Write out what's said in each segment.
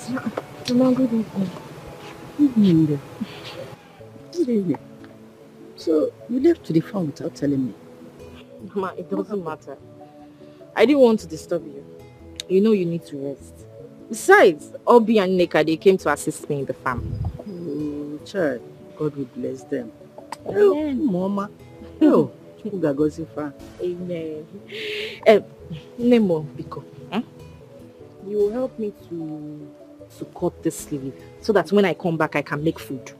Mama, good evening. Evening. Good evening. So, you left to the farm without telling me? Mama, it doesn't matter. I didn't want to disturb you. You know you need to rest. Besides, Obi and Nneka, they came to assist me in the farm. Oh, child. God will bless them. Amen. Oh, Mama. Oh, Chukwugagozifa. Amen. Nemo, Biko, you will help me to cut this sleeve so that when I come back, I can make food.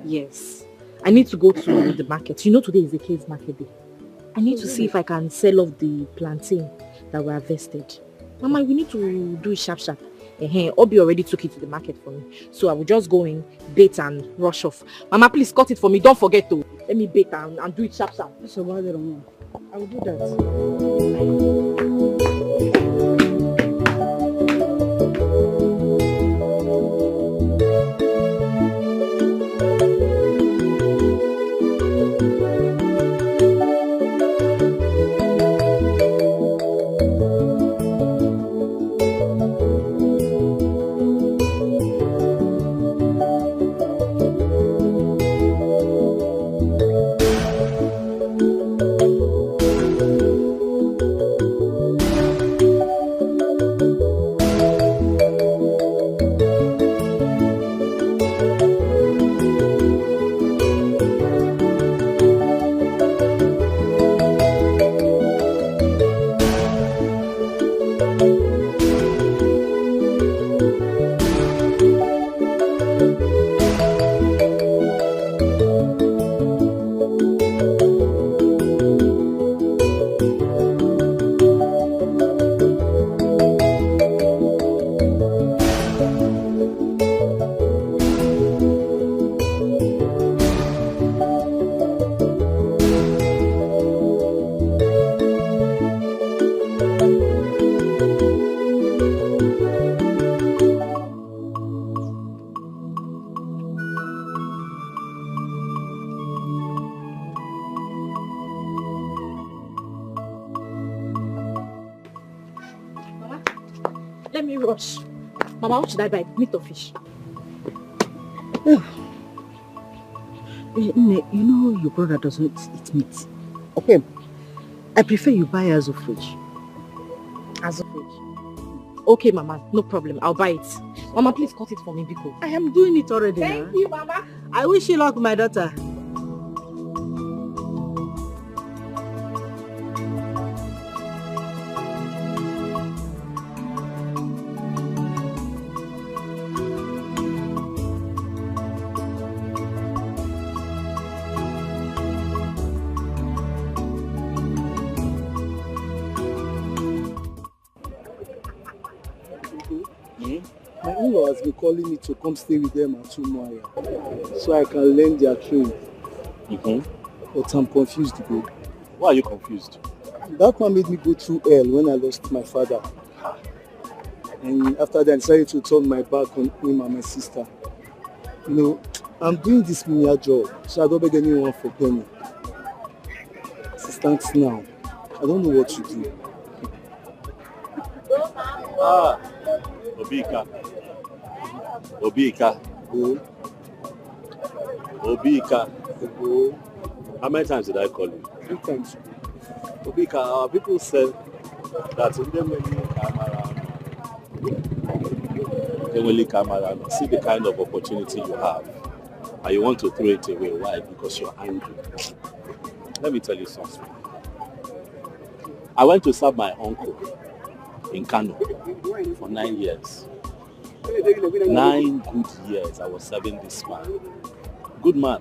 Yes. I need to go to the market. You know today is the case market day. I need to see if I can sell off the plantain that were harvested. Mama, we need to do it sharp. Obi already took it to the market for me. So I will just go in, bait and rush off. Mama, please cut it for me. Don't forget to let me bait and do it sharp. I will do that. Let me rush. Mama, what should I buy? Meat or fish? You know your brother doesn't eat meat. Okay. I prefer you buy as of fridge. As of fridge. Okay, Mama, no problem. I'll buy it. Mama, please cut it for me, Biko. I am doing it already. Thank you, Mama. I wish you luck, my daughter. My in-law has been calling me to come stay with them at Umuahia so I can learn their trade. But I'm confused, bro. Why are you confused? That man made me go through hell when I lost my father. And after that, I decided to turn my back on him and my sister. You know, I'm doing this menial job, so I don't beg anyone for penny. Since now, I don't know what to do. Obika. Obika. How many times did I call you? 3 times. Obika, our people said that in the Kamara, see the kind of opportunity you have and you want to throw it away. Why? Because you're angry. Let me tell you something. I went to serve my uncle in Kano for 9 years. 9 good years I was serving this man. Good man.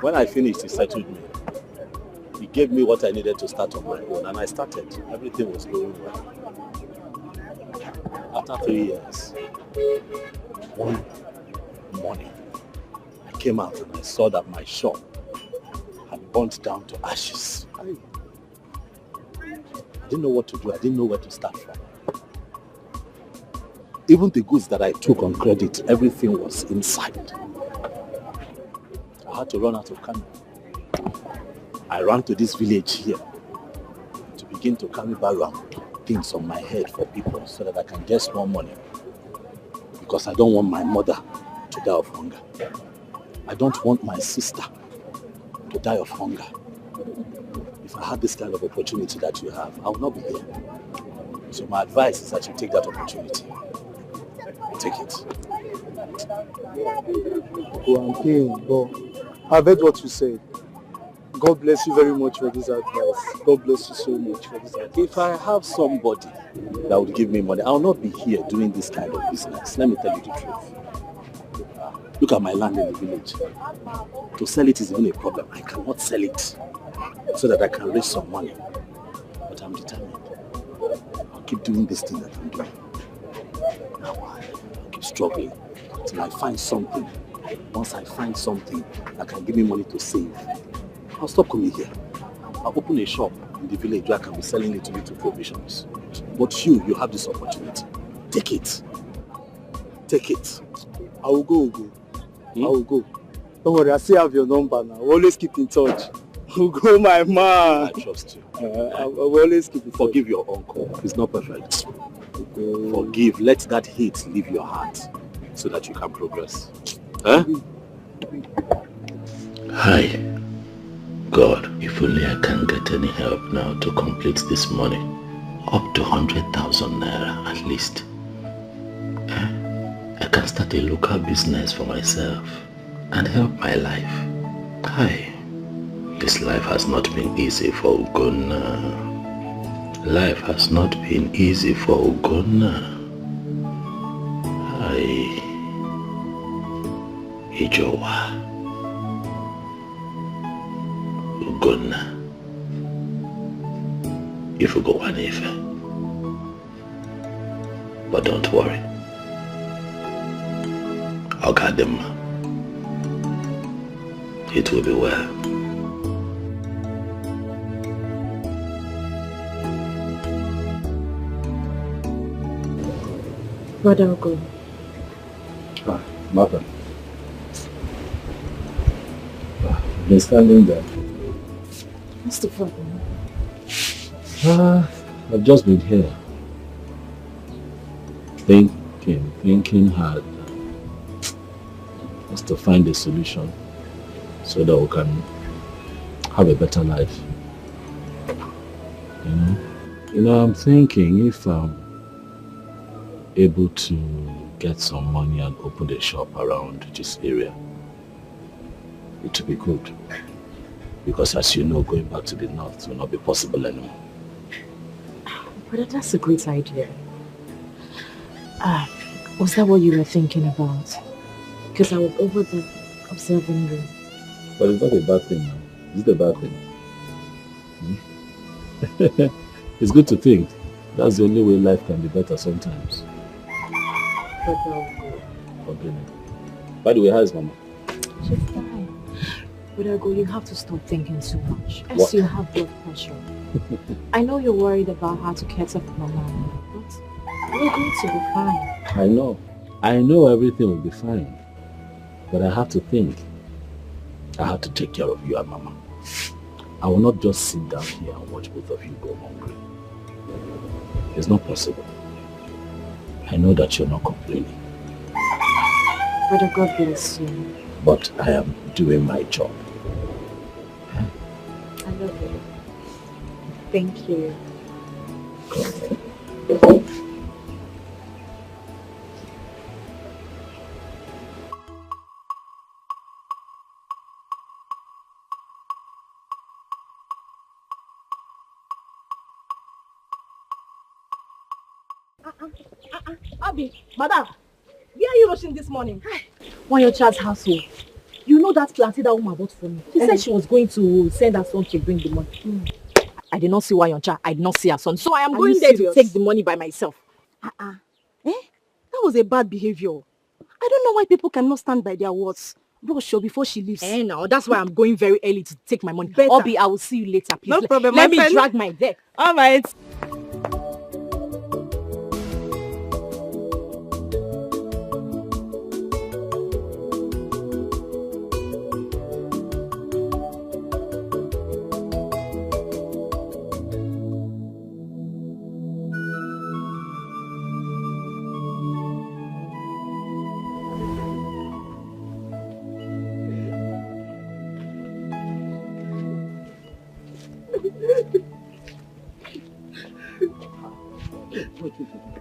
When I finished, he settled me. He gave me what I needed to start on my own, and I started. Everything was going well. After 3 years, one morning, I came out and I saw that my shop had burnt down to ashes. I didn't know what to do. I didn't know where to start from. Even the goods that I took on credit, everything was inside. I had to run out of Kano. I ran to this village here to begin to carry around things on my head for people so that I can get more money. Because I don't want my mother to die of hunger. I don't want my sister to die of hunger. If I had this kind of opportunity that you have, I would not be here. So my advice is that you take that opportunity. Take it. I'm paying, but I've heard what you said. God bless you very much for this advice. God bless you so much for this advice. If I have somebody that would give me money, I will not be here doing this kind of business. Let me tell you the truth. Look at my land in the village. To sell it is even a problem. I cannot sell it so that I can raise some money. But I'm determined. I'll keep doing this thing that I'm doing. Now I'll keep struggling till I find something. Once I find something that can give me money to save, I'll stop coming here. I'll open a shop in the village where I can be selling little provisions. But you have this opportunity. Take it. Take it. I will go. I will go. Don't worry, I still have your number now. We'll always keep in touch. I'll go, my man. I trust you. I will always keep in touch. Forgive your uncle. He's not perfect. Forgive. Let that hate leave your heart so that you can progress. Huh? Hi. God, if only I can get any help now to complete this money. Up to 100,000 naira at least. I can start a local business for myself and help my life. Hi. This life has not been easy for Ugonna. Life has not been easy for Ugonna. Hi. Ijowa. Ugonna. If you go one if. But don't worry. I'll guide them. It will be well. Brother Ogo. Mother. Been standing there. What's the problem? I've just been here. Thinking hard. Just to find a solution so that we can have a better life. You know, I'm thinking if I'm able to get some money and open a shop around this area, it will be good. Because as you know, going back to the north will not be possible anymore. But that's a great idea. Was that what you were thinking about? Because I was over there observing you. But it's not a bad thing now. Is it a bad thing? It's good to think. That's the only way life can be better sometimes. By the way, how is Mama? She's fine. But Ogo, you have to stop thinking too much. Else you have blood pressure. I know you're worried about how to catch up with Mama, but we're going to be fine. I know everything will be fine. But I have to think. I have to take care of you and Mama. I will not just sit down here and watch both of you go hungry. It's not possible. I know that you're not complaining. Brother, God bless you. But I am doing my job. I love you. Thank you. Abi, madam, where are you rushing this morning? Why your child's household? You know that plantain that woman bought for me. She said she was going to send her son to bring the money. I did not see Wayoncha. I did not see her son. So I am going there to take the money by myself. That was a bad behavior. I don't know why people cannot stand by their words. Rush her before she leaves. No, that's why I'm going very early to take my money. Better. Obi, I will see you later, please. No problem, Let me friend. drag my deck. All right.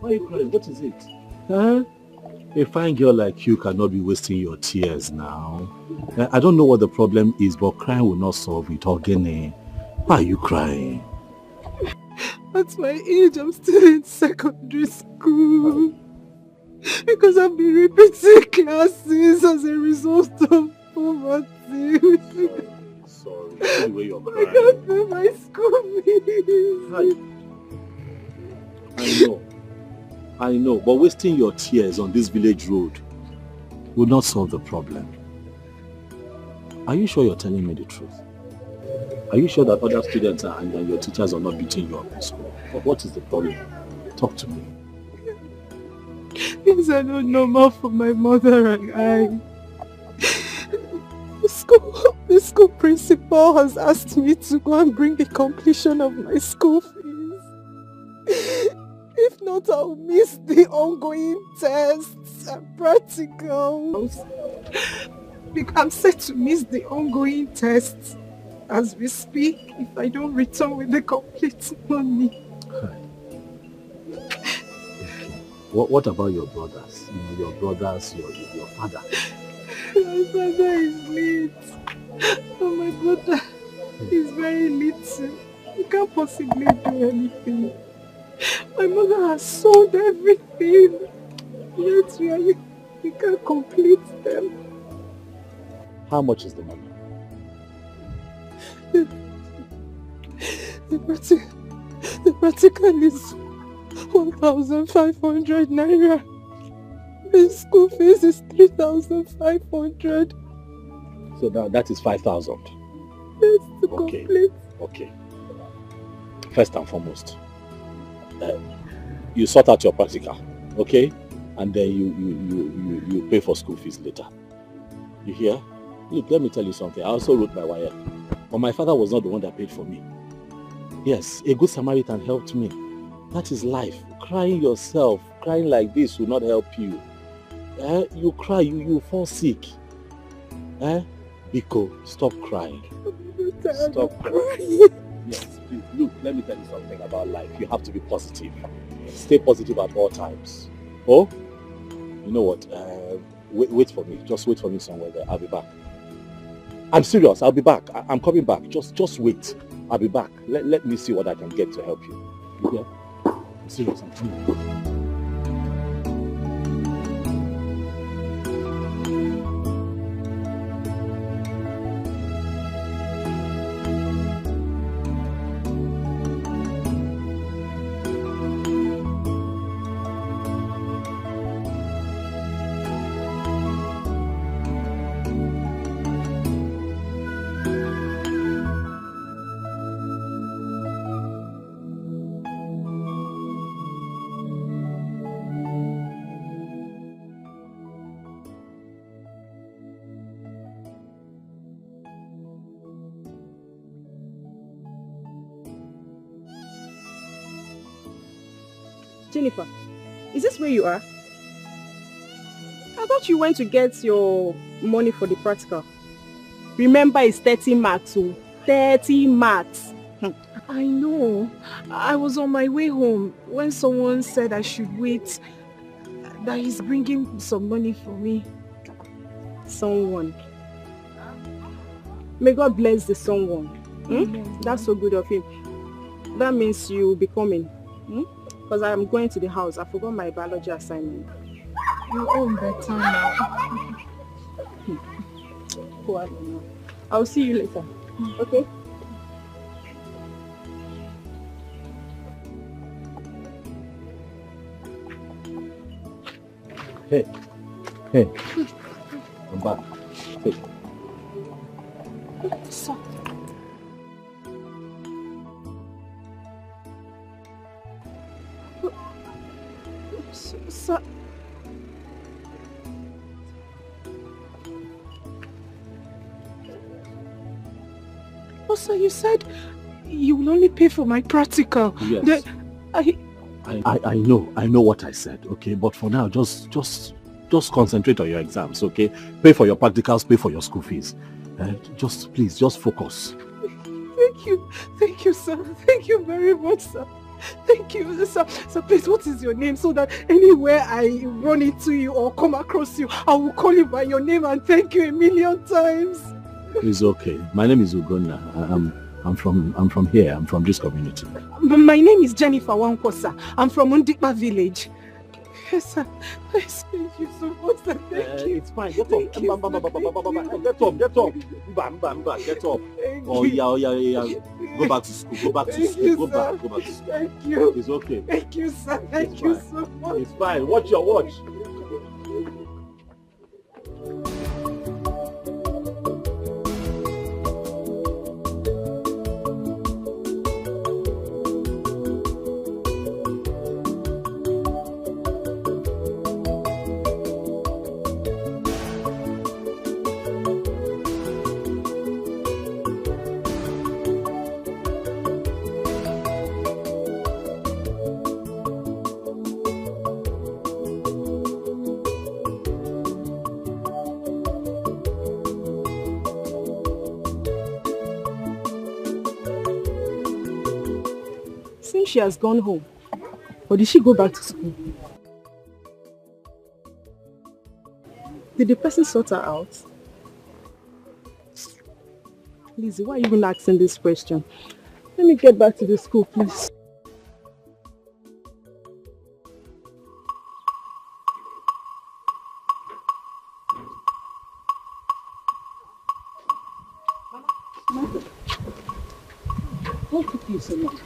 Why are you crying? What is it? Huh? A fine girl like you cannot be wasting your tears now. I don't know what the problem is, but crying will not solve it. Ogene, why are you crying? At my age, I'm still in secondary school. Because I've been repeating classes as a result of poverty. Sorry, the way you're crying. I can't pay my school fees. I know, but wasting your tears on this village road will not solve the problem. Are you sure you're telling me the truth? Are you sure that other students and your teachers are not beating you up in school? What is the problem? Talk to me. Things are not normal for my mother and I. The school principal has asked me to go and bring the completion of my school fees. If not, I'll miss the ongoing tests and practicals. I'm set to miss the ongoing tests as we speak if I don't return with the complete money. What about your brothers? Your brothers, your father? My father is late. Oh, my brother is very little. He can't possibly do anything. My mother has sold everything. Yet we can't complete them. How much is the money? The practical is 1,500 naira. The school fees is 3,500. So that is 5,000. Yes, to complete. Okay. First and foremost, you sort out your practical, okay? And then you pay for school fees later. You hear? Look, let me tell you something. I also wrote my wire, but my father was not the one that paid for me. Yes, a good Samaritan helped me. That is life. Crying yourself, crying like this will not help you. You cry, you fall sick. Biko, stop crying. Stop crying. Yes, please. Look, let me tell you something about life. You have to be positive. Stay positive at all times. Oh, you know what? Wait for me. Just wait for me somewhere there. I'll be back. I'm serious. I'll be back. I'm coming back. Just wait. I'll be back. Let me see what I can get to help you. Yeah? I'm serious. I'm coming. Jennifer, is this where you are? I thought you went to get your money for the practical. Remember, it's 30 marks. 30 marks. I know. I was on my way home when someone said I should wait, that he's bringing some money for me. Someone. May God bless the someone. That's so good of him. That means you'll be coming. Because I'm going to the house. I forgot my biology assignment. You're all better now. Oh, I don't know. I'll see you later. Okay? Hey. I'm back. Hey. So. Also, you said you will only pay for my practical. Yes. I know what I said, okay? But for now, just concentrate on your exams, okay? Pay for your practicals, pay for your school fees. Please focus. Thank you, sir. Thank you very much, sir. Thank you, sir. So please, what is your name so that anywhere I run into you or come across you, I will call you by your name and thank you a million times. It's okay. My name is Ugonna. I'm from here. I'm from this community. My name is Jennifer Wankosa. I'm from Undikpa village. Yes, sir. Yes, thank you so much, sir. Thank you. It's fine. Get up. Thank you, Get up. Get up. Thank Oh you. yeah. Go back to school. Go back to school. Go back to school. Thank you. It's okay. Thank you, sir. Thank you so much. It's fine. Watch your watch. She has gone home. Or did she go back to school? Did the person sort her out? Lizzie, why are you even asking this question? Let me get back to the school, please. What took you so long?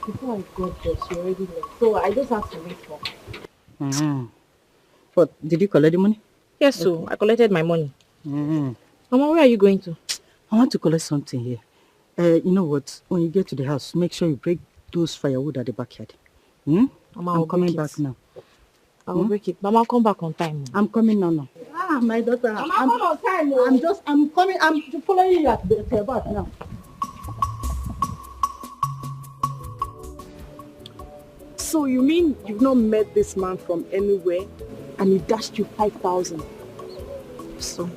Before I got there, she already left. So I just have to wait for her. But did you collect the money? Yes, so I collected my money. Mm. Mama, where are you going to? I want to collect something here. You know what? When you get to the house, make sure you break those firewood at the backyard. Mama, I'm coming back now. I will break it. Mama, I'll come back on time. I'm coming now. Ah, my daughter. Mama, come on time. I'm coming. I'm following you at the back now. So you mean you've not met this man from anywhere and he dashed you 5,000? So,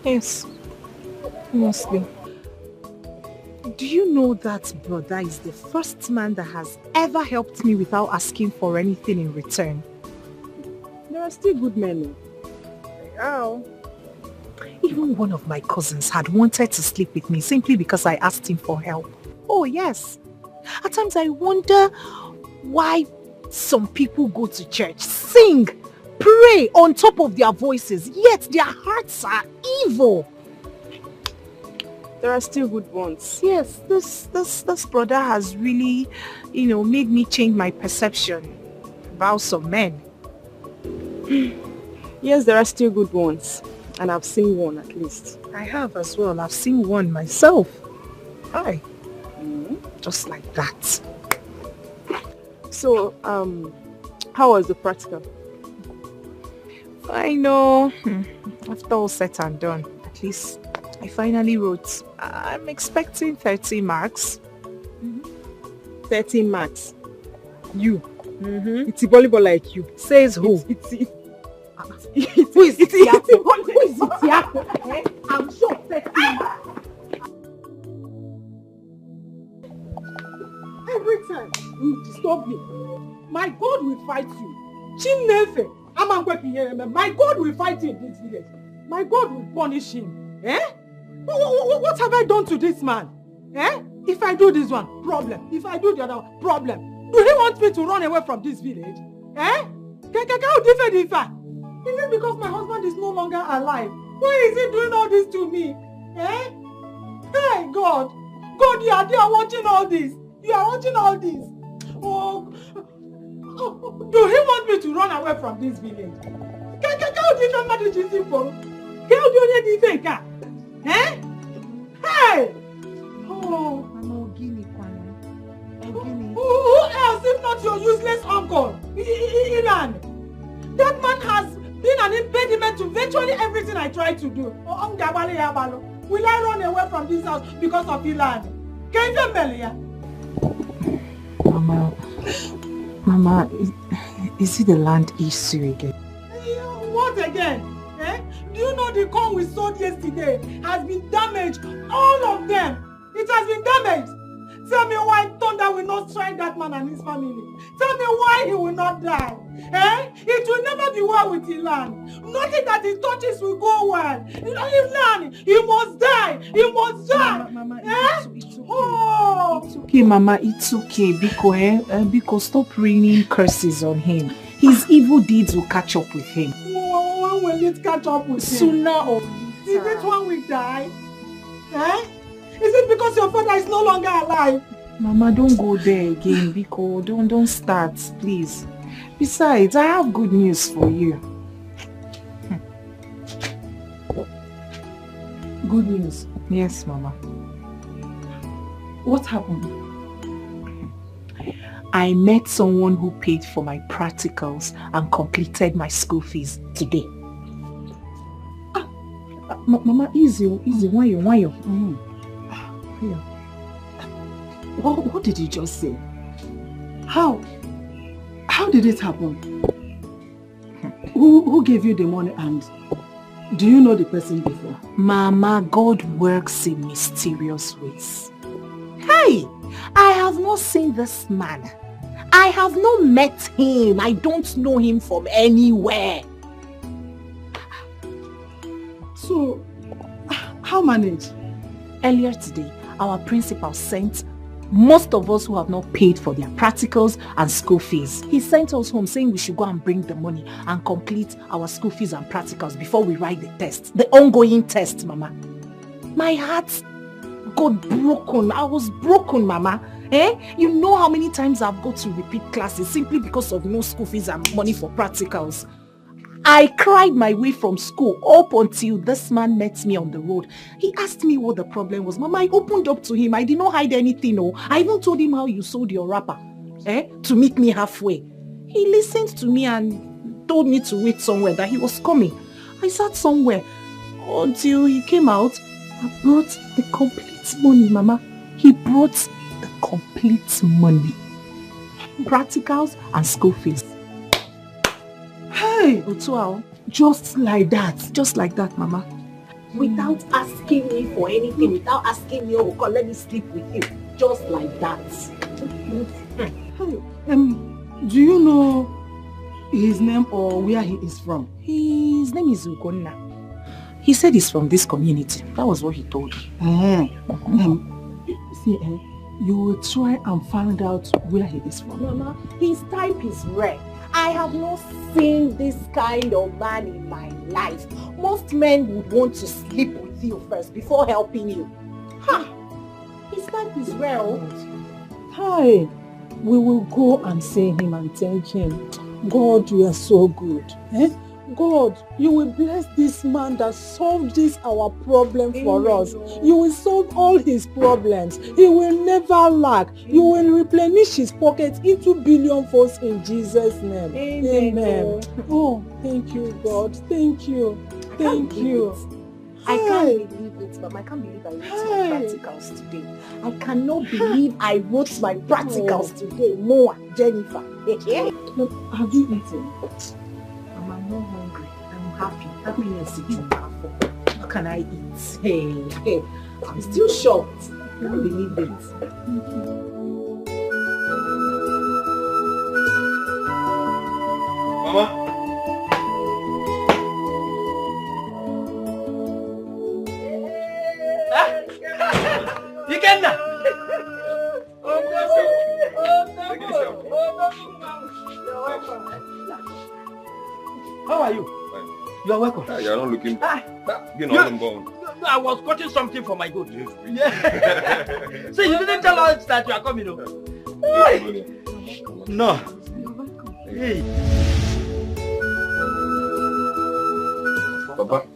yes, mostly. Do you know that brother is the first man that has ever helped me without asking for anything in return? There are still good men. Oh. Even one of my cousins had wanted to sleep with me simply because I asked him for help. Oh yes. At times I wonder why some people go to church, sing, pray on top of their voices, yet their hearts are evil. There are still good ones. Yes, this brother has really, made me change my perception about some men. Yes, there are still good ones. And I've seen one at least. I have as well. I've seen one myself. Hi. Just like that. So, how was the practical? I know. After all said and done, at least I finally wrote. I'm expecting 30 marks. 30 marks? You? It's a volleyball like you. Says who? Who is Itiako? Who is Itiako? I'm sure 30 marks. Every time you disturb me, my God will fight you. Chimnefe, my God will fight you in this village. My God will punish him. What have I done to this man? If I do this one, problem. If I do the other one, problem. Do he want me to run away from this village? Is it because my husband is no longer alive? Why is he doing all this to me? Hey, God. God, you are watching all this. You are watching all this. Oh, do he want me to run away from this village? Hey! Oh, who else if not your useless uncle, Ilan? That man has been an impediment to virtually everything I try to do. Will I run away from this house because of Ilan? Can you tell me? Mama, is it the land issue again? What again? Do you know the corn we sold yesterday has been damaged? All of them. It has been damaged. Tell me why thunder will not strike that man and his family. Tell me why he will not die. Eh? It will never be well with Ilan. Nothing that he touches will go well. Ilan, he must die. He must die. Mama, eh? It's okay. Oh. It's okay, Mama. It's okay. Because stop raining curses on him. His evil deeds will catch up with him. When will it catch up with him? Sooner or later. Is it when we die? Eh? Is it because your father is no longer alive? Mama, don't go there again, Biko. Don't start, please. Besides, I have good news for you. Good news? Yes, Mama. What happened? I met someone who paid for my practicals and completed my school fees today. Mama, easy. Why you? What did you just say? How did it happen? Who gave you the money, and do you know the person before? Mama, God works in mysterious ways. Hey, I have not seen this man. I have not met him. I don't know him from anywhere. So, how managed? Earlier today, our principal sent most of us who have not paid for their practicals and school fees. He sent us home saying we should go and bring the money and complete our school fees and practicals before we write the test. The ongoing test, Mama. My heart got broken. I was broken, Mama. You know how many times I've got to repeat classes simply because of no school fees and money for practicals. I cried my way from school up until this man met me on the road. He asked me what the problem was. Mama, I opened up to him. I did not hide anything. No. I even told him how you sold your wrapper to meet me halfway. He listened to me and told me to wait somewhere, that he was coming. I sat somewhere until he came out and brought the complete money, Mama. He brought the complete money. Practicals and school fees. Hey, Otuao, just like that, Mama. Without asking me for anything, without asking me, oh, let me sleep with you. Just like that. Hey, do you know his name or where he is from? His name is Ugonna. He said he's from this community. That was what he told me. You will try and find out where he is from. Mama, his type is rare. I have not seen this kind of man in my life. Most men would want to sleep with you first before helping you. His type is rare. Hi, we will go and see him and thank him. God, you are so good. God, you will bless this man that solved this our problem for us. You will solve all his problems. He will never lack. You will replenish his pockets into billion folds in Jesus' name. Amen. Oh, thank you, God. Thank you. Thank you. I can't believe it, Mom. I can't believe I wrote my practicals today. I cannot believe I wrote my practicals today. Noah, Jennifer. Have you eaten? I'm not hungry. I'm happy. Happiness is in my phone. How can I eat? Hey, I'm still shocked. I can't believe it. Mama? Ikenna! How are you? Fine. You are welcome. You are not looking No, I was cutting something for my goat. Yeah. So you didn't tell us that you are coming over. No. Hey. Papa,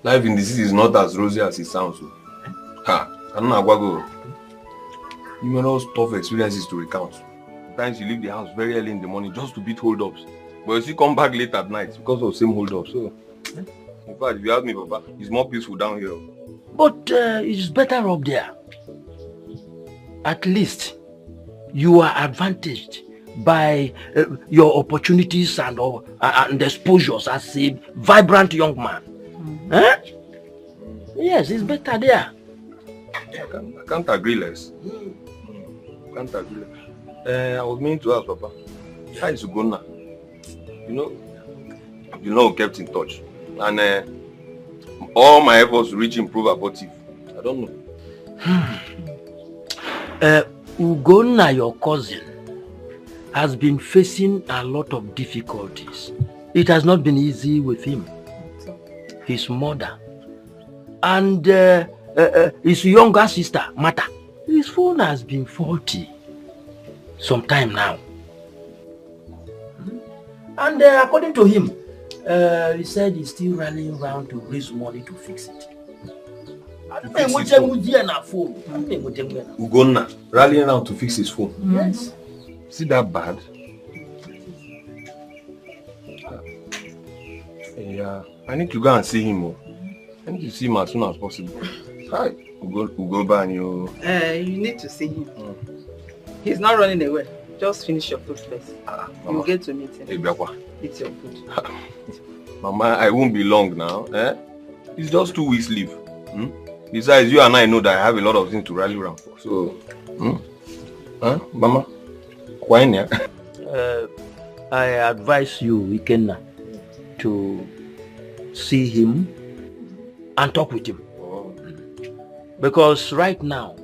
life in the city is not as rosy as it sounds. Numerous tough experiences to recount. Sometimes you leave the house very early in the morning just to beat hold-ups. But you still come back late at night because of the same hold-up. So, in fact, if you ask me, Papa, it's more peaceful down here. But it's better up there. At least you are advantaged by your opportunities and exposures as a vibrant young man. Yes, it's better there. I can't agree less. Can't agree less. I was meaning to ask Papa, how is Ugonna? You know, kept in touch. And all my efforts to reach him prove abortive. I don't know. Ugonna, your cousin, has been facing a lot of difficulties. It has not been easy with him. His mother and his younger sister, Mata. His phone has been faulty some time now. And according to him, he said he's still rallying around to raise money to fix it. Ugonna rallying around to fix his phone. Yes. Is it that bad? Yeah, I need to go and see him. I need to see him as soon as possible. Hi, Ugoba and you. You need to see him. He's not running away. Just finish your food first. You'll get to meet him. Eat your food. Mama, I won't be long now. It's just 2 weeks leave. Besides, you and I know that I have a lot of things to rally around for. So, Mama, why not? I advise you, Ikenna, to see him and talk with him. Because right now,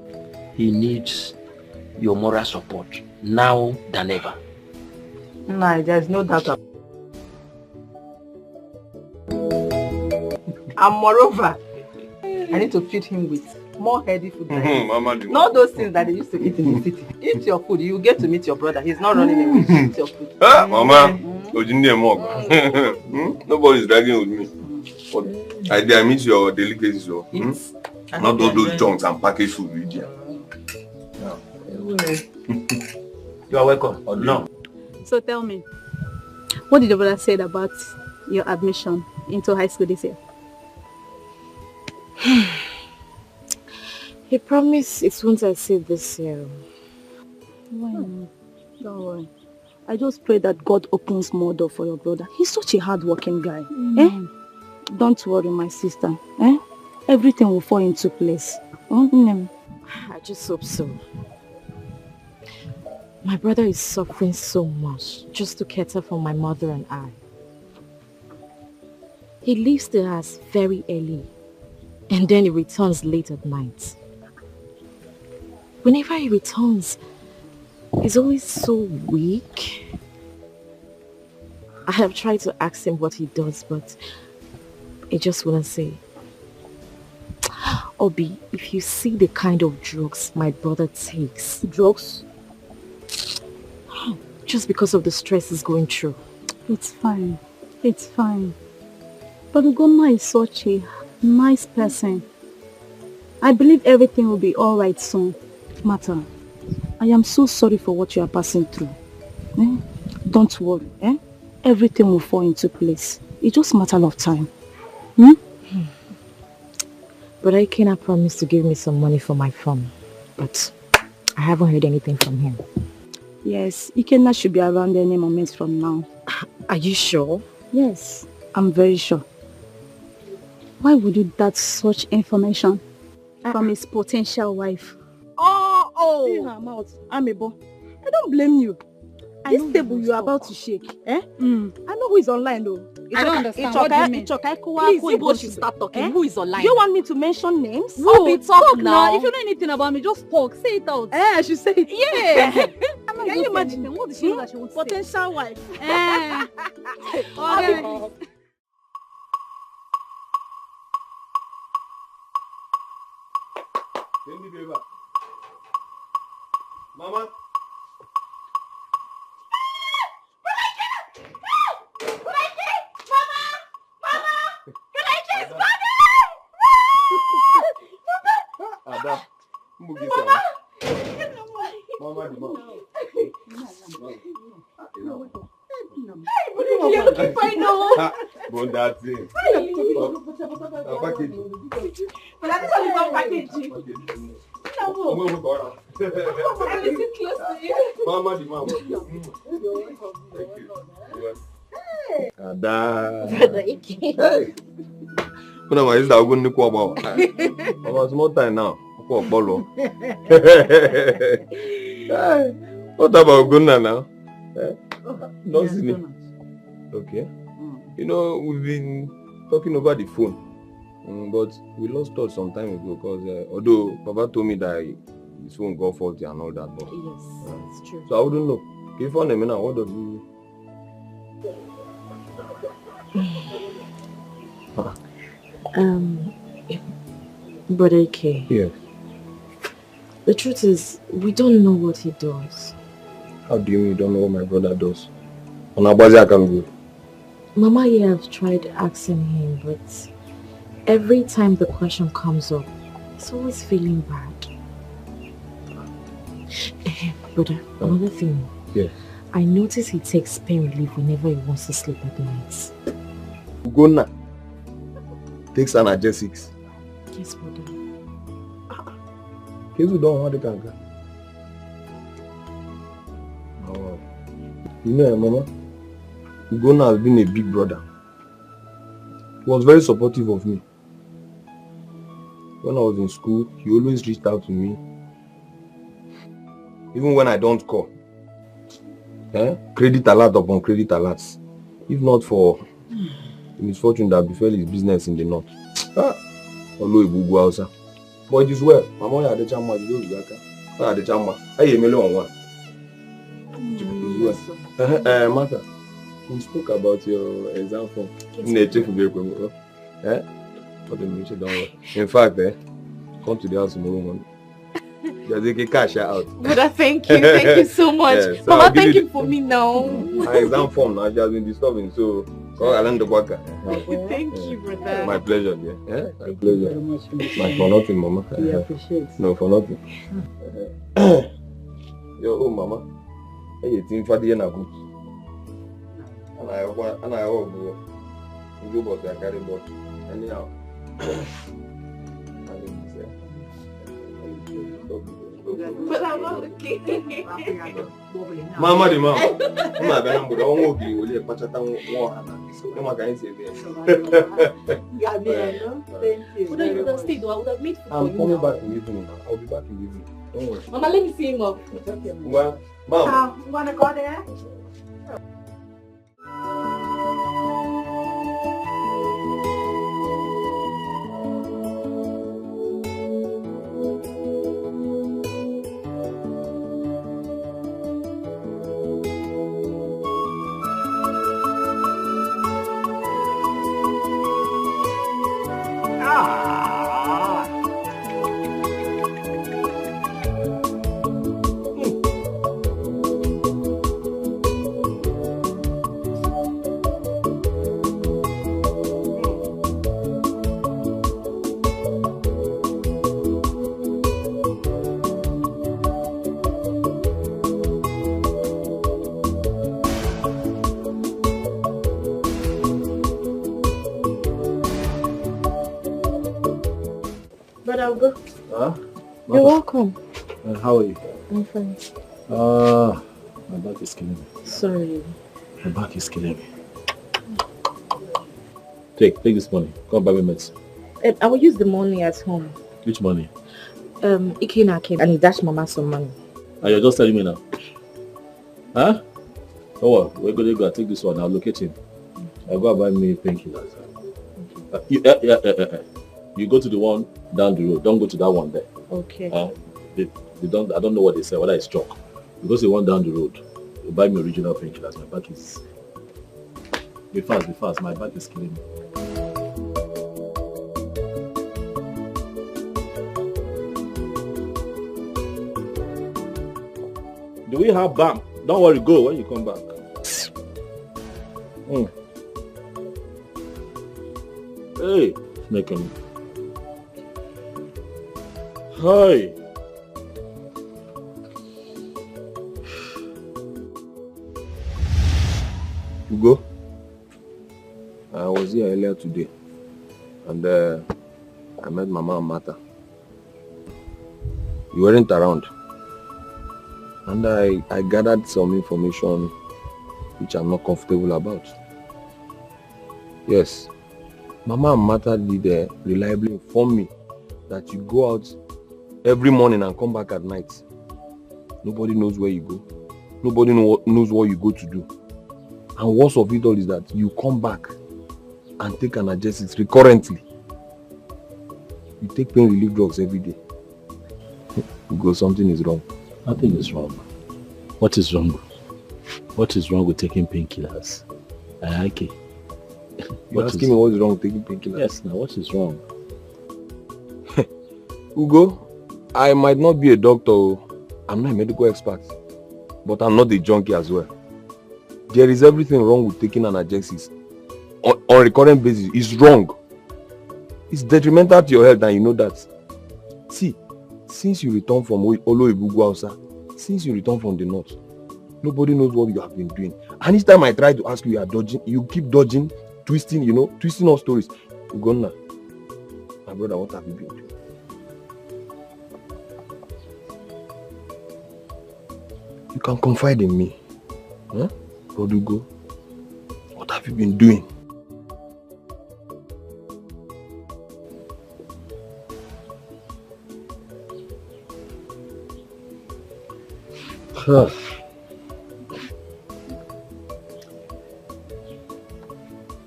he needs your moral support now than ever. No, there's no doubt about it. And moreover, I need to feed him with more healthy food. Mama, not those things that they used to eat in the city. Eat your food. You get to meet your brother. He's not running away. Eat your food. Mama, nobody's dragging with me. But I miss your delicacies. Not those junks and packaged food with you. You are welcome. No. So tell me, what did your brother say about your admission into high school this year? He promised it won't exceed this year. Why not? Don't worry. I just pray that God opens more door for your brother. He's such a hard-working guy. Don't worry, my sister. Everything will fall into place. I just hope so. My brother is suffering so much just to cater for my mother and I. He leaves the house very early and then he returns late at night. Whenever he returns, he's always so weak. I have tried to ask him what he does, but he just wouldn't say. Obi, if you see the kind of drugs my brother takes. Drugs? Just because of the stress he's going through. It's fine. It's fine. But Ugonna is such a nice person. I believe everything will be alright soon. Mata, I am so sorry for what you are passing through. Don't worry. Everything will fall into place. It's just a matter of time. But Ikenna promised to give me some money for my farm. But I haven't heard anything from him. Yes, Ikenna should be around any moment from now. Are you sure? Yes, I'm very sure. Why would you doubt such information from his potential wife? See her mouth, Amebo. I don't blame you. This table you are about to shake. I know who is online though. I don't understand. What do you mean? Please, Igbo should start talking. Who is online? Do you want me to mention names? Who? Talk now. If you know anything about me, just talk. Say it out. I should say it. Yeah. Can you imagine? What did she know that she wants potential wife? Mama. Ada, Mama, you're looking fine now. Bon, that's it. Package. But that's only one package. Mama, the mama. Ada. Hey. Kuna ma is that going to go about? About small time now. What about Gunna now? Not okay. You know, we've been talking over the phone, but we lost touch some time ago because although Papa told me that his phone got faulty and all that, but yes, it's true. So I wouldn't know. If you find him now, what does he? Brother Ike. Yes. The truth is, we don't know what he does. How do you mean you don't know what my brother does? On Abazi I can go. Mama here have tried asking him, but every time the question comes up, he's always feeling bad. Brother, another thing. Yes. I notice he takes pain relief whenever he wants to sleep at the night. Ugonna takes analgesics. Yes, brother. Kids don't want to go. Oh. You know, Mama, Ugonna has been a big brother. He was very supportive of me. When I was in school, he always reached out to me. Even when I don't call. Credit alert upon credit alerts. If not for the misfortune that befell his business in the north. But it is well. Mama had the chama, you don't get the chama. I am on one. Martha, we spoke about your exam form. In fact, come to the house tomorrow morning. Just take cash out. Brother, thank you so much. Yes, so Mama, thank you for me now. My exam form now, she has been disturbing, so I learned the worker. Thank you, brother. My pleasure, dear. My pleasure. My for nothing, Mama. We appreciate. No, for nothing. Yo, Mama. Hey, you think for the good. And I go. You go, but I carry board. Anyhow. But I'm okay. Mama, the mama. I'm not going to go to the Pachata. So, I'm going to say this. Thank you. Would I have stayed? I would have made food for you. I'm coming back in the evening. I'll be back in the evening. Don't worry. Mama, let me see him up. Well, Mom. You want to go there? I'll go. You're welcome. How are you? I'm fine. My back is killing me. Sorry. My back is killing me. Take this money. Go and buy me medicine. I will use the money at home. Which money? Ikena came and he dashed Mama some money. And you're just telling me now? Huh? Oh well, we're going to go take this one. I'll locate him. I'll go and buy me painkillers. You go to the one down the road. Don't go to that one there. Okay. They don't. I don't know what they say. Whether it's chalk. You go to the one down the road. You buy me original painkillers. My back is. Be fast. My back is killing me. Do we have BAM? Don't worry. Go when you come back. Hey, making. Hi. Ugo, I was here earlier today and I met Mama and Martha. You weren't around and I gathered some information which I'm not comfortable about. Yes, Mama and Martha did reliably inform me that you go out every morning and come back at night. Nobody knows where you go. Nobody knows what you go to do. And worst of it all is that you come back and take analgesics recurrently. You take pain relief drugs every day. Because something is wrong. Nothing is wrong. What is wrong? What is wrong with taking painkillers? Okay. You're asking me what is wrong with taking painkillers? Yes, now what is wrong? Ugo, I might not be a doctor. I'm not a medical expert. But I'm not a junkie as well. There is everything wrong with taking analgesics. On a recurrent basis, it's wrong. It's detrimental to your health and you know that. See, since you return from Oloibugwa Hausa, since you return from the north, nobody knows what you have been doing. And each time I try to ask you, you are dodging, you keep dodging, twisting all stories. Ugonna, my brother, what have you been doing? You can confide in me. Huh? Odugo, what have you been doing?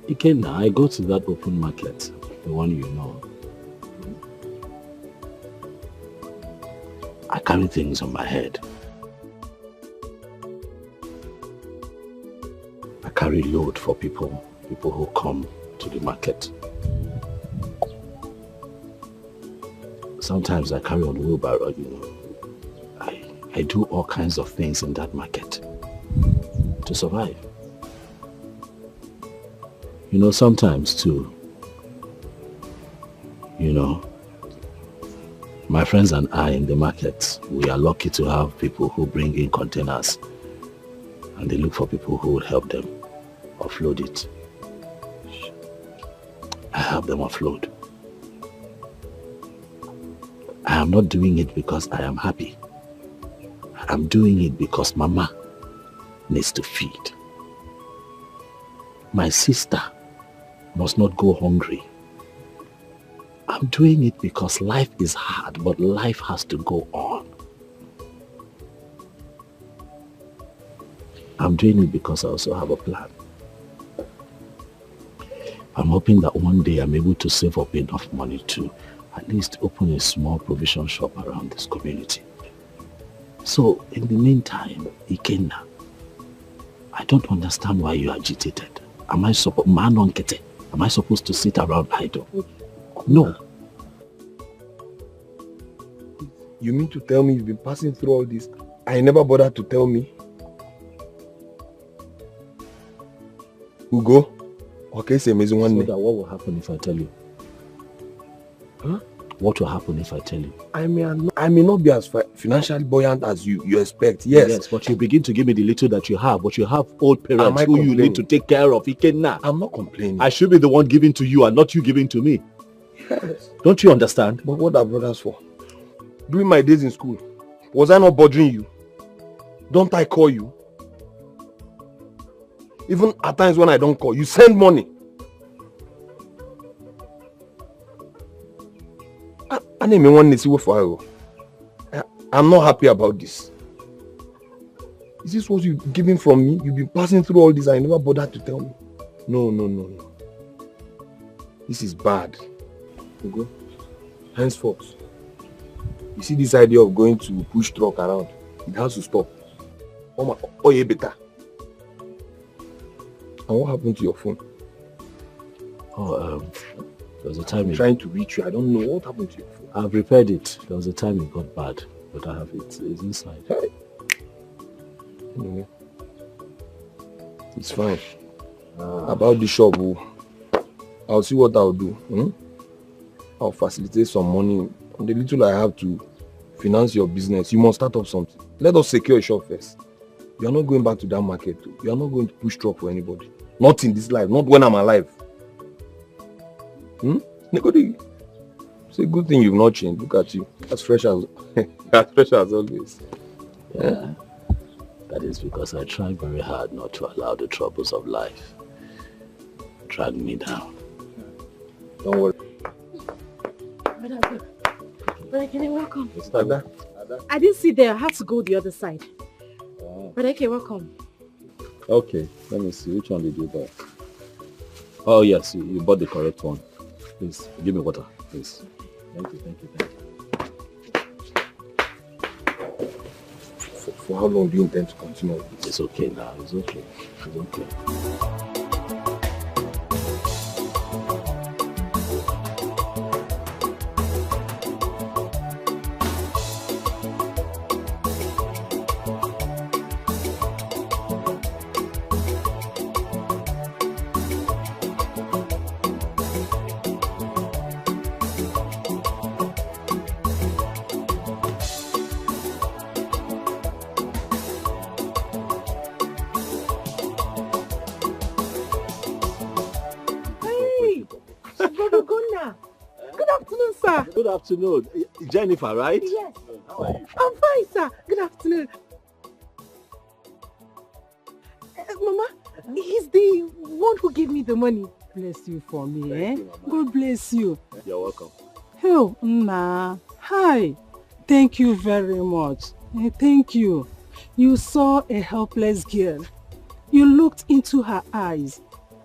Ikenna, I go to that open market, the one you know. I carry things on my head. I carry load for people who come to the market. Sometimes I carry on wheelbarrow, I do all kinds of things in that market to survive. Sometimes too, my friends and I in the market, we are lucky to have people who bring in containers and they look for people who will help them offload it. I help them offload. I am not doing it because I am happy. I'm doing it because Mama needs to feed. My sister must not go hungry. I'm doing it because life is hard, but life has to go on. I'm doing it because I also have a plan. I'm hoping that one day I'm able to save up enough money to at least open a small provision shop around this community. So, in the meantime, Ikenna, I don't understand why you're agitated. Am I supposed to sit around idle? No. You mean to tell me you've been passing through all this? I never bothered to tell me. Ugo? Okay, say amazing one day. So what will happen if I tell you? Huh? What will happen if I tell you? I may not be as financially buoyant as you expect, yes. Yes, but you begin to give me the little that you have, but you have old parents who you need to take care of. Ikenna. I'm not complaining. I should be the one giving to you and not you giving to me. Yes. Don't you understand? But what are brothers for? During my days in school, was I not bothering you? Don't I call you? Even at times when I don't call, you send money. I'm not happy about this. Is this what you're giving from me? You've been passing through all this and you never bothered to tell me. No. This is bad. Ugo, henceforth, you see this idea of going to push truck around, it has to stop. Oh yeah, better. And what happened to your phone? There was a time trying to reach you. I don't know what happened to your phone. I've repaired it. There was a time it got bad, but I have it. It's inside. Hey. Anyway, it's fine. About the shop, I'll see what I'll do. I'll facilitate some money. And the little I have to finance your business, you must start up something. Let us secure a shop first. You are not going back to that market. You are not going to push truck for anybody. Not in this life. Not when I'm alive. It's a good thing you've not changed. Look at you. As fresh as always. Yeah. That is because I try very hard not to allow the troubles of life drag me down. Don't worry. Brother Kenny, welcome. It's Ada. I didn't see there. I had to go the other side. Brother Kenny, welcome. Okay, let me see. Which one did you buy? Oh, yes, you bought the correct one. Please, give me water, please. Thank you. For how long do you intend to continue? It's okay now. It's okay. Good afternoon. Jennifer, right? Yes. How are you? I'm fine, sir. Good afternoon. Mama, he's the one who gave me the money. Bless you for me, Thank you, God bless you. You're welcome. Oh, Nna. Hi. Thank you very much. Thank you. You saw a helpless girl. You looked into her eyes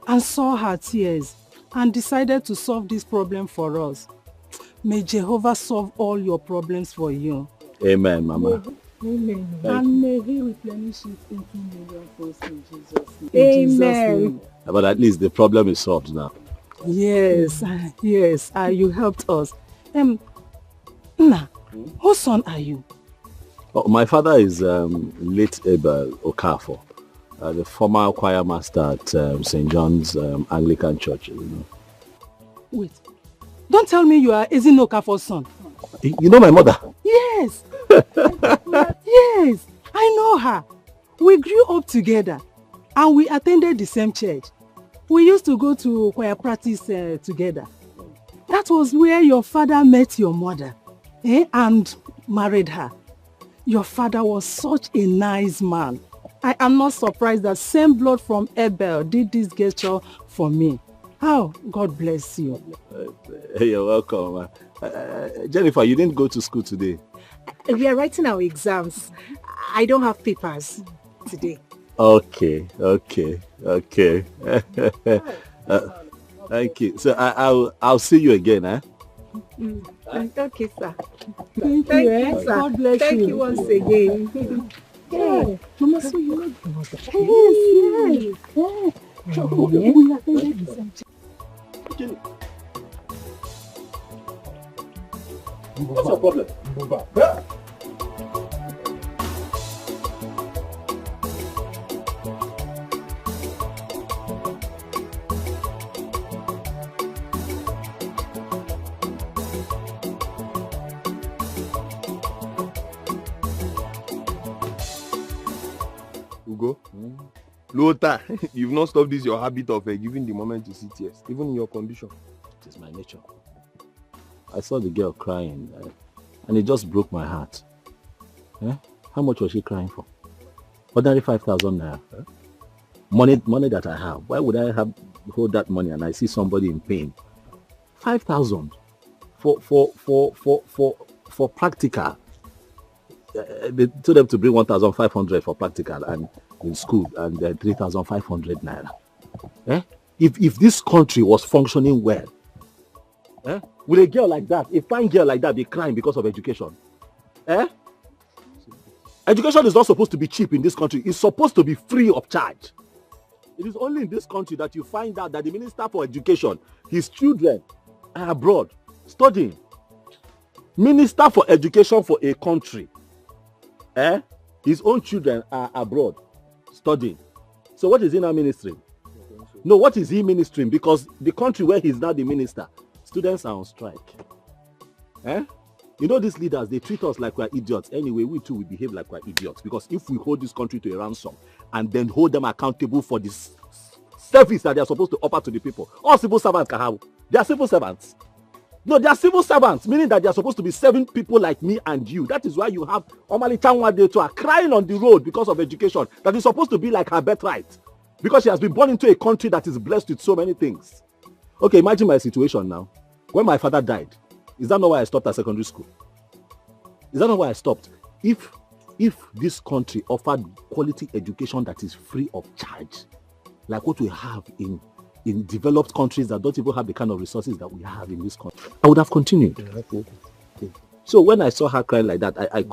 and saw her tears and decided to solve this problem for us. May Jehovah solve all your problems for you. Amen, Mama. Amen. And may He replenish it in 2 million folds in Jesus' name. Amen. But at least the problem is solved now. Yes, yes. You helped us. Nna, whose son are you? Oh, my father is late Abel Okafor, the former choir master at St. John's Anglican Church. You know. Wait. Don't tell me you are Ezino Okafor's son. You know my mother? Yes. Yes, I know her. We grew up together and we attended the same church. We used to go to choir practice together. That was where your father met your mother and married her. Your father was such a nice man. I am not surprised that same blood from Abel did this gesture for me. How? God bless you. You're welcome. Jennifer, you didn't go to school today. We are writing our exams. I don't have papers today. Okay. Thank you. So I'll see you again, eh? Okay, sir. Thank you, sir. God bless you. Thank you once again. Yeah. Mama, so you know the mother. Yes. We attended the same church. What's your problem? Ugo, Lota, you've not stopped this your habit of giving the moment to see tears, even in your condition. It is my nature. I saw the girl crying and it just broke my heart. How much was she crying for? Ordinary 5,000 naira. Money that I have. Why would I hold that money and I see somebody in pain? 5,000 for practical. They told them to bring 1,500 for practical and in school and 3,500 naira. If this country was functioning well, will a girl like that, a fine girl like that, be crying because of education? Education is not supposed to be cheap in this country. It's supposed to be free of charge. It is only in this country that you find out that the Minister for Education, his children are abroad studying. Minister for Education for a country, his own children are abroad studying. So what is he now ministering? No, what is he ministering? Because the country where he's now the minister, students are on strike. You know, these leaders, they treat us like we're idiots. Anyway, we too will behave like we're idiots. Because if we hold this country to a ransom and then hold them accountable for this service that they are supposed to offer to the people, all civil servants can have. They are civil servants. No, they are civil servants, meaning that they are supposed to be serving people like me and you. That is why you have Omali Chanwade to are crying on the road because of education. That is supposed to be like her birthright. Because she has been born into a country that is blessed with so many things. Okay, imagine my situation now. When my father died, is that not why I stopped at secondary school? Is that not why I stopped? If this country offered quality education that is free of charge, like what we have in developed countries that don't even have the kind of resources that we have in this country, I would have continued. So when I saw her cry like that, I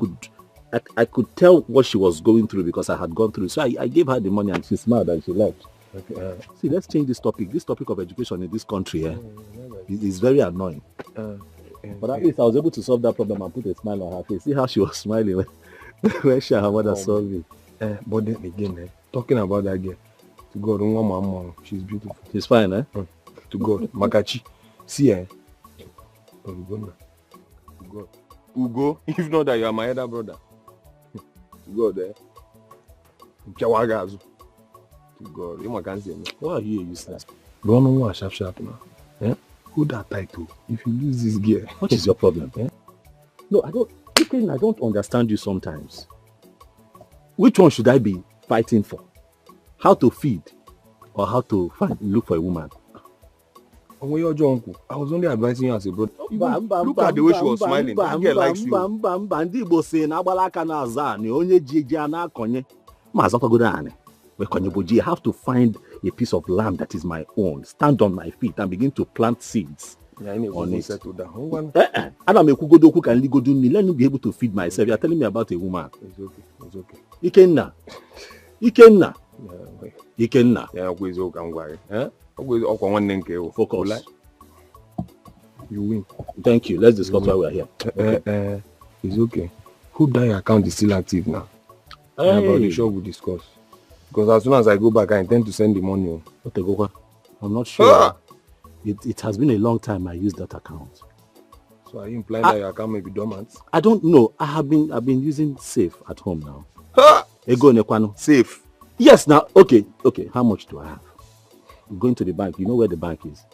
could tell what she was going through because I had gone through. So I gave her the money and she smiled and she left. Okay, see, let's change this topic. This topic of education in this country is very annoying. But at least I was able to solve that problem and put a smile on her face. See how she was smiling when she and her mother saw me. But then again, talking about that girl, to God, she's beautiful. She's fine, eh? To God, Makachi. See, Ugo, if not that you are my elder brother. To God, To God, you can't say me. Why are you useless? Don't know what sharp now. Who that title? If you lose this girl, what is your problem? No, I don't understand you sometimes. Which one should I be fighting for? How to feed or how to look for a woman? I was only advising you as a brother. Look at the way she was smiling. That girl likes you. I have to find a piece of land that is my own, stand on my feet and begin to plant seeds on it. Settle down. Let me be able to feed myself. You are telling me about a woman. It's okay. Ikenna. Focus. You win. Thank you. Let's discuss why we are here. Okay. It's okay. Hope that your account is still active now. About the shop we discuss. Because as soon as I go back, I intend to send the money. I'm not sure. It has been a long time I used that account. So are you implying that your account may be dormant? I don't know. I've been using Safe at home now. Safe? Yes, now. Okay. How much do I have? I'm going to the bank. You know where the bank is.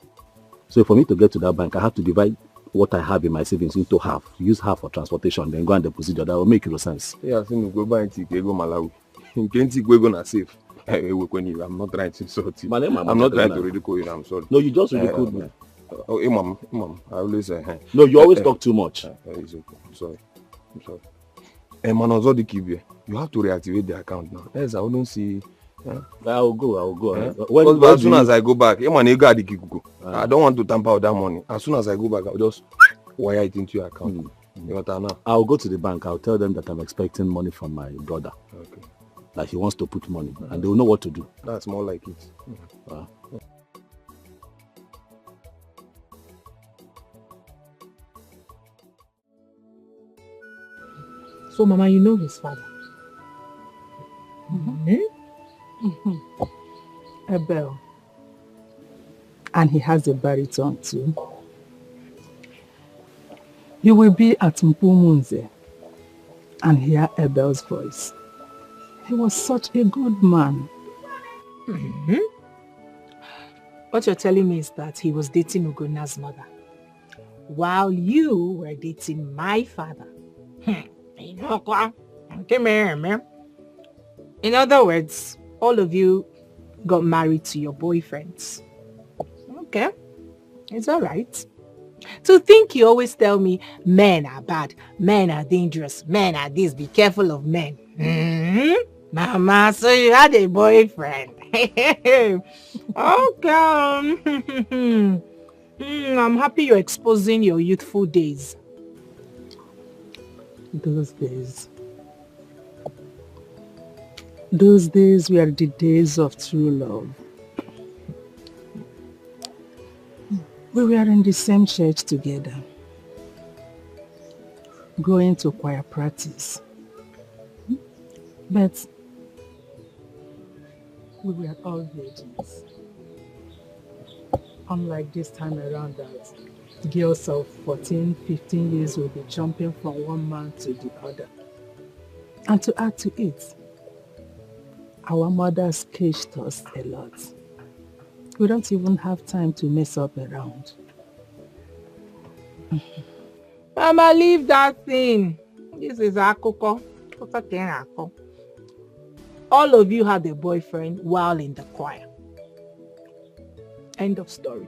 So for me to get to that bank, I have to divide what I have in my savings into half. Use half for transportation, then go and deposit it. That will make sense. Yeah, so go buy go Malawi. You can't go na safe. I'm not trying to insult you. I'm not trying to ridicule you. I'm sorry. No, you just ridiculed me. Imam, I always say. No, you always talk too much. It's okay. I'm sorry. You have to reactivate the account now. Yes, I wouldn't see. I'll go. As soon as I go back, I don't want to tamper with that money. As soon as I go back, I'll just wire it into your account. I'll go to the bank. I'll tell them that I'm expecting money from my brother. Okay. Like he wants to put money, and they will know what to do. That's more like it. So, Mama, you know his father? Abel. And he has a baritone too. You will be at Mpumunze and hear Abel's voice. He was such a good man. What you're telling me is that he was dating Ugona's mother, while you were dating my father. In other words, all of you got married to your boyfriends. Okay, it's all right. To think you always tell me men are bad, men are dangerous, men are this, be careful of men. Mama, so you had a boyfriend. Okay. I'm happy you're exposing your youthful days. Those days were the days of true love. We were in the same church together, going to choir practice. But we were all virgins. Unlike this time around that girls of 14, 15 years will be jumping from one man to the other. And to add to it, our mothers caged us a lot. We don't even have time to mess up around. Mama, leave that thing. This is Akoko. All of you had a boyfriend while in the choir. End of story.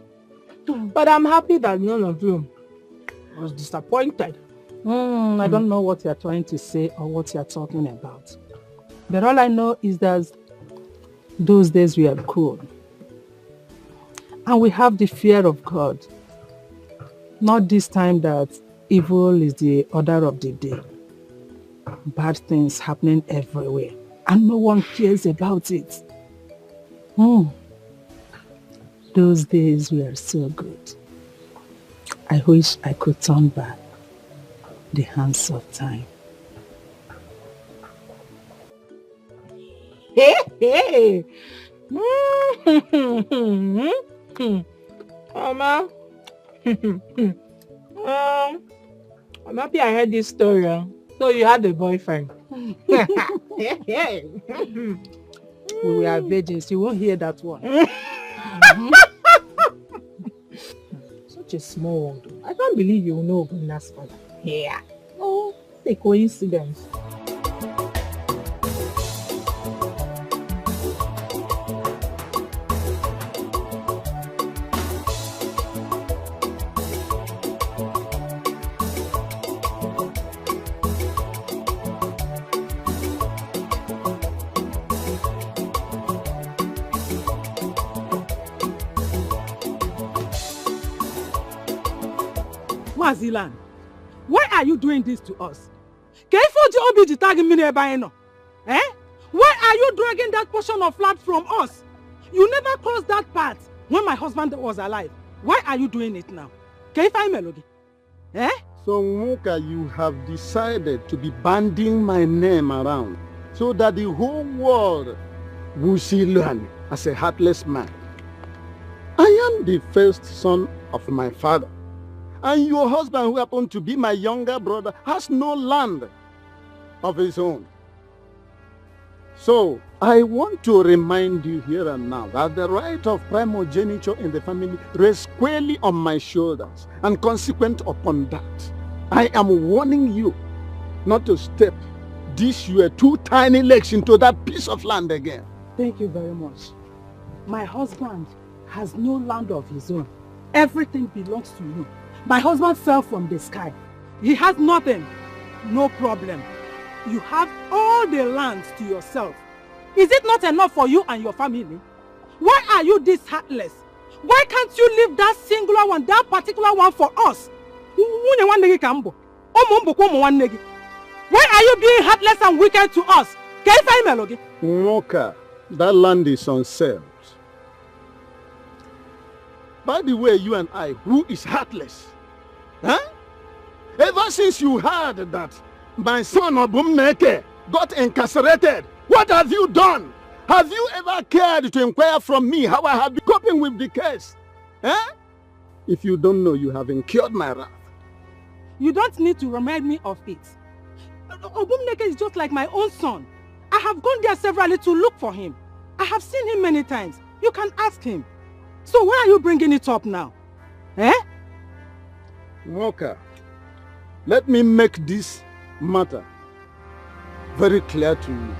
But I'm happy that none of you was disappointed I don't know what you're trying to say or what you're talking about. But all I know is that those days we are cool. And we have the fear of God. Not this time that evil is the order of the day. Bad things happening everywhere. And no one cares about it. Those days were so good. I wish I could turn back the hands of time. Hey! Mama, I'm happy I heard this story. So you had a boyfriend. We were virgins. You won't hear that one. Such a small one, though. I can't believe you know Ogunna's father. Yeah. Oh, a coincidence. Zilan, why are you doing this to us? Eh? Why are you dragging that portion of land from us? You never crossed that path when my husband was alive. Why are you doing it now? Eh? So Nwoka, you have decided to be banding my name around so that the whole world will see Luan as a heartless man. I am the first son of my father. And your husband, who happened to be my younger brother, has no land of his own. So, I want to remind you here and now that the right of primogeniture in the family rests squarely on my shoulders. And consequent upon that, I am warning you not to step these your two tiny legs into that piece of land again. Thank you very much. My husband has no land of his own. Everything belongs to you. My husband fell from the sky. He has nothing. No problem. You have all the lands to yourself. Is it not enough for you and your family? Why are you this heartless? Why can't you leave that singular one, that particular one for us? Why are you being heartless and wicked to us? Nwoka, that land is on sale. By the way, you and I, who is heartless? Huh? Ever since you heard that my son Obumneke got incarcerated, what have you done? Have you ever cared to inquire from me how I have been coping with the case? Huh? If you don't know, you have incurred my wrath. You don't need to remind me of it. Obumneke is just like my own son. I have gone there severally to look for him. I have seen him many times. You can ask him. So why are you bringing it up now? Eh? Nwoka, let me make this matter very clear to you.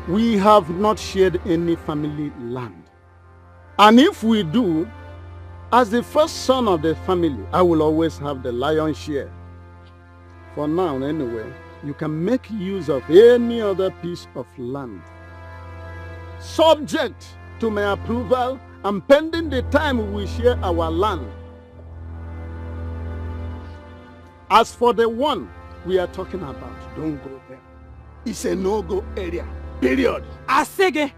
We have not shared any family land. And if we do, as the first son of the family, I will always have the lion's share. For now, anyway, you can make use of any other piece of land, subject to my approval and pending the time we share our land. As for the one we are talking about, don't go there. It's a no-go area, period. Asege,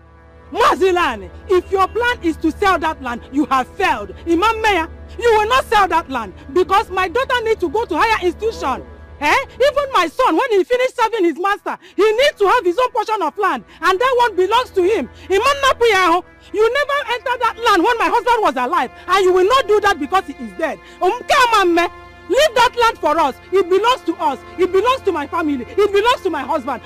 Mazilane, if your plan is to sell that land, you have failed. Imam Mayor, you will not sell that land because my daughter needs to go to higher institution. Even my son, when he finished serving his master, he needs to have his own portion of land, and that one belongs to him. Imam Napuyaho, you never entered that land when my husband was alive, and you will not do that because he is dead. Leave that land for us. It belongs to us. It belongs to my family. It belongs to my husband.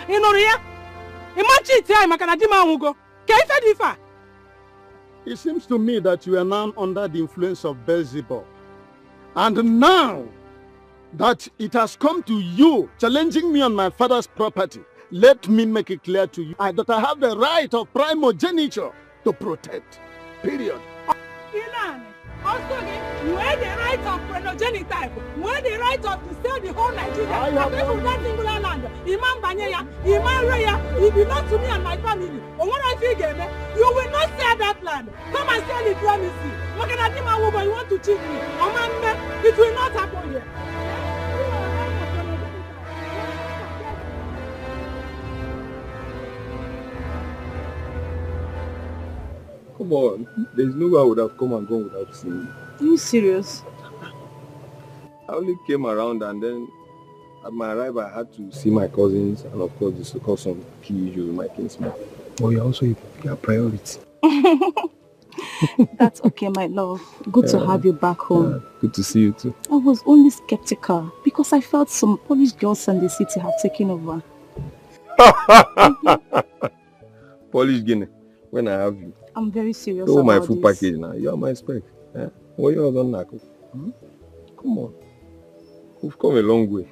It seems to me that you are now under the influence of Beelzebub. And now that it has come to you challenging me on my father's property, let me make it clear to you that I have the right of primogeniture to protect. Period. Also, where the right of primogeniture, where the right of to sell the whole Nigeria, people that singular land, Imam Banyeya, Imam Raya, it belongs to me and my family. Or what I figure, you will not sell that land. Come and sell it, let me see. Look at that, you want to cheat me. It will not happen here. Come on, there's no way I would have come and gone without seeing you. Are you serious? I only came around and then at my arrival I had to see my cousins and of course discuss some key issues with my kinsman. But you're also a priority. That's okay, my love. Good to have you back home. Good to see you too. I was only skeptical because I felt some Polish girls in the city have taken over. Polish Guinea, when I have you. I'm very serious about my full this. package now. You're my spec. Yeah? What you on Nako? Come on. We've come a long way.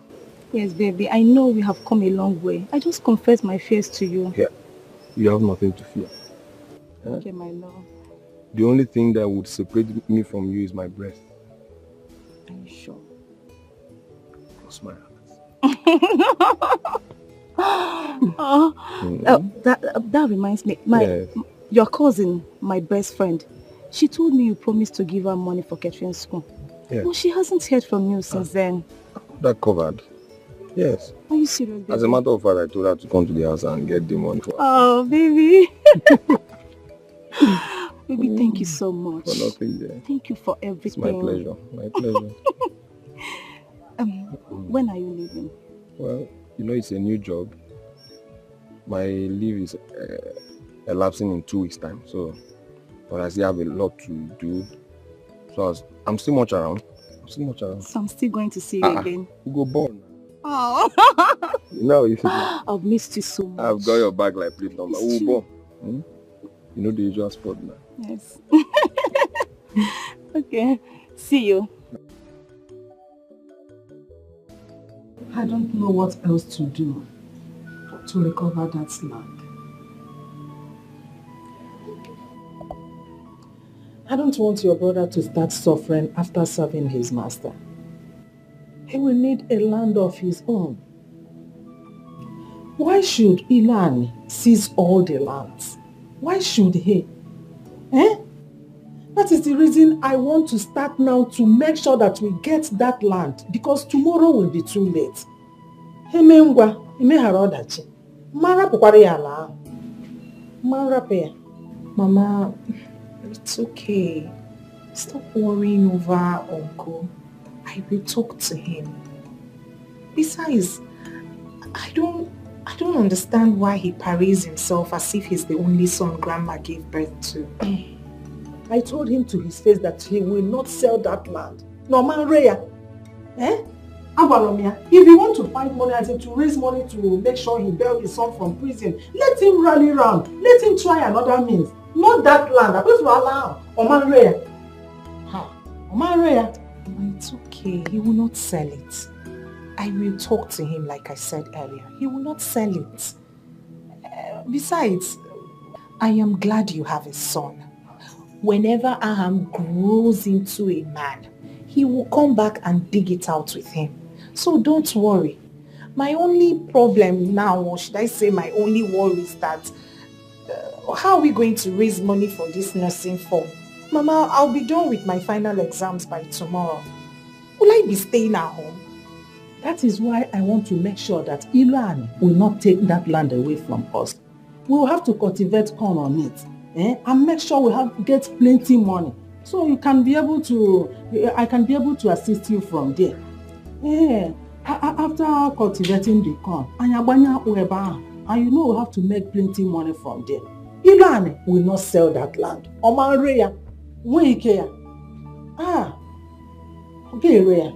Yes, baby. I know we have come a long way. I just confess my fears to you. Yeah. You have nothing to fear. Yeah? Okay, my love. The only thing that would separate me from you is my breath. Are you sure? Cross my that reminds me. Your cousin, my best friend, she told me you promised to give her money for Catherine's school. Yeah. Well, she hasn't heard from you since then. That covered. Yes. Are you serious, baby? As a matter of fact, I told her to come to the house and get the money for her. Oh, baby. Baby, thank you so much. For nothing, yeah. Thank you for everything. It's my pleasure. My pleasure. When are you leaving? Well, you know, it's a new job. My leave is elapsing in 2 weeks' time, so but I still have a lot to do. So I'm still much around. So I'm still going to see you again. You go born. Oh. I've missed you so much. I've got your back like plate number. You know the usual spot now. Yes. Okay. See you. I don't know what else to do to recover that land. I don't want your brother to start suffering after serving his master. He will need a land of his own. Why should Ilan seize all the lands? Why should he? That is the reason I want to start now to make sure that we get that land, because tomorrow will be too late. Mama, it's okay. Stop worrying over Uncle. I will talk to him. Besides, I don't understand why he parades himself as if he's the only son Grandma gave birth to. I told him to his face that he will not sell that land. No man Raya. If you want to find money, as in to raise money to make sure he bail his son from prison, let him rally round. Let him try another means. Not that land. I just allow Oman Raya. Oman Raya. It's okay. He will not sell it. I will talk to him like I said earlier. He will not sell it. Besides, I am glad you have a son. Whenever Aham grows into a man, he will come back and dig it out with him. So don't worry. My only problem now, or should I say my only worry, is that how are we going to raise money for this nursing form? Mama, I'll be done with my final exams by tomorrow. Will I be staying at home? That is why I want to make sure that Ilan will not take that land away from us. We will have to cultivate corn on it. And make sure we get plenty money. So you can be able to, I can be able to assist you from there. After cultivating the corn, and you know we have to make plenty money from there. Ilan will not sell that land. Oman Raya, okay, Raya.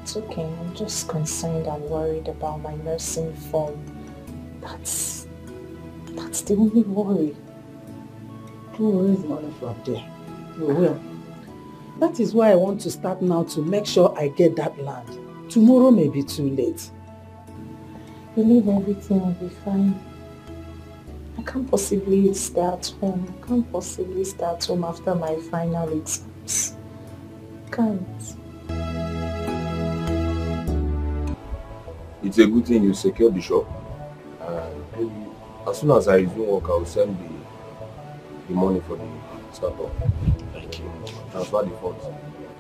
It's okay. I'm just concerned and worried about my nursing form. That's the only worry. You will raise money from there. You will. That is why I want to start now to make sure I get that land. Tomorrow may be too late. Believe everything will be fine. I can't possibly stay at home. I can't possibly stay at home after my final exams. I can't. It's a good thing you secured the shop. Maybe as soon as I resume work, I will send the money for the startup. Thank you. Transfer the funds.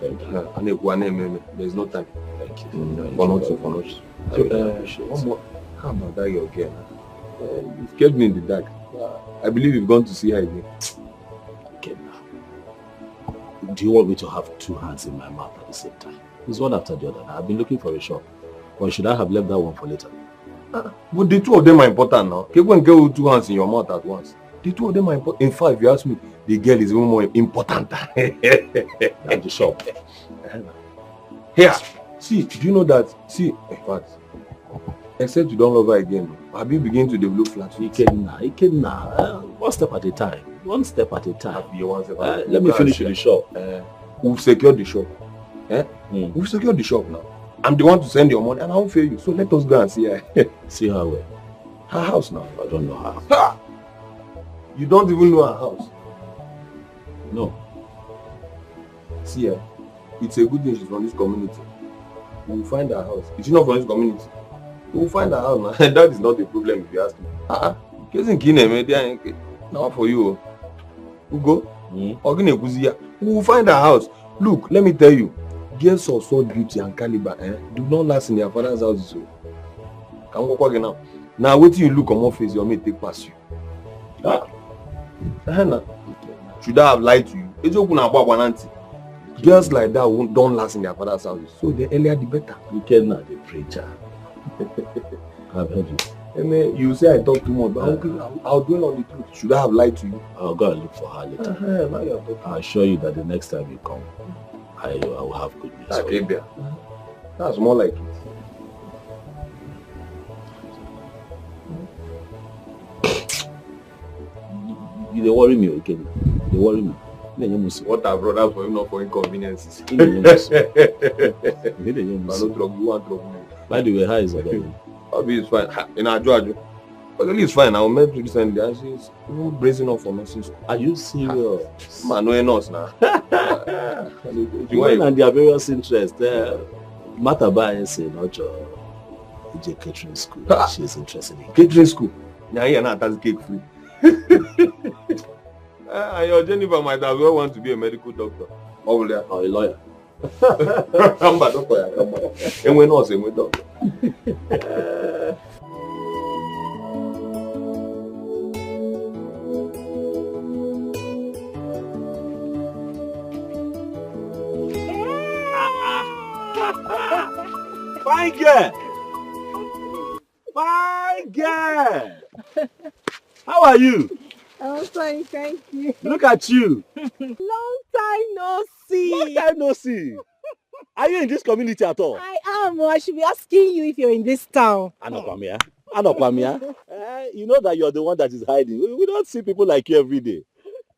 Thank you. There's no time. Thank you. For not. So, one more. How about that your girl? You've kept me in the dark. I believe you've gone to see her again. Okay, now. Do you want me to have two hands in my mouth at the same time? It's one after the other. I've been looking for a shop. Or should I have left that one for later? But the two of them are important now. You can't get with two hands in your mouth at once. The two of them are important. In fact, if you ask me, the girl is even more important than the shop. Here, see, do you know that? See, in fact, except you don't love her again, have you begin to develop flat? One step at a time. One step at a time. Let me finish with the shop. We've secured the shop. We've secured the shop now. I'm the one to send your money and I won't fail you. So let us go and see her. See her where? Her house now. I don't know her. Ha! You don't even know her house? No. See her. It's a good thing she's from this community. We will find her house. Is she not from this community? We will find her house now. That is not a problem if you ask me. Now for you. Ugo. We will find her house. Look, let me tell you. Girls of sword beauty and caliber do not last in their father's house. So. Can we walk now? Now wait till you look on my face, your mate take past you. Should I have lied to you? Girls like that don't last in their father's house. So the earlier the better. You cannot the preacher. I've heard you. You say I talk too much, but I'll dwell on the truth. Should I have lied to you? I'll go and look for her later. I'll assure you that the next time you come, I will have good news. That's more like it. You worry me again. You worry me. What I brought up for him, not for inconveniences. You want trouble. By the way, how is it? Bobby is fine. In our Georgia. But it's fine. I met recently and she's bracing up for nursing school. Are you serious? Man, no enough now. When and their various interests, Mata is not your catering school. She's interested in catering school. Yeah, not that's cake free. Your Jennifer might as well want to be a medical doctor. Or a lawyer. I'm a doctor. And we're not saying we're doctor. Fine girl! Fine girl! How are you? I'm fine, thank you. Look at you. Long time no see. Long time no see. Are you in this community at all? I am. I should be asking you if you're in this town. Anokwamia. You know that you're the one that is hiding. We don't see people like you every day.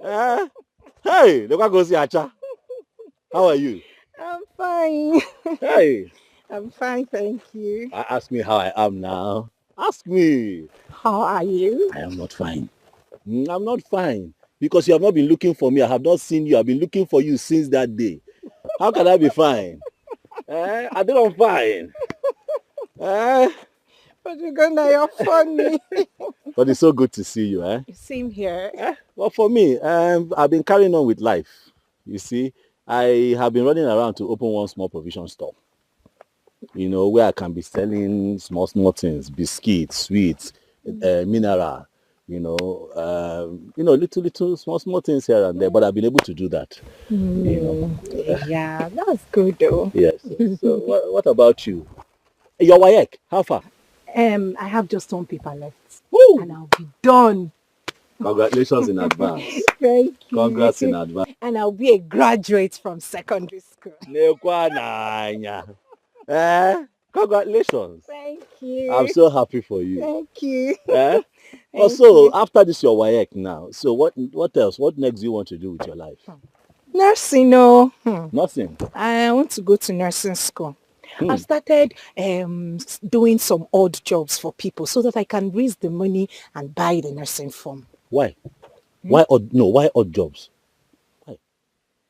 Hey, look at go see Acha. How are you? I'm fine. Hey. I'm fine, thank you. Ask me how I am now. Ask me. How are you? I am not fine. I'm not fine. Because you have not been looking for me. I have not seen you. I've been looking for you since that day. How can I be fine? I think I'm fine. But you're funny. But it's so good to see you. Same here. Well, for me, I've been carrying on with life. You see, I have been running around to open one small provision store. You know, where I can be selling small things, biscuits, sweets, mineral, little small things here and there. But I've been able to do that. Yeah, that's good though. Yes. So what about you? Your WAEC, how far? I have just one paper left. Woo! And I'll be done. Congratulations in advance. Thank you. Congrats in advance. And I'll be a graduate from secondary school. Congratulations. Thank you. I'm so happy for you. Thank you. Also, after this your WAEC now, so what else? What next do you want to do with your life? Nursing, no. Nothing. I want to go to nursing school. I've started doing some odd jobs for people so that I can raise the money and buy the nursing form. Why? Why odd jobs? Why?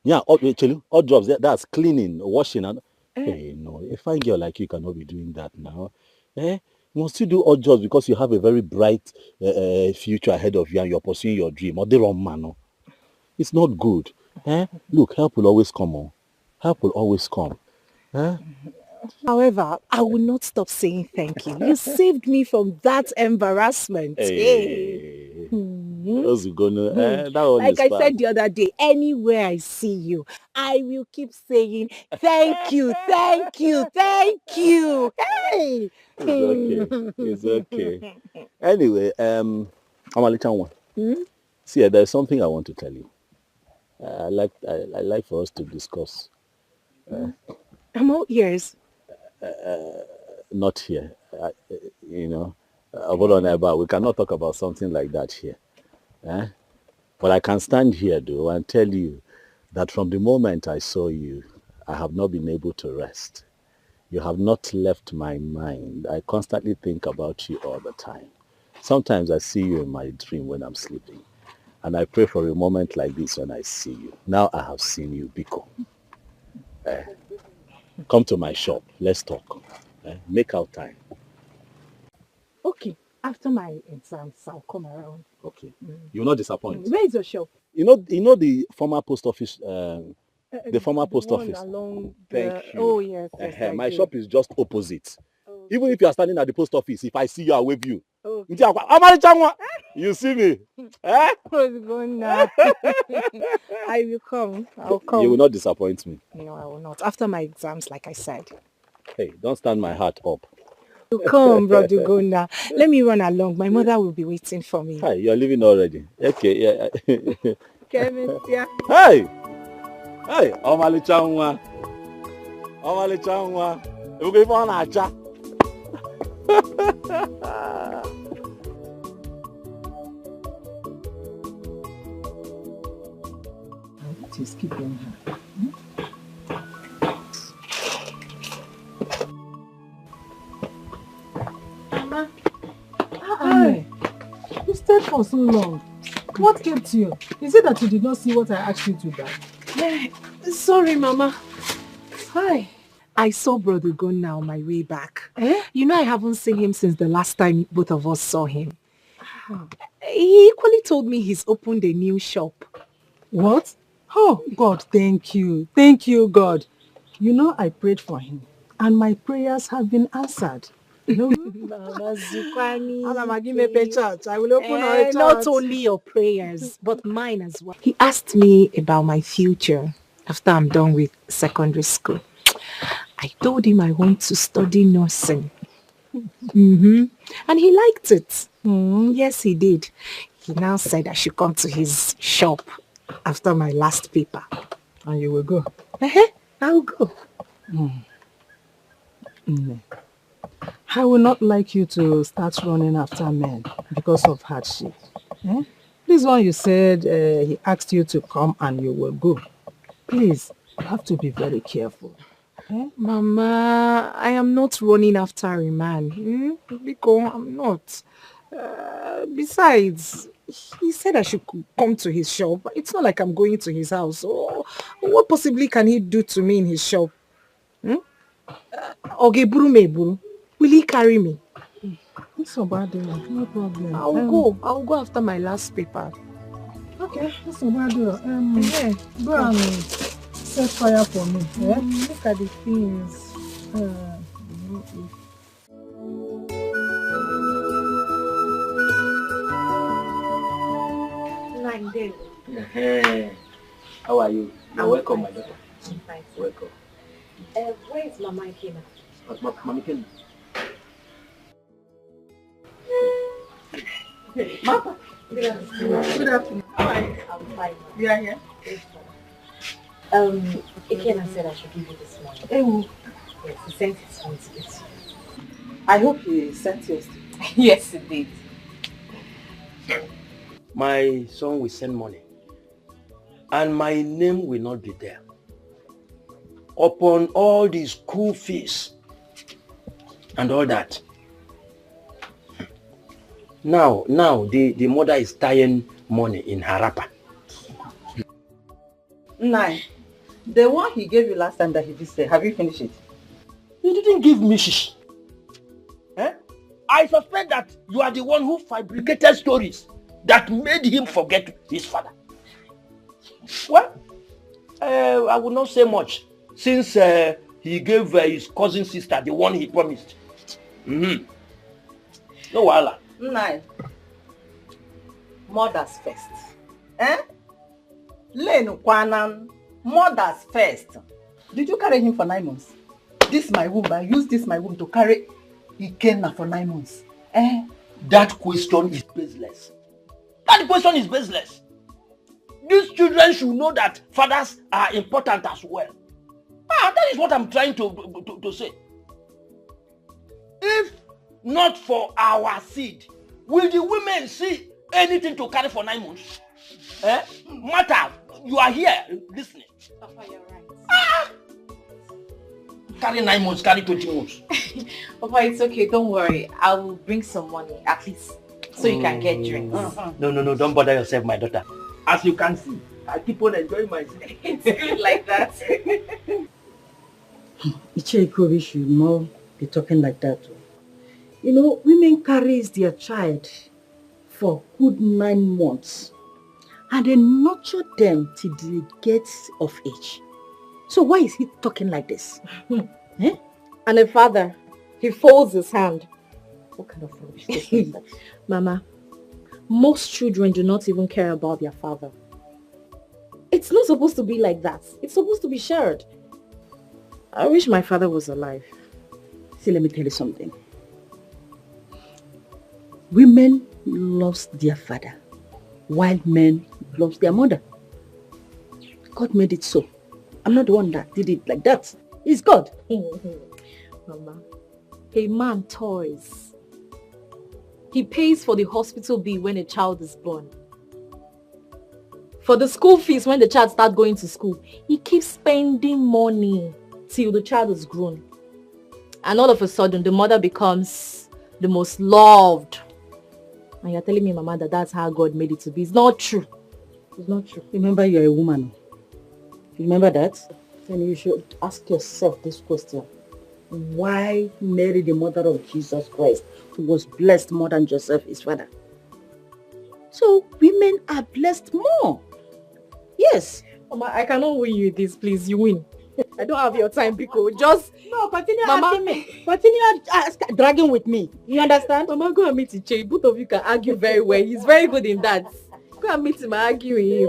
Yeah, odd jobs. That's cleaning, washing, and hey, no, a fine girl like you cannot be doing that now. You must still do odd jobs because you have a very bright future ahead of you and you're pursuing your dream. Or the wrong man, no? It's not good. Look, help will always come on. Help will always come. However, I will not stop saying thank you. You saved me from that embarrassment. Hey. Like I said the other day, anywhere I see you, I will keep saying thank you, thank you, thank you. Hey. It's okay. Anyway, Amalichanwa. See, there's something I want to tell you. I like for us to discuss. I'm all ears. Not here. We cannot talk about something like that here. But I can stand here, though, and tell you that from the moment I saw you, I have not been able to rest. You have not left my mind. I constantly think about you all the time. Sometimes I see you in my dream when I'm sleeping. And I pray for a moment like this when I see you. Now I have seen you, Biko. Come to my shop. Let's talk. Make out time. Okay. After my exams, I'll come around. Okay. You'll not disappoint. Where is your shop? You know the former post office. The former post office. Along Thank you. Oh yes. My shop is just opposite. Even if you are standing at the post office, if I see you, I wave you. You see me? What's going on? I will come. I'll come. You will not disappoint me. No, I will not. After my exams, like I said. Hey, don't stand my heart up. You come, Brother Gona. Let me run along. My mother will be waiting for me. Hi, you're leaving already. Okay, yeah. Kevin, yeah. Hey! Hey, Omalichangwa. You go for an acha. Just keep going. Mama. Hi. You stayed for so long. What kept you? Is it that you did not see what I asked you to do? Sorry, Mama. Hi. I saw Brother Gona on my way back. You know I haven't seen him since the last time both of us saw him. He equally told me he's opened a new shop. What? Oh, God, thank you. Thank you, God. You know, I prayed for him, and my prayers have been answered. No, Mama Zukwani. I will open our church. Not only your prayers, but mine as well. He asked me about my future after I'm done with secondary school. I told him I want to study nursing. And he liked it. Yes, he did. He now said I should come to his shop after my last paper. And you will go? I'll go. I would not like you to start running after men because of hardship. This one you said he asked you to come and you will go. Please, you have to be very careful. Mama, I am not running after a man. Because I'm not. Besides, he said I should come to his shop. It's not like I'm going to his house. So what possibly can he do to me in his shop? Will he carry me? It's so bad, no problem. I'll go after my last paper. Okay, that's so bad. Go and set fire for me. Look at the things. How are you? You're welcome, my daughter. Thanks. Welcome. Where is Mama Ikena? Mama Ikena. Mama. Good afternoon. How are you? I'm fine. You are here? Ikena said I should give you this money. Yes, he sent his son to get you. I hope he sent yours. Yes, he did. My son will send money, and my name will not be there. Upon all the school fees and all that. Now the mother is tying money in her wrapper. Nine. The one he gave you last time that he visited, have you finished it? He didn't give me shish. Eh? I suspect that you are the one who fabricated stories that made him forget his father. Well, I will not say much since he gave his cousin sister the one he promised. No wahala. Nine. Mothers first. Eh? Lenu Kwanan. Mothers first. Did you carry him for 9 months? This my womb. I use this my womb to carry Ikenna for 9 months. Eh? That question is baseless. That question is baseless. These children should know that fathers are important as well. That is what I'm trying to say. If not for our seed, will the women see anything to carry for 9 months? Mata, you are here listening. Papa, you're right. Carry 9 months, carry 20 months. Papa, it's okay, don't worry. I will bring some money, at least, so you can get drinks. No, don't bother yourself, my daughter. As you can see, I keep on enjoying myself. It's good like that. Icheko should not be talking like that. You know, women carries their child for good 9 months and then nurture them till they get of age. So why is he talking like this? Eh? And the father, he folds his hand. What kind of rubbish is that? Mama, most children do not even care about their father. It's not supposed to be like that. It's supposed to be shared. I wish my father was alive. See, let me tell you something. Women love their father, while men love their mother. God made it so. I'm not the one that did it like that. It's God. Mama, a man toys. He pays for the hospital bill when a child is born. For the school fees when the child starts going to school. He keeps spending money till the child is grown. And all of a sudden, the mother becomes the most loved. And you're telling me, Mama, that that's how God made it to be. It's not true. It's not true. Remember, you're a woman. You remember that? Then you should ask yourself this question. Why Mary, the mother of Jesus Christ, who was blessed more than Joseph, his father? So women are blessed more. Yes. Mama, I cannot win you this, please. You win. I don't have your time, Biko. Just... No, continue Mama, asking me. Continue dragging with me. You understand? Mama, go and meet Iche. Both of you can argue very well. He's very good in that. Go and meet him and argue with him.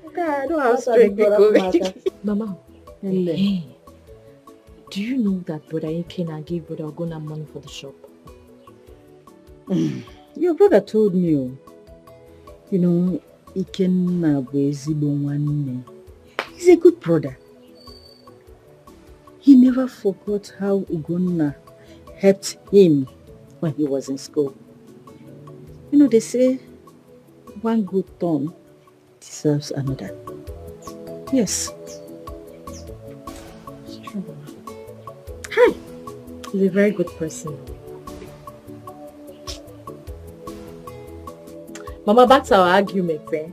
Okay, I don't have strength, Biko. Mama, hey, do you know that Brother Ikenna gave Brother Ogona money for the shop? Your brother told me, you know, Ikenna bụ ezigbo nwanne. He's a good brother. He never forgot how Ugonna helped him when he was in school. You know, they say one good turn deserves another. Yes. It's true. Hi. He's a very good person. Mama, back to our argument, eh?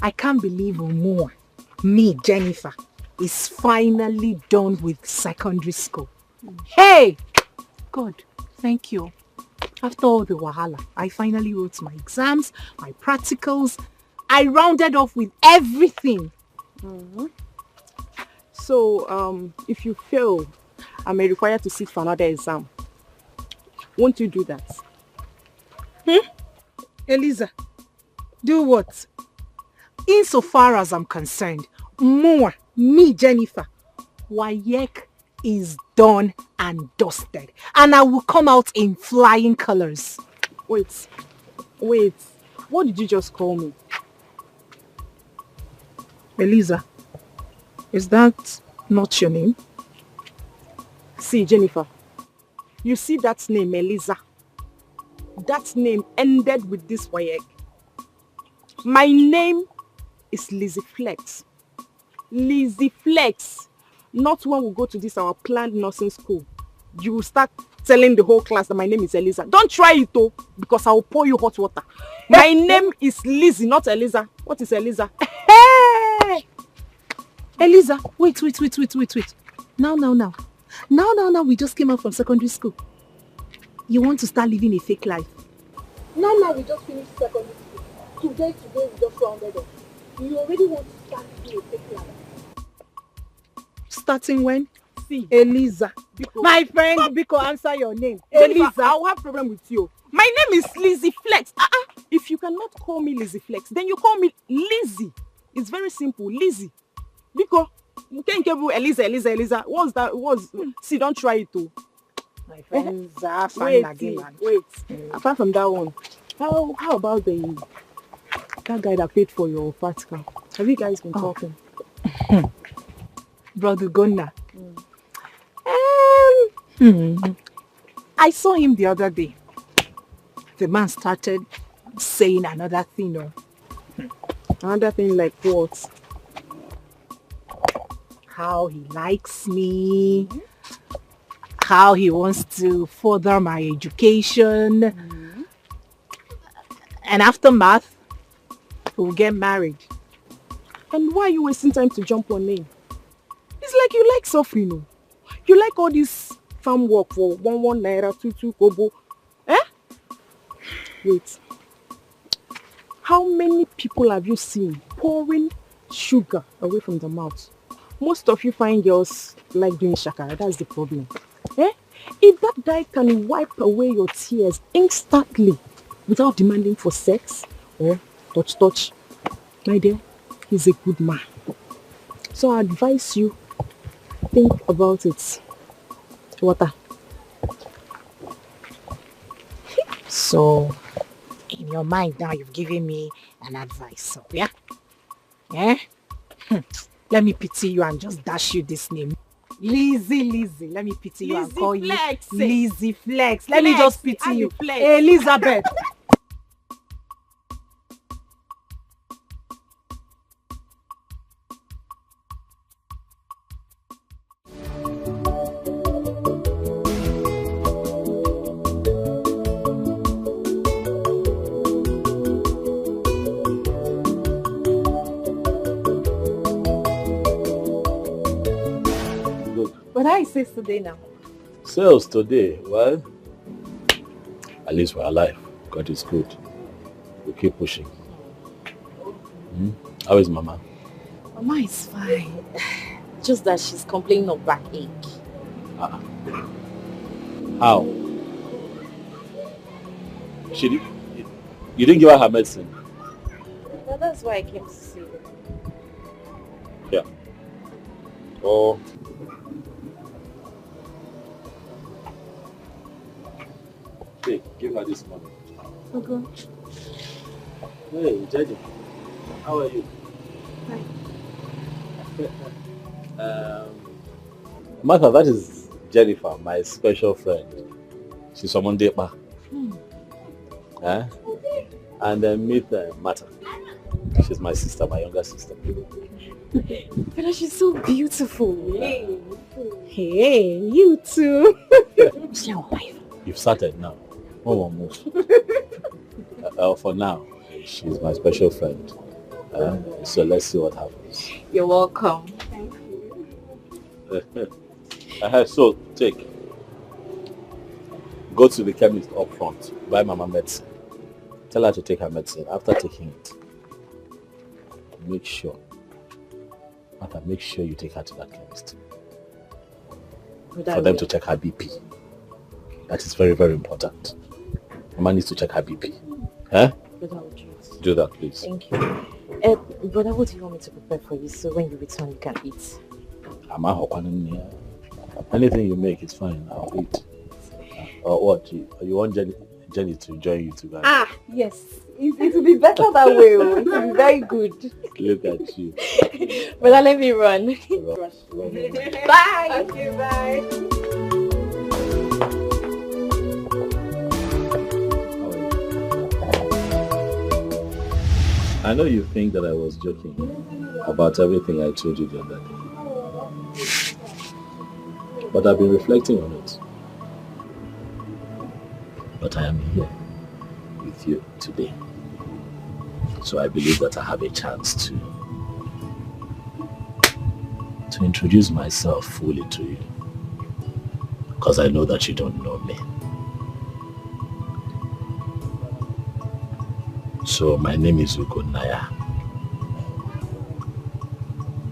I can't believe Omoa, me, Jennifer, is finally done with secondary school. Hey! God, thank you. After all the wahala, I finally wrote my exams, my practicals. I rounded off with everything. So, if you fail, I may require to sit for another exam. Won't you do that? Eliza, do what? Insofar as I'm concerned, Moa, me, Jennifer, WAEC is done and dusted. And I will come out in flying colors. Wait. What did you just call me? Eliza, is that not your name? See, Jennifer, you see that name, Eliza. that name ended with this WAEC. My name is Lizzie Flex. Lizzie Flex. Not when we go to this our planned nursing school. You will start telling the whole class that my name is Eliza. Don't try it though, because I will pour you hot water. My name is Lizzie, not Eliza. What is Eliza? Hey! Eliza, wait. Now, we just came out from secondary school. You want to start living a fake life? Now, we just finished secondary school. Today, we just rounded up. You already want to start living a fake life. Starting when? See. Eliza. Biko. My friend, Biko, answer your name. Eliza, I'll have problem with you. My name is Lizzie Flex. If you cannot call me Lizzie Flex, then you call me Lizzie. It's very simple. Lizzie. Biko, you can't give Eliza. What's that? See, don't try it too. My friends are Wait. Apart from that one, how about that guy that paid for your practical? Have you guys been talking? Brother Gonna. I saw him the other day. The man started saying another thing. Another thing like what? How he likes me. How he wants to further my education. And after math, we'll get married. And why are you wasting time to jump on him? It's like you like suffering. You like all this farm work for 1 naira, 2 kobo. Wait. How many people have you seen pouring sugar away from the mouth? Most of you find girls like doing shakara. That's the problem. If that guy can wipe away your tears instantly without demanding for sex or touch, my dear, he's a good man. So I advise you, think about it. Water. So, in your mind now, you've given me an advice. So, yeah? Let me pity you and just dash you this name. Lizzie. Let me pity you and call Flex. You Lizzie Flex. Let me just pity you. Flex. Elizabeth. What are sales today now? Sales today, well, at least we're alive. God is good. We keep pushing. How is Mama? Mama is fine. Just that she's complaining of backache. How? You didn't give her her medicine? Well, that's why I came to see you. Yeah. Oh. Hey, give her this money. Okay. Hey, Jenny. How are you? Hi. Martha, that is Jennifer, my special friend. She's from Mondepa. And then meet Martha. She's my sister, my younger sister. But she's so beautiful. Hey, you too. You've started now. One more move. For now, she's my special friend. So let's see what happens. You're welcome. Thank you. So, go to the chemist up front, buy Mama medicine. Tell her to take her medicine. After taking it, make sure you take her to that chemist. For them to check her BP. That is very, very important. Mama needs to check her BP. Do that, please. Thank you. Brother, what do you want me to prepare for you so when you return you can eat? Anything you make is fine. I'll eat. Or what? You want Jenny to join you too? Yes. It will be better that way. It will be very good. Look at you. Brother, let me run. Bye. Okay, bye. I know you think that I was joking about everything I told you the other day. But I've been reflecting on it. But I am here with you today. So I believe that I have a chance to introduce myself fully to you. Because I know that you don't know me. So my name is Ugonnaya.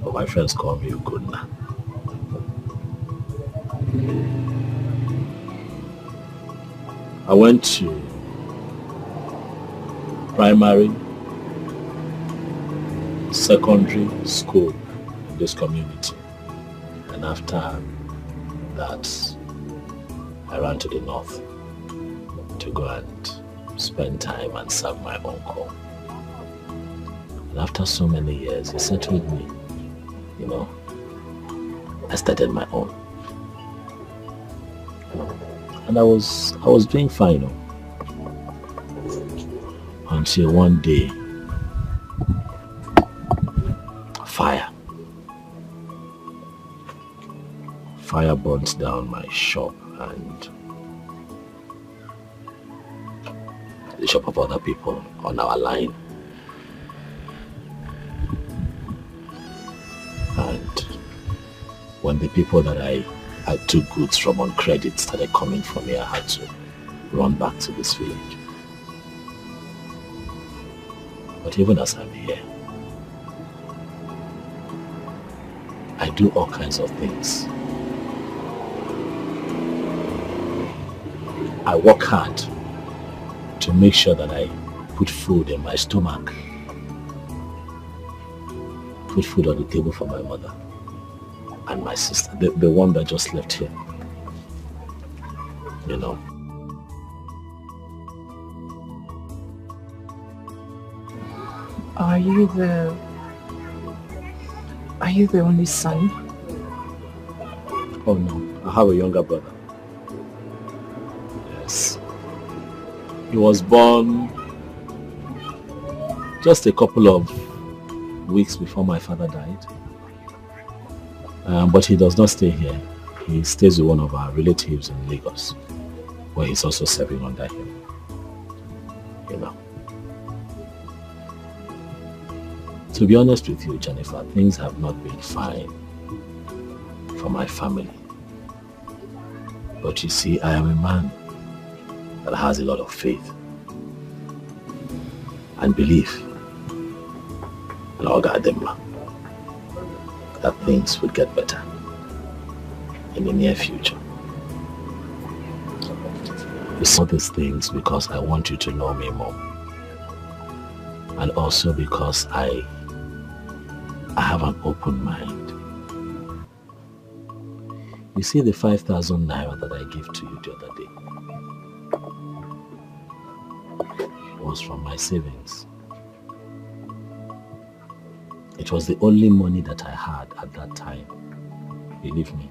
But my friends call me Ugonna. I went to primary, secondary school in this community. And after that, I ran to the north to go and spend time and serve my uncle. And after so many years, he settled me. You know, I started my own. And I was doing fine, you know, until one day, fire burnt down my shop and the shop of other people on our line. And when the people that I took goods from on credit started coming for me, I had to run back to this village. But even as I'm here, I do all kinds of things. I work hard to make sure that I put food in my stomach, put food on the table for my mother and my sister, the one that just left here, you know. Are you the only son? Oh no, I have a younger brother. Yes. He was born just a couple of weeks before my father died. But he does not stay here. He stays with one of our relatives in Lagos, where he's also serving under him. You know. To be honest with you, Jennifer, things have not been fine for my family. But you see, I am a man that has a lot of faith and belief in Ogademma that things would get better in the near future. You say these things because I want you to know me more, and also because I have an open mind. You see the 5,000 naira that I gave to you the other day was from my savings. It was the only money that I had at that time. Believe me.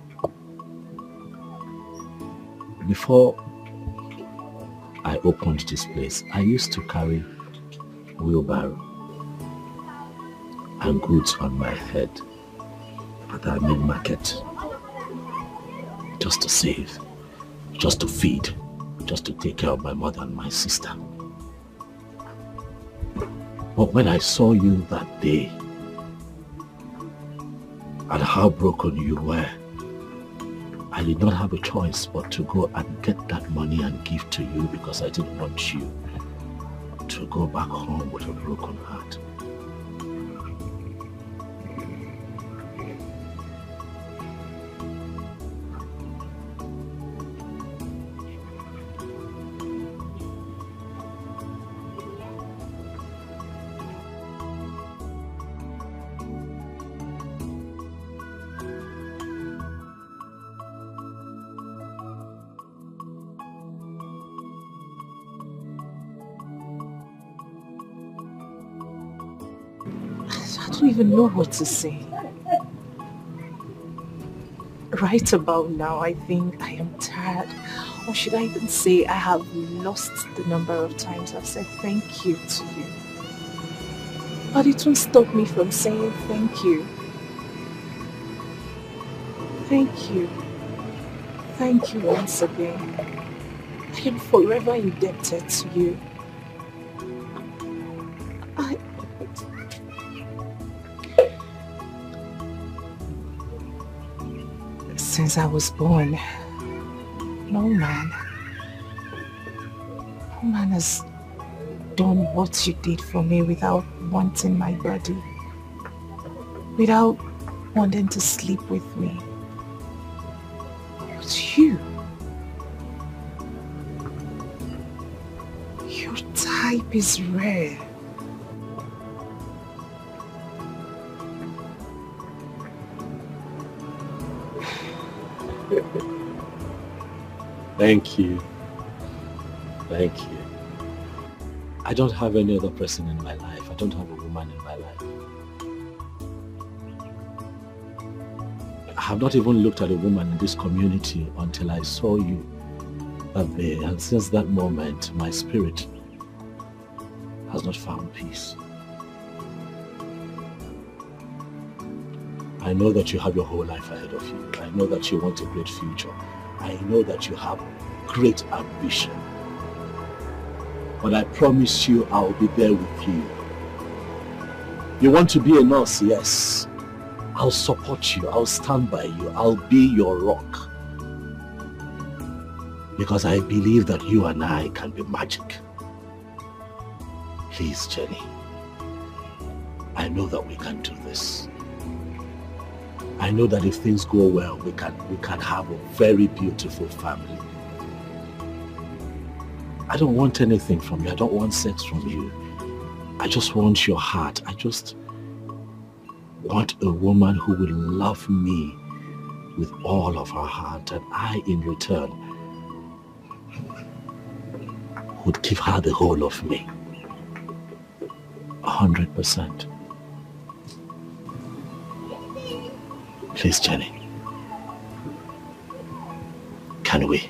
Before I opened this place, I used to carry wheelbarrow and goods on my head at our main market, just to save, just to feed, just to take care of my mother and my sister. But when I saw you that day and how broken you were, I did not have a choice but to go and get that money and give to you, because I didn't want you to go back home with a broken heart. I don't even know what to say. Right about now, I think I am tired. Or should I even say I have lost the number of times I've said thank you to you. But it won't stop me from saying thank you. Thank you. Thank you once again. I am forever indebted to you. Since I was born, no man has done what you did for me without wanting my body, without wanting to sleep with me. But your type is rare. Thank you. Thank you. I don't have any other person in my life. I don't have a woman in my life. I have not even looked at a woman in this community until I saw you that day. And since that moment, my spirit has not found peace. I know that you have your whole life ahead of you. I know that you want a great future. I know that you have great ambition. But I promise you I'll be there with you. You want to be a nurse? Yes. I'll support you. I'll stand by you. I'll be your rock. Because I believe that you and I can be magic. Please, Jenny. I know that we can do this. I know that if things go well, we can have a very beautiful family. I don't want anything from you. I don't want sex from you. I just want your heart. I just want a woman who will love me with all of her heart, and I, in return, would give her the whole of me. 100%. Please, Jenny. Can we?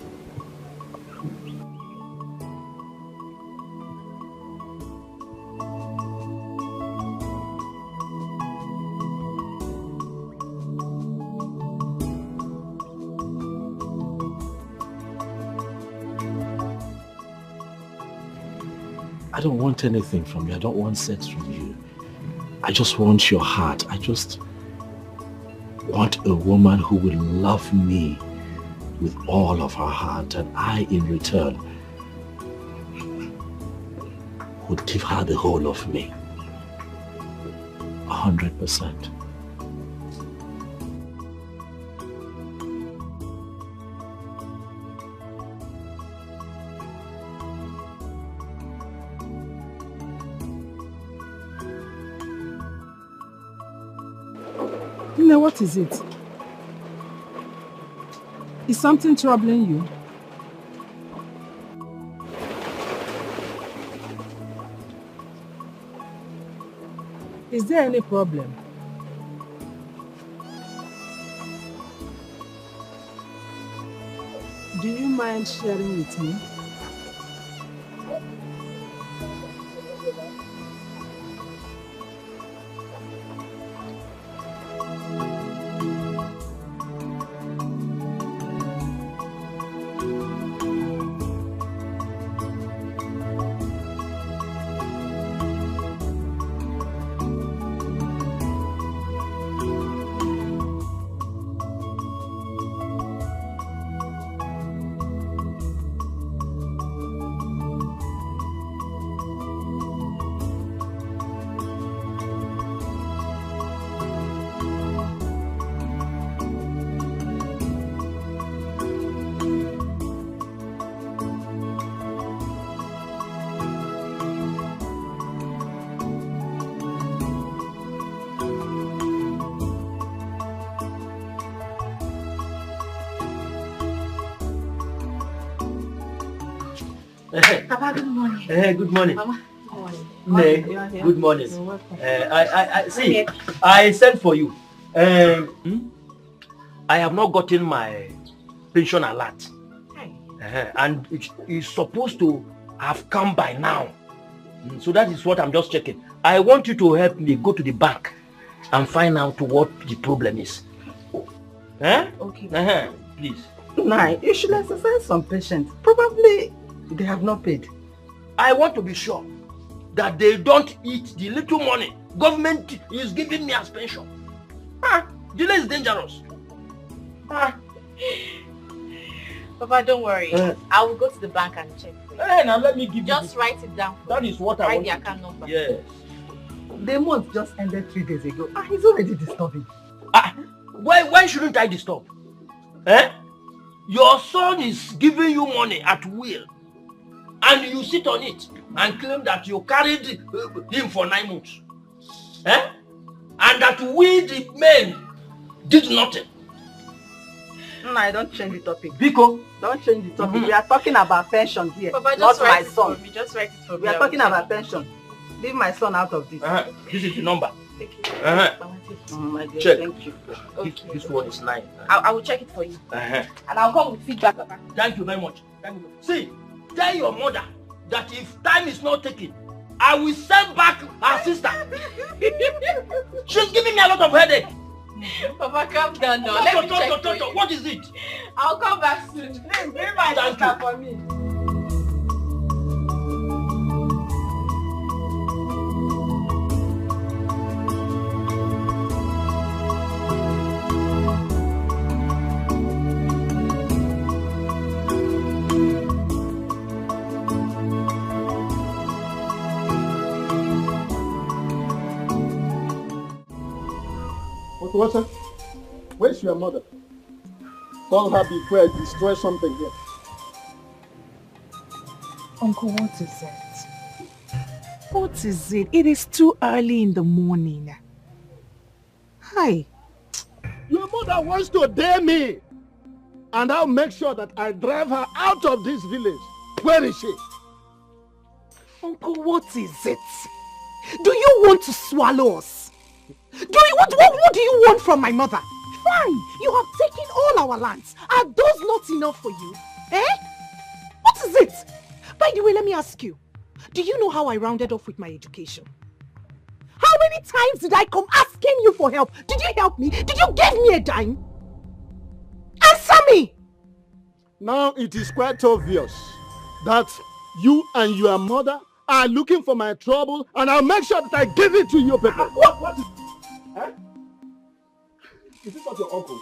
I don't want anything from you. I don't want sex from you. I just want your heart. I just want a woman who will love me with all of her heart, and I, in return, would give her the whole of me. 100%. Now, what is it? Is something troubling you? Is there any problem? Do you mind sharing with me? Papa, good morning. Good morning. Mama, good morning. Nee, good morning. I see. I sent for you. I have not gotten my pension alert, and it is supposed to have come by now. So that is what I'm just checking. I want you to help me go to the bank and find out what the problem is. Eh? Okay. Please. Nah, you should exercise some patience. Probably they have not paid. I want to be sure that they don't eat the little money government is giving me as pension. Delay is dangerous. Papa, don't worry. I will go to the bank and check. Hey, now let me give you. Just write it down. That is what I want. Write the account number. Yes. The month just ended 3 days ago. He's already disturbing. Why shouldn't I disturb? Eh? Your son is giving you money at will, and you sit on it and claim that you carried him for 9 months. Eh? And that we the men did nothing. No, I don't change the topic. Biko, don't change the topic. We are talking about pension here, Papa, not my son. Just write it for me. We are talking about pension. Leave my son out of this. This is the number. My dear, Check. thank you. Okay. This one is 9. I will check it for you. And I'll come with feedback, Papa. Thank you very much. Thank you. See, tell your mother that if time is not taken, I will send back her sister. She's giving me a lot of headache. Papa, calm down now. Let me check for you. What is it? I'll come back soon. Please, bring my sister for me. Water, where's your mother? Call her before I destroy something here. Uncle, what is it? What is it? It is too early in the morning. Hi. Your mother wants to dare me. And I'll make sure that I drive her out of this village. Where is she? Uncle, what is it? Do you want to swallow us? What do you want from my mother? Fine, you have taken all our lands. Are those not enough for you? Eh? What is it? By the way, let me ask you. Do you know how I rounded off with my education? How many times did I come asking you for help? Did you help me? Did you give me a dime? Answer me! Now it is quite obvious that you and your mother are looking for my trouble, and I'll make sure that I give it to you people. What is... Huh? Is this not your uncle?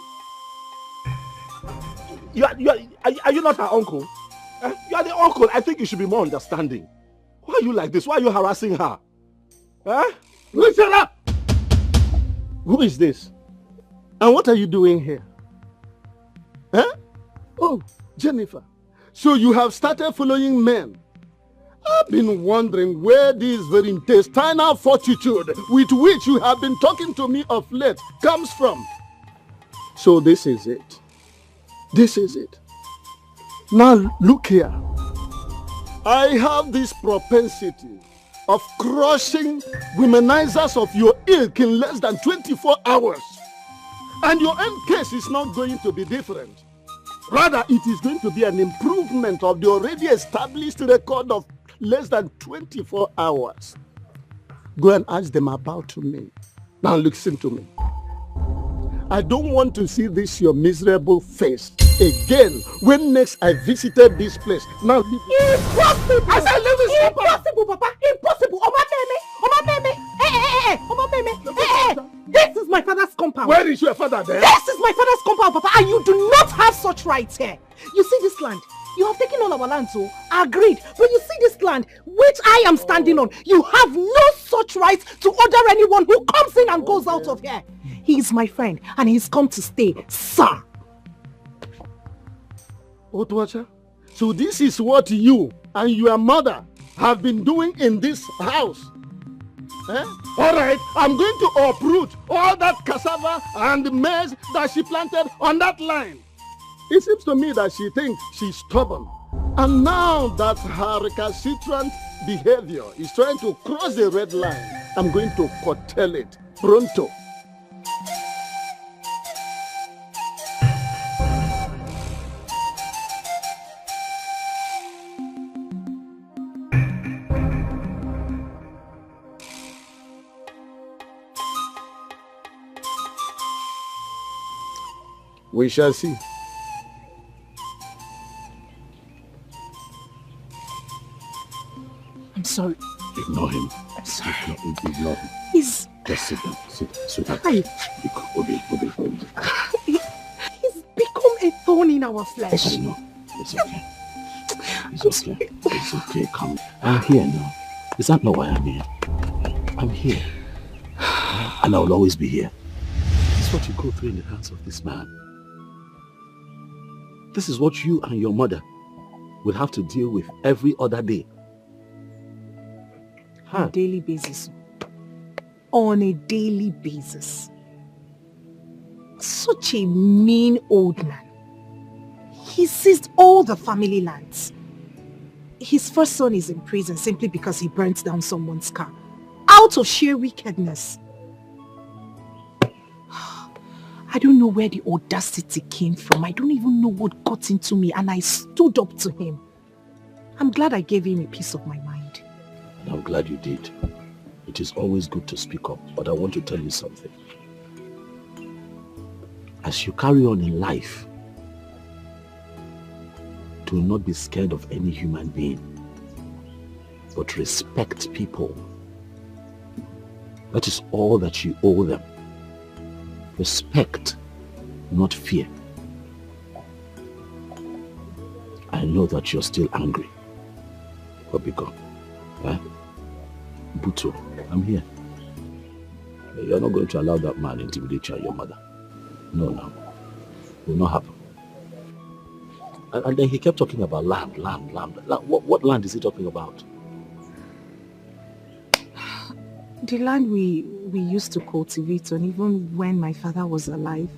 Are you not her uncle? You are the uncle. I think you should be more understanding. Why are you like this? Why are you harassing her? Huh? Listen up! Who is this? And what are you doing here? Huh? Oh, Jennifer. So you have started following men. I've been wondering where this very intestinal fortitude with which you have been talking to me of late comes from. So this is it. This is it. Now look here. I have this propensity of crushing womenizers of your ilk in less than 24 hours. And your own case is not going to be different. Rather, it is going to be an improvement of the already established record of less than 24 hours. Go and ask them about me. Now listen to me. I don't want to see this your miserable face again when next I visited this place. Now leave it. Impossible! I said leave it. Impossible, Papa! Impossible! This is my father's compound. Where is your father then? This is my father's compound, Papa, and you do not have such rights here. You see this land? You have taken all our land, so agreed. But you see this land, which I am standing on, you have no such rights to order anyone who comes in and goes out of here. He is my friend, and he's come to stay, sir. Otwacha, so this is what you and your mother have been doing in this house. Eh? All right, I'm going to uproot all that cassava and maize that she planted on that line. It seems to me that she thinks she's stubborn. And now that her recalcitrant behavior is trying to cross the red line, I'm going to curtail it pronto. We shall see. I'm sorry. Ignore him. I'm sorry. Ignore him. He's... Just sit down. Sit down. Sit down. Hi. He's become a thorn in our flesh. I know. It's okay. It's okay. It's okay. Come. I'm here now. Is that not why I'm here? I'm here. And I will always be here. This is what you go through in the hands of this man. This is what you and your mother will have to deal with every other day. On a daily basis. On a daily basis. Such a mean old man. He seized all the family lands. His first son is in prison simply because he burnt down someone's car. Out of sheer wickedness. I don't know where the audacity came from. I don't even know what got into me, and I stood up to him. I'm glad I gave him a piece of my mind. And I'm glad you did. It is always good to speak up, but I want to tell you something. As you carry on in life, do not be scared of any human being, but respect people. That is all that you owe them. Respect, not fear. I know that you're still angry. But be gone. Buto, I'm here. You're not going to allow that man intimidate you and your mother. No. It will not happen. And then he kept talking about land. What land is he talking about? The land we used to cultivate on, even when my father was alive.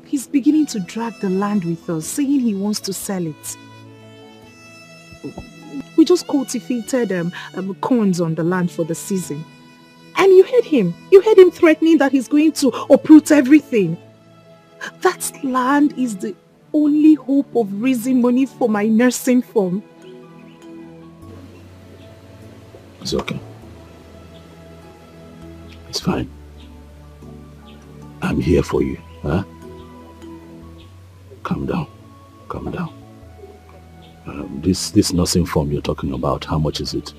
He's beginning to drag the land with us, saying he wants to sell it. We just cultivated corns on the land for the season. And you heard him. You heard him threatening that he's going to uproot everything. That land is the only hope of raising money for my nursing firm. It's okay. It's fine. I'm here for you, huh? Calm down. This nursing form you're talking about, how much is it?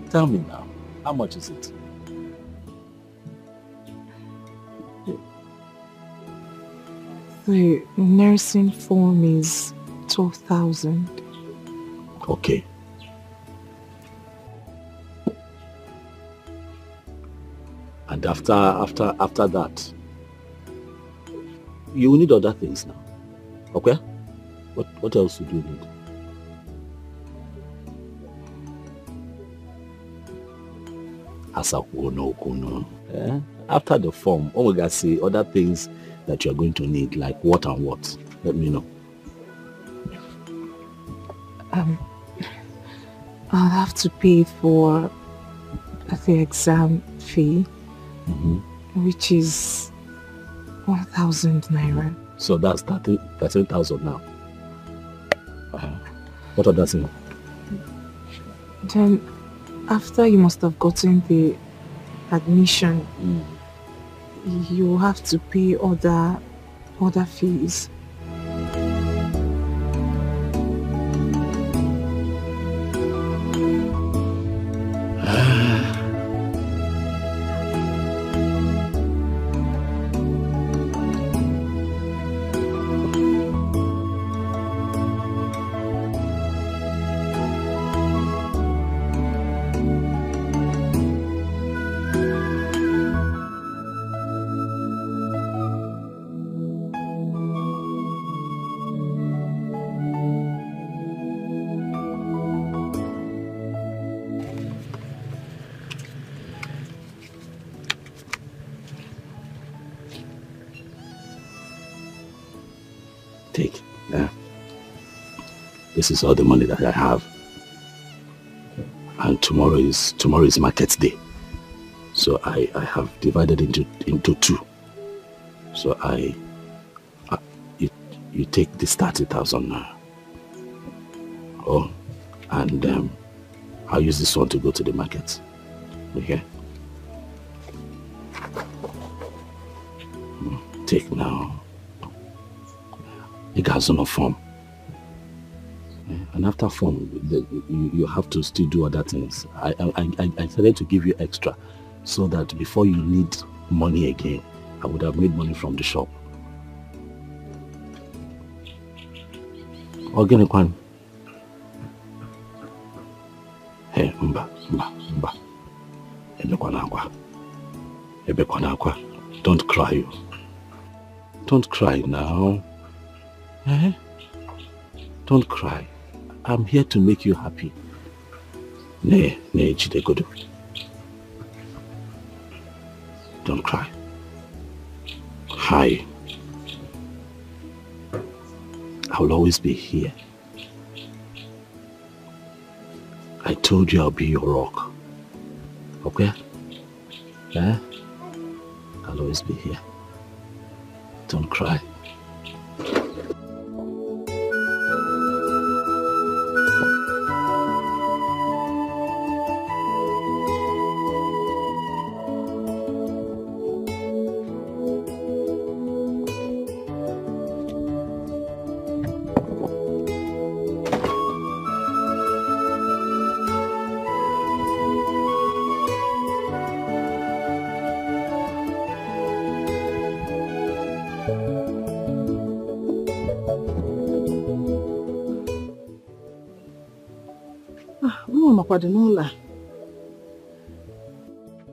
Tell me now, how much is it? The nursing form is 12,000. Okay. And after that, you will need other things now. Okay? What else would you need? After the form, what we got say other things that you're going to need, like what and what? Let me know. I'll have to pay for the exam fee, which is 1,000 naira. So that's 13,000 now. What other thing? Then, after you must have gotten the admission, you have to pay other fees. Take. This is all the money that I have. And tomorrow is market day. So I have divided into two. So you take this 30,000 now. Oh, And I'll use this one to go to the market. Okay? Take now. It has no form. And after form, you have to still do other things. I decided to give you extra so that before you need money again, I would have made money from the shop. Organic one. Hey, mba. Don't cry. Don't cry now. Eh? Don't cry. I'm here to make you happy. Chidegodo. Don't cry. Hi. I will always be here. I told you I'll be your rock. Okay? Yeah? I'll always be here. Don't cry.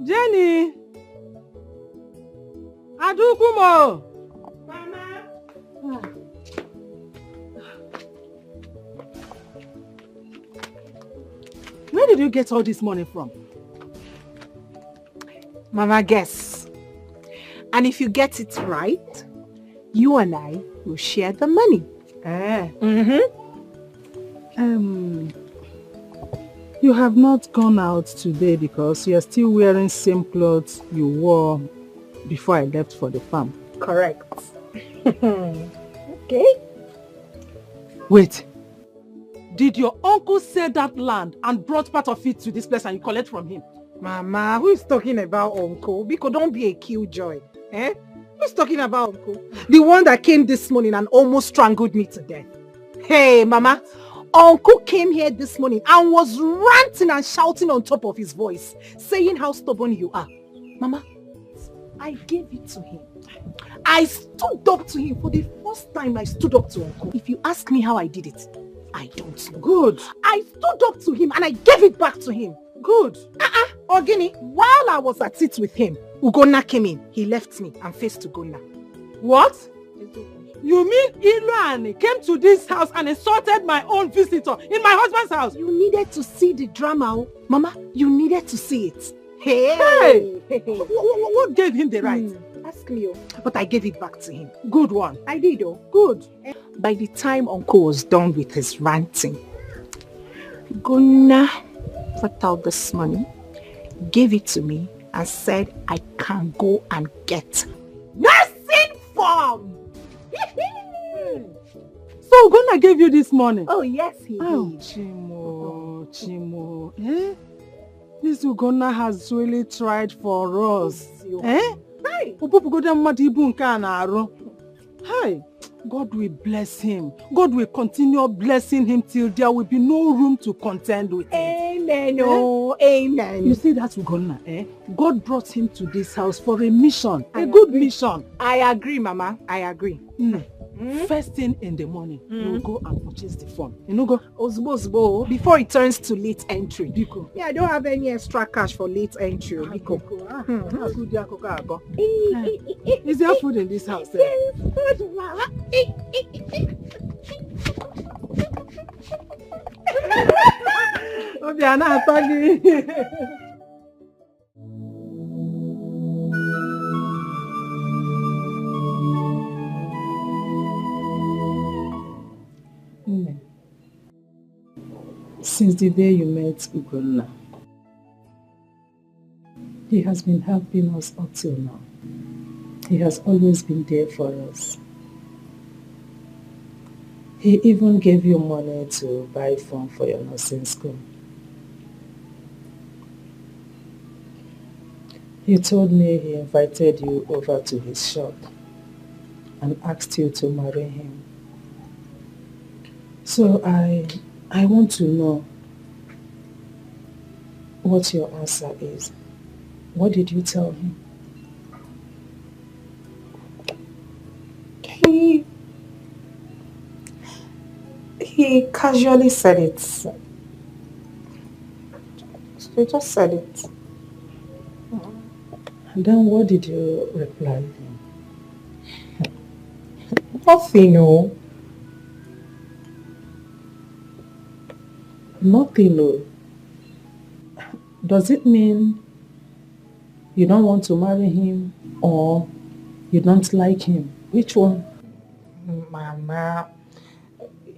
Jenny! Adukumo! Mama! Where did you get all this money from? Mama, guess. And if you get it right, you and I will share the money. You have not gone out today because you are still wearing same clothes you wore before I left for the farm. Correct. Okay. Wait. Did your uncle sell that land and brought part of it to this place and you collect from him? Mama, who is talking about uncle? Because don't be a killjoy. Eh? Who's talking about uncle? The one that came this morning and almost strangled me to death. Hey, Mama. Uncle came here this morning and was ranting and shouting on top of his voice, saying how stubborn you are. Mama, I gave it to him. I stood up to him for the first time. I stood up to Uncle. If you ask me how I did it, I don't know. Good. I stood up to him and I gave it back to him. Good. Ogini, while I was at it with him, Ugonna came in. He left me and faced Ugonna. What? You mean Iluani came to this house and insulted my own visitor in my husband's house? You needed to see the drama. Mama, you needed to see it. Hey! What gave him the right? Ask me. But I gave it back to him. Good one. I did. Good. By the time Uncle was done with his ranting, Gunna put out this money, gave it to me and said I can go and get nursing form. So Gunna gave you this money? Oh yes, he did. Chimo. Eh? This Ugonna has really tried for us. Eh? Hey! God will bless him. God will continue blessing him till there will be no room to contend with him. Amen. Oh, amen. You see that Ugonna, eh? God brought him to this house for a mission. A good mission. I agree, Mama. I agree. First thing in the morning, you will go and purchase the form. You know, go Osbo, before it turns to late entry. Biko. Yeah, I don't have any extra cash for late entry. Biko. Is there food in this house? There is food, Mama. Since the day you met Ugonna, he has been helping us up till now. He has always been there for us. He even gave you money to buy phone for your nursing school. He told me he invited you over to his shop and asked you to marry him. So I want to know what your answer is. What did you tell him? He casually said it. He just said it. And then what did you reply? Nothing, no. Nothing, no. Does it mean you don't want to marry him or you don't like him? Which one? Mama,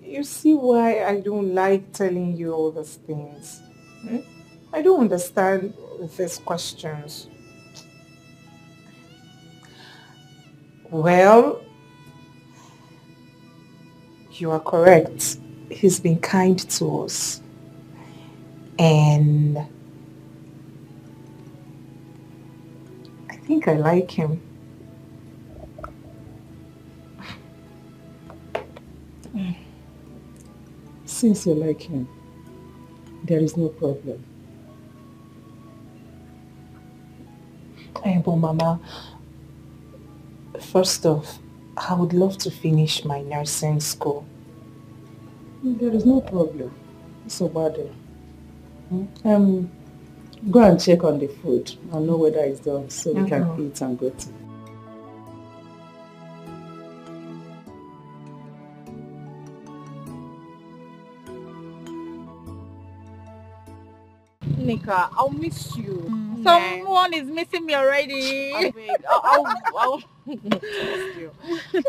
you see why I don't like telling you all these things. I don't understand these questions. Well, you are correct. He's been kind to us. And I think I like him. Since you like him, there is no problem. But Mama, first off, I would love to finish my nursing school. There is no problem. So bad. Go and check on the food and know whether it's done so we can eat and go to. Nika, I'll miss you. Someone is missing me already.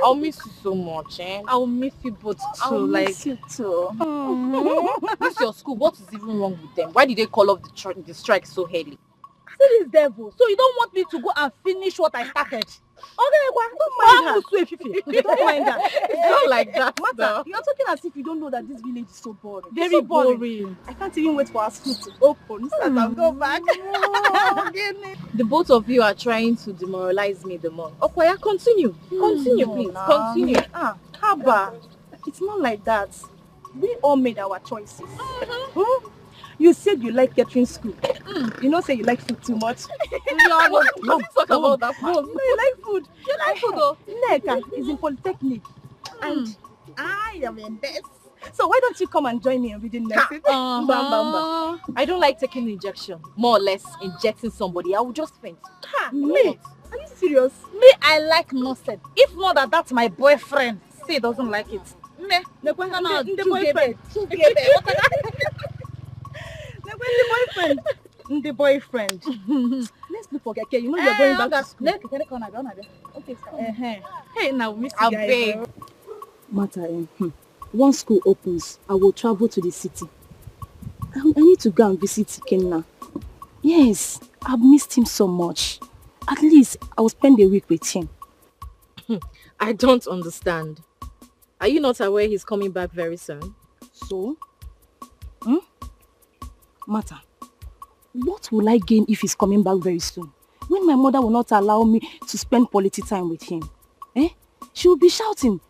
I'll miss you so much, eh? I'll miss you both too. I'll miss you too. This your school, what is even wrong with them? Why did they call off the strike so early? See this devil. So you don't want me to go and finish what I started? Okay, don't mind her. Don't mind her. It's not like that. Mata, you're talking as if you don't know that this village is so boring. Very so boring. I can't even wait for our school to open so that I'll go back. The both of you are trying to demoralize me the more. Okoya, continue. Continue, please. Continue. Haba, it's not like that. We all made our choices. You said you like catering school. You know, say you like food too much. No, talk about that. No, you like food. You like food though. Neka is in Polytechnic. And I am in this. So why don't you come and join me in reading nursing? Bam, bam, bam. I don't like taking injection. More or less injecting somebody. I will just faint. Me? Are you serious? Me, I like nursing. If not that's my boyfriend. See, doesn't like it. Me, the boyfriend. The boyfriend. Let's look for Keke. You know you're going back to school. Okay, hey, now miss you guys. Mata, once school opens, I will travel to the city. I need to go and visit Kenna. Yes, I've missed him so much. At least I will spend a week with him. I don't understand. Are you not aware he's coming back very soon? So? Mata, what will I gain if he's coming back very soon? When my mother will not allow me to spend quality time with him? She will be shouting,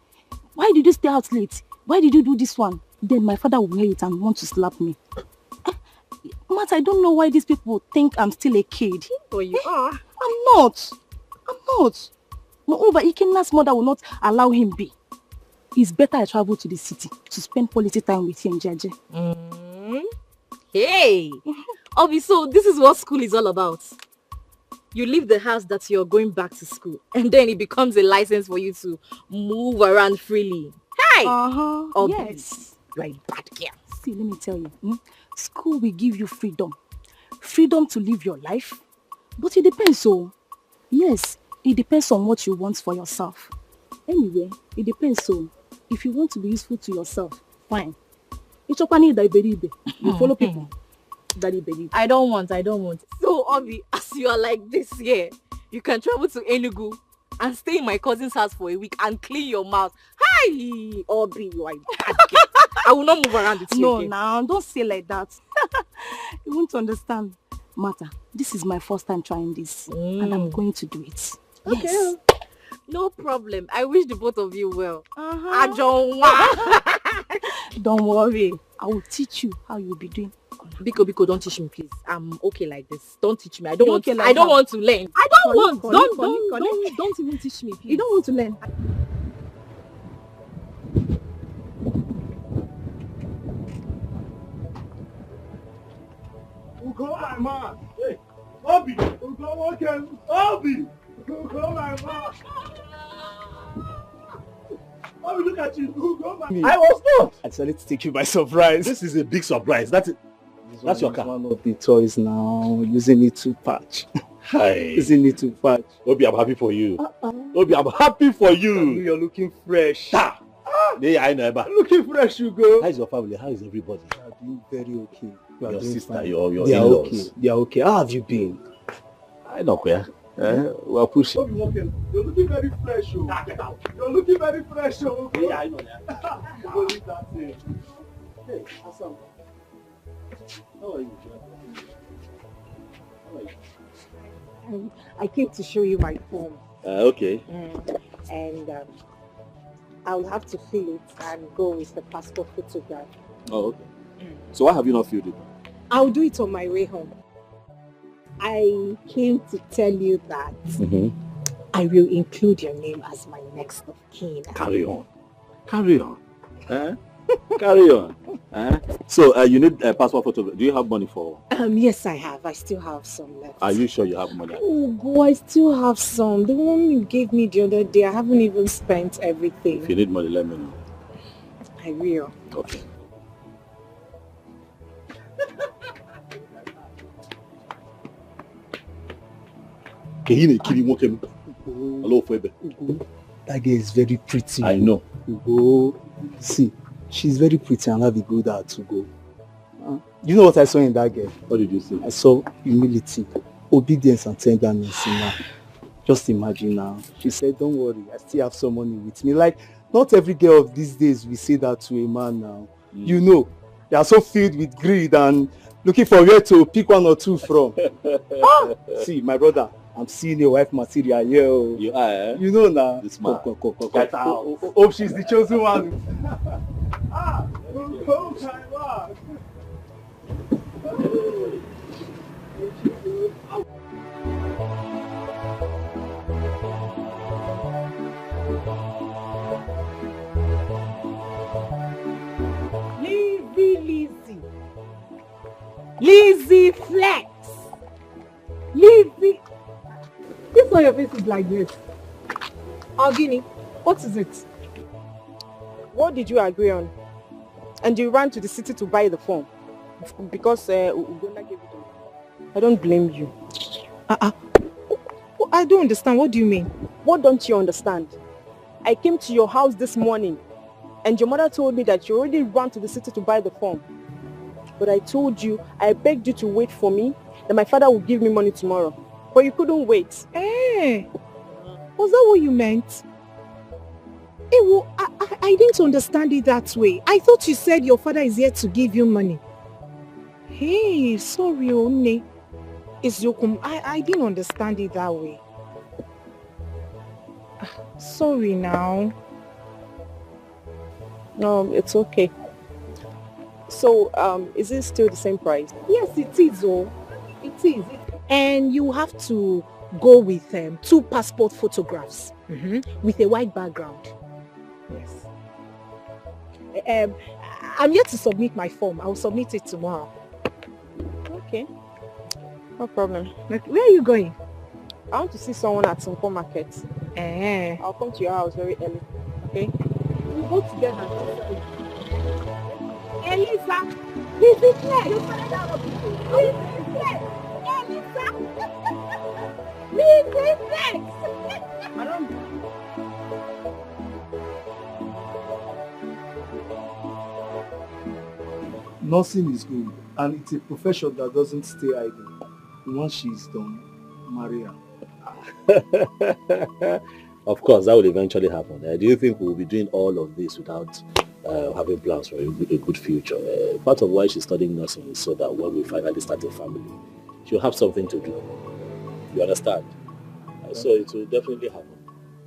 why did you stay out late? Why did you do this one? Then my father will hear it and want to slap me. Mata, I don't know why these people think I'm still a kid. Oh, you are? I'm not. Moreover, Ikenna's mother will not allow him be. It's better I travel to the city to spend quality time with him, Jaje. Hey! Obi, so this is what school is all about. You leave the house that you're going back to school, and then it becomes a license for you to move around freely. Hey! Obi, yes. You are a bad girl. See, let me tell you. School will give you freedom. Freedom to live your life. But it depends, so. Yes, it depends on what you want for yourself. Anyway, it depends, so. If you want to be useful to yourself, fine. You follow people. I don't want. So, Obi, as you are like this here, you can travel to Enugu and stay in my cousin's house for a week and clean your mouth. Hi, Aubrey, you are a bad girl. I will not move around with you. No, again. now don't say like that. You won't understand. Martha, this is my first time trying this, and I'm going to do it. Okay. Yes. No problem. I wish the both of you well. Don't worry. I will teach you how you'll be doing. Biko, don't teach me, please. I'm okay like this. Don't teach me. I don't want to learn. I don't want. Don't even teach me. Please. You don't want to learn. Ugo, my man. Hey, Obi. Ugo, okay. Obi. Ugo, my man. Obi, look at you. Ugo, my man. I was not. I decided to take you by surprise. This is a big surprise. That's your car. One of the toys now. Using it to patch. Hi. Using it to patch. Obi, I'm happy for you. Obi, I'm happy for you. You're looking fresh. I know, looking fresh, Ugo. How is your family? How is everybody? They are doing very okay. Your sister, fine. your They are in-laws. okay. They are okay. How have you been? I know where. We're pushing. You're looking very fresh, oh. Get out. You're looking very fresh, oh. Yeah, I know that. Hey, Hassan. How are you? How are you? I came to show you my form. Okay. And I'll have to fill it and go with the passport photograph. Oh, okay. So why have you not filled it? I'll do it on my way home. I came to tell you that I will include your name as my next of kin. Carry on. Carry on. Carry on. So you need a passport photo. Do you have money for? Yes, I have. I still have some left. Are you sure you have money? Oh, boy, I still have some. The one you gave me the other day, I haven't even spent everything. If you need money, let me know. I will. Okay. Hello, Febe. That girl is very pretty. I know. Ugo, see, she's very pretty and have a good heart to go. You know what I saw in that girl? What did you see? I saw humility, obedience and tenderness in her. Just imagine now. She said, don't worry, I still have some money with me. Like, not every girl of these days will say that to a man now. You know, they are so filled with greed and looking for where to pick one or two from. See, my brother, I'm seeing your wife material here. You are, eh? You know now. This man. Get out. Hope she's the chosen one. Lizzie Flex. Lizzie. This why your face is like this. Ogini, what is it? What did you agree on? And you ran to the city to buy the phone because Ugonna gave it to you. I don't blame you. I don't understand. What do you mean? What don't you understand? I came to your house this morning and your mother told me that you already ran to the city to buy the phone. But I told you, I begged you to wait for me, that my father would give me money tomorrow. But you couldn't wait. Hey, was that what you meant? Hey, well, I didn't understand it that way. I thought you said your father is here to give you money. Hey, sorry, One. It's Yokum. I didn't understand it that way. Sorry now. No, it's okay. So, is it still the same price? Yes, it is. Oh, it is. And you have to go with 2 passport photographs with a white background. Yes. I'm yet to submit my form. I'll submit it tomorrow. Okay. No problem. Where are you going? I want to see someone at Sonko Market. I'll come to your house very early. Okay? We'll go together. Elisa! Lizzie Flex! You find out Lizzie Flex! Elisa! Lizzie Flex! Nursing is good, and it's a profession that doesn't stay idle. Once she's done, marry her. Of course, that will eventually happen. Do you think we will be doing all of this without having plans for a good future? Part of why she's studying nursing is so that when we finally start a family, she'll have something to do. You understand? So it will definitely happen.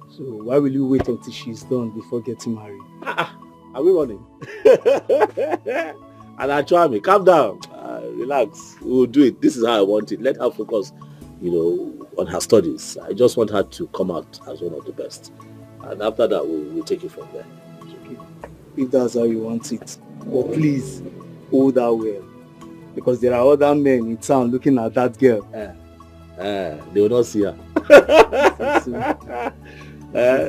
So why will you wait until she's done before getting married? Are we running? And Achwami, calm down. Relax. We will do it. This is how I want it. Let her focus, on her studies. I just want her to come out as one of the best. And after that, we'll take it from there. Okay. If that's how you want it. But please, hold her well. Because there are other men in town looking at that girl. They will not see her.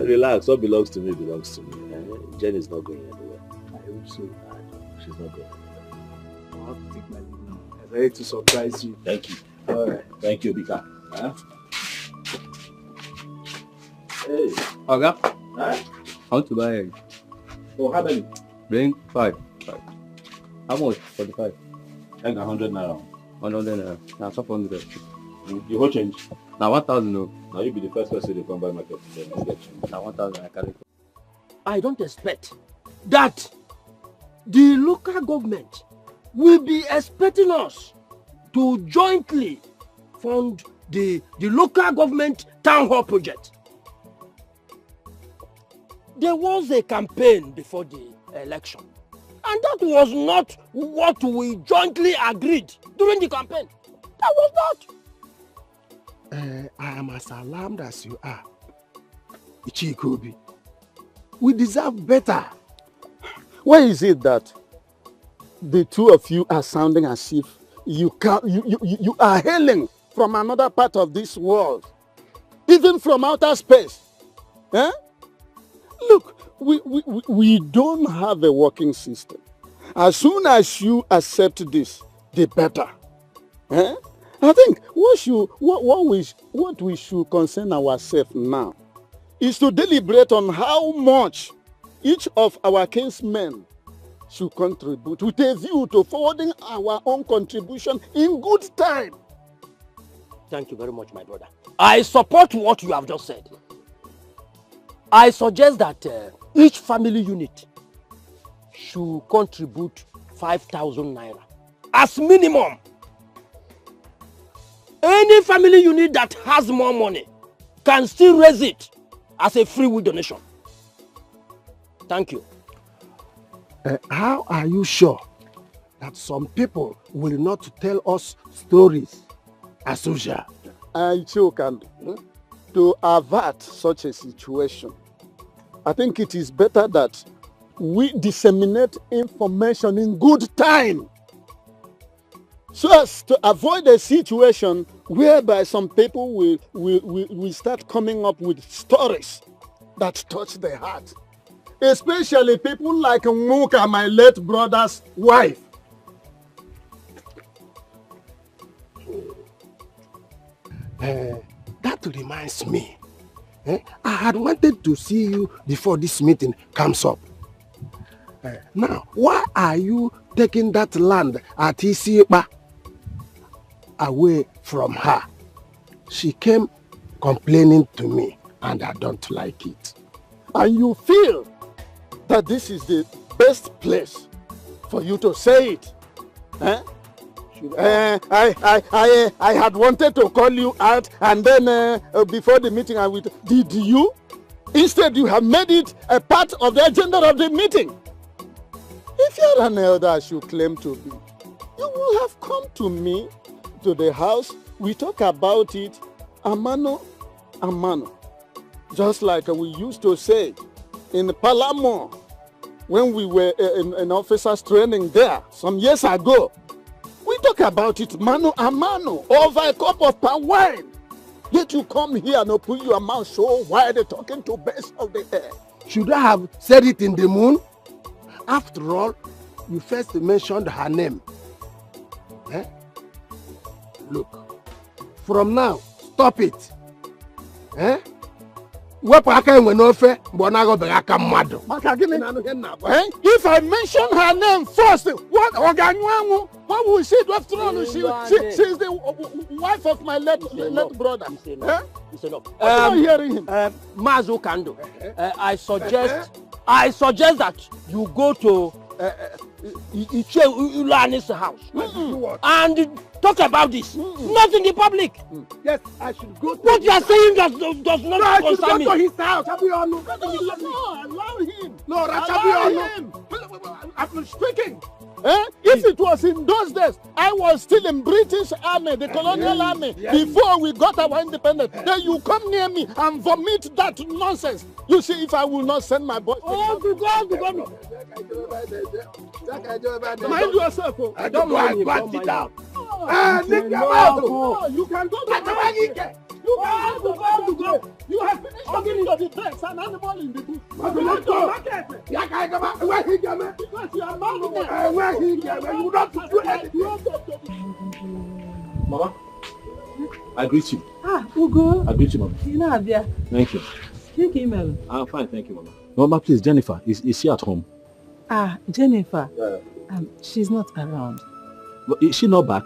Relax. What belongs to me belongs to me. Jen is not going anywhere. I hope so. She's not going anywhere. I'll have to take my leave now. I'm ready to surprise you. Thank you. All right. Thank you, Bika. Hey. Oga. Huh? I want to buy egg. Oh, how many? Bring 5. How much for the 5? Egg 100 naira. 100 naira. Now 500. You hold change? Now 1,000 no. Now you be the first person to come buy market. Now 1,000 I carry. I don't expect that the local government will be expecting us to jointly fund the local government town hall project. There was a campaign before the election, and that was not what we jointly agreed during the campaign. That was not. I am as alarmed as you are, Ichikobi. We deserve better. Why is it that the two of you are sounding as if you are hailing from another part of this world, even from outer space? Eh? Look, we don't have a working system. As soon as you accept this, the better. Eh? I think what we should concern ourselves now is to deliberate on how much each of our kinsmen should contribute with a view to forwarding our own contribution in good time. Thank you very much, my brother. I support what you have just said. I suggest that each family unit should contribute 5,000 naira as minimum. Any family unit that has more money can still raise it as a free will donation. Thank you. How are you sure that some people will not tell us stories as usual? To avert such a situation, I think it is better that we disseminate information in good time so as to avoid a situation whereby some people will start coming up with stories that touch the heart. Especially people like Muka, my late brother's wife. That reminds me. I had wanted to see you before this meeting comes up. Now, why are you taking that land at Isipa away from her? She came complaining to me and I don't like it. And you feel that this is the best place for you to say it? Eh? I had wanted to call you out and then before the meeting I would... Did you? Instead you have made it a part of the agenda of the meeting. If you're an elder as you claim to be, you will have come to me, to the house. We talk about it, a mano a mano. Just like we used to say in Palamo when we were in officers training there some years ago. We talk about it mano a mano over a cup of palm wine. Yet you come here and open your mouth so wide talking to birds of the air. Should I have said it in the moon? After all, you first mentioned her name. Eh? Look, from now, stop it. Eh? Wepụ aka enwe n'ofe mgbe ọ na-aghọbeghị aka mmadụ. Maka gịnị? If I mention her name first, what Oganwangu? What will she do after all? She's the wife of my late brother. Listen up. I'm not hearing him. Mazu Kando, I suggest that you go to Iche Ulani's house and talk about this. Not in the public. Yes, I should go to what you are saying does not concern me. Go to his house. No, allow him. No, allow him. I'm speaking. If it was in those days, I was still in British Army, the colonial army, before we got our independence. Then you come near me and vomit that nonsense. You see, if I will not send my boy. Oh, God. Mind yourself. I don't mind him. Back it down. You can go to You have finished talking to the text, an animal in the bush. Because you are not where he came, you not do anything. Mama, I greet you. Ugo. I greet you, Mama. You know, there. Thank you. I'm fine, thank you, Mama. Mama, please, Jennifer, is she at home? Jennifer. She's not around. But is she not back?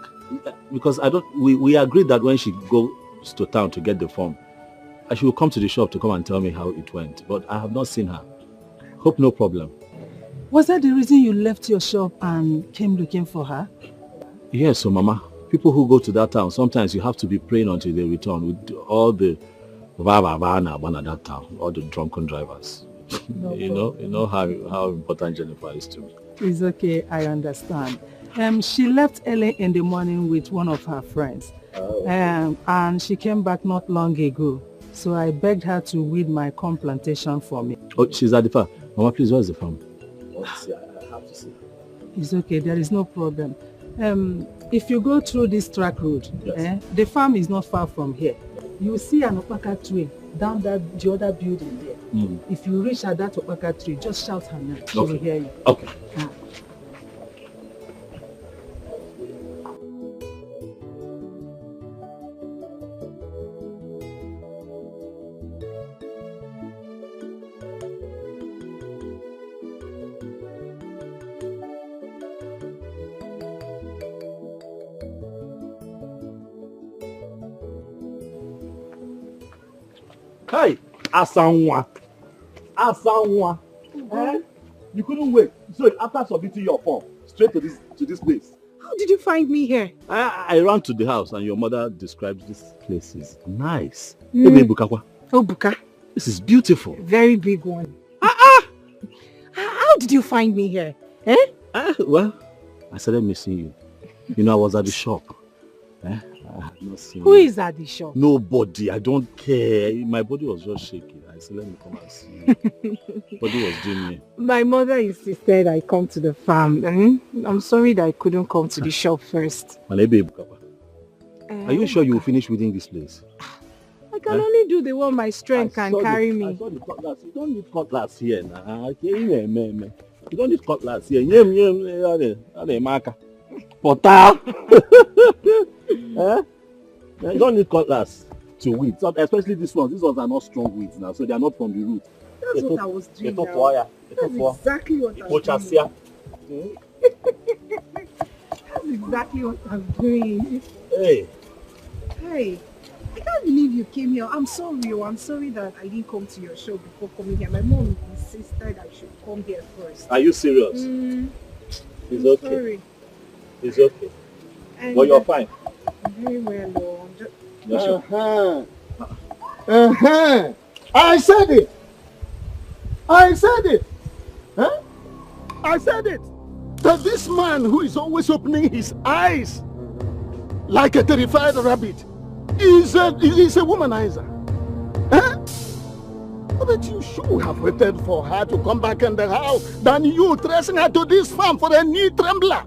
Because we agreed that when she goes to town to get the form, she will come to the shop to come and tell me how it went. But I have not seen her. Hope no problem. Was that the reason you left your shop and came looking for her? Yes, so Mama. People who go to that town, sometimes you have to be praying until they return with all the that town, all the drunken drivers. You know how important Jennifer is to me. It's okay, I understand. She left early in the morning with one of her friends. And she came back not long ago. So I begged her to weed my corn plantation for me. Oh, she's at the farm. Mama, please, where's the farm? I have to see. It's okay, there is no problem. If you go through this track road, the farm is not far from here. You see an opaka tree down the other building there. If you reach at that opaka tree, just shout her name. She will hear you. Okay. Hey, Asanwa. You couldn't wait. So after submitting your form, straight to this place. How did you find me here? I ran to the house and your mother described this place is nice. Hey, Bukakwa. Oh, Buka. This is beautiful. Very big one. How did you find me here? Well, I started missing you. You know, I was at the shop. I had not seen Who is at the shop? Nobody. I don't care. My body was just shaking. I said, let me come and see you. Body was doing me. My mother insisted I come to the farm. I'm sorry that I couldn't come to the shop first. Are you sure you will finish within this place? I can only do the one my strength can carry me. I saw the cutlass. You don't need cutlass here now. You don't need cutlass here. You don't need cutlass to weed, especially these ones. These ones are not strong weeds now, so they are not from the root. That's what I was doing now. That's exactly what I was doing. That's exactly what I'm doing. Hey, I can't believe you came here. I'm sorry. I'm sorry that I didn't come to your show before coming here. My mom insisted I should come here first. Are you serious? It's okay. Sorry. It's okay. But you're fine. Very well, I said it. I said it. That this man who is always opening his eyes like a terrified rabbit is a womanizer. But you should have waited for her to come back in the house than you tracing her to this farm for a knee trembler.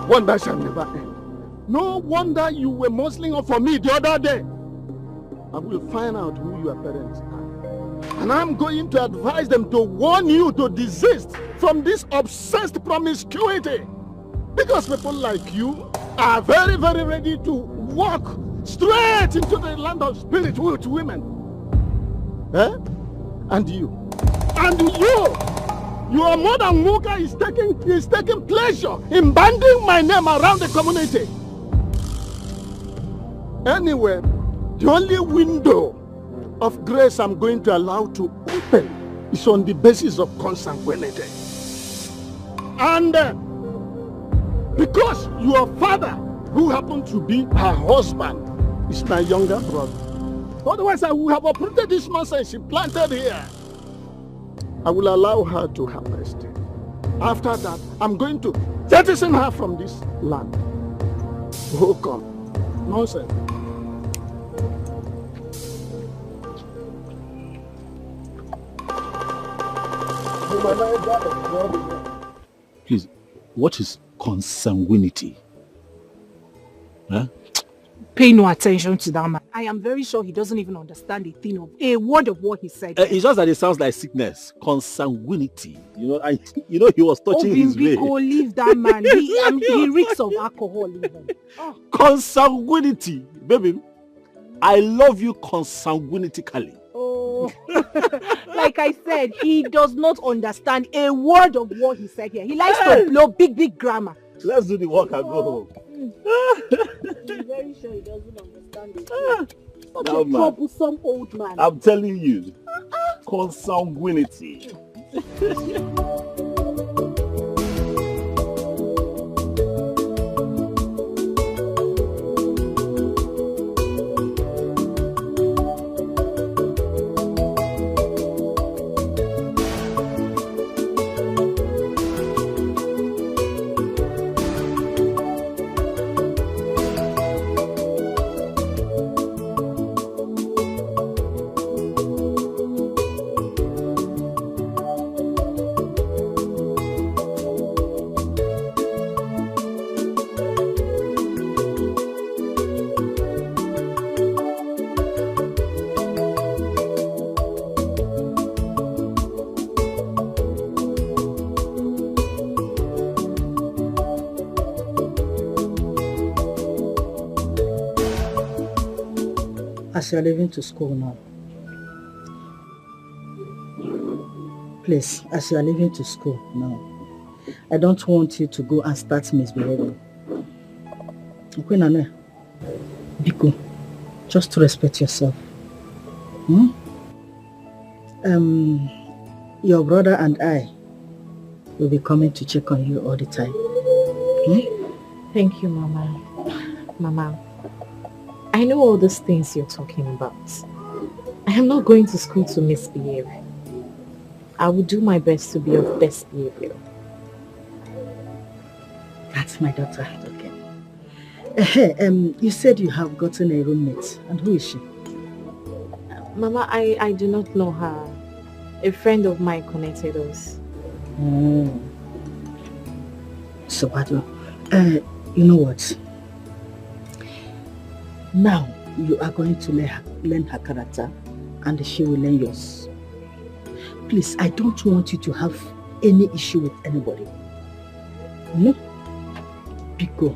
Wonder shall never end. No wonder you were muzzling up for me the other day. I will find out who your parents are. And I'm going to advise them to warn you to desist from this obsessed promiscuity. Because people like you are very, very ready to walk straight into the land of spirit with women. Eh? And you. And your mother Muka is taking pleasure in banding my name around the community. Anyway, the only window of grace I'm going to allow to open is on the basis of consanguinity. And because your father, who happened to be her husband, is my younger brother. Otherwise, I would have uprooted this nonsense she planted here. I will allow her to harvest. After that, I'm going to jettison her from this land. Oh, come. Nonsense. Please, what is consanguinity? Huh? Pay no attention to that man. I am very sure he doesn't even understand a word of what he said. It's just that it sounds like sickness. Consanguinity. You know he was touching his way. Leave that man. He reeks of alcohol even. Oh. Consanguinity. Baby, I love you consanguinitically. Oh. Like I said, he does not understand a word of what he said here. He likes to blow big grammar. Let's do the work and go home. I'm very sure he doesn't understand it. Such a troublesome old man. I'm telling you. Consanguinity. As you're leaving to school now, please, as you're leaving to school now, I don't want you to go and start misbehaving. Okay, Nana? Biko, just to respect yourself. Your brother and I will be coming to check on you all the time. Thank you, Mama. Mama, I know all these things you're talking about. I am not going to school to misbehave. I will do my best to be of best behavior. That's my daughter, okay. You said you have gotten a roommate. And who is she? Mama, I do not know her. A friend of mine connected us. So, Badu, you know what? Now, you are going to learn her character and she will learn yours. Please, I don't want you to have any issue with anybody. No? Because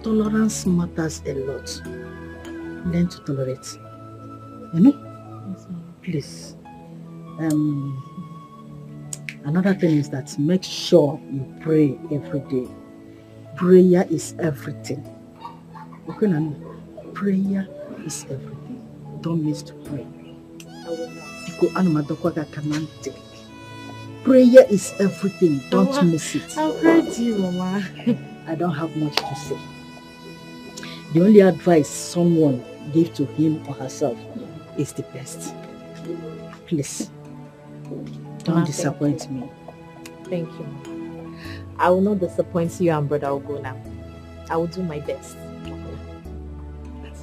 tolerance matters a lot. Learn to tolerate. You know? Yes, please. Another thing is that make sure you pray every day. Prayer is everything. Okay, Nani? Prayer is everything. Don't miss to pray. I will not. Prayer is everything. Don't miss it. I've heard you, Mama. I don't have much to say. The only advice someone gave to him or herself is the best. Please, don't disappoint me. Thank you, Mama. I will not disappoint you and Brother Ogo now. I will do my best.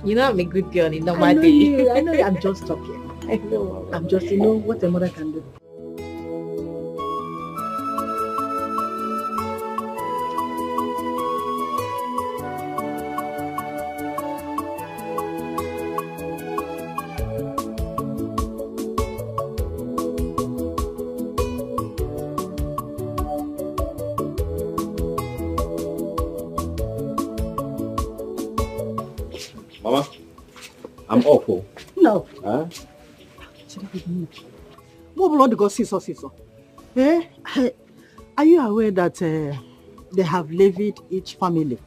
You know I'm a good girl in normal day. I know you. I'm just talking. I know. I'm just, you know, what a mother can do. Mama, I'm awful. No. Huh? What blood go see so? Eh? Are you aware that they have levied each family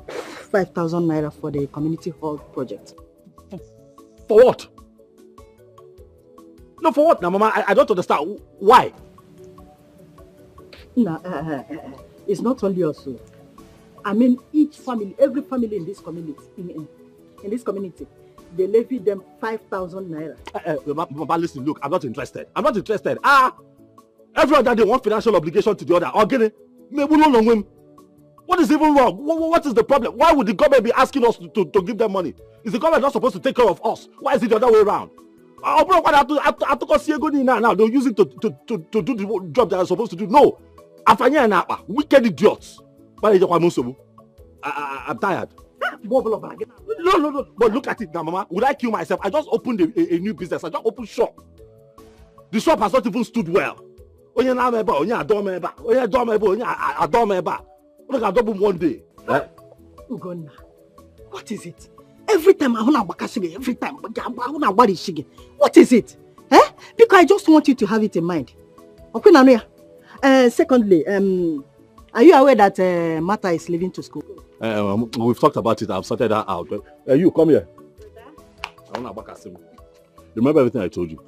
5,000 naira for the community hall project? For what? No, for what now, Mama? I don't understand. Why? No, it's not only us. I mean, each family, every family in this community, in this community, they levy them 5,000 naira. Mama, listen, look, I'm not interested. Everyone that they want financial obligation to the other. What is even wrong? What is the problem? Why would the government be asking us to give them money? Is the government not supposed to take care of us? Why is it the other way around? Now they'll use it to do the job that they're supposed to do. No. Wicked idiots. I'm tired. No. But look at it now, Mama. Would I kill myself? I just opened a new business. I just opened shop. The shop has not even stood well. Look at double one day. Ugonna, what is it? Every time I want to shige, every time I want to shige. What is it? Because I just want you to have it in mind. Okay, Nanuya. Secondly, are you aware that Martha is leaving to school? We've talked about it. I've sorted that out. You come here. Remember everything I told you?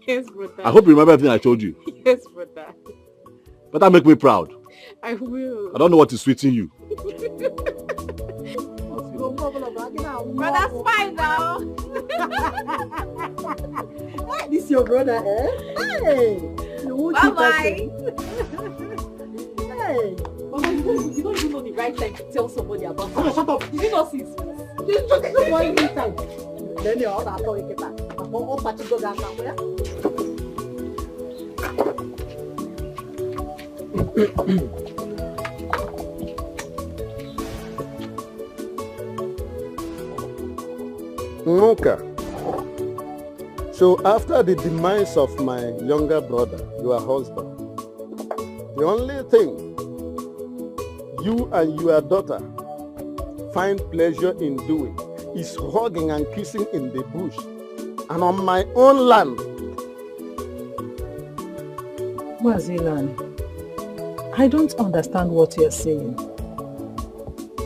Yes, brother. I hope you remember everything I told you. Yes, brother. But that make me proud. I will. I don't know what is sweeting you. Brother, fine now. This is your brother, eh? Hey! Bye-bye. Hey! Mama, you don't even know the right time to tell somebody about it. Shut up. Did you not see his face? This is one time. Then you all are talking about it. I'm all party go down somewhere. Nuka. So after the demise of my younger brother, your husband, the only thing you and your daughter find pleasure in doing is hugging and kissing in the bush and on my own land. Mazilani, I don't understand what you're saying.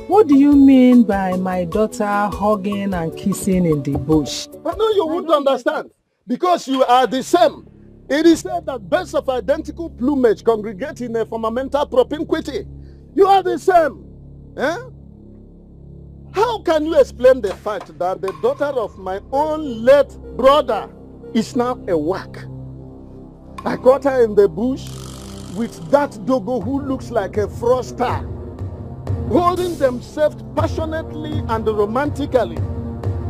What do you mean by my daughter hugging and kissing in the bush? But no, you won't understand. Because you are the same. It is said that birds of identical plumage congregate in a fundamental propinquity. You are the same. Eh? How can you explain the fact that the daughter of my own late brother is now a whack? I got her in the bush with that dogo who looks like a froster, holding themselves passionately and romantically.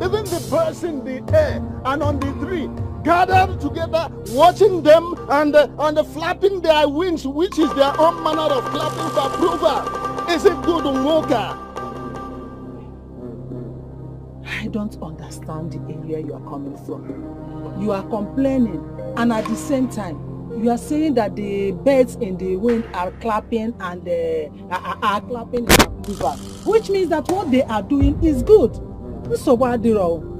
Even the birds in the air and on the tree gathered together, watching them and flapping their wings, which is their own manner of clapping for approval. Is it good, Umoka? I don't understand the area you are coming from. You are complaining, and at the same time, you are saying that the birds in the wind are clapping and are clapping in approval, which means that what they are doing is good. So what do you?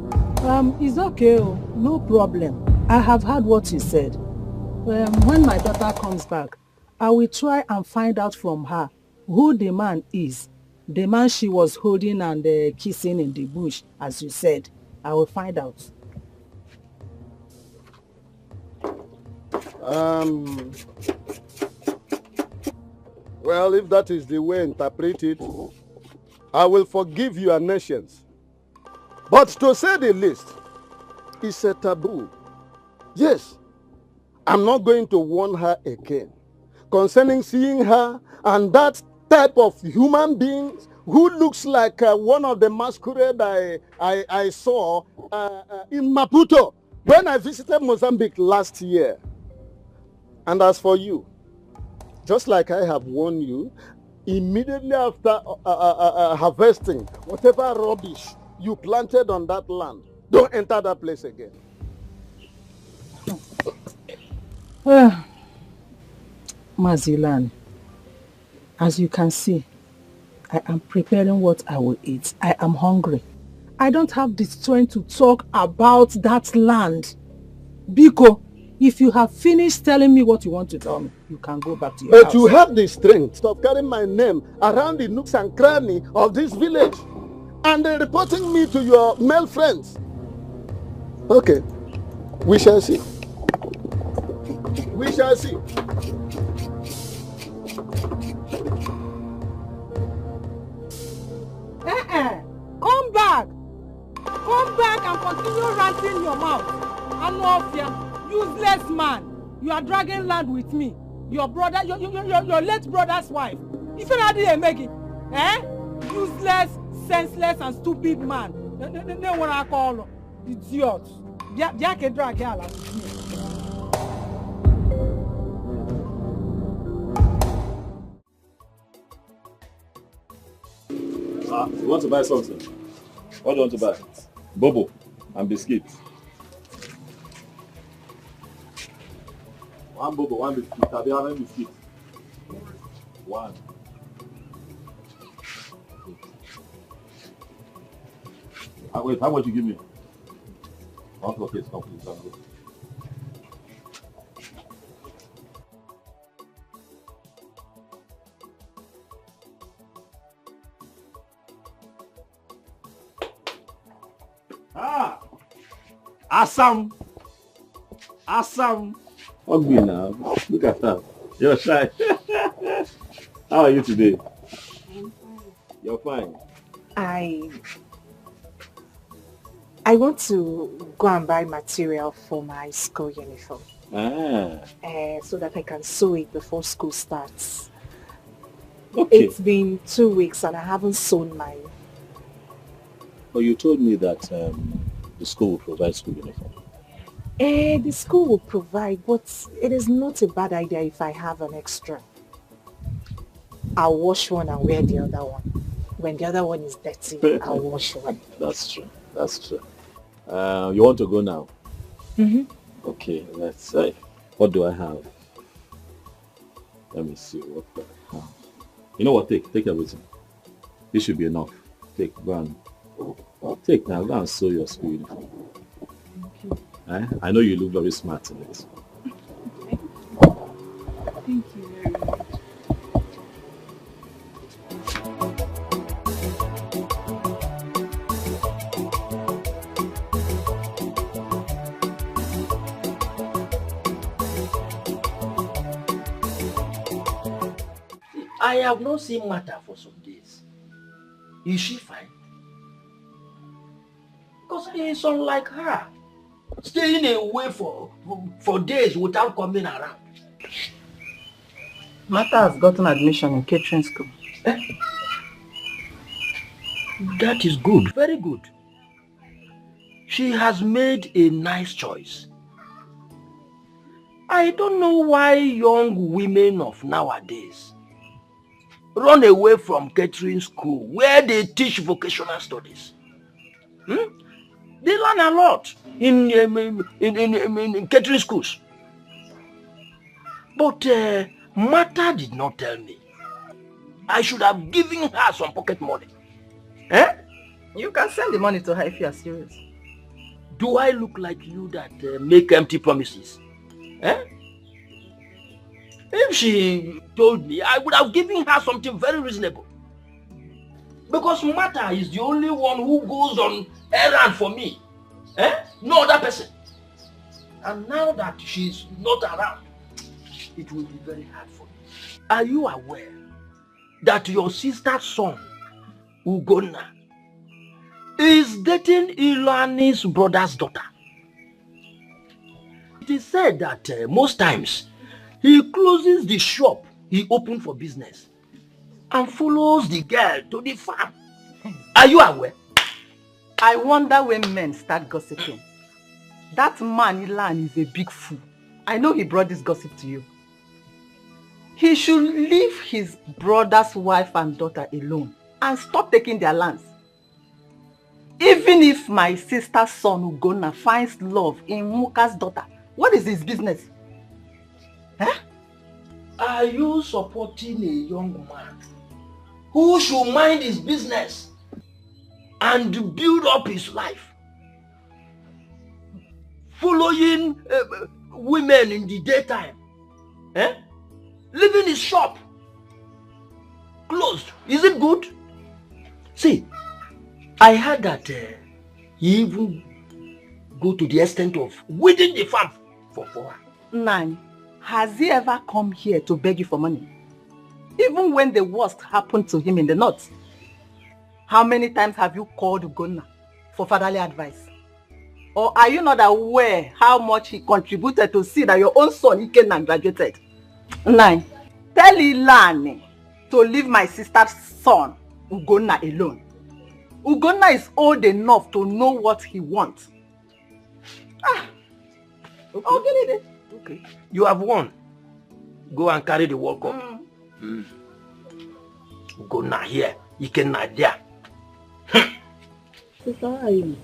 It's okay, no problem. I have heard what you said. When my daughter comes back, I will try and find out from her who the man is. The man she was holding and kissing in the bush, as you said. I will find out. Well, if that is the way to interpret it, I will forgive your nations. But to say the least, it's a taboo. Yes, I'm not going to warn her again concerning seeing her and that type of human being who looks like one of the masquerade I saw in Maputo when I visited Mozambique last year. And as for you, just like I have warned you, immediately after harvesting whatever rubbish you planted on that land, don't enter that place again. Mazilani, as you can see, I am preparing what I will eat. I am hungry. I don't have the strength to talk about that land. Biko, if you have finished telling me what you want to tell me, you can go back to your house. But you have the strength of carrying my name around the nooks and crannies of this village and reporting me to your male friends. Okay, we shall see. We shall see. Come back! Come back and continue ranting your mouth. Anofia, useless man. You are dragging land with me. Your brother, your late brother's wife. If you not Maggie, useless, senseless, and stupid man. No one I call idiot. Dia can drag her with me. You want to buy something? What do you want to buy? Bobo and biscuits. One bobo, one biscuit. Have you have any biscuit? One. Wait, how much you give me? Okay, stop, please. Assam. Ugly now. Look at that. You're shy. How are you today? I'm fine. You're fine. I want to go and buy material for my school uniform. So that I can sew it before school starts. Okay. It's been 2 weeks and I haven't sewn mine. Well, you told me that the school will provide school uniform. The school will provide, but it is not a bad idea if I have an extra. I'll wash one and wear the other one. When the other one is dirty, I'll wash one. That's true. That's true. You want to go now? Mm-hmm. Okay, let's say. What do I have? Let me see what I have. You know what? Take everything. This should be enough. Take, go and take now. Go and sew your school uniform. I know you look very smart in it. Thank you very much. I have not seen Martha for some days. Is she fine? Because it's unlike her. Staying away for days without coming around. Martha has gotten admission in catering school. That is good, very good. She has made a nice choice. I don't know why young women of nowadays run away from catering school where they teach vocational studies. They learn a lot in catering schools. But Martha did not tell me. I should have given her some pocket money. You can send the money to her if you are serious. Do I look like you that make empty promises? If she told me, I would have given her something very reasonable. Because Martha is the only one who goes on errand for me. No other person. And now that she's not around, it will be very hard for me. Are you aware that your sister's son, Ugonna, is dating Ilani's brother's daughter? It is said that most times he closes the shop he opened for business and follows the girl to the farm. Are you aware? I wonder when men start gossiping. That man Ilan is a big fool. I know he brought this gossip to you. He should leave his brother's wife and daughter alone and stop taking their lands. Even if my sister's son Ugonna finds love in Muka's daughter, what is his business? Are you supporting a young man who should mind his business and build up his life. Following women in the daytime. Leaving his shop closed. Is it good? See, I heard that he even go to the extent of weeding the farm for her. Nine, has he ever come here to beg you for money? Even when the worst happened to him in the north. How many times have you called Ugonna for fatherly advice? Or are you not aware how much he contributed to see that your own son Ikenna graduated? Nine, tell Ilani to leave my sister's son Ugonna alone. Ugonna is old enough to know what he wants. Okay. I'll get it. Okay. You have won. Go and carry the World Cup. Ugonna here, Ikenna there. Sister, how are you?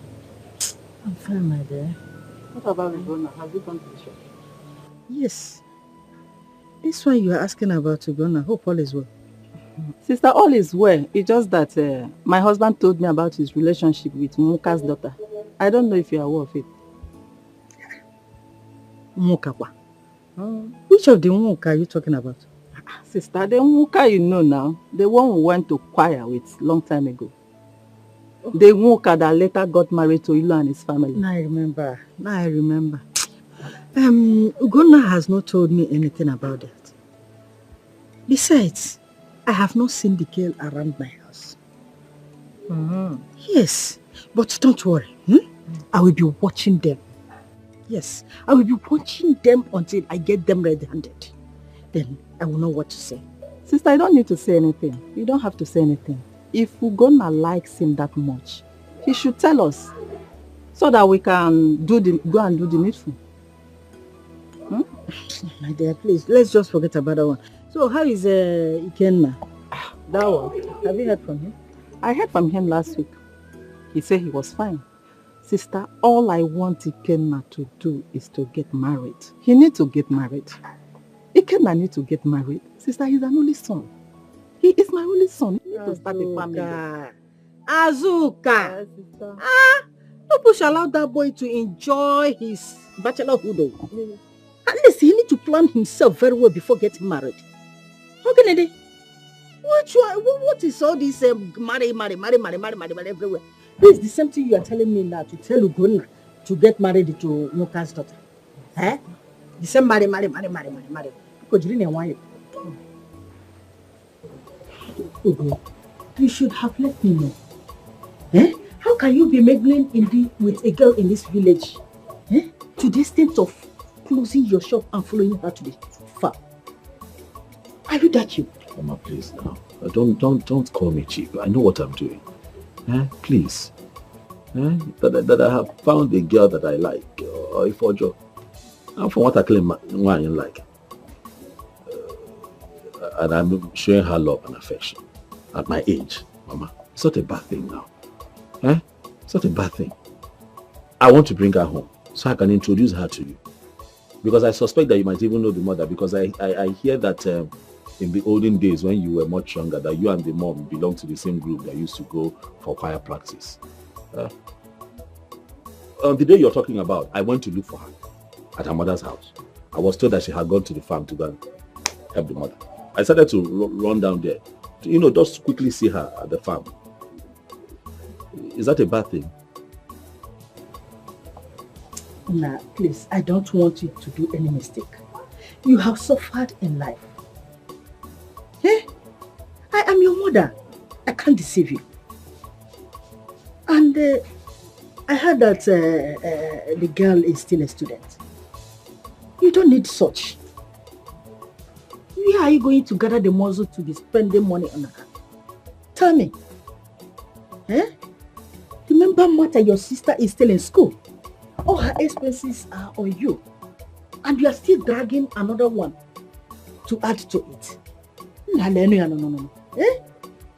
I'm fine, my dear. What about Ugonna? Have you gone to the shop? Yes. This one you are asking about Ugonna. Hope all is well. Sister, all is well. It's just that my husband told me about his relationship with Muka's daughter. I don't know if you are aware of it. Muka? Which of the Muka are you talking about? Sister, the Muka you know now. The one who went to choir with long time ago. The Muka that later got married to Ilu and his family. Now I remember. Ugonna has not told me anything about that. Besides, I have not seen the girl around my house. Yes, but don't worry. I will be watching them. Yes, I will be watching them until I get them red-handed. Then I will know what to say. Sister, I don't need to say anything. You don't have to say anything. If Ugonna likes him that much, he should tell us so that we can go and do the needful. My dear, please, let's just forget about that one. So how is Ikenna? That one. Have you heard from him? I heard from him last week. He said he was fine. Sister, all I want Ikenna to do is to get married. He needs to get married. Ikenna needs to get married. Sister, he's an only son. He is my only son. He needs to start a family. Azuka! Nobody shall allow that boy to enjoy his bachelorhood. At least he needs to plan himself very well before getting married. How can he? What is all this marry everywhere? This is the same thing you are telling me now to tell Ugonna to get married to Muka's daughter. The same marry. Because you didn't want it. Ugo, you should have let me know. How can you be mingling with a girl in this village? To the extent of closing your shop and following her to the farm. Are you that you? Mama, please now. Don't call me cheap. I know what I'm doing. Please. That I have found a girl that I like, or if for job. And from what I claim, why I like. And I'm showing her love and affection. At my age, Mama, it's not a bad thing now. It's not a bad thing. I want to bring her home so I can introduce her to you. Because I suspect that you might even know the mother, because I hear that in the olden days when you were much younger, that you and the mom belonged to the same group that used to go for choir practice. On the day you're talking about, I went to look for her at her mother's house. I was told that she had gone to the farm to go and help the mother. I started to run down there, to, just quickly see her at the farm. Is that a bad thing? Nah, please, I don't want you to do any mistake. You have suffered in life. I am your mother. I can't deceive you. And I heard that the girl is still a student. You don't need such. Where are you going to gather the muscle to be spending money on her? Tell me. Remember, Martha, your sister is still in school. All her expenses are on you. And you are still dragging another one to add to it. No.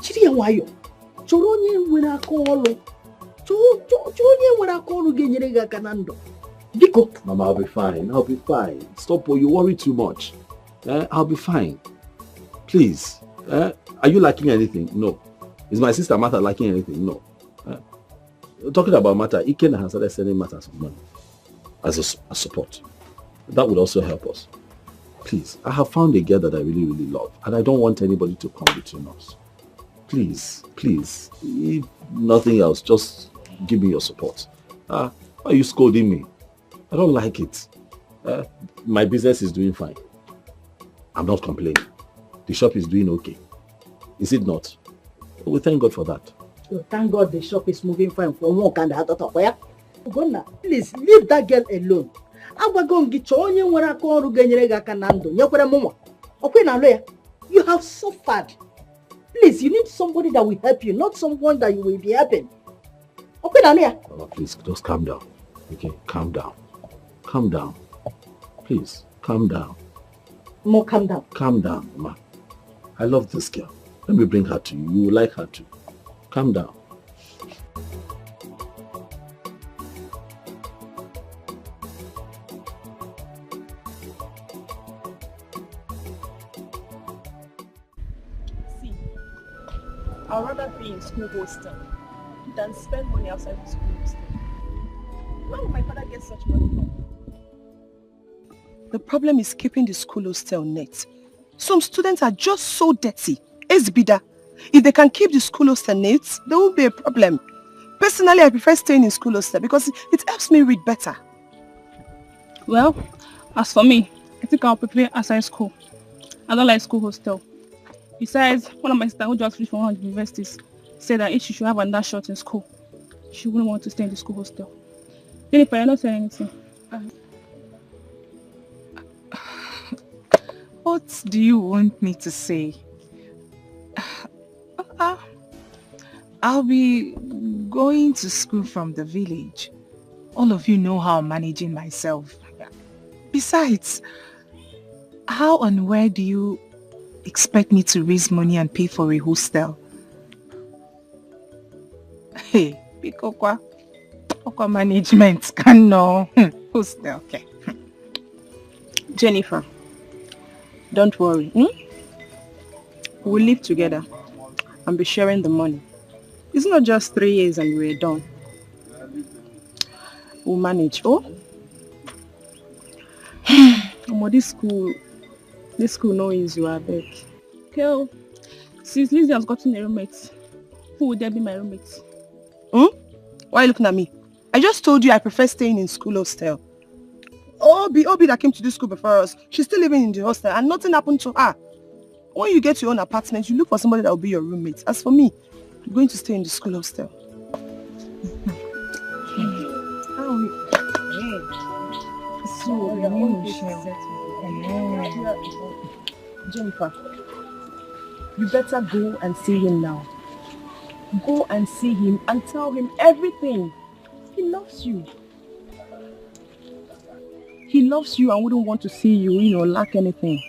Chiri wayo. Choronye wena kolo. Choronye wena kolo genyerega kanando. Biko. Mama, I'll be fine. Stop, you worry too much. I'll be fine. Please. Are you lacking anything? No. Is my sister Martha lacking anything? No. talking about matter, Iken has started sending matters of money as a support. That would also help us. Please, I have found a girl that I really, really love, and I don't want anybody to come between us. Please, please, if nothing else, just give me your support. Why are you scolding me? I don't like it. My business is doing fine. I'm not complaining. The shop is doing okay. Is it not? We thank God for that. Oh, thank God the shop is moving fine from one kind of other way. Ugonna, please leave that girl alone. You have suffered. Please, you need somebody that will help you, not someone that you will be helping. Mama, please, just calm down. Okay, calm down. Calm down. Please, calm down. More calm down. Calm down, Mama. I love this girl. Let me bring her to you. You will like her too. Calm down. I'd rather be in school hostel than spend money outside the school hostel. Where will my father get such money from? The problem is keeping the school hostel net. Some students are just so dirty. It's bida. If they can keep the school hostel net, there won't be a problem. Personally, I prefer staying in school hostel because it helps me read better. Well, as for me, I think I'll prepare outside school. I don't like school hostel. Besides, one of my sisters who just finished from one of the universities said that if she should have another shot in school, she wouldn't want to stay in the school hostel. Jennifer, you're not saying anything. What do you want me to say? I'll be going to school from the village. All of you know how I'm managing myself. Besides, how and where do you expect me to raise money and pay for a hostel? Hey, Pikokwa management can know. Hostel, okay. Jennifer, don't worry. We'll live together and be sharing the money. It's not just 3 years and we're done. We'll manage. This school knows you are back. Okay, since Lizzie has gotten a roommate, who would there be my roommate? Why are you looking at me? I just told you I prefer staying in school hostel. Obi that came to this school before us, she's still living in the hostel and nothing happened to her. When you get your own apartment, you look for somebody that will be your roommate. As for me, I'm going to stay in the school hostel. Jennifer, you better go and see him now. Go and see him and tell him everything. He loves you. He loves you and wouldn't want to see you, lack anything.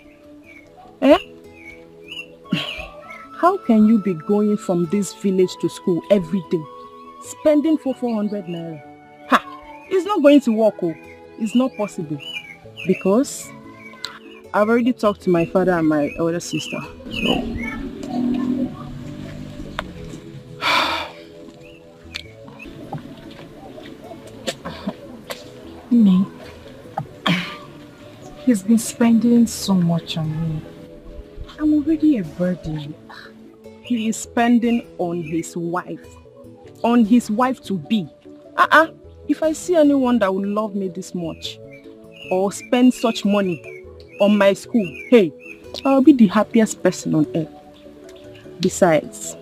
How can you be going from this village to school every day, spending 400 naira? It's not going to work, It's not possible. Because I've already talked to my father and my elder sister. Me. He's been spending so much on me. I'm already a burden. He is spending on his wife. On his wife to be. If I see anyone that would love me this much or spend such money on my school, hey, I'll be the happiest person on earth. Besides,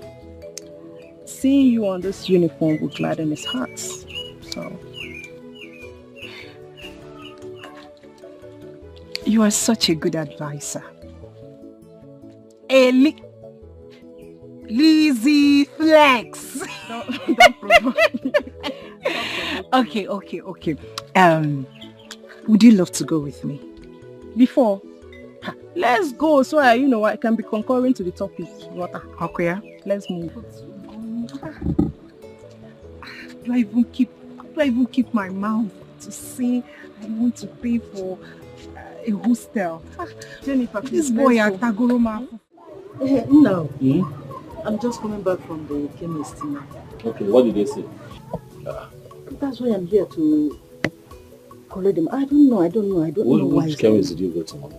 seeing you on this uniform will gladden his heart. So, you are such a good advisor. Lizzie Flex. Don't provoke me. Okay. Would you love to go with me? Before? Let's go so I can be concurring to the topic. Okay. Let's move. Do I even keep my mouth to say I want to pay for a hostel? Jennifer, this boy at Tagoroma. No. I'm just coming back from the chemist now. Okay, what did they say? That's why I'm here to collect them. I don't know why. Which chemist did you go to, Mom?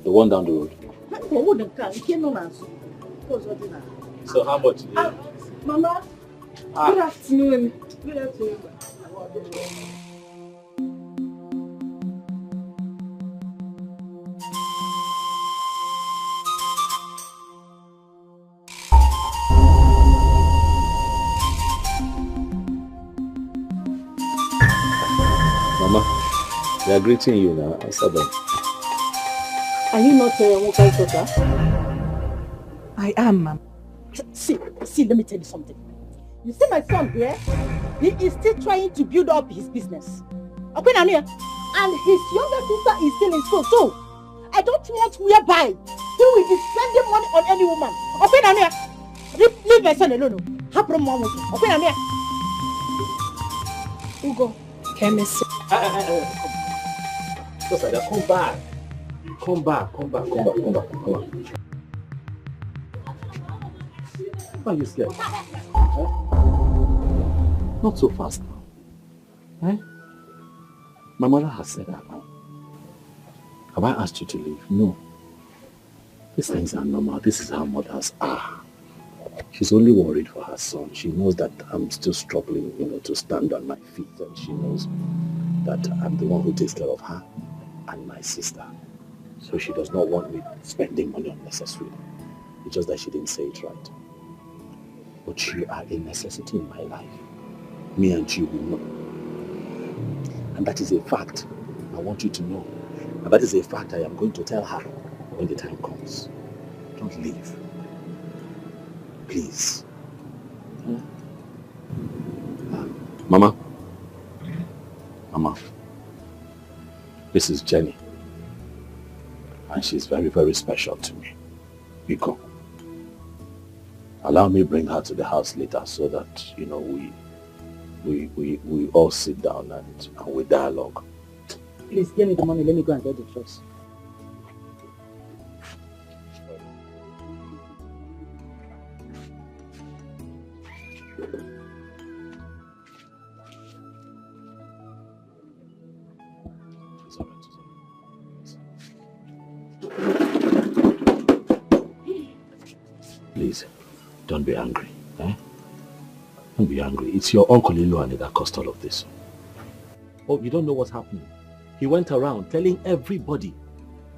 The one down the road. So how much? Mama, good afternoon. Good afternoon. Mama, they are greeting you now. Answer them. Are you not Wokai Tota? I am, Ma'am. See, let me tell you something. You see my son here? He is still trying to build up his business. Okay, Nania? And his younger sister is still in school too. I don't want whereby he will be spending money on any woman. Okay, Nania? Leave my son alone. Happen mom. Okay, Nania? Ugo, chemist. Come back. Come back. Why are you scared? Not so fast now. Eh? My mother has said that now. Have I asked you to leave? No. These things are normal. This is how mothers are. She's only worried for her son. She knows that I'm still struggling, to stand on my feet, and she knows that I'm the one who takes care of her and my sister. So she does not want me spending money unnecessarily. It's just that she didn't say it right. But you are a necessity in my life. Me and you will know. And that is a fact I want you to know. And that is a fact I am going to tell her when the time comes. Don't leave. Please. Mama. This is Jenny. And she's very, very special to me. Biko. Allow me to bring her to the house later so that, we all sit down and we dialogue. Please give me the money. Let me go and get the drugs. Please, don't be angry. Don't be angry. It's your Uncle Iluani that caused all of this. Oh, you don't know what's happening. He went around telling everybody,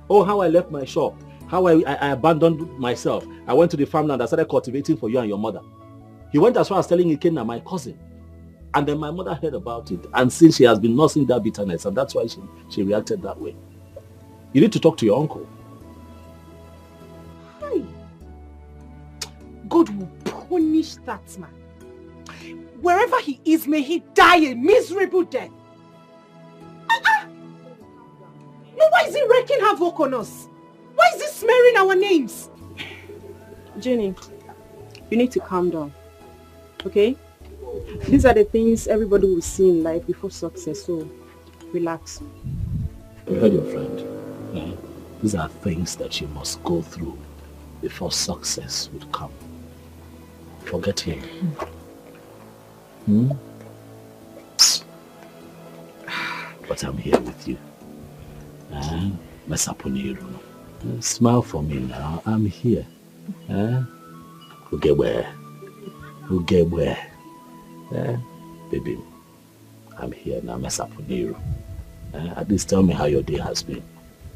how I left my shop, how I abandoned myself. I went to the farmland, I started cultivating for you and your mother. He went as far as telling Ikenna, my cousin. And then my mother heard about it. And since she has been nursing that bitterness, and that's why she reacted that way. You need to talk to your uncle. Hi. God will punish that man. Wherever he is, may he die a miserable death. No, why is he wreaking havoc on us? Why is he smearing our names? Jenny, you need to calm down, okay? These are the things everybody will see in life before success, so relax. You heard your friend. These are things that you must go through before success would come. Forget him. But I'm here with you. Smile for me now. I'm here. Ugebwe. Baby, I'm here now. At least tell me how your day has been.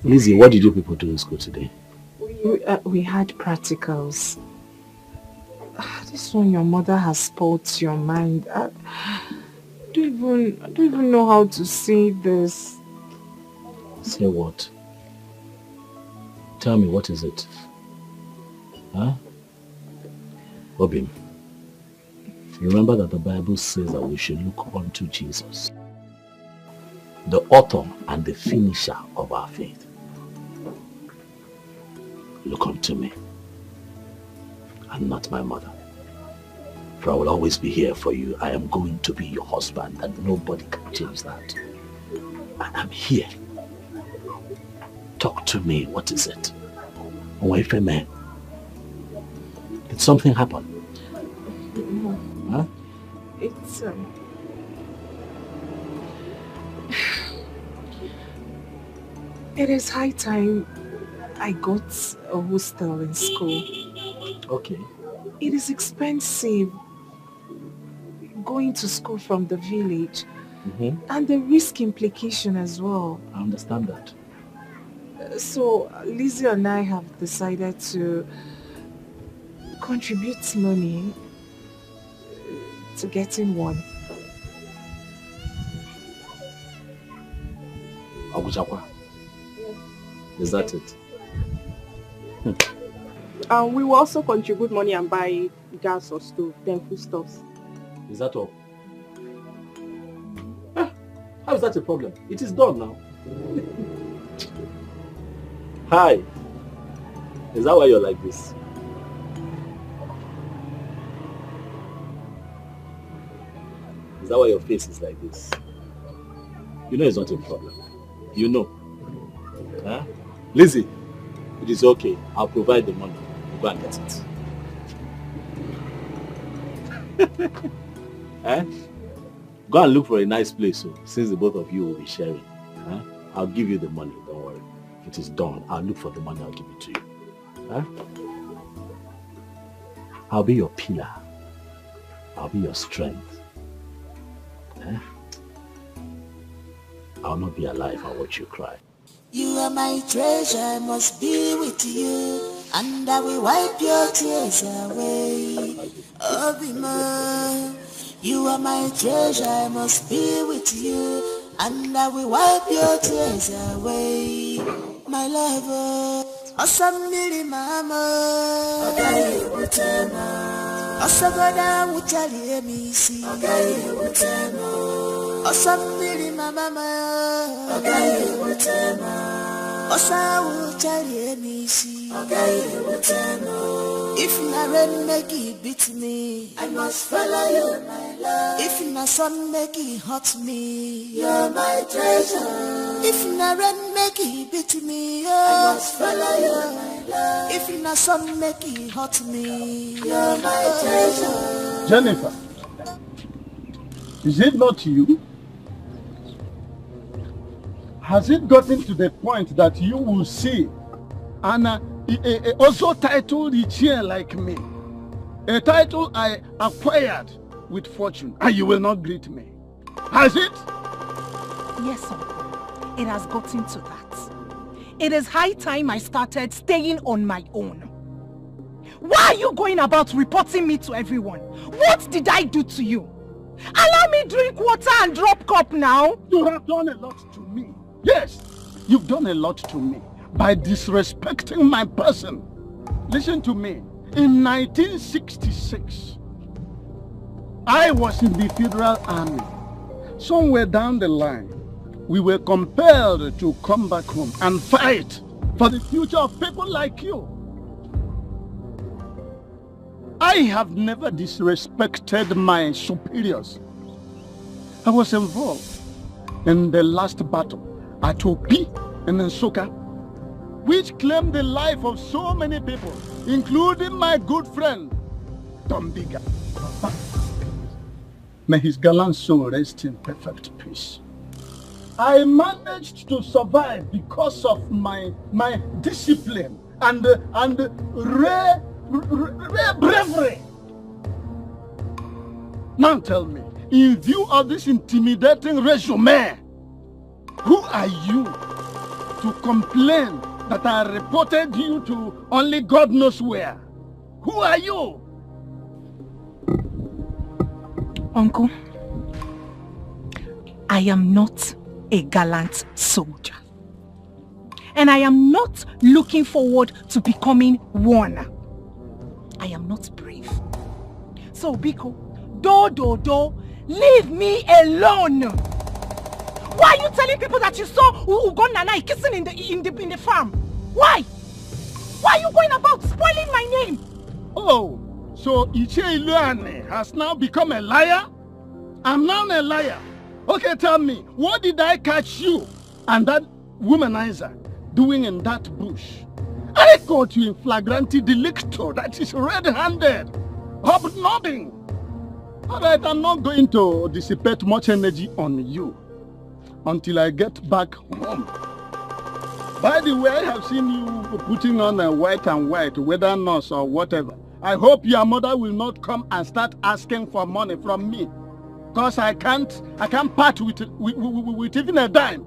Lizzie, what did you people do in school today? We had practicals. This one, your mother has spoilt your mind. I don't even know how to say this. Say what? Tell me, what is it? Obim, remember that the Bible says that we should look unto Jesus, the author and the finisher of our faith. Look unto me and not my mother. For I will always be here for you. I am going to be your husband, and nobody can change that. And I'm here. Talk to me. What is it? Did something happen? No. Huh? It is high time I got a hostel in school. Okay. It is expensive going to school from the village and the risk implication as well. I understand that. So Lizzie and I have decided to contribute money to getting one. Aguchakwa. Is that it? We will also contribute money and buy gas or stove, then foodstuffs. Is that all? How is that a problem? It is done now. Hi. Is that why you're like this? Is that why your face is like this? You know it's not a problem. You know. Huh? Lizzie, it is okay. I'll provide the money. You go and get it. Eh? Go and look for a nice place, since the both of you will be sharing. Huh? I'll give you the money, don't worry. It is done. I'll look for the money, I'll give it to you. Huh? I'll be your pillar. I'll be your strength. Huh? I'll not be alive, I'll watch you cry. You are my treasure, I must be with you, and I will wipe your tears away. Oh, Bima, you are my treasure, I must be with you, and I will wipe your tears away. My lover, Osamiri Mama, Agaye Utema, Osagoda Utali Emisi, Agaye Utema, Osamiri Mama, Agaye Utema, Osa Utali Emisi, Agaye Utema. If na rain make it beat me, I must follow you, my love. If na sun make it hurt me, you're my treasure. If na rain make it beat me, I must follow you, my love. If na sun make it hurt me, you're my treasure. Jennifer, is it not you? Has it gotten to the point that you will see Anna also titled Ichie like me, a title I acquired with fortune, and you will not greet me? Has it? Yes, uncle. It has gotten to that. It is high time I started staying on my own. Why are you going about reporting me to everyone? What did I do to you? Allow me drink water and drop cup now. You have done a lot to me. Yes, you've done a lot to me by disrespecting my person. Listen to me. In 1966, I was in the Federal Army. Somewhere down the line, we were compelled to come back home and fight for the future of people like you. I have never disrespected my superiors. I was involved in the last battle at Opi and Nsoka, which claimed the life of so many people, including my good friend, Tombiga. May his gallant soul rest in perfect peace. I managed to survive because of my discipline and rare bravery. Now tell me, in view of this intimidating resume, who are you to complain that I reported you to only God knows where? Who are you? Uncle, I am not a gallant soldier. And I am not looking forward to becoming one. I am not brave. So, Biko, leave me alone. Why are you telling people that you saw Ugonanai kissing in the farm? Why? Why are you going about spoiling my name? Oh, so Ichie Iluane has now become a liar? I'm now a liar. Okay, tell me, what did I catch you and that womanizer doing in that bush? I caught you in flagrante delicto, that is red-handed, hobnobbing. Alright, I'm not going to dissipate much energy on you until I get back home. By the way, I have seen you putting on a white and white, whether nurse or whatever. I hope your mother will not come and start asking for money from me. Because I can't part with even a dime.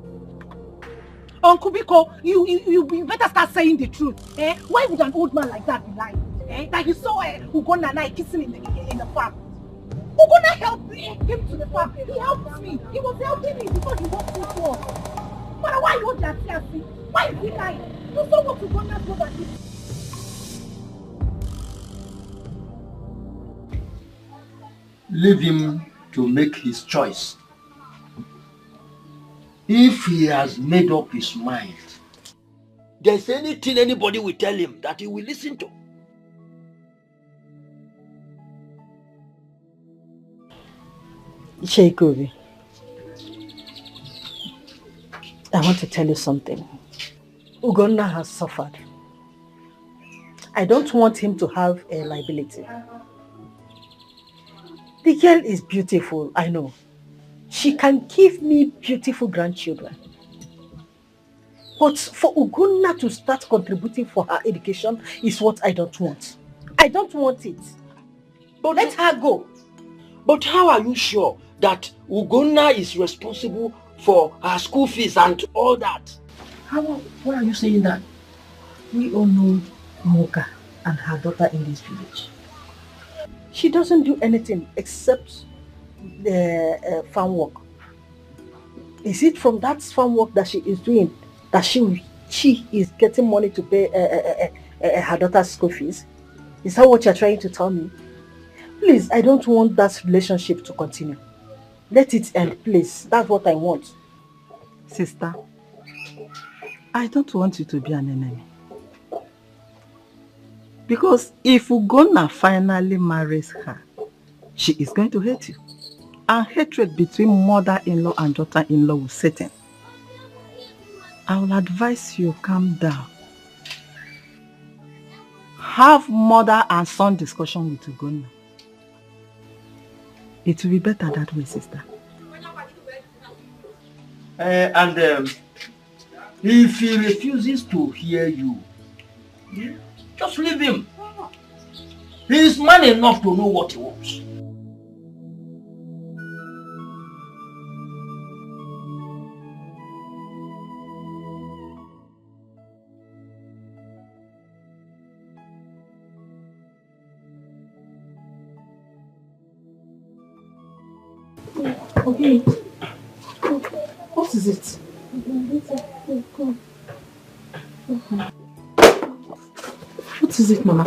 Uncle Biko, you better start saying the truth. Eh? Why would an old man like that be lying? Eh? Like you saw Ugonna and I kissing in the farm. Ugonna helped me, came to the farm. He helped me. He was helping me because he was too poor. But why you want that? Why is he lying? You saw what Ugonna brother did. Leave him to make his choice. If he has made up his mind, there's anything anybody will tell him that he will listen to. Sheikobi, I want to tell you something. Ugonna has suffered. I don't want him to have a liability. The girl is beautiful, I know. She can give me beautiful grandchildren. But for Ugonna to start contributing for her education is what I don't want. I don't want it. But let her go. But how are you sure that Ugonna is responsible for her school fees and all that? Why are you saying that? We all know Moka and her daughter in this village. She doesn't do anything except the farm work. Is it from that farm work that she is doing that she is getting money to pay her daughter's school fees? Is that what you're trying to tell me? Please, I don't want that relationship to continue. Let it end, please. That's what I want. Sister, I don't want you to be an enemy. Because if Ugonna finally marries her, she is going to hate you. And hatred between mother-in-law and daughter-in-law will set in. I will advise you calm down. Have mother and son discussion with Ugonna. It will be better that way, sister. And if he refuses to hear you, just leave him. He is man enough to know what he wants. Okay. What is it? What is it, Mama?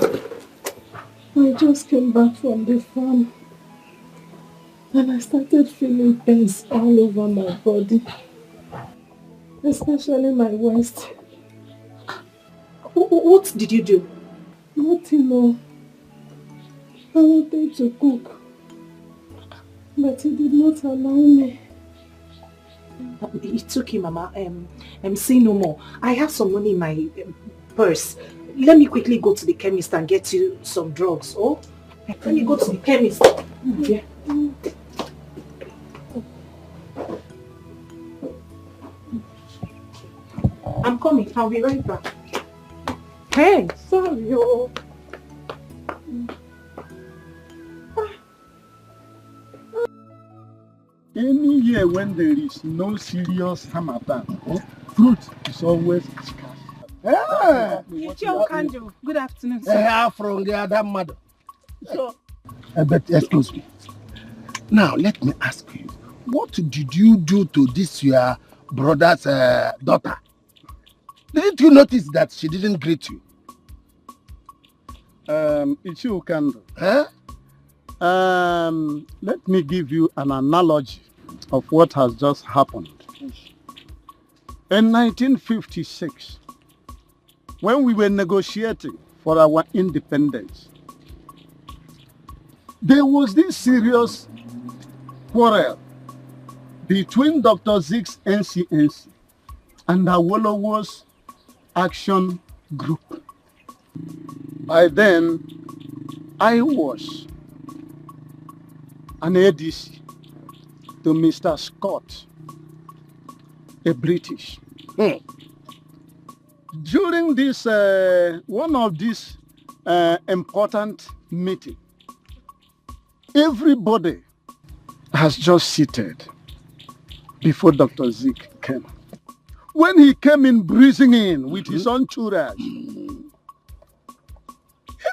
I just came back from the farm and I started feeling pains all over my body, especially my waist. What did you do? Nothing, no. I wanted to cook, but he did not allow me. It's okay, Mama. Say no more. I have some money in my purse. Let me quickly go to the chemist and get you some drugs. Oh, let me go to the chemist. Yeah. I'm coming. I'll be right back. Hey, sorry, oh. Any year when there is no serious harmattan, fruit is always scarce. Good afternoon, sir. Hey, from the other mother. So, but excuse me. Now, let me ask you, what did you do to this your brother's daughter? Didn't you notice that she didn't greet you? Ichiukando. Let me give you an analogy of what has just happened. In 1956, when we were negotiating for our independence, there was this serious quarrel between Dr. Zeke's NCNC and Awolowo's Action Group. By then, I was an ADC to Mr. Scott, a British. during this, one of these important meetings, everybody has just seated before Dr. Zeke came. When he came in breezing in with his entourage, he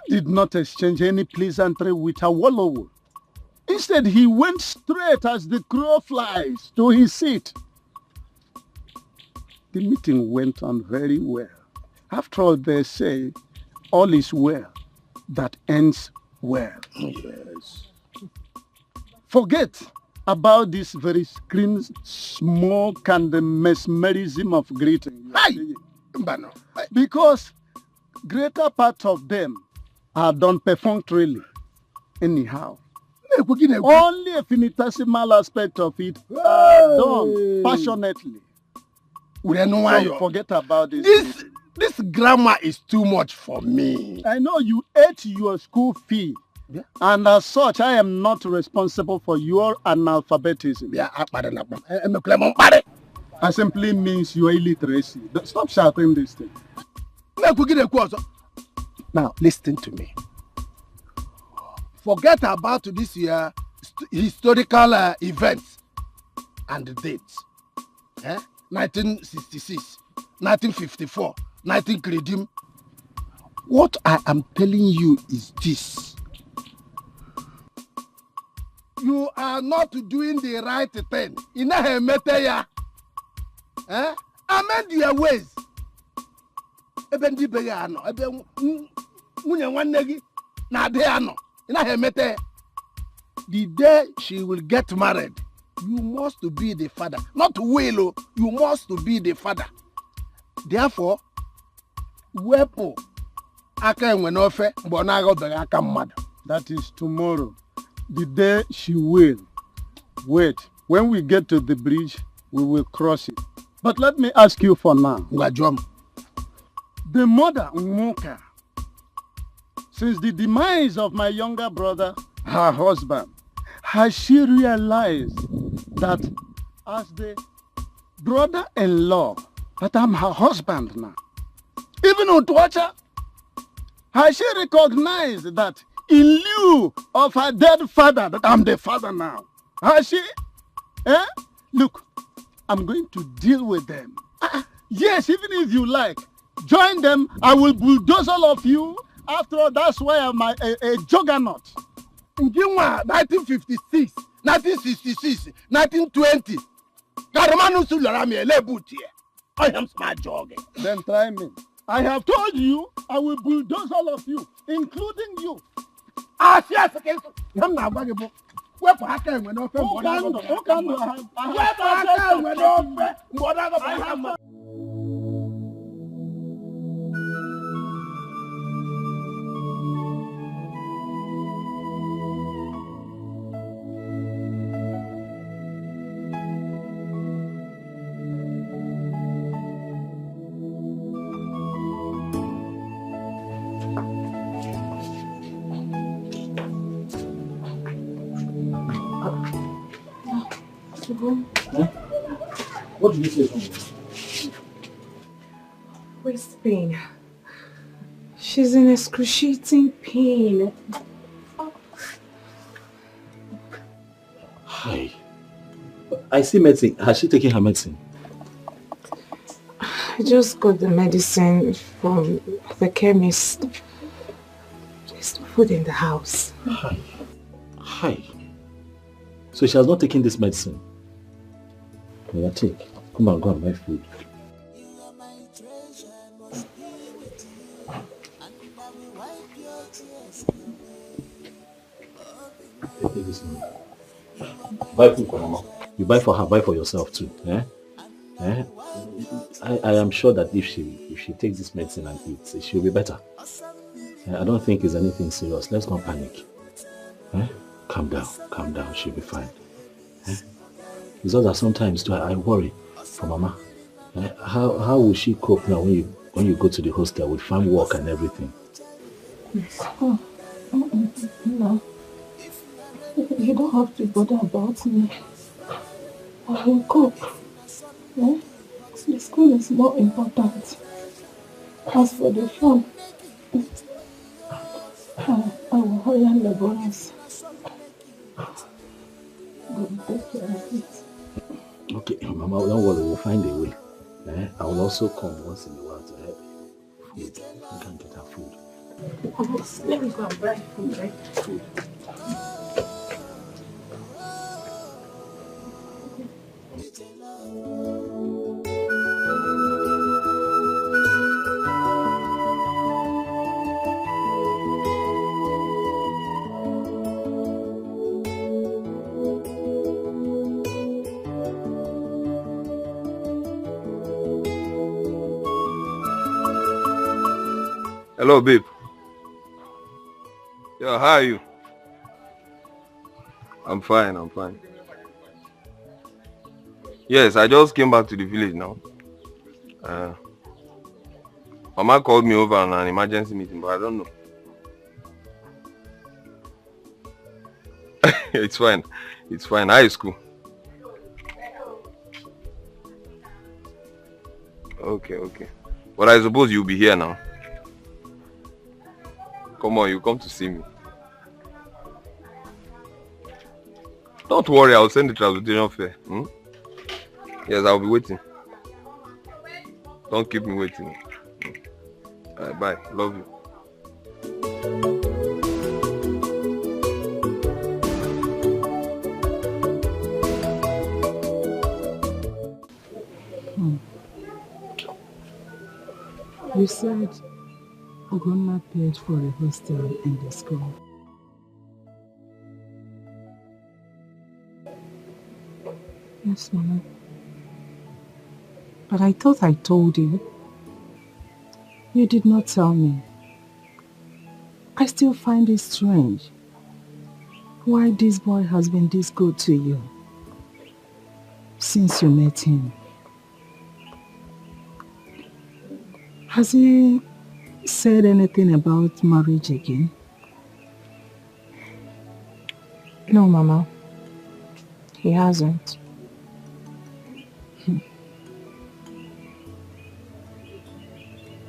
did not exchange any pleasantry with Awolowo. Instead, he went straight as the crow flies to his seat. The meeting went on very well. After all, they say, all is well that ends well. Yes. Forget about this very screen smoke and the mesmerism of greeting. Because greater part of them are done perfunctorily. Anyhow. Only a finitesimal aspect of it are done passionately. So forget about this. This grammar is too much for me. I know you ate your school fee. Yeah. And as such, I am not responsible for your analphabetism. Yeah, I simply means your illiteracy. Stop shouting this thing. Now, listen to me. Forget about this year historical events and dates. 1966, 1954, 19 Credim. What I am telling you is this. You are not doing the right thing. Amend your ways. The day she will get married, you must be the father. Not will, you must be the father. Therefore, that is tomorrow. The day she will. Wait, when we get to the bridge, we will cross it. But let me ask you for now. The mother, Nwoka, since the demise of my younger brother, her husband, has she realized that as the brother-in-law, that I'm her husband now? Even Utwacha, has she recognized that in lieu of her dead father, that I'm the father now? Has she? Look, I'm going to deal with them. Yes, even if you like, join them, I will bulldoze all of you. After all, that's why I'm a juggernaut. 1956, 1966, 1920. I am smart jogging. Then try me. I have told you I will bulldoze all of you, including you. Yes, I'm not going to. Where for Haka when no What did you say to me? Waist pain. She's in excruciating pain. Hi. I see medicine. Has she taken her medicine? I just got the medicine from the chemist. There's no food in the house. Hi. So she has not taken this medicine? Yeah, take. Come on, go and buy food. Take this money. Buy food for Mama. You buy for her, buy for yourself too. I am sure that if she takes this medicine and eats, she'll be better. I don't think it's anything serious. Let's not panic. Calm down, she'll be fine. It's just that sometimes too, I worry for Mama. How will she cope now when you go to the hostel with farm work and everything? No. You don't have to bother about me. I will cope. The school is more important. As for the phone, I will hurry on the bonus. God take care of it. Okay, Mama, don't worry, we'll find a way. I will also come once in a while to help you. Food. You can get her food. Let me go and buy food, right? Food. Hello, babe. Yo, how are you? I'm fine, I'm fine. Yes, I just came back to the village now. Mama called me over on an emergency meeting, but I don't know. It's fine. It's fine. How is school? Okay, okay. But I suppose you'll be here now. Come on, you come to see me. Don't worry, I'll send the transportation fare. Yes, I'll be waiting. Don't keep me waiting. Alright, bye. Love you. You said Ugonna paid for a hostel in the school. Yes, Mama. But I thought I told you. You did not tell me. I still find it strange why this boy has been this good to you since you met him. Has he said anything about marriage again? No, Mama. He hasn't.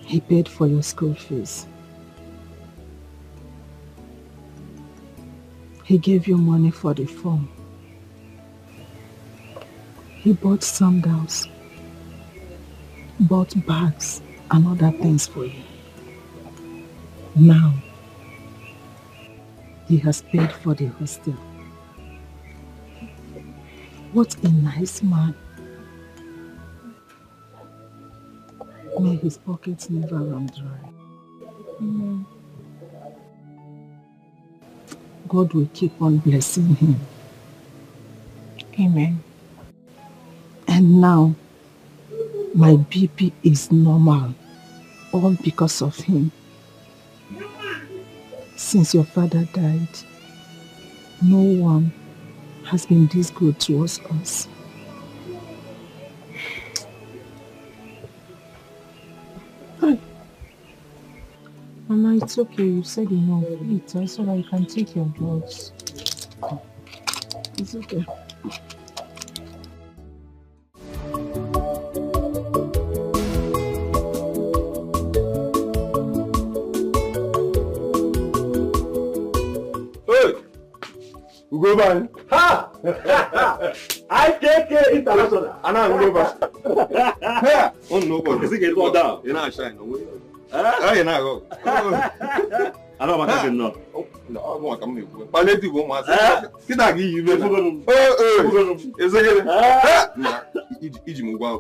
He paid for your school fees. He gave you money for the form. He bought sandals, bought bags and other things for you. Now, he has paid for the hostel. What a nice man. May his pockets never run dry. Amen. God will keep on blessing him. Amen. And now, my BP is normal, all because of him. Since your father died, no one has been this good towards us. Mama, it's okay. You said enough. Eat so that you can take your drugs. It's okay. Go back. Ha! IKK International. Anna, go back. Oh no, but is it get all down? You're not shine. Ah, you're not go. I don't want to know. No, I want to come. Paleti go mas. Kita gi you. Is it? Ah! Iji mo gwa.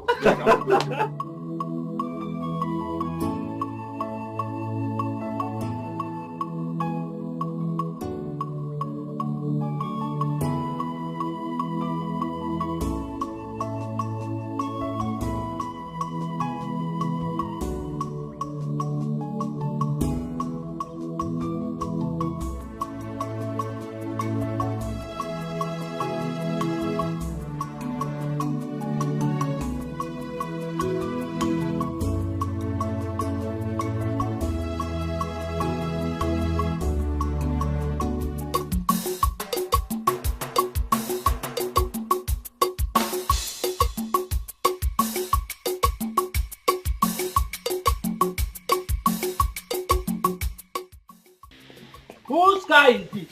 car is this?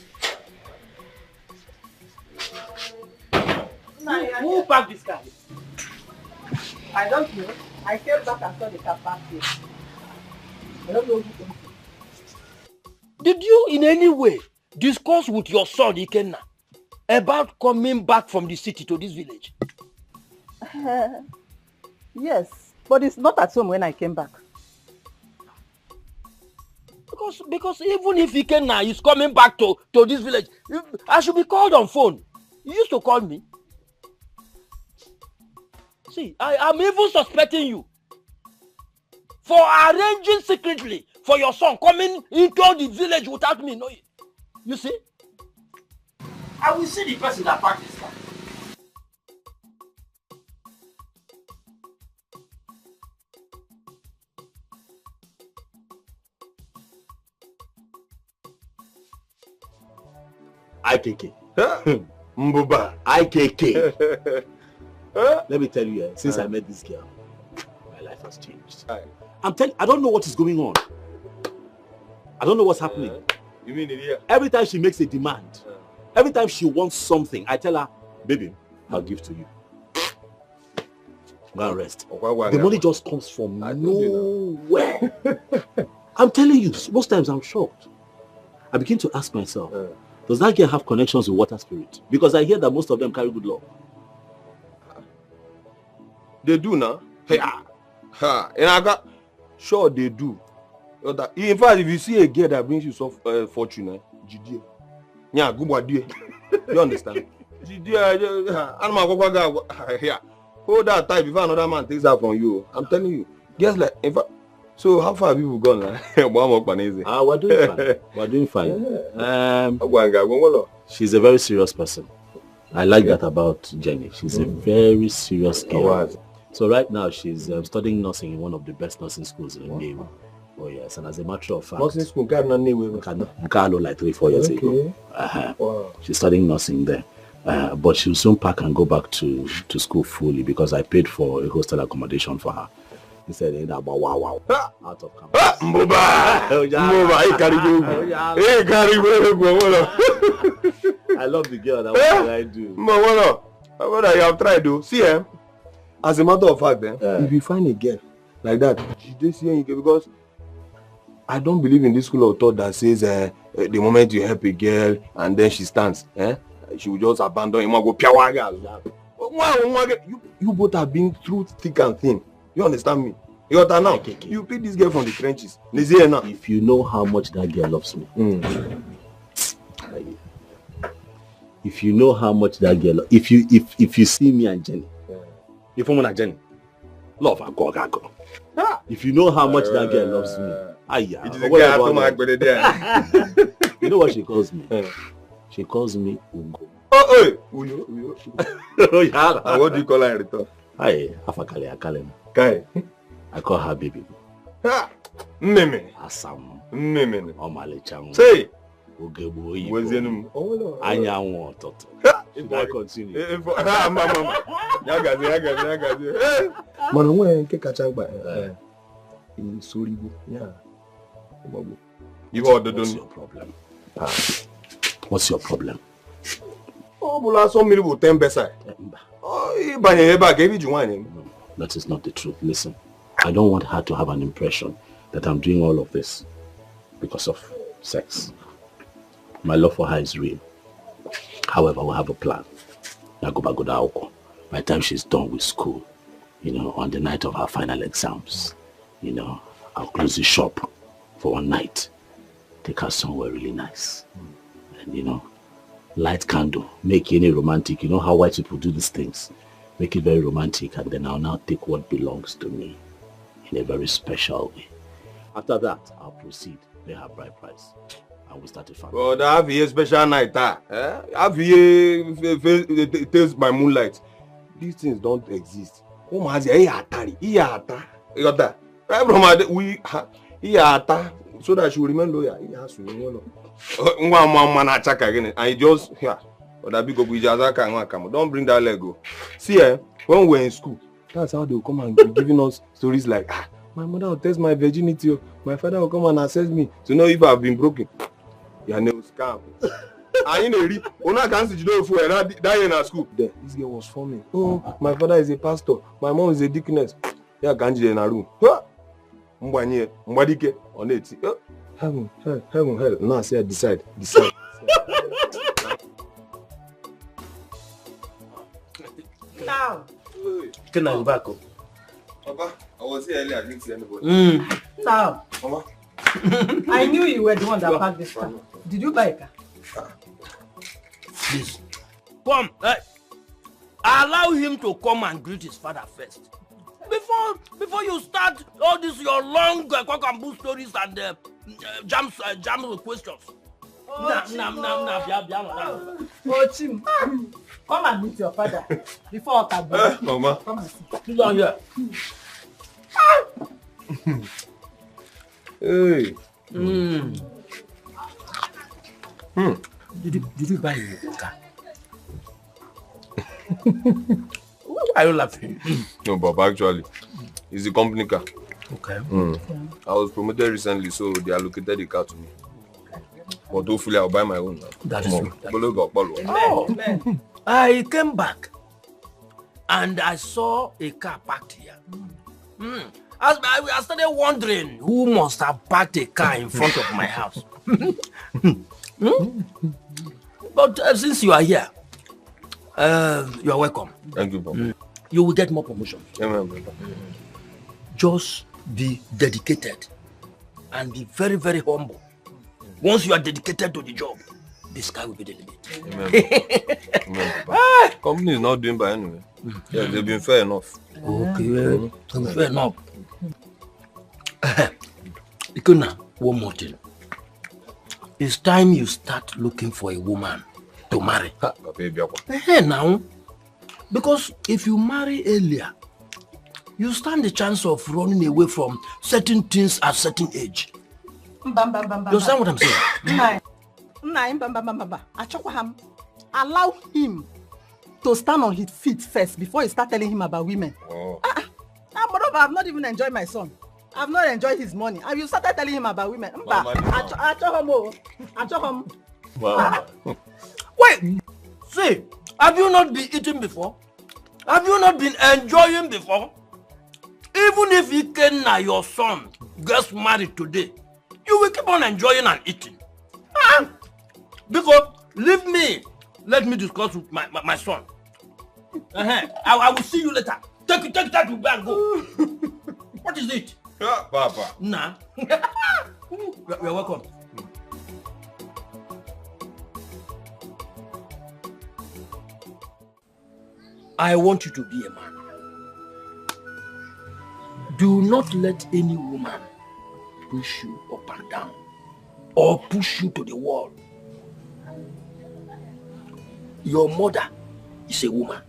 Who parked this car? I don't know. I came back and saw the car parked here. I don't know who came to. Did you in any way discuss with your son Ikenna about coming back from the city to this village? Yes, but it's not at home when I came back. Because even if Ikenna is coming back to this village, I should be called on phone. You used to call me. See, I'm even suspecting you for arranging secretly for your son coming into the village without me knowing. You see? I will see the person that parked this car. IKK. Mbuba. IKK. Let me tell you, since I met this girl, my life has changed. I'm telling you, I don't know what is going on. I don't know what's happening. You mean it? Every time she makes a demand, every time she wants something, I tell her, baby, I'll give to you. Go and rest. The money just comes from nowhere. I'm telling you, most times I'm shocked. I begin to ask myself, does that girl have connections with water spirit? Because I hear that most of them carry good luck. They do now. Hey, and I got sure they do. In fact, if you see a girl that brings you some fortune, Jidie, yeah, good idea. You understand? Jidie, hold that tight before another man takes that from you. I'm telling you. Guess like, in fact, so how far have people gone now? We're doing fine. We're doing fine. She's a very serious person. I like that about Jenny. She's a very serious girl. So right now she's studying nursing in one of the best nursing schools in Nnewi. Oh yes, and as a matter of fact, nursing school like 3-4 years ago. She's studying nursing there. But she'll soon pack and go back to school fully because I paid for a hostel accommodation for her. He said, wow, out of campus. I love the girl. That's what I do. What I have tried to see him. As a matter of fact, if you find a girl like that, because I don't believe in this school of thought that says the moment you help a girl and then she stands, she will just abandon him and go piawaga. You both have been through thick and thin. You understand me? You pick this girl from the trenches. If you know how much that girl loves me, if you know how much that girl, if you see me and Jenny, if I'm not Jenny, love I go. If you know how much that girl loves me, you know what she calls me? She calls me Ugo. Uyo. And what do you call her in return? I call her baby. Meme. Asam. Meme. Omalichang. Say. Ugebo. Wezenum. Anya Toto. Should I continue? Mama. Yagazi. Man, when Kekachangba. In Suribu. Yeah. What's your problem? What's your problem? Oh, but some people 10 beside. That is not the truth. Listen, I don't want her to have an impression that I'm doing all of this because of sex. My love for her is real. However, we have a plan. By the time she's done with school, on the night of her final exams, I'll close the shop for one night. Take her somewhere really nice. And, light candle, make any romantic. You know how white people do these things. Make it very romantic, and then I'll now take what belongs to me in a very special way. After that, I'll proceed, pay her bride price, and we'll start a family. Oh, that have a special night, have a taste by moonlight. These things don't exist. So that she will remain loyal. He has to remain loyal. And he just here. Don't bring that Lego. See, when we're in school, that's how they'll come and be giving us stories like, my mother will test my virginity, my father will come and assess me to know if I've been broken. Your name scam. I ain't a reap. Una can't see you know for that in our school. Then this girl was forming. Oh, my father is a pastor. My mom is a deaconess. Yeah, Ganji in a room. Mbanye, Mbadike on it. Heaven, hell. Now I say decide. Now. Can I go back? Papa, I was here earlier. I didn't see anybody. Now. Mama. I knew you were the one that packed this car. Did you buy a car? Please. Come. Allow him to come and greet his father first. Before you start all this your long cock-and-bull stories and jam questions. Chim, come and meet your father before Otabu. Mama. Come and sit. Sit down here. Hey. Did you buy a car? Why are you laughing? No, Papa, actually, it's the company car. Okay. I was promoted recently, so they allocated the car to me. But hopefully I'll buy my own now. That is true. Amen. I came back and I saw a car parked here. I started wondering who must have parked a car in front of my house. But since you are here, you are welcome. Thank you, Papa. You will get more promotion. Amen, Papa. Just be dedicated and be very, very humble. Once you are dedicated to the job, the sky will be the limit. Amen, Papa. Company is not doing by anyway. Yeah, they've been fair enough. Okay, fair enough. Ikuna, one more thing. It's time you start looking for a woman to marry. Now, because if you marry earlier, you stand the chance of running away from certain things at certain age. You understand what I'm saying? Allow him to stand on his feet first before you start telling him about women. Moreover, I've not even enjoyed my son. I've not enjoyed his money. And you started telling him about women. Wow. Wait, see, have you not been eating before? Have you not been enjoying before? Even if Ikenna, your son, gets married today, you will keep on enjoying and eating. Because, leave me, let me discuss with my son. I will see you later. Take that to bed and go. What is it? Papa. Nah. You're welcome. I want you to be a man. Do not let any woman push you up and down or push you to the wall. Your mother is a woman.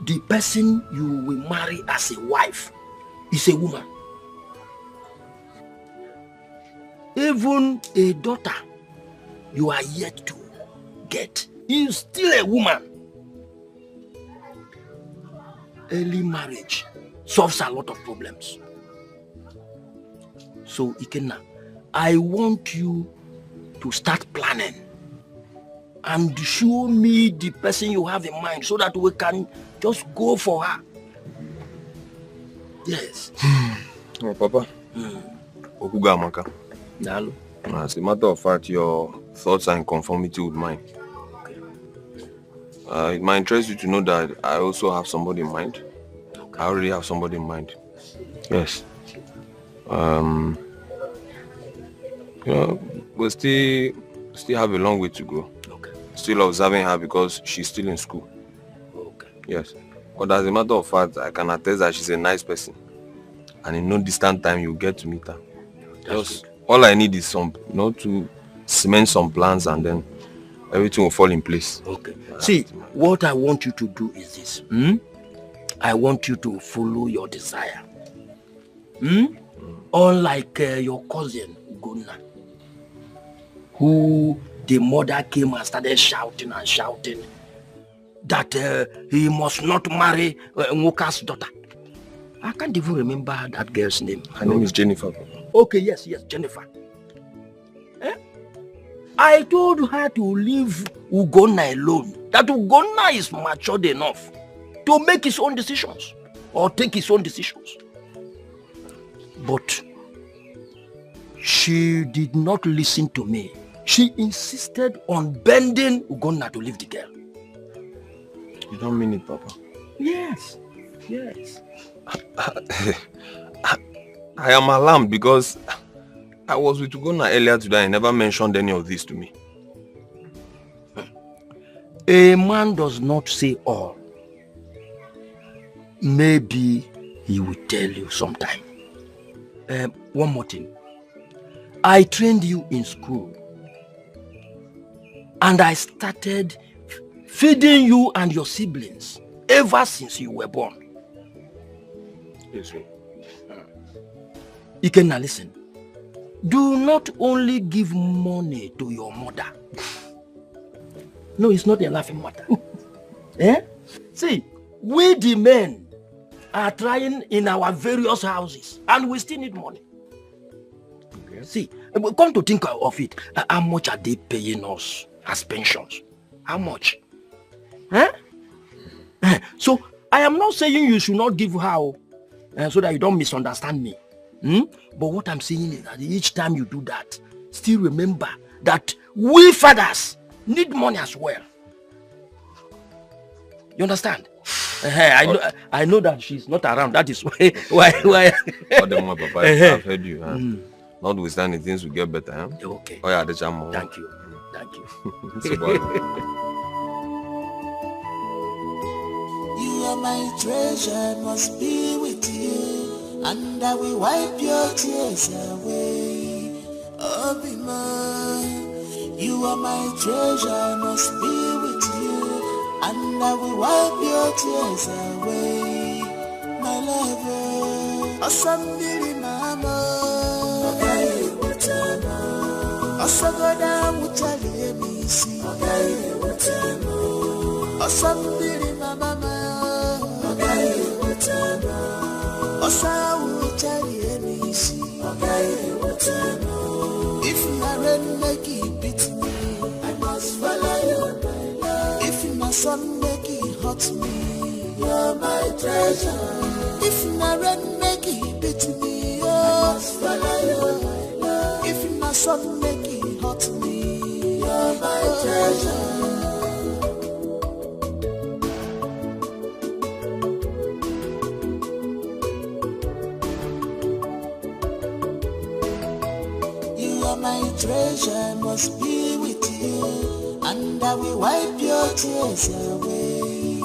The person you will marry as a wife is a woman. Even a daughter you are yet to get is still a woman. Early marriage solves a lot of problems. So, Ikenna, I want you to start planning and show me the person you have in mind so that we can just go for her. Yes. Oh, Papa. Okuga Amaka. Hello. As a matter of fact, your thoughts are in conformity with mine. It might interest you to know that I also have somebody in mind. Okay. I already have somebody in mind. Yes. You know, we still have a long way to go. Okay. Still observing her because she's still in school. Okay. Yes. But as a matter of fact, I can attest that she's a nice person. And in no distant time, you'll get to meet her. Just all I need is some, to cement some plans and then everything will fall in place. Okay. See, what I want you to do is this. I want you to follow your desire. Unlike your cousin, Ugonna, who the mother came and started shouting and shouting that he must not marry Nwoka's daughter. I can't even remember that girl's name. Her name is Jennifer. Okay, yes, Jennifer. I told her to leave Ugonna alone. That Ugonna is matured enough to make his own decisions or take his own decisions. But she did not listen to me. She insisted on bending Ugonna to leave the girl. You don't mean it, Papa? Yes, yes. I am alarmed because I was with Ugonna earlier today and never mentioned any of this to me. A man does not say all. Maybe he will tell you sometime. One more thing. I trained you in school. And I started feeding you and your siblings ever since you were born. Yes, sir. Ikenna, listen. Do not only give money to your mother. No, it's not a laughing matter. Eh? See, we the men are trying in our various houses and we still need money. Okay. See, come to think of it, how much are they paying us as pensions? How much? Huh? So, I am not saying you should not give her so that you don't misunderstand me. But what I'm saying is that each time you do that, still remember that we fathers need money as well. You understand? I know that she's not around. That is why. Papa, I've heard you. Notwithstanding, things will get better. Huh? Okay. Oh yeah, the Thank you. Thank you. You are my treasure, must be with you. And I will wipe your tears away. Oh, be mine. You are my treasure, must be with you. And I will wipe your tears away. My lover, Asambili mama, Agaye utama, Asagoda mutali emisi, Agaye utama, Asambili mama, Agaye utama. If my rain make it beat me, I must follow you, my love. If my sun make it hurt me, you're my treasure. If my rain make it beat me, I must follow you, my love. If my sun make it hurt me, you're my treasure. My treasure must be with you, and I will wipe your tears away.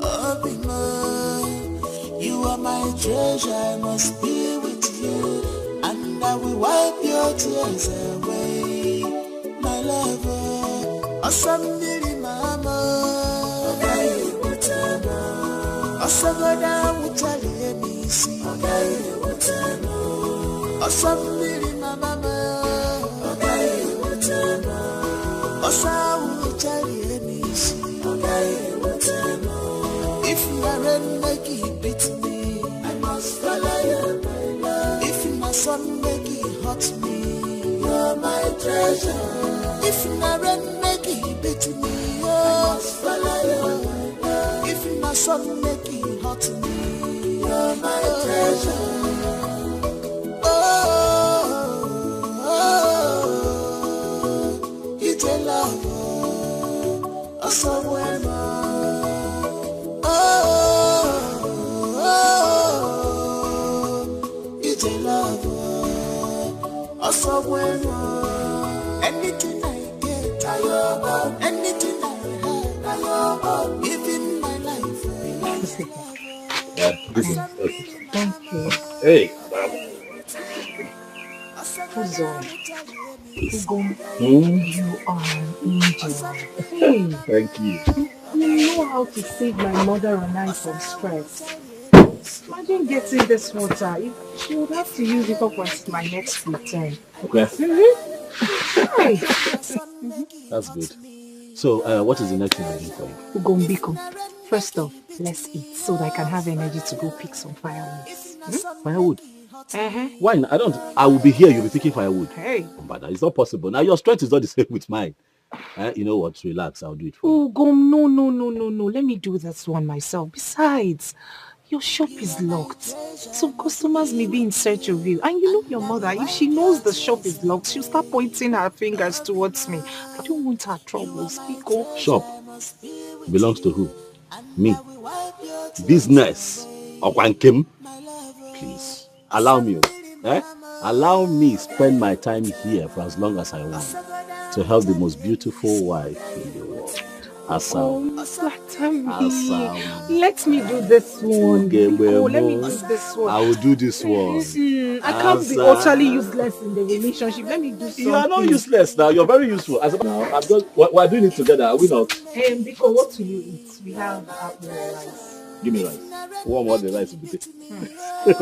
Oh, be mine. You are my treasure, must be with you, and I will wipe your tears away. My lover, Asambili mama, Agaye utama, Asagoda mutali emisi, Agaye utama, Asambili mama. If you are rain make it beat me, I must follow you, my love. If my sun make it hurt me, you're my treasure. If my rain make it beat me, I must follow you, my love. If my sun make it hurt me, you're my treasure. Anything I get, I own. Anything I have, even my life. Thank you. Hey. You are an angel. Hey. Thank you. You know how to save my mother and I from stress. Imagine getting this water. She would have to use it up until my next return. Okay. Hey. That's good. So, what is the next thing I do for you? Ugombiko. First off, let's eat so that I can have energy to go pick some firewood. Firewood? Why not? I will be here, you'll be picking firewood. Hey. But it's not possible. Now your strength is not the same with mine. You know what? Relax, I'll do it for you. Oh, Gom, no. Let me do that one myself. Besides, your shop is locked. Some customers may be in search of you. And you know your mother, if she knows the shop is locked, she'll start pointing her fingers towards me. I don't want her trouble. Speak up. Shop belongs to who? Me. Business. Okwankim. Please, allow me. Allow me spend my time here for as long as I want to help the most beautiful wife in the world. Asam. Let me do this one. Okay, let me do this one. I will do this one. I can't be utterly useless in the relationship. Let me do something. You are not useless now. You're very useful. We're doing it together, are we not? Biko, what will you eat? We have rice. Give me rice. One more the rice will be taken. I'm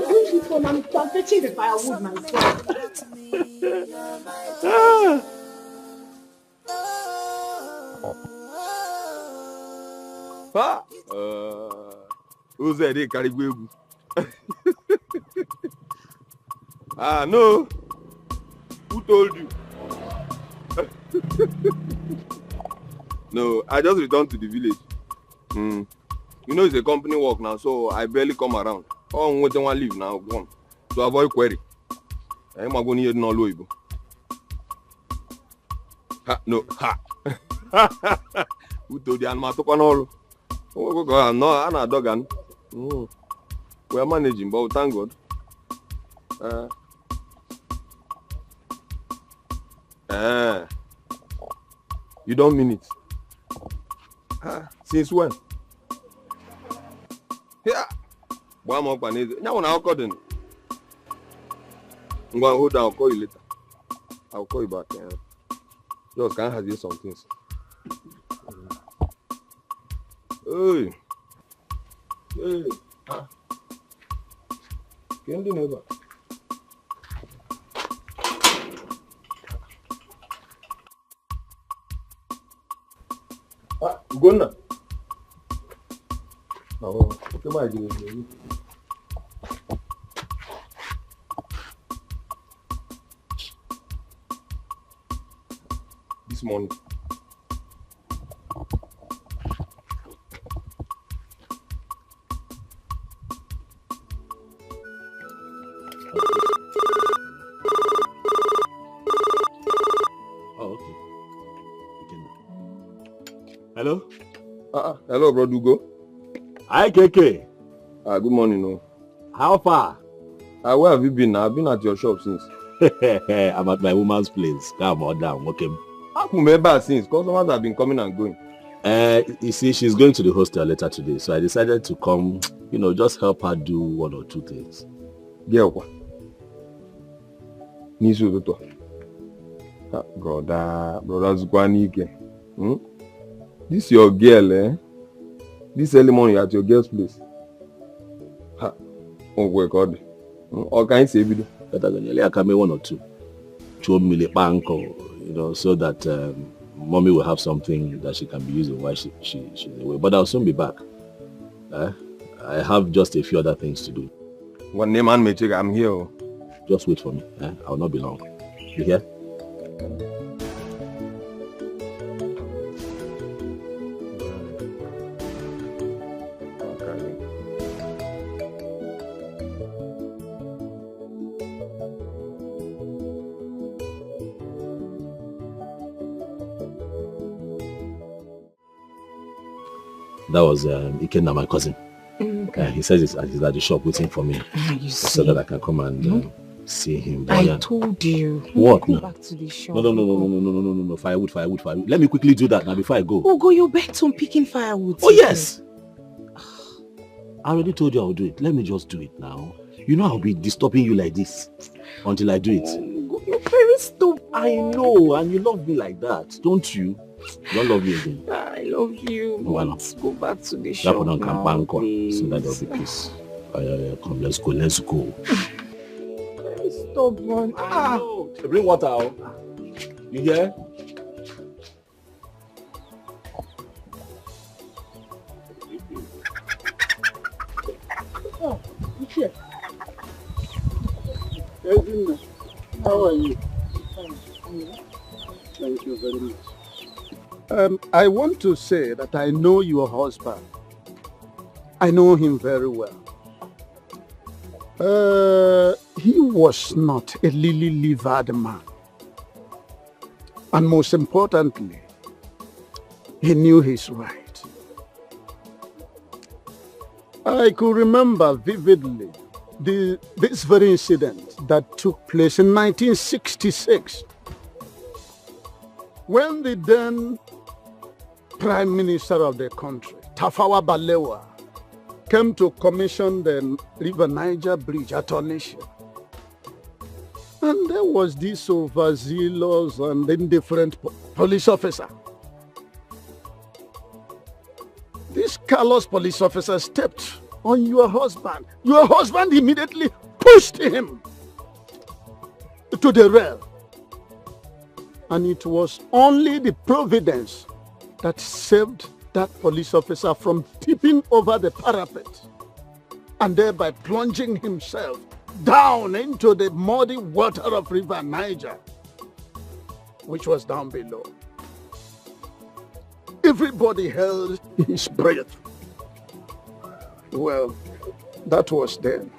doing this one. I'm fetching the firewood myself. Who's that? They carry baby. No. Who told you? No, I just returned to the village. You know it's a company work now, so I barely come around. Oh, I'm going to leave now. Gone. To avoid query. I'm going to need no loibo. No. Who told you I'm not talking all? Oh, no, I'm not dog. We are managing, but thank God. You don't mean it. Since when? Yeah. One more panel. Now I'll call them. I'm going to hold down. I'll call you later. I'll call you back. Just can't have you some things. Hey. Can't do never. Go now. Oh, come on, this morning. Oh, okay. Hello? Hello, bro Dugo. Hi, KK. Good morning, no. How far? Where have you been? I've been at your shop since. I'm at my woman's place. Come on down, okay? I remember since. Customers have been coming and going. You see, she's going to the hostel later today, so I decided to come, just help her do one or two things. Girl, Nisu Toto. Brother Zukwanike. This your girl, eh? This early morning at your girl's place. Oh, my God. Or can you say video? I can make one or two. Show me the bank, so that mommy will have something that she can be using while she's away. But I'll soon be back. I have just a few other things to do. One name and check. I'm here. Just wait for me. I'll not be long. You hear? That was Ikenna, my cousin. Okay. He says he's at the shop waiting for me so that I can come and see him. But I told you. What? Go back to the shop. No. Firewood. Let me quickly do that now before I go. Ugo, you bent on picking firewood. Oh, yes. I already told you I'll do it. Let me just do it now. I'll be disturbing you like this until I do it. Ugo, you're very stupid. I know, and you love me like that, don't you? You don't love me again. I love you. Why not? Let's go back to the shop now, so that there'll be peace. Come, let's go. Very stubborn. Bring water out. You hear? Oh, here. Edwin, how are you? Thank you very much. I want to say that I know your husband. I know him very well. He was not a lily-livered man. And most importantly, he knew his right. I could remember vividly this very incident that took place in 1966 when the then Prime Minister of the country, Tafawa Balewa, came to commission the River Niger Bridge at Onitsha. And there was this overzealous and indifferent police officer. This callous police officer stepped on your husband. Your husband immediately pushed him to the rail. And it was only the providence that saved that police officer from tipping over the parapet and thereby plunging himself down into the muddy water of River Niger, which was down below. Everybody held his breath. Well, that was then.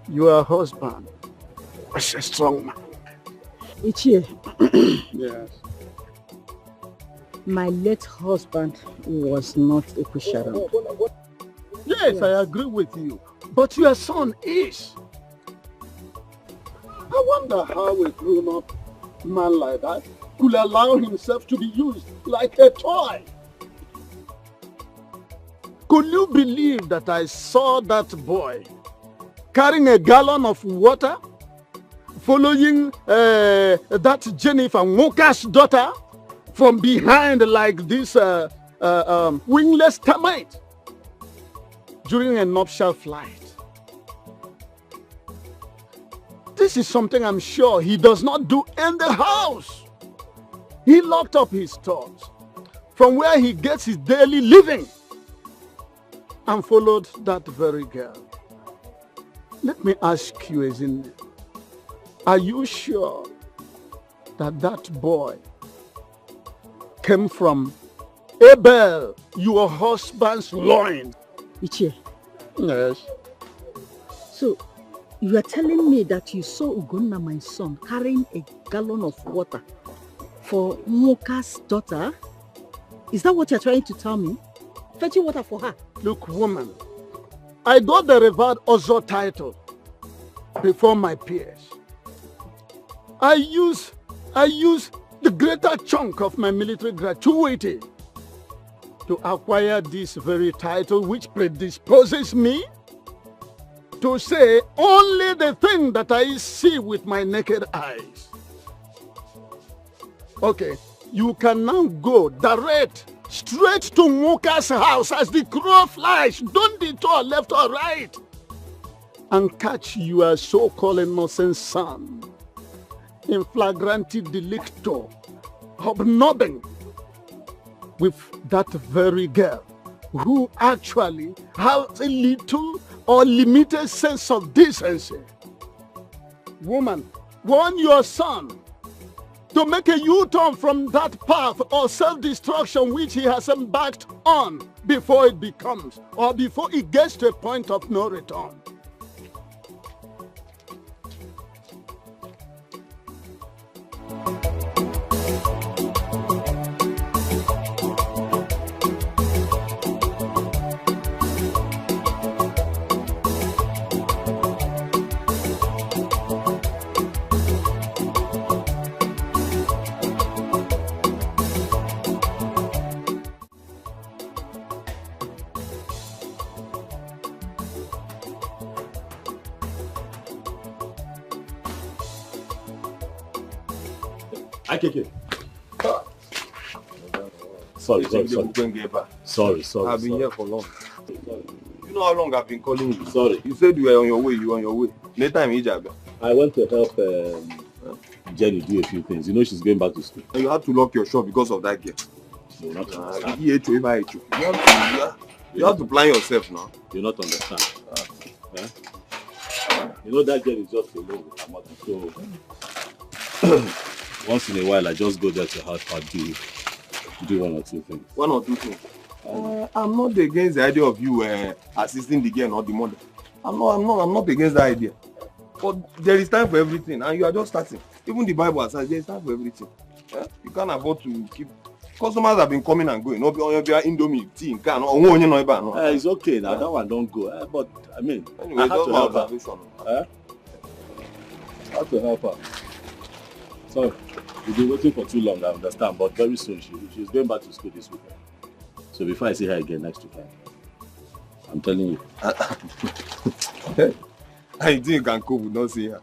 Your husband was a strong man. Ichie. Yes. My late husband was not a pusher. Yes, I agree with you. But your son is. I wonder how a grown-up man like that could allow himself to be used like a toy. Could you believe that I saw that boy carrying a gallon of water, following that Jennifer Walker's daughter from behind like this wingless termite during a nuptial flight? This is something I'm sure he does not do in the house. He locked up his thoughts from where he gets his daily living and followed that very girl. Let me ask you, Ezinne, are you sure that that boy came from Abel, your husband's loin? Ichie. Yes. So, you are telling me that you saw Ugonna, my son, carrying a gallon of water for Moka's daughter? Is that what you're trying to tell me? Fetching water for her? Look, woman, I got the revered Ozo title before my peers. I use the greater chunk of my military gratuity to acquire this very title, which predisposes me to say only the thing that I see with my naked eyes. Okay, you can now go direct straight to Muka's house as the crow flies. Don't detour left or right. And catch your so-called innocent son in flagranti delicto, hobnobbing with that very girl who actually has a little or limited sense of decency. Woman, warn your son to make a U-turn from that path or self-destruction which he has embarked on before it becomes, or before it gets to a point of no return. Akeke. Sorry. I've been here for long. You know how long I've been calling you? Sorry. You said you were on your way. Later I'm Ijab. I went to help Jenny do a few things. You know she's going back to school. And you had to lock your shop because of that girl. You not understand. You have to plan yourself now. You not understand. You know that girl is just alone with her mother. So once in a while, I just go there to help her do one or two things. One or two things. I'm not against the idea of you assisting the girl or the mother. I'm not against that idea. But there is time for everything, and you are just starting. Even the Bible says there is time for everything. Yeah? You can't afford to keep. Customers have been coming and going. No, Indomie, tea, can. It's okay now. That one don't go. But I mean, anyway, I have to help her. her. I have to help her. Sorry, we've been waiting for too long. I understand, but very soon she's going back to school this weekend. So before I see her again next weekend, I'm telling you. I think you can cope with not seeing her.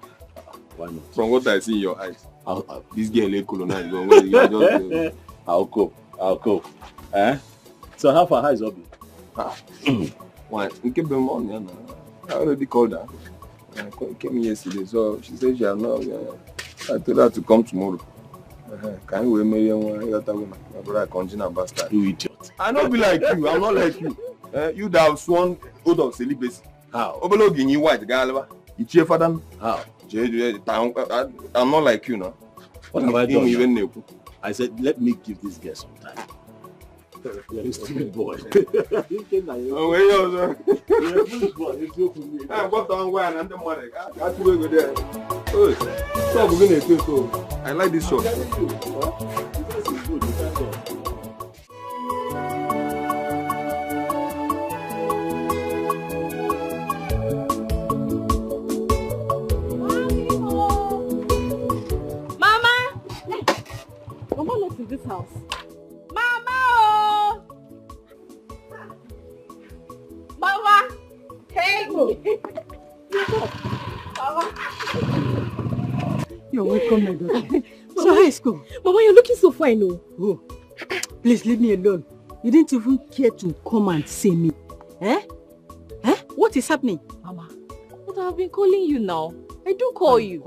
Why not? From what I see in your eyes, this girl is colonized. I'll cope. So how far is Obi? Why? We keep them on. I already called her. I came yesterday, so she said she has not. I told her to come tomorrow. Can you marry my brother? Continue bastard. You idiot. I don't be like you. I'm not like you. You that have sworn oath of celibacy. How? Obelogin you white guy. You cheer for them. How? I'm not like you now. What have I done? Even I said, let me give this guy some time. You're a stupid boy. Oh, where you are? You're a foolish boy. I'm going to go and the money. I have to go there. Oh, stop being a fool. I like this shot. This house. Mama! Oh! Mama! Hey! Mama! You're welcome, my daughter. So how is school? Mama, you're looking so fine, oh. Oh, please leave me alone. You didn't even care to come and see me. Eh? What is happening? Mama, but I've been calling you now. I do call you.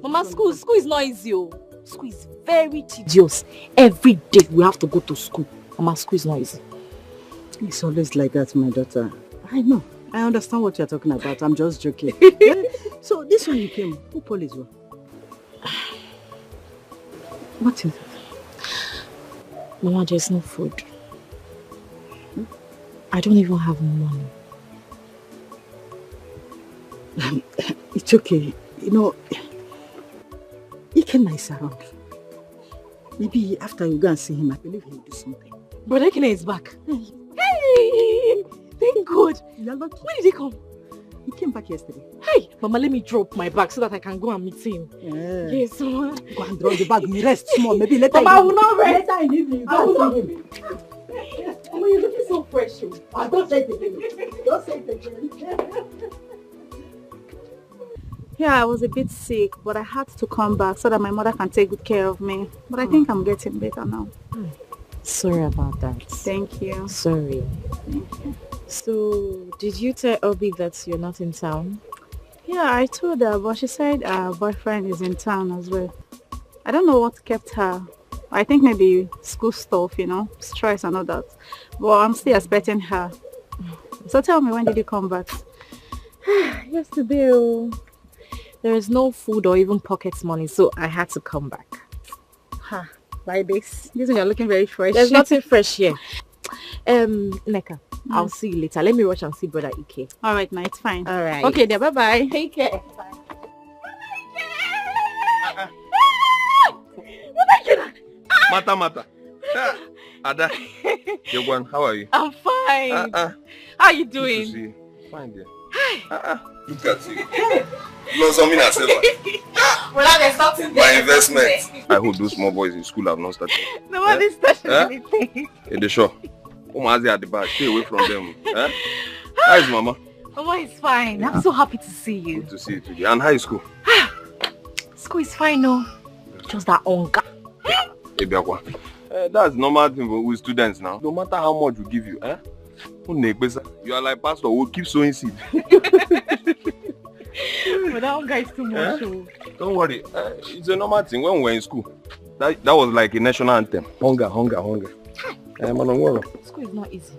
Mama, school is not easy, oh. School is very tedious. Every day we have to go to school. Mama, school is not easy. It's always like that, my daughter. I know. I understand what you're talking about. I'm just joking. So this one you came, who police were? What is it? Mama, there's no food. I don't even have money. It's okay. You know, Ikenna is around. Maybe after you go and see him, I believe he'll do something. Brother Ikenna is back. Hey! Thank God. You're lucky. When did he come? He came back yesterday. Hey! Mama, let me drop my bag so that I can go and meet him. Yeah. Yes, Mama. Go and drop the bag. You rest small. Maybe later. Mama, I will not rest. Later in the evening. I will not rest. Mama, you're looking so fresh. Don't say it again. Don't say it again. Yeah, I was a bit sick, but I had to come back so that my mother can take good care of me. But I think I'm getting better now. Sorry about that. Thank you. Sorry. Thank you. So, did you tell Obi that you're not in town? Yeah, I told her, but she said her boyfriend is in town as well. I don't know what kept her. I think maybe school stuff, you know, stress and all that. But I'm still expecting her. So tell me, when did you come back? Yesterday. There is no food or even pocket money, so I had to come back. Ha, like this. This one you're looking very fresh. There's nothing fresh here. Neka, I'll see you later. Let me rush and see Brother Ike. All right, now it's fine. All right. Okay, then bye-bye. Take care. Mata. Ada, Yogwan, how are you? I'm fine. How are you doing? Good to see you. Fine, dear. Look at you. Lost something I said. My investment. I hope those small boys in school have not started. Nobody's touching anything. Hey, they sure. Umazi at the back. Stay away from them. How is Mama? Mama is fine. I'm so happy to see you. Good to see you today. And how is school? School is fine, no. Just that hunger. Hey, Biakwa. That's normal thing with students now. No matter how much we give you, you are like pastor who keep sowing seed. But that hunger is too much. Don't worry. It's a normal thing. When we were in school, that was like a national anthem. Hunger. School is not easy.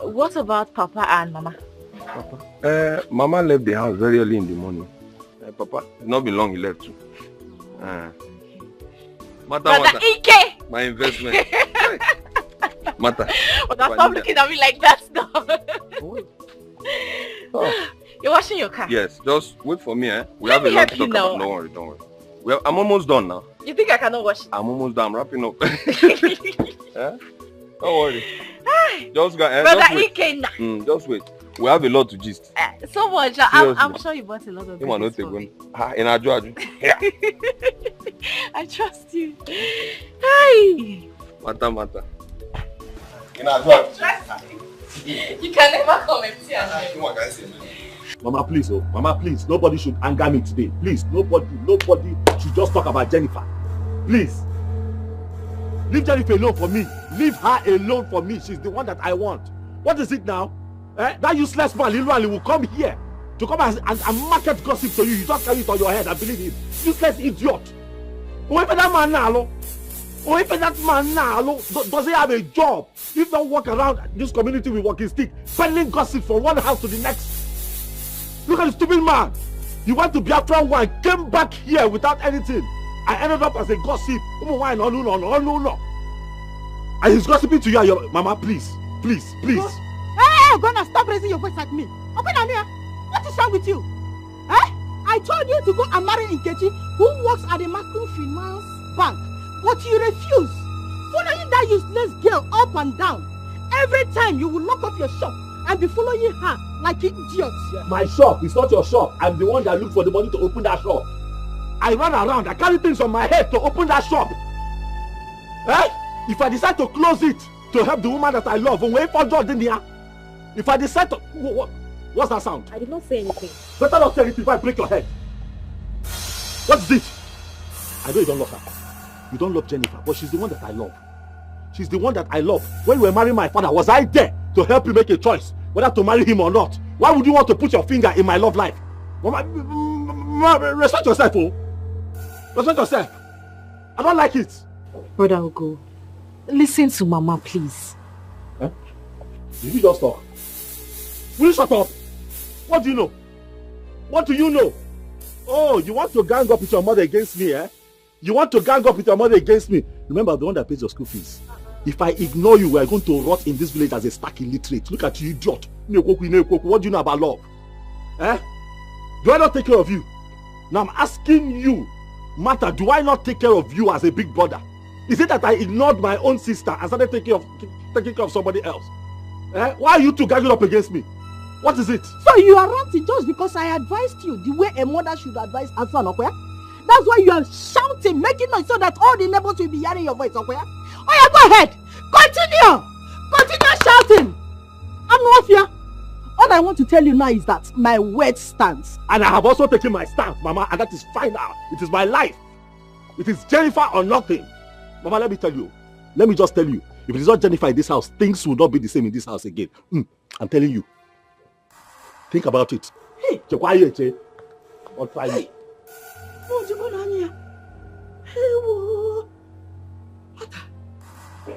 What about Papa and Mama? Papa? Mama left the house very early in the morning. Papa, it's not been long he left too. Brother Ike! My investment. Mata. Stop looking at me like that now. You're washing your car? Yes, just wait for me, We have a lot to talk about. Don't worry, don't worry. I'm almost done now. You think I cannot wash it? I'm almost done. I'm wrapping up. Don't worry. Just go. Brother Ike. Just wait. We have a lot to gist. So much. I'm sure you bought a lot of things for me. In Ajuaju. Yeah. I trust you. Hi. Mata. In Ajuaju. You can never come empty handed. Mama, please, Mama, please. Nobody should anger me today. Please, nobody should just talk about Jennifer. Please. Leave Jennifer alone for me. Leave her alone for me. She's the one that I want. What is it now? That useless man, Lilu, will come here to come and market gossip to you. You just carry it on your head and believe it. Useless idiot. Whoever that man now, does he have a job? If not walk around this community with walking stick, peddling gossip from one house to the next. Look at the stupid man. He went to Biafra one, came back here without anything. I ended up as a gossip. And he's gossiping to you and your mama, please. Hey, Ogona, stop raising your voice at me. Ogona, what is wrong with you? I told you to go and marry Nkechi, who works at the microfinance bank, but you refuse. Following that useless girl up and down. Every time you will lock up your shop and be following her like idiots. My shop is not your shop. I'm the one that looked for the money to open that shop. I run around, I carry things on my head to open that shop. If I decide to close it to help the woman that I love, wait for Jordan here. If I decide to... What's that sound? I did not say anything. Better not say anything if I break your head. What is it? I know you don't love her. You don't love Jennifer, but she's the one that I love. She's the one that I love. When you were marrying my father, was I there to help you make a choice whether to marry him or not? Why would you want to put your finger in my love life? Respect yourself, Respect yourself. I don't like it. Brother Ugo, listen to Mama, please. Did you just talk? Will you shut up? What do you know? What do you know? Oh, you want to gang up with your mother against me, You want to gang up with your mother against me? Remember, I'm the one that pays your school fees. If I ignore you, we are going to rot in this village as a stark illiterate. Look at you, idiot. What do you know about love? Do I not take care of you? Now I'm asking you, Martha, do I not take care of you as a big brother? Is it that I ignored my own sister and started taking care of somebody else? Why are you two gathering up against me? What is it? So you are ranting just because I advised you the way a mother should advise her son, okay? That's why you are shouting, making noise so that all the neighbors will be hearing your voice, okay? Oh yeah, go ahead. Continue shouting. I'm not here. All I want to tell you now is that my word stands. And I have also taken my stance, Mama, and that is final. It is my life. It is Jennifer or nothing. Mama, let me tell you. Let me just tell you. If it is not Jennifer in this house, things will not be the same in this house again. I'm telling you. Think about it. Hey, quiet, I'll try you.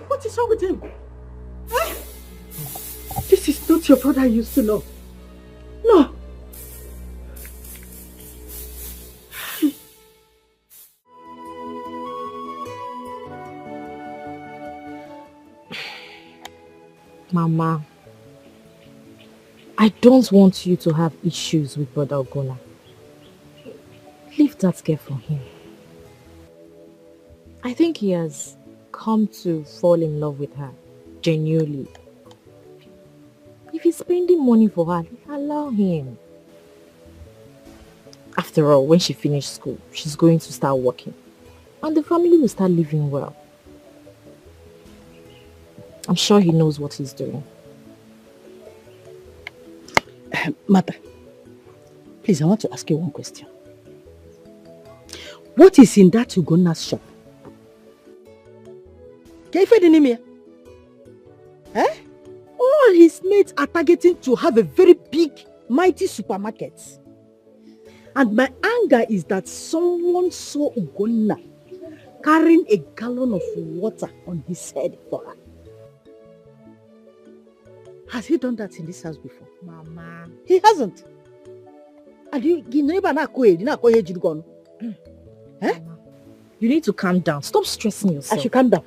What is wrong with him? This is not your brother I used to know. No. Mama, I don't want you to have issues with Brother Ogona. Leave that girl for him. I think he has come to fall in love with her, genuinely. If he's spending money for her, allow him. After all, when she finishes school, she's going to start working. And the family will start living well. I'm sure he knows what he's doing. Mother, please, I want to ask you one question. What is in that Ugona's shop? Can you find any mere? All his mates are targeting to have a very big, mighty supermarket. And my anger is that someone saw Ugona carrying a gallon of water on his head for her. Has he done that in this house before? Mama. He hasn't. And you never know where you're gone. Eh? You need to calm down. Stop stressing yourself. I should calm down.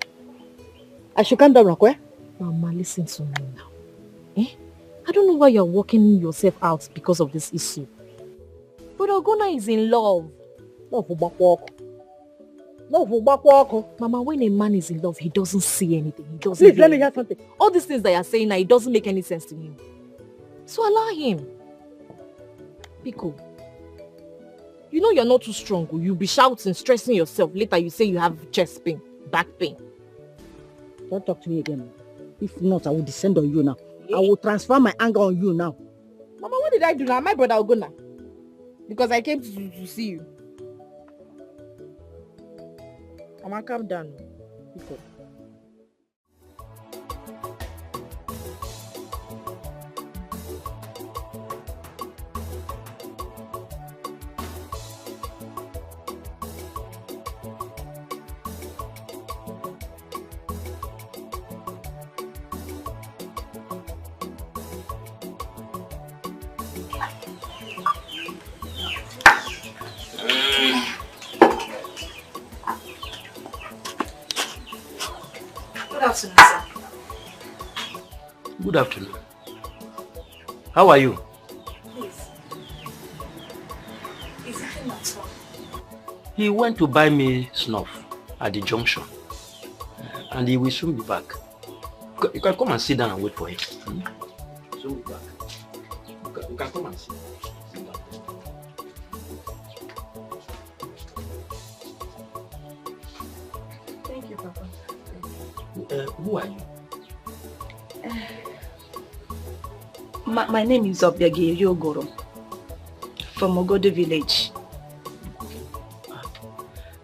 Rakwe. Mama, listen to me now. I don't know why you're working yourself out because of this issue. But Ogona is in love. Mama, when a man is in love, he doesn't see anything. He doesn't. Please, let me hear something. All these things that you're saying now, it doesn't make any sense to him. So allow him. Pico, you know you're not too strong. You'll be shouting, stressing yourself. Later you say you have chest pain, back pain. Don't talk to me again. If not, I will descend on you now. I will transfer my anger on you now. Mama, what did I do now? My brother Ogona. Because I came to see you. Mama, calm down. Pico. Good afternoon. How are you? Please. Is it not so? He went to buy me snuff at the junction. And he will soon be back. You can come and sit down and wait for him. Soon be back. You can come and sit. Thank you, Papa. Who are you? My name is Obiagi Yogoro from Ogode village.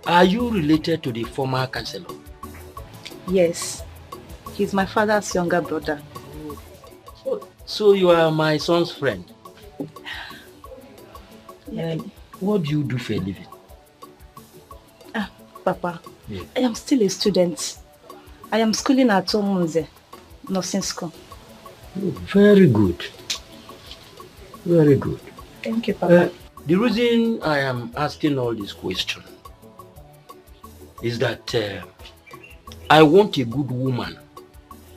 Are you related to the former councillor? Yes, he's my father's younger brother. So you are my son's friend? Yeah. What do you do for a living? Papa, Yeah. I am still a student. I am schooling at Omunze, nursing school. Very good. Very good. Thank you, Papa. The reason I am asking all these questions is that I want a good woman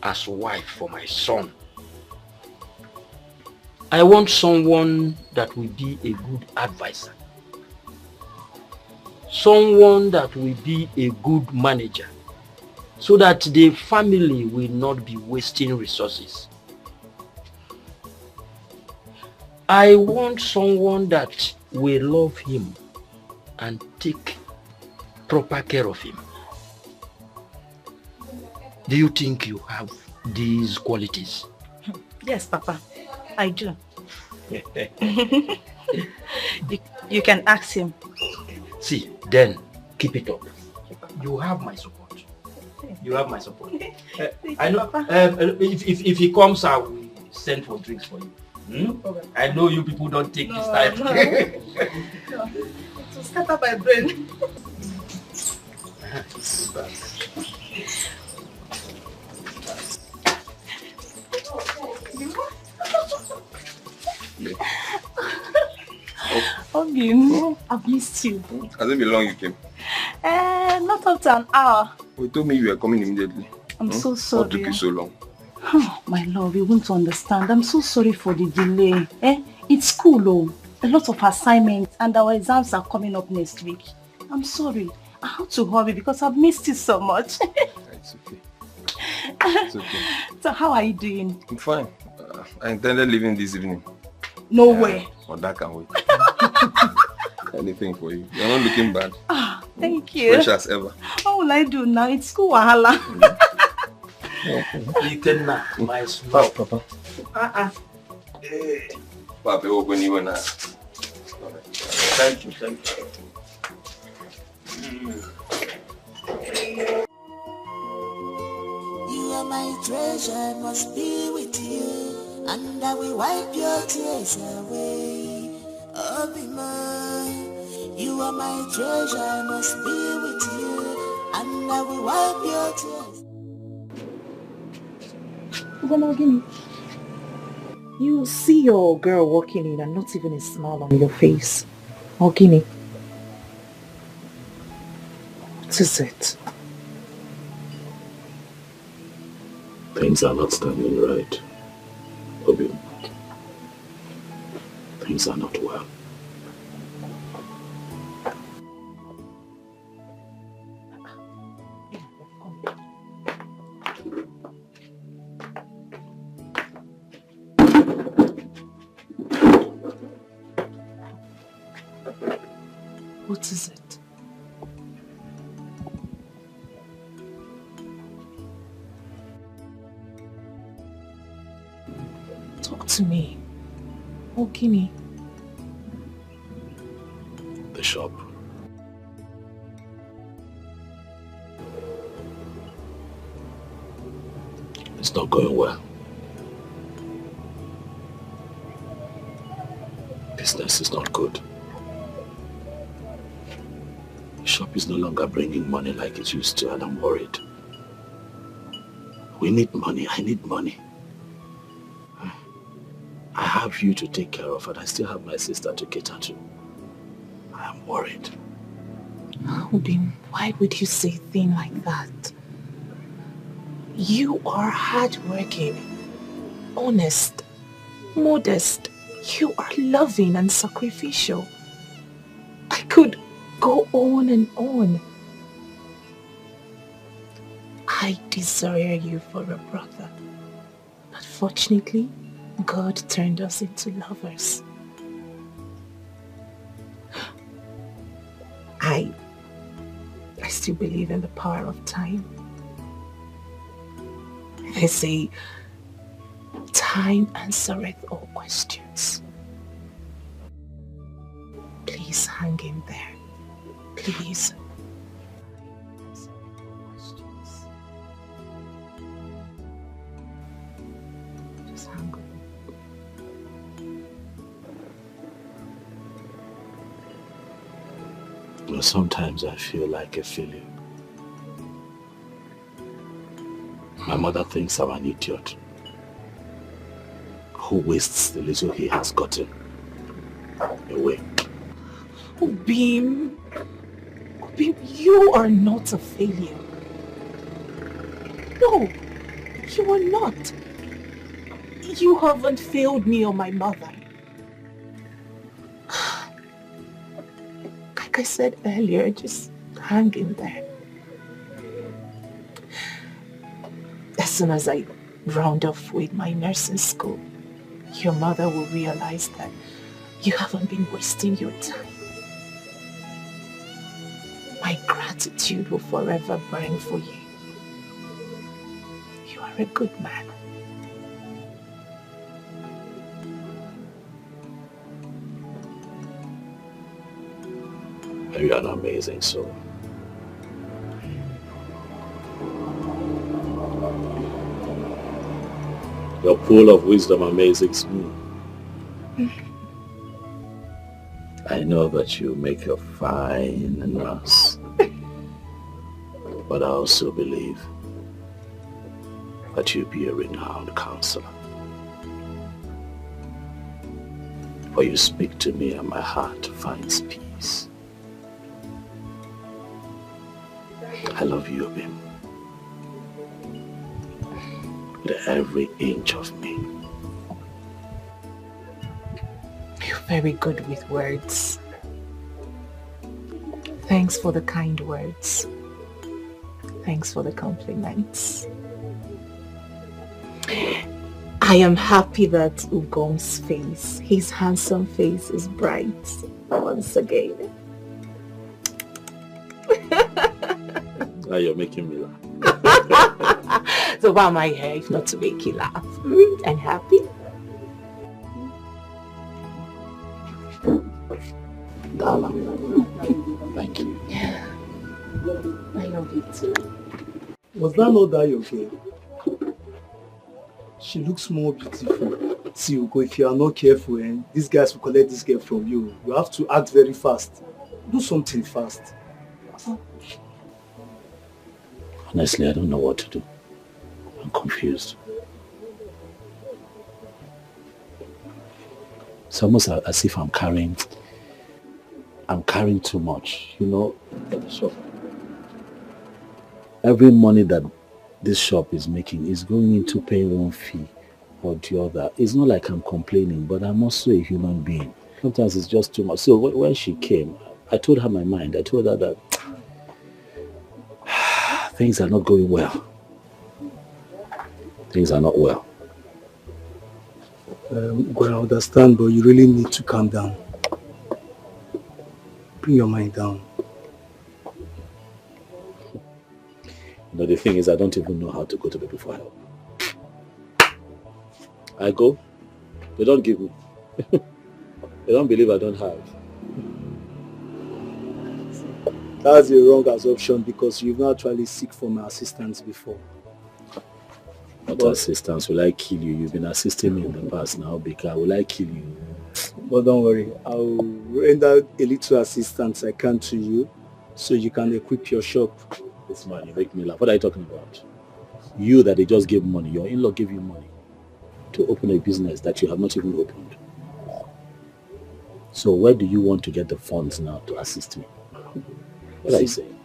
as wife for my son. I want someone that will be a good advisor. Someone that will be a good manager, so that the family will not be wasting resources. I want someone that will love him and take proper care of him. Do you think you have these qualities? Yes, Papa, I do. You can ask him. See, then keep it up. You have my support. You have my support. I know. If he comes, I will send for drinks for you. I know you people don't take this time. No. To scatter my brain. Obin, I've missed you. Has it been long you came? Not up to an hour. You told me you were coming immediately. I'm so sorry. What took you so long? Oh, my love, you won't understand. I'm so sorry for the delay. It's school, oh. A lot of assignments and our exams are coming up next week. I'm sorry. I have to hurry because I've missed you so much. It's okay. It's okay. So how are you doing? I'm fine. I intended leaving this evening. No way. But that can wait. Anything for you. You're not looking bad. Thank you. Fresh as ever. What will I do now? It's school wahala. You can my small Papa. Papa, open you now. Thank you, thank you. You are my treasure, I must be with you, and I will wipe your tears away. Oh, be mine. You are my treasure, I must be with you, and I will wipe your tears. You see your girl walking in and not even a smile on your face. Ogini. What is it? Things are not standing right, Obi. Things are not well. What is it? Talk to me. Ogini. The shop. It's not going well. Business is not good. The shop is no longer bringing money like it used to, and I'm worried. We need money. I need money. I have you to take care of, and I still have my sister to cater to. I am worried. Obim, why would you say a thing like that? You are hardworking, honest, modest. You are loving and sacrificial. I could go on and on. I desire you for a brother. But fortunately, God turned us into lovers. I still believe in the power of time. They say, time answereth all questions. Please hang in there. Please. Just hang on. Well, sometimes I feel like a failure. My mother thinks I'm an idiot who wastes the little he has gotten away. Obim, you are not a failure. No, you are not. You haven't failed me or my mother. Like I said earlier, just hang in there. As soon as I round off with my nursing school, your mother will realize that you haven't been wasting your time. My gratitude will forever burn for you. You are a good man. You are an amazing soul. Your pool of wisdom amazes me. I know that you make a fine nurse, but I also believe that you be a renowned counselor. For you speak to me and my heart finds peace. I love you, Obim. With every inch of me. You're very good with words. Thanks for the kind words. Thanks for the compliments. I am happy that Ugom's face, his handsome face, is bright once again. Now you're making me laugh. So why am I here if not to make you laugh? And happy? Thank you. I love you too. Was that not that your girl? She looks more beautiful. See, Ugo, if you are not careful, these guys will collect this girl from you. You have to act very fast. Do something fast. Honestly, I don't know what to do. I'm confused. It's almost as if I'm carrying too much, you know. So every money that this shop is making is going into paying one fee or the other. It's not like I'm complaining, but I'm also a human being. Sometimes it's just too much. So when she came, I told her my mind. I told her that things are not going well. Things are not well. Well, I understand, but you really need to calm down. Bring your mind down. You know, the thing is, I don't even know how to go to people for help. I go, they don't give me. They don't believe I don't have. That's a wrong assumption because you've not actually seek for my assistance before. What assistance? Will I kill you? You've been assisting me in the past now, Bika. Will I kill you? But don't worry, I'll render a little assistance I can to you so you can equip your shop. This man, you make me laugh. What are you talking about? You that they just gave money, your in-law gave you money to open a business that you have not even opened. So where do you want to get the funds now to assist me? What are you saying?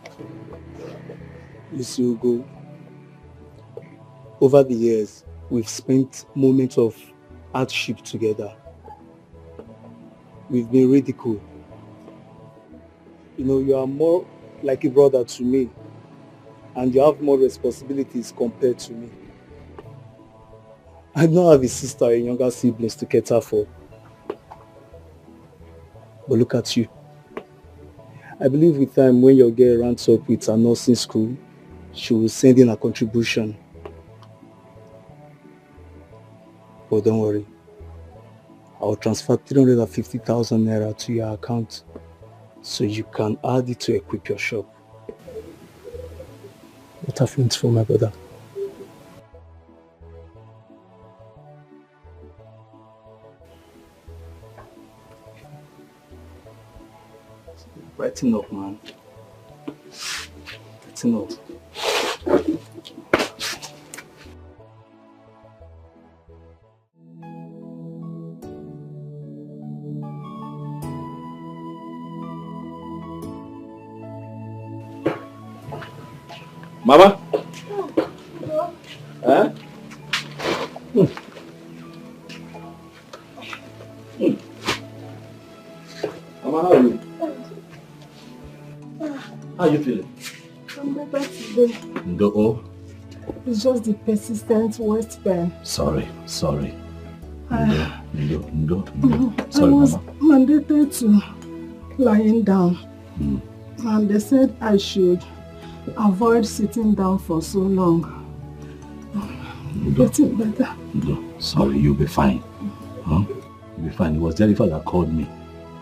You see, Ugo, over the years, we've spent moments of hardship together. We've been ridiculed. You know, you are more like a brother to me, and you have more responsibilities compared to me. I don't have a sister or younger siblings to cater for. But look at you. I believe with time, when your girl runs up with her nursing school, she will send in a contribution. But don't worry. I'll transfer 350,000 naira to your account so you can add it to equip your shop. What have feelings for my brother? Brighten up, man. Brighten up. Mama? Huh? Mama, how are you? How are you feeling? I'm better today. No. It's just the persistent waist pain. Sorry. Sorry, Mama. I was mandated to lying down. And they said I should avoid sitting down for so long. Getting better. No, sorry, you'll be fine. Huh? You'll be fine. It was Jennifer that called me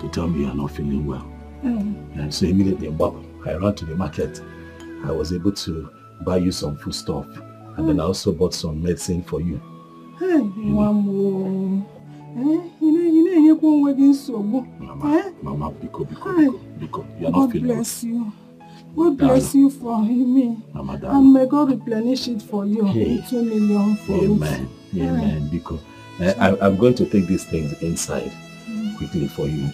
to tell me you're not feeling well. And so immediately, I ran to the market. I was able to buy you some food stuff. And then I also bought some medicine for you. Hey, Mama. Mama, Biko, you're not feeling well. God bless you. God bless you for me. Mama, and may God replenish it for you. Hey. 2 million for Amen. Amen. Biko, I'm going to take these things inside quickly for you.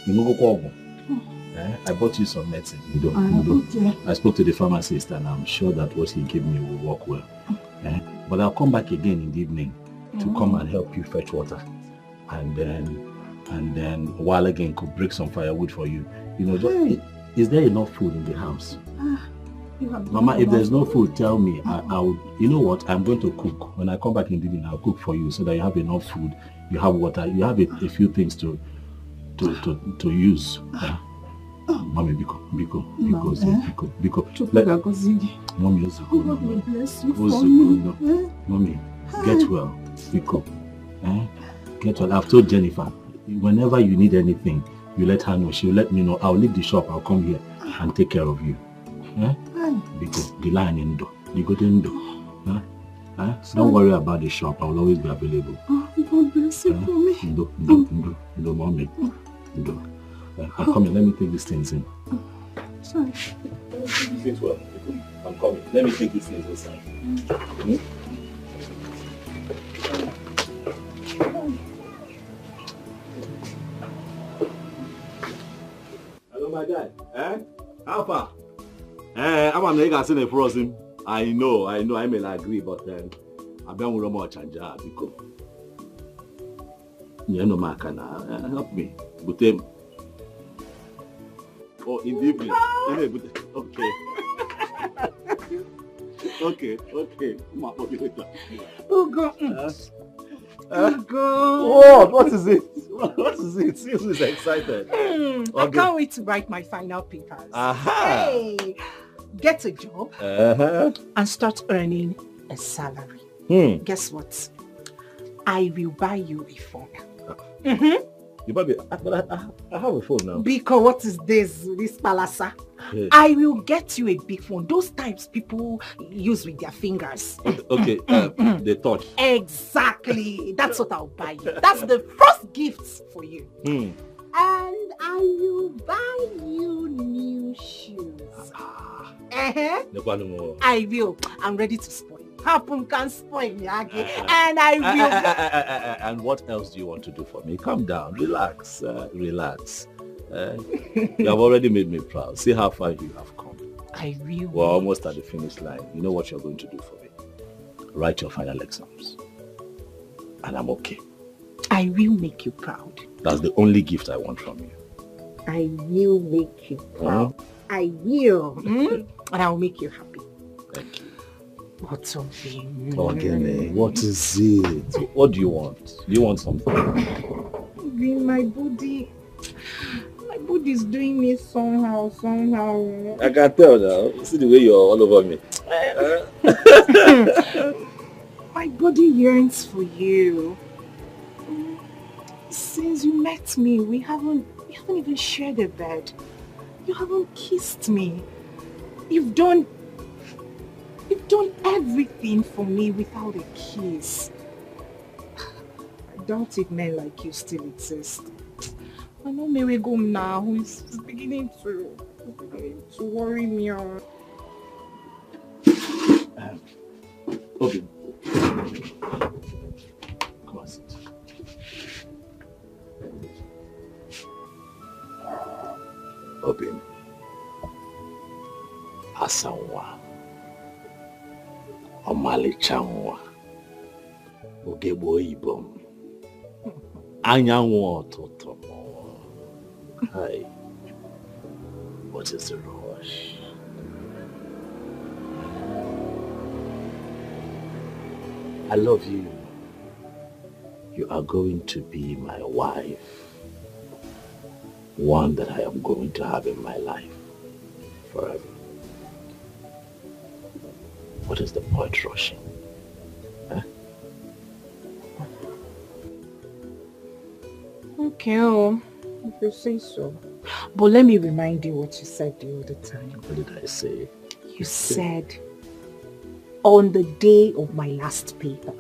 I bought you some medicine. Okay. I spoke to the pharmacist and I'm sure that what he gave me will work well. But I'll come back again in the evening to come and help you fetch water. And then while again could break some firewood for you. You know, is there enough food in the house? Mama, if there's no food, tell me. I'll. You know what? I'm going to cook. When I come back in the evening, I'll cook for you so that you have enough food, you have water, you have a few things to use. Mommy, Biko. Mommy, God bless you for me. Mommy, get well, Biko. Get well. I've told Jennifer, whenever you need anything, you let her know. She'll let me know. I'll leave the shop. I'll come here and take care of you. Biko, the line in door. You go in door. Don't worry about the shop. I'll always be available. God bless you for me. No, Mommy. I'm coming. Let me take these things in. Sorry. Sit well. I'm coming. Let me take these things inside. my guy. Eh? How far? I'm a nigga seen a frozen. I know, I may not agree, but I've been with much and because you know, man can help me. But oh, in the evening. Okay. Okay. Ugo. Ugo. What is it? What is it? Seriously, is excited. I can't wait to write my final papers. Aha. Hey, get a job and start earning a salary. Guess what? I will buy you a phone. You buy me, but I have a phone now. Because what is this palasa? Yes. I will get you a big phone. Those types people use with their fingers. Okay, they touch. Exactly. That's what I'll buy you. That's the first gift for you. And I will buy you new shoes. I will. I'm ready to spoil. Happen can spoil me again. And I will. And what else do you want to do for me? Calm down. Relax. Relax. You have already made me proud. See how far you have come. I will. We're almost at the finish line. You know what you're going to do for me? Write your final exams. And I'm okay. I will make you proud. That's the only gift I want from you. I will make you proud. I will. And I will make you happy. Thank you. What's something? Ogene, what is it? What do you want? Do you want something? My body is doing me somehow. I can tell now. See the way you're all over me. My body yearns for you. Since you met me, we haven't even shared a bed. You haven't kissed me. You've done everything for me without a kiss. I doubt if men like you still exist. I know Merigum now who is beginning to worry me. Okay. Come on, sit. Obin. Asanwa. Omalicha Ogebo Ibom. Anyanwu Ototo. Hi. What is the rush? I love you. You are going to be my wife. One that I am going to have in my life forever. What is the point rushing? Huh? Okay, if you say so. But let me remind you what you said the other time. What did I say? You said, on the day of my last paper,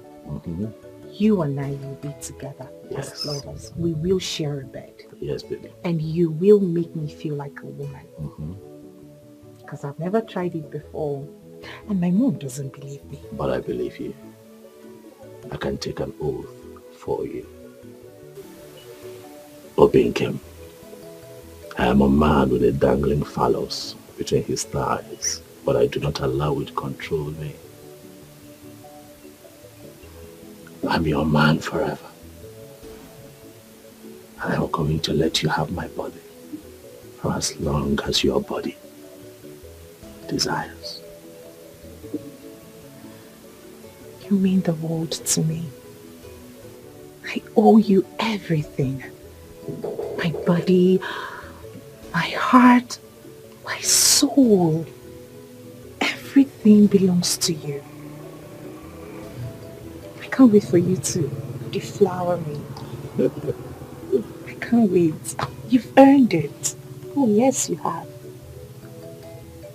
you and I will be together as lovers. We will share a bed. Yes, baby. And you will make me feel like a woman. Because I've never tried it before. And my mom doesn't believe me. But I believe you. I can take an oath for you. Obinkem, I am a man with a dangling phallus between his thighs, but I do not allow it to control me. I'm your man forever. And I'm going to let you have my body for as long as your body desires. You mean the world to me. I owe you everything. My body, my heart, my soul. Everything belongs to you. I can't wait for you to deflower me. I can't wait. You've earned it. Oh yes, you have.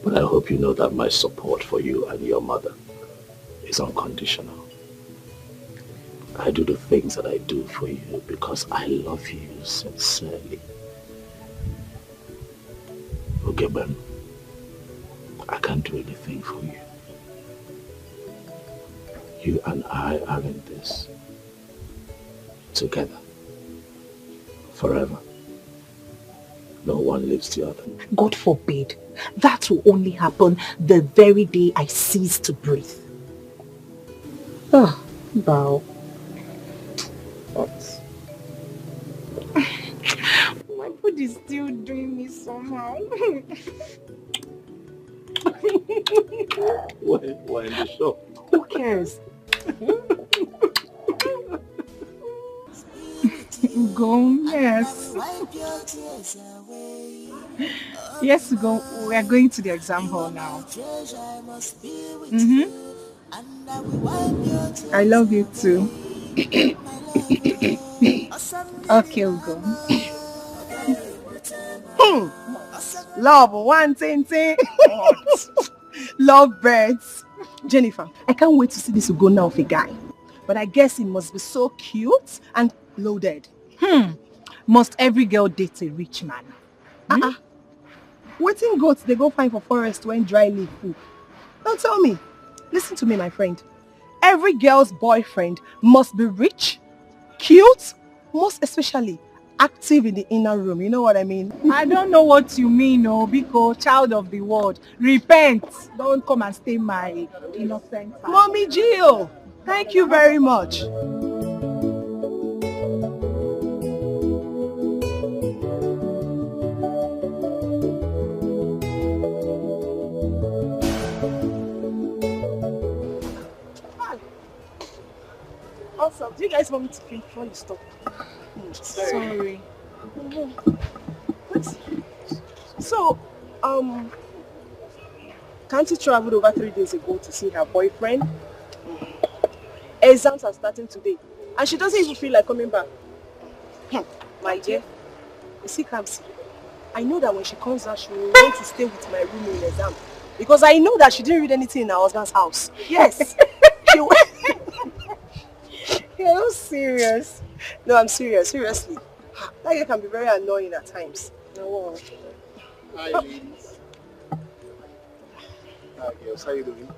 But I hope you know that my support for you and your mother is unconditional. I do the things that I do for you because I love you sincerely. Ogeben, I can't do anything for you. You and I are in this together, forever. No one leaves the other. God forbid. That will only happen the very day I cease to breathe. Ah, Bao. What? My food is still doing me somehow. We're in the shop. Who cares? Go, yes. Yes, go. We are going to the exam hall now. I love you too. Okay, we'll go. Love, one thing. Love birds. Jennifer, I can't wait to see this Ugonna of a guy. But I guess he must be so cute and loaded. Must every girl date a rich man? Waiting goats they go find for forest when dry leaf poop. Don't tell me. Listen to me, my friend. Every girl's boyfriend must be rich, cute, most especially active in the inner room. You know what I mean? I don't know what you mean, Biko, child of the world. Repent. Don't come and stay my innocent family. Mommy Gio, thank you very much. Also, do you guys want me to drink before you stop? Sorry. So, Kanti traveled over 3 days ago to see her boyfriend. Exams are starting today, and she doesn't even feel like coming back. My dear, you see, Kamsi, I know that when she comes out, she will want to stay with my room in exam, because I know that she didn't read anything in her husband's house. Yes, she will. You're not serious. No, I'm serious. Seriously. That girl can be very annoying at times. No. Hi, ladies. Hi, girls. How you doing?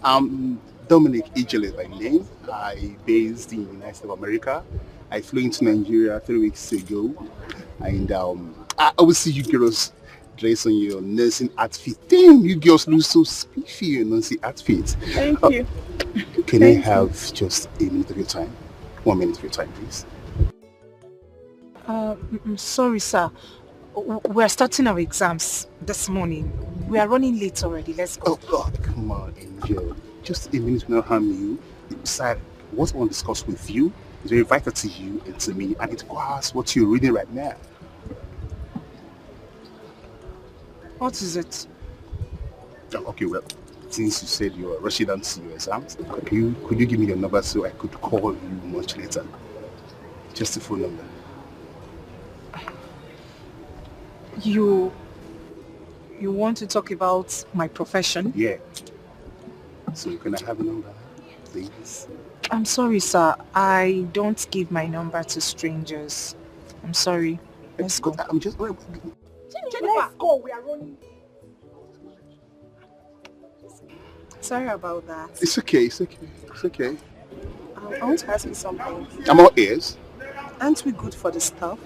I'm Dominic Ijele by name. I based in the United States of America. I flew into Nigeria 3 weeks ago. And I always see you girls dress on your nursing outfit. Damn, you girls look so spiffy in your nursing outfit. Thank you. Can I have just a minute of your time? 1 minute of your time, please. Sorry, sir. We're starting our exams this morning. We are running late already. Let's go. Oh, God, come on, Angel. Just a minute will not harm you. Besides, what I want to discuss with you is very vital to you and to me, and it requires what you're reading right now. What is it? Okay, well, since you said you're rushing down to your exams, could you give me your number so I could call you much later? Just a phone number. You want to talk about my profession? Yeah. So can I have a number, please? I'm sorry, sir. I don't give my number to strangers. I'm sorry. Let's go. I'm just... Let's go. We are running. Sorry about that. It's okay. It's okay. It's okay. I want to ask you something. I'm all ears. Aren't we good for the stuff?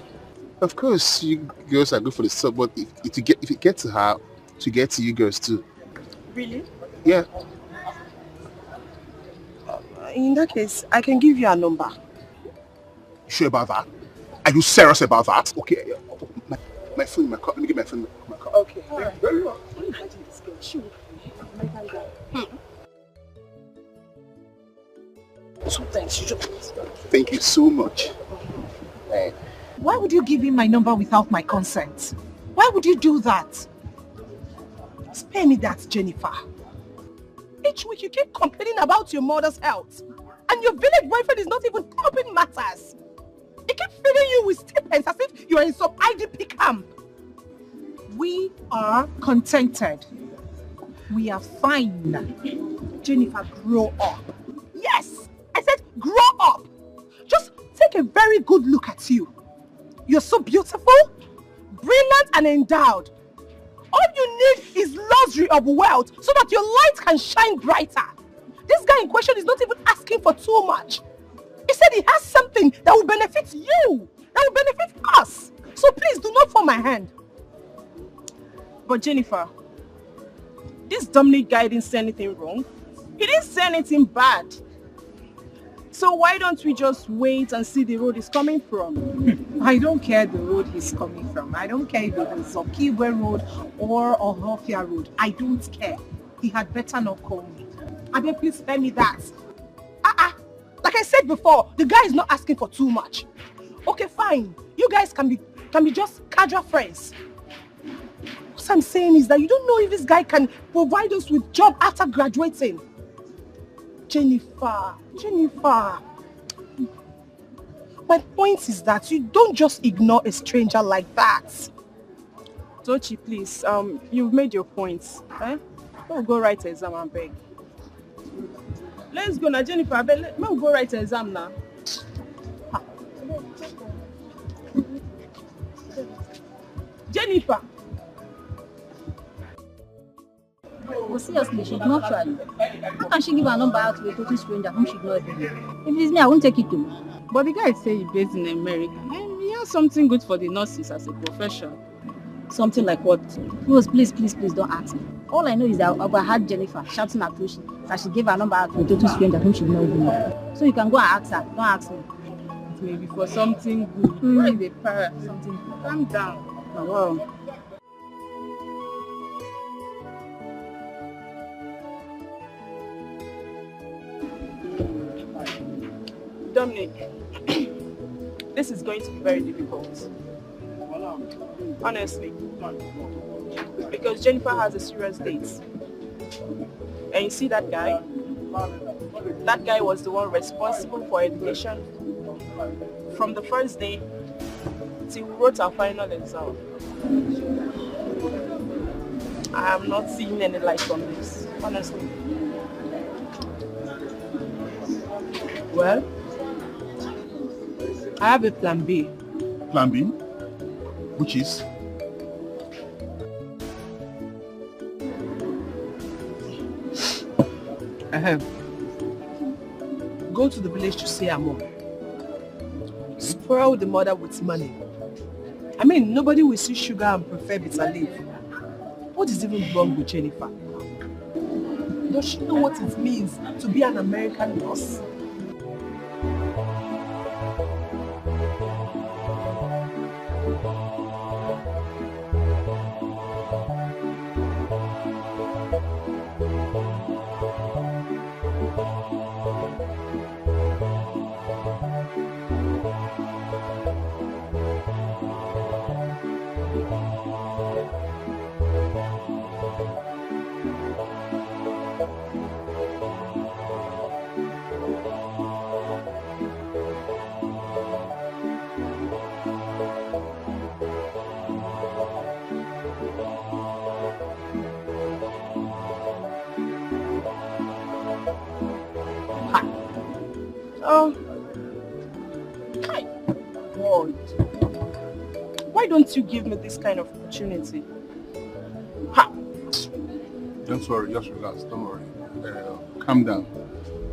Of course, you girls are good for the stuff, but if it gets to her, to get to you girls too. Really? Yeah. In that case, I can give you a number. Sure about that? Are you serious about that? Okay. My phone in my car. Let me get my phone in my car. Okay. Very well. Imagine this girl. She will Sometimes you just... Thank you so much. Why would you give him my number without my consent? Why would you do that? Spare me that, Jennifer. Each week you keep complaining about your mother's health. And your village boyfriend is not even helping matters. He keeps feeding you with stipends as if you are in some IDP camp. We are contented. We are fine. Jennifer, grow up. Yes, I said grow up. Just take a very good look at you. You're so beautiful, brilliant and endowed. All you need is luxury of wealth so that your light can shine brighter. This guy in question is not even asking for too much. He said he has something that will benefit you, that will benefit us. So please do not fall my hand. But Jennifer, this Dominic guy didn't say anything wrong. He didn't say anything bad. So why don't we just wait and see the road he's coming from? I don't care the road he's coming from. I don't care if it is Okigwe Road or Ohofia Road. I don't care. He had better not call me. Abe, please spare me that. Like I said before, the guy is not asking for too much. Okay, fine. You guys can be just casual friends. What I'm saying is that you don't know if this guy can provide us with job after graduating. Jennifer. My point is that you don't just ignore a stranger like that. Tochi, please, you've made your points. We'll go write an exam and beg. Let's go now, Jennifer. We'll go write an exam now. Jennifer. Well, seriously, she's not trying. How can she give her number out to a total stranger whom she knows? If it's me, I won't take it to. But the guy say he's based in America. And he has something good for the nurses as a profession. Something like what? Rose, please don't ask me. All I know is that I had Jennifer shouting at Toshi that she gave her number out to a total stranger whom she knows. So you can go and ask her. Don't ask me. It may be for something good. Why they para something good? Calm down. Oh, wow. Dominic, this is going to be very difficult. Honestly. Because Jennifer has a serious date. And you see that guy? That guy was the one responsible for education from the first day till we wrote our final exam. I am not seeing any light on this, honestly. Well, I have a plan B. Plan B? Which is? Go to the village to see her mom. Spoil the mother with money. I mean, nobody will see sugar and prefer bitter leaf. What is even wrong with Jennifer? Does she know what it means to be an American nurse? Why don't you give me this kind of opportunity? Don't worry, just relax, don't worry. Calm down.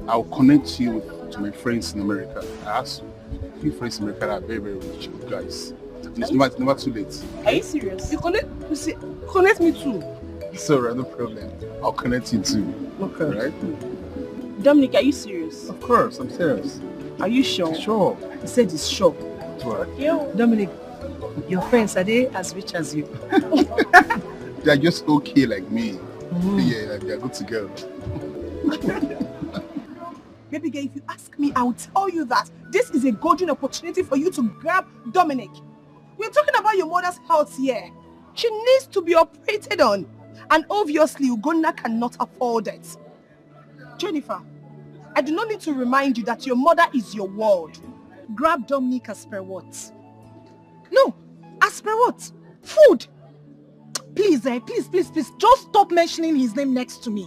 I'll connect you to my friends in America. I asked a few friends in America that are very, very rich good guys. It's never too late. Are you serious? You connect me too. Sorry, no problem. I'll connect you too. Okay. Right? Dominic, are you serious? Of course, I'm serious. Are you sure? Sure. He said he's sure. What? Dominic, your friends, are they as rich as you? They're just okay like me. Yeah, like they're good to go. Baby girl, if you ask me, I'll tell you that this is a golden opportunity for you to grab Dominic. We're talking about your mother's health here. She needs to be operated on. And obviously, Ugonna cannot afford it. Jennifer, I do not need to remind you that your mother is your world. Grab Dominic as per what? No, as per what? Food. Please, please, just stop mentioning his name next to me.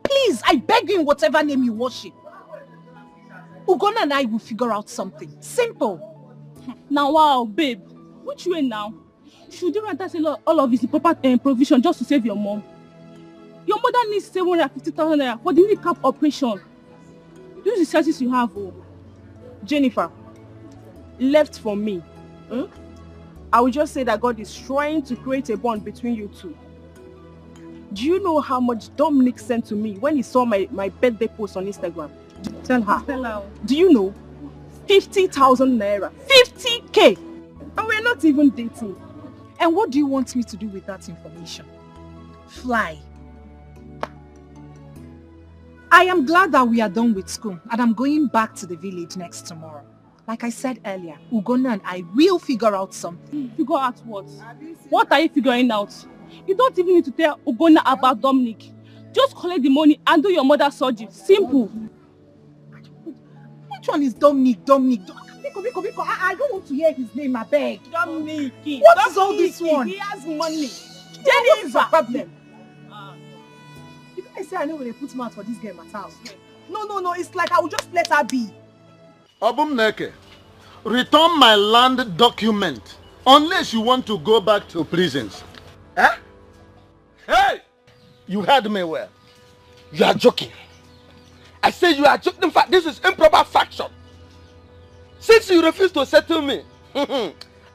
Please, I beg you in whatever name you worship. Ugonna and I will figure out something. Simple. Now, wow, babe. Which way now? Should you rather sell all of his proper provision just to save your mom? Your mother needs 750,000 naira for the recap operation. Use the resources you have. Jennifer, left for me. I will just say that God is trying to create a bond between you two. Do you know how much Dominic sent to me when he saw my birthday post on Instagram? Tell her. Tell her. Do you know? 50,000 naira. 50k! And we're not even dating. And what do you want me to do with that information? Fly. I am glad that we are done with school and I'm going back to the village next tomorrow. Like I said earlier, Ugonna and I will figure out something. Figure out what? What are you figuring out? You don't even need to tell Ugonna about Dominic. Just collect the money and do your mother's surgery. Simple. Which one is Dominic? Biko, I don't want to hear his name, I beg. Dominic. What is all this one? He has money. What is the problem? Did I say I know when they put mouth for this girl at house? No, it's like I will just let her be. Obumneke, return my land document unless you want to go back to prisons. Huh? Hey! You heard me well. You are joking. I say you are joking. In fact, this is improper faction. Since you refuse to settle me,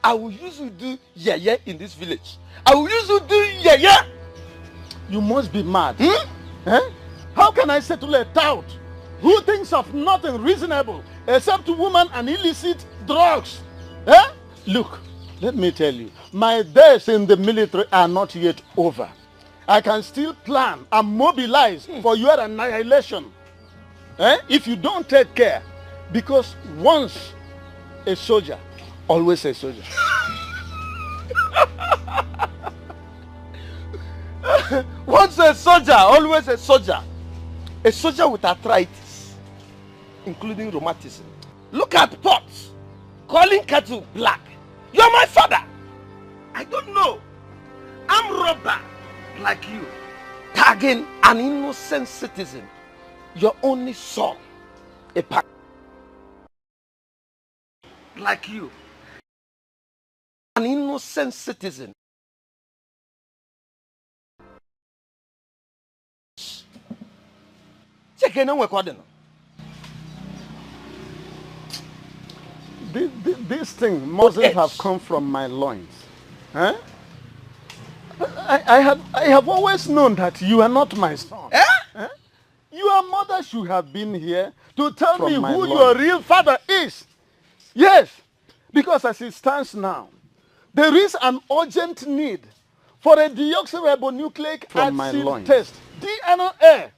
I will use you do yeye in this village. I will use you do yeye. You must be mad. Eh? How can I settle a tout who thinks of nothing reasonable except woman and illicit drugs? Eh? Look, let me tell you, my days in the military are not yet over. I can still plan and mobilize for your annihilation. Eh? If you don't take care, because once a soldier, always a soldier. Once a soldier, always a soldier. A soldier with arthritis, including rheumatism. Look at pots, calling cattle black. You're my father. I don't know. I'm robber like you, tagging an innocent citizen. Your only son, a pack like you, an innocent citizen. This thing mustn't have come from my loins. Huh? I have always known that you are not my son. Eh? Eh? Your mother should have been here to tell me who your real father is. Yes, because as it stands now, there is an urgent need for a deoxyribonucleic acid test, DNA,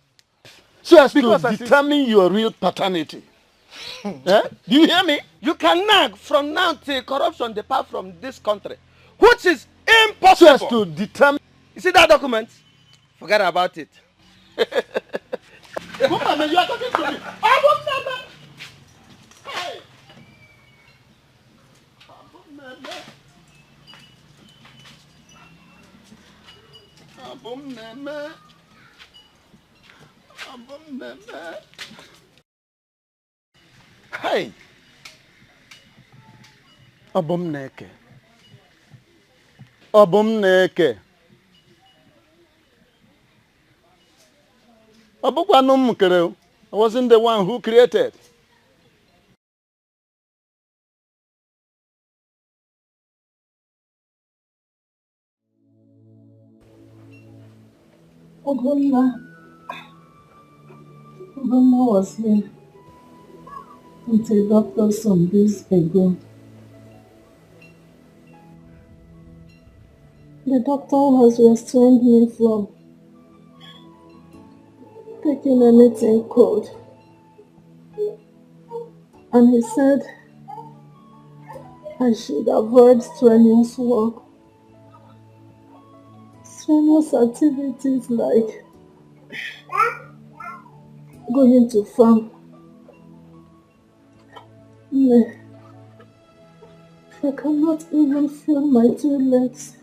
so as to determine your real paternity. Eh? Do you hear me? You can nag from now till corruption depart from this country, which is impossible. So as to determine. You see that document? Forget about it. Woman, you are talking to me. I will never. Hey. Hey. Obumneke. I wasn't the one who created. Ugonna was here with a doctor some days ago. The doctor has restrained me from taking anything cold. And he said I should avoid strenuous work. Strenuous activities like going to farm. I cannot even feel my 2 legs.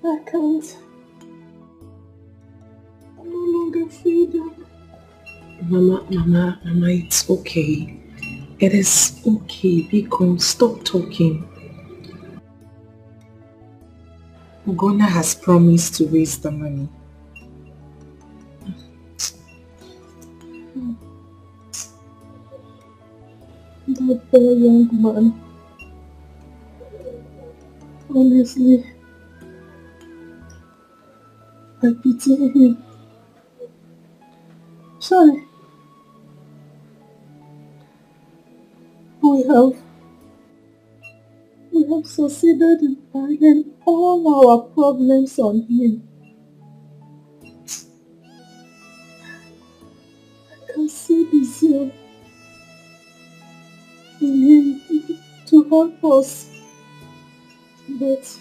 I can't. I no longer feel them. Mama, it's okay. It is okay. Biko, stop talking. Ugonna has promised to raise the money. That poor young man. Honestly, I pity him. Sorry. We have succeeded in piling all our problems on him. I can see the zeal in him to help us, but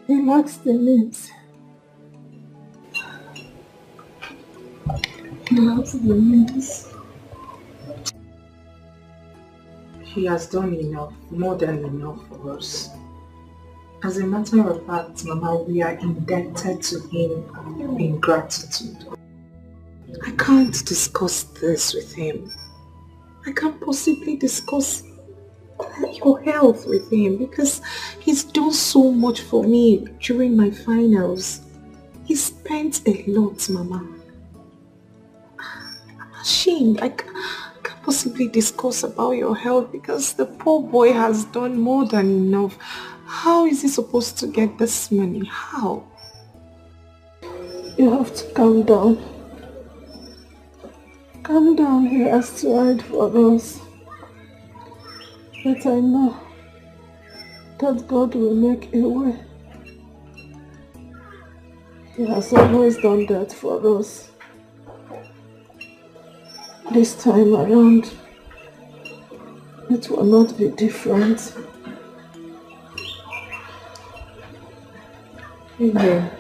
he lacks the means. He lacks the means. He has done enough, more than enough for us. As a matter of fact, Mama, we are indebted to him in gratitude. I can't discuss this with him. I can't possibly discuss your health with him because he's done so much for me during my finals. He spent a lot, Mama. I'm ashamed. I can't possibly discuss about your health because the poor boy has done more than enough. How is he supposed to get this money? How? You have to calm down. Calm down. He has to hide for us. But I know that God will make a way. He has always done that for us. This time around, it will not be different. Amen.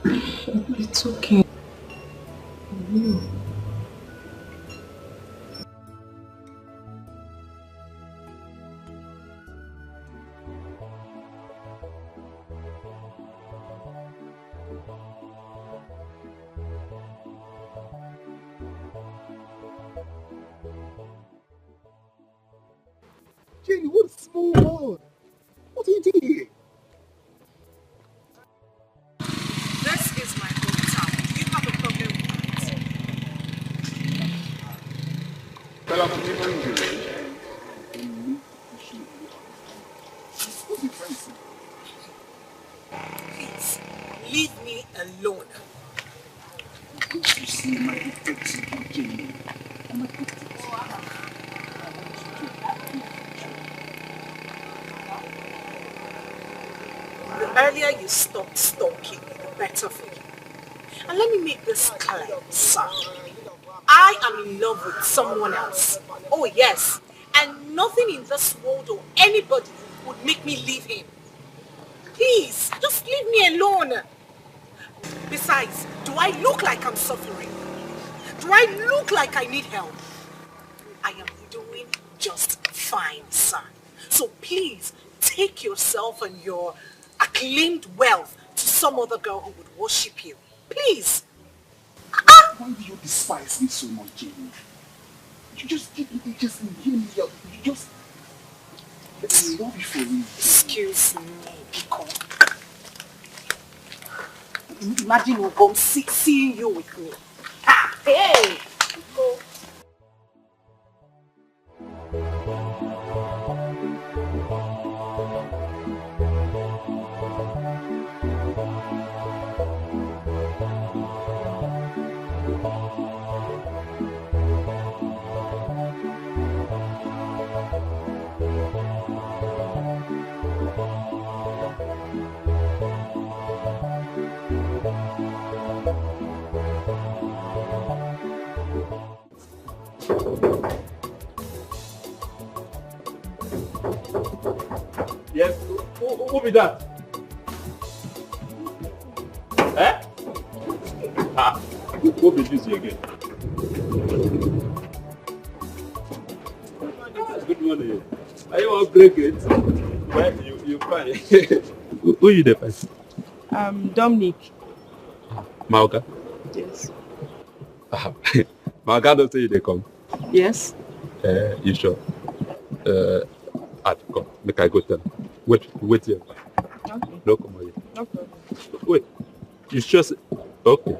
It's okay. Jenny, what a small world. What are you doing here? This is my hometown. Do you have a problem with Please, leave me alone. You see my affection, Jenny. The earlier you stop stalking me, the better for you. And let me make this clear, sir. I am in love with someone else. Oh yes, and nothing in this world or anybody would make me leave him. Please, just leave me alone. Besides, do I look like I'm suffering? Do I look like I need help? I am doing just fine, sir. So please, take yourself and your acclaimed wealth to some other girl who would worship you. Please. Why do you despise me so much, Jenny? You just hear me out. You just... I love you for me. Excuse me, Biko. Imagine Ubom seeing you with me. Ah, hey! Biko. Yes, who be that? Eh? Ah, who be this again? Good morning. Are you want to break it? Well, you fine. Who you the first? Dominic. Mauka? Yes. Mauka don't say you they come. Yes. You sure? Come, make I go tell him. Wait here. Okay. No, come on here. No problem. Wait, you sure? Okay.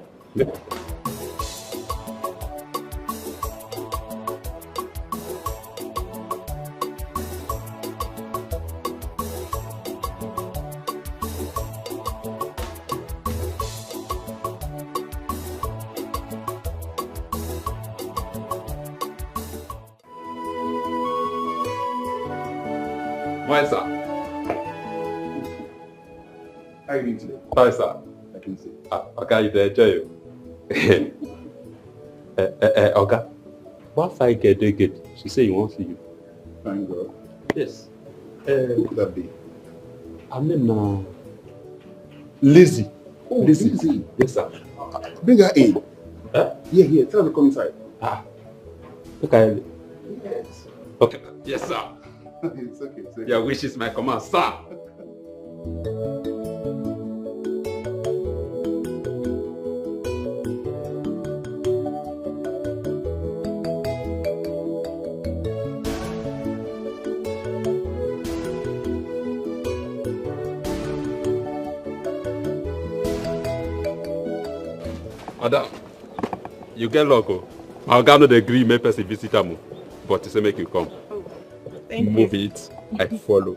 Fine, sir. How are you doing today? Fine, sir. I can see. Okay, you enjoy you. Okay. What I get, she say you won't see you. Fine, girl. Yes. Who could that be? I mean, Lizzie. Oh, Lizzie. Yes, sir. Bring her in. Huh? Yeah. Tell her to come inside. Okay. Yes. Okay. Yes, sir. It's okay. Your wish is my command, sir. Madam, you get luck. My guy not agree make person visit him, but he say make you come. Thank you. Move it, I follow.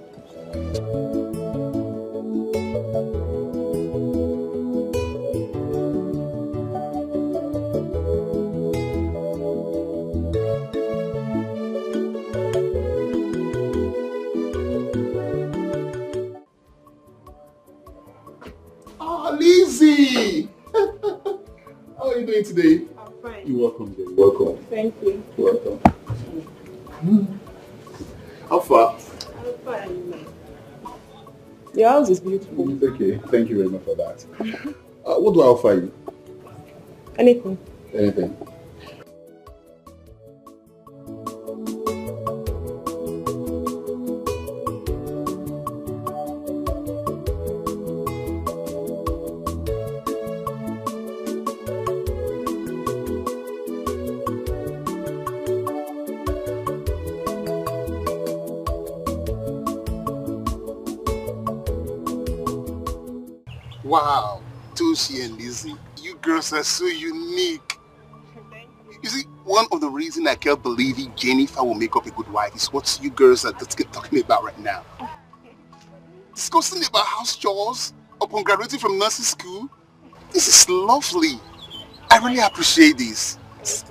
Lizzie! How are you doing today? I'm fine. You're welcome, dear. You're welcome. Thank you. You're welcome. How far? I'm fine. Your house is beautiful. It's okay. Thank you very much for that. What do I offer you? Anything. Anything. Wow, Toshi and Lizzie, you girls are so unique. You see, one of the reasons I kept believing Jennifer will make up a good wife is what you girls are talking about right now. Discussing about house chores upon graduating from nursing school. This is lovely. I really appreciate this.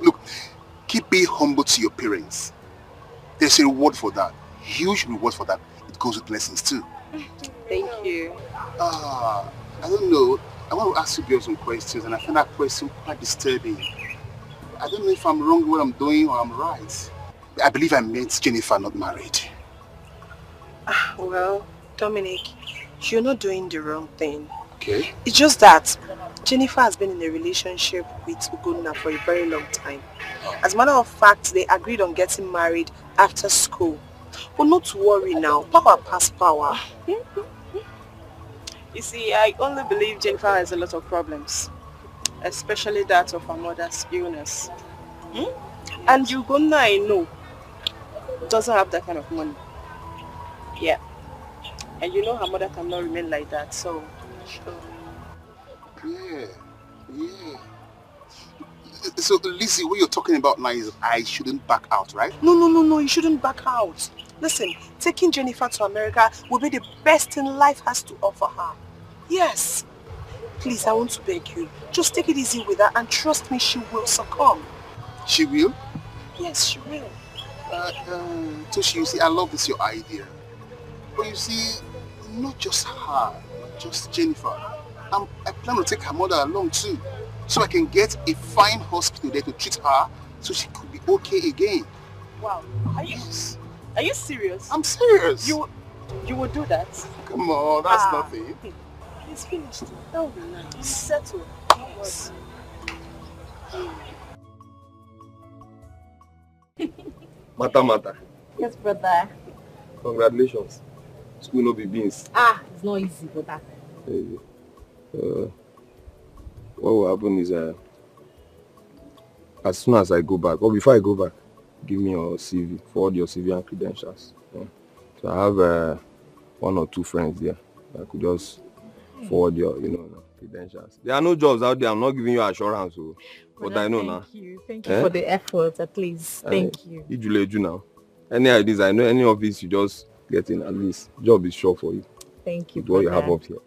Look, keep being humble to your parents. There's a reward for that. Huge reward for that. It goes with blessings too. Thank you. I don't know. I want to ask you girls some questions, and I find that question quite disturbing. I don't know if I'm wrong with what I'm doing or I'm right. I believe I met Jennifer not married. Well, Dominic, you're not doing the wrong thing. Okay. It's just that Jennifer has been in a relationship with Ugonna for a very long time. As a matter of fact, they agreed on getting married after school. But not to worry now, power pass power. You see, I only believe Jennifer has a lot of problems, especially that of her mother's illness. And Ugonna, I know, doesn't have that kind of money. Yeah. And you know her mother cannot remain like that, so... Yeah. So, Lizzie, what you're talking about now is I shouldn't back out, right? No, you shouldn't back out. Listen, taking Jennifer to America will be the best thing life has to offer her. Yes. Please, I want to beg you. Just take it easy with her and trust me, she will succumb. She will? Yes, she will. Toshi, you see, I love this, your idea. But you see, not just her, not just Jennifer. I plan to take her mother along too. So I can get a fine hospital there to treat her so she could be okay again. Wow. Are you serious? I'm serious. You would do that? Come on, that's nothing. It's finished. That would be nice. It's settled. Yes. Mata. Yes, brother. Congratulations. School no be beans. It's not easy, brother. What will happen is as soon as I go back, or before I go back, give me your CV, forward your CV and credentials. Yeah. So I have one or two friends there. I could just forward your, credentials. There are no jobs out there. I'm not giving you assurance, but I know now. Thank you for the effort, at least. Thank you. You now. Any ideas? I know any of this you just get in. At least job is sure for you. Thank you. With what you have up here.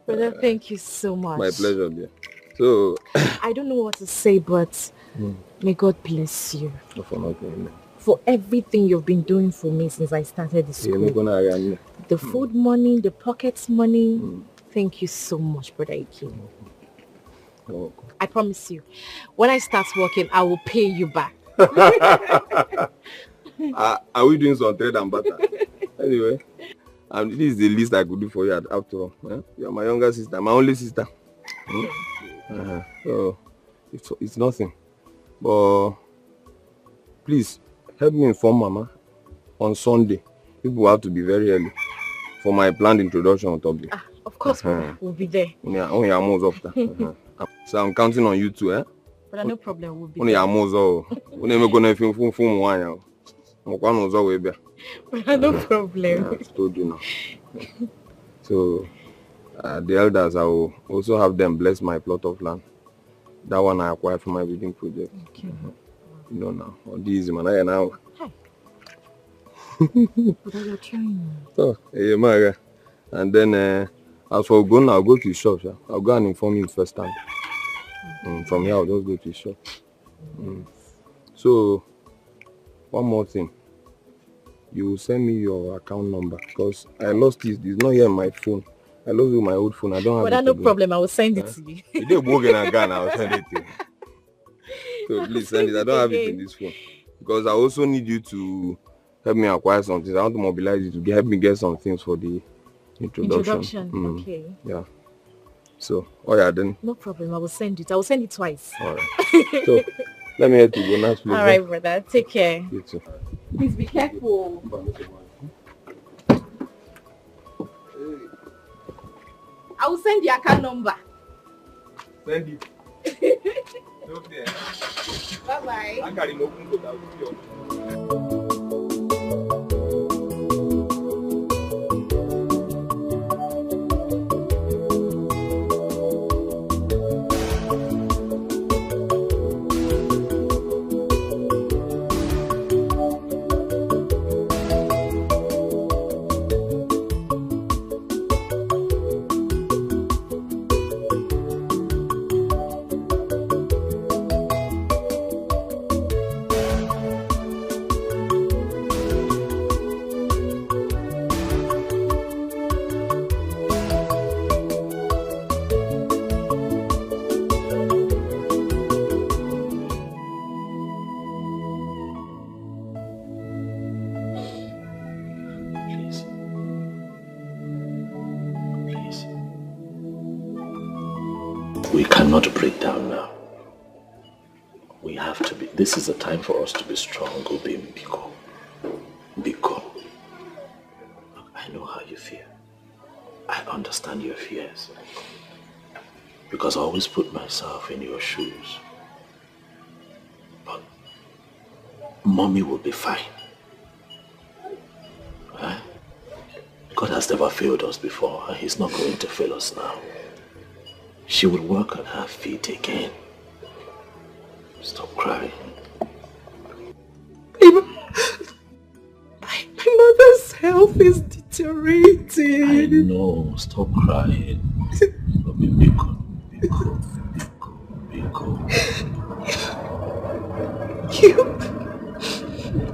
Brother, thank you so much. My pleasure, dear. So I don't know what to say, but may God bless you. For nothing. for everything you've been doing for me since I started the school. The food money, the pocket money. Thank you so much, Brother Ike. I promise you, when I start working, I will pay you back. Are we doing some trade and butter? Anyway, this is the least I could do for you after all. You are my younger sister, my only sister. So, it's nothing. But please, help me inform Mama on Sunday. People have to be very early for my planned introduction on top. Of course, we'll be there. So I'm counting on you too, eh? But no problem, we'll be there. No problem. I told you now. So, the elders, I will also have them bless my plot of land. That one I acquired from my wedding project. Okay. You know now. This man, I now. But you're trying. So, my and then as for going, I'll go to his shop. I'll go and inform him first time. From here, I'll just go to his shop. So, one more thing. You will send me your account number because I lost it. It's not here on my phone. I lost it with my old phone. I don't have it. But no problem. I will send it to you. If they work in a gun, I will send it to you. So please send it. I don't have it in this phone because I also need you to help me acquire something. I want to mobilize you to help me get some things for the introduction. Okay. Yeah. So, then. No problem. I will send it. I will send it twice. All right. So, let me head to Bonus, please. All right, brother. Take care. You too. Please be careful. I will send the account number. Send it. Okay. Bye-bye. We cannot break down now. We have to be. This is the time for us to be strong, Obi Biko. Biko. Look, I know how you feel. I understand your fears. Because I always put myself in your shoes. But Mommy will be fine. Right? God has never failed us before, and He's not going to fail us now. She will work on her feet again. Stop crying. My mother's health is deteriorating. I know. Stop crying. Biko.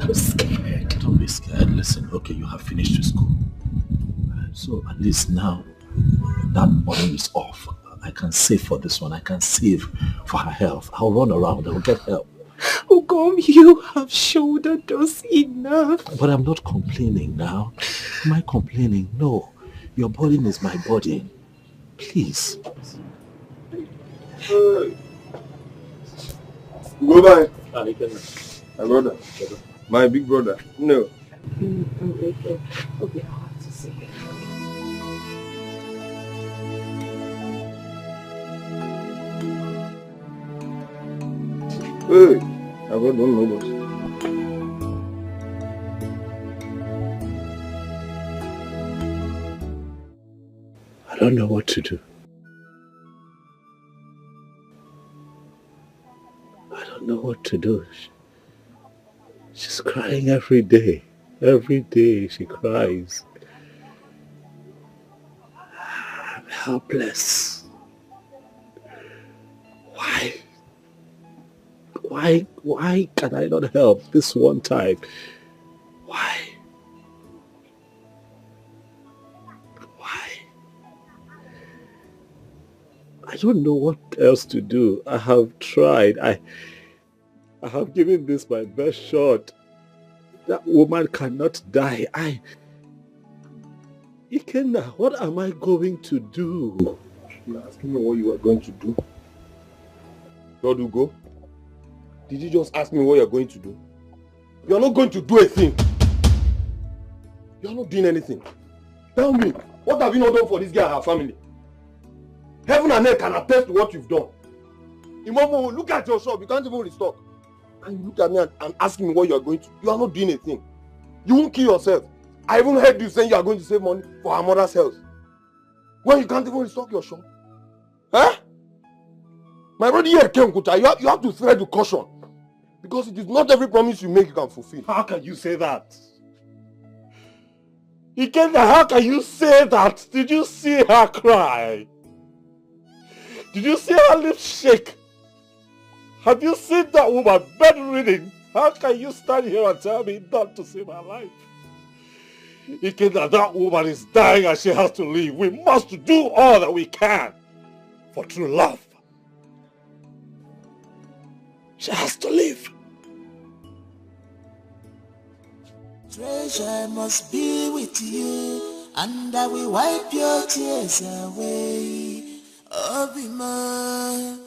I'm scared. Don't be scared. Listen, okay, you have finished your school. So at least now that money is off. I can save for this one. I can save for her health. I'll run around. I'll get help. Ugom, you have shouldered us enough. But I'm not complaining now. Am I complaining? No. Your burden is my burden. Please. Go by. My brother. My big brother. No. Okay, I'll have to see. Hey, I don't know this. I don't know what to do. I don't know what to do. She's crying every day. Every day she cries. I'm helpless. Why Why can I not help this one time? Why? I don't know what else to do. I have tried. I have given this my best shot. That woman cannot die. Ikenna, what am I going to do? You're asking me what you are going to do? Dodugo, did you just ask me what you're going to do? You're not going to do a thing. You're not doing anything. Tell me, what have you not done for this girl and her family? Heaven and earth can attest to what you've done. Imomo, look at your shop. You can't even restock. And you look at me and ask me what you are going to do. You are not doing a thing. You won't kill yourself. I even heard you saying you are going to save money for her mother's health. When you can't even restock your shop. Huh? My brother here, Ken Kuta, you have to tread with caution. Because it is not every promise you make you can fulfill. How can you say that? Ikenna, how can you say that? Did you see her cry? Did you see her lips shake? Have you seen that woman bedridden? How can you stand here and tell me not to save her life? Ikenna, that woman is dying and she has to leave. We must do all that we can for true love. She has to live. Treasure must be with you, and I will wipe your tears away. Obima,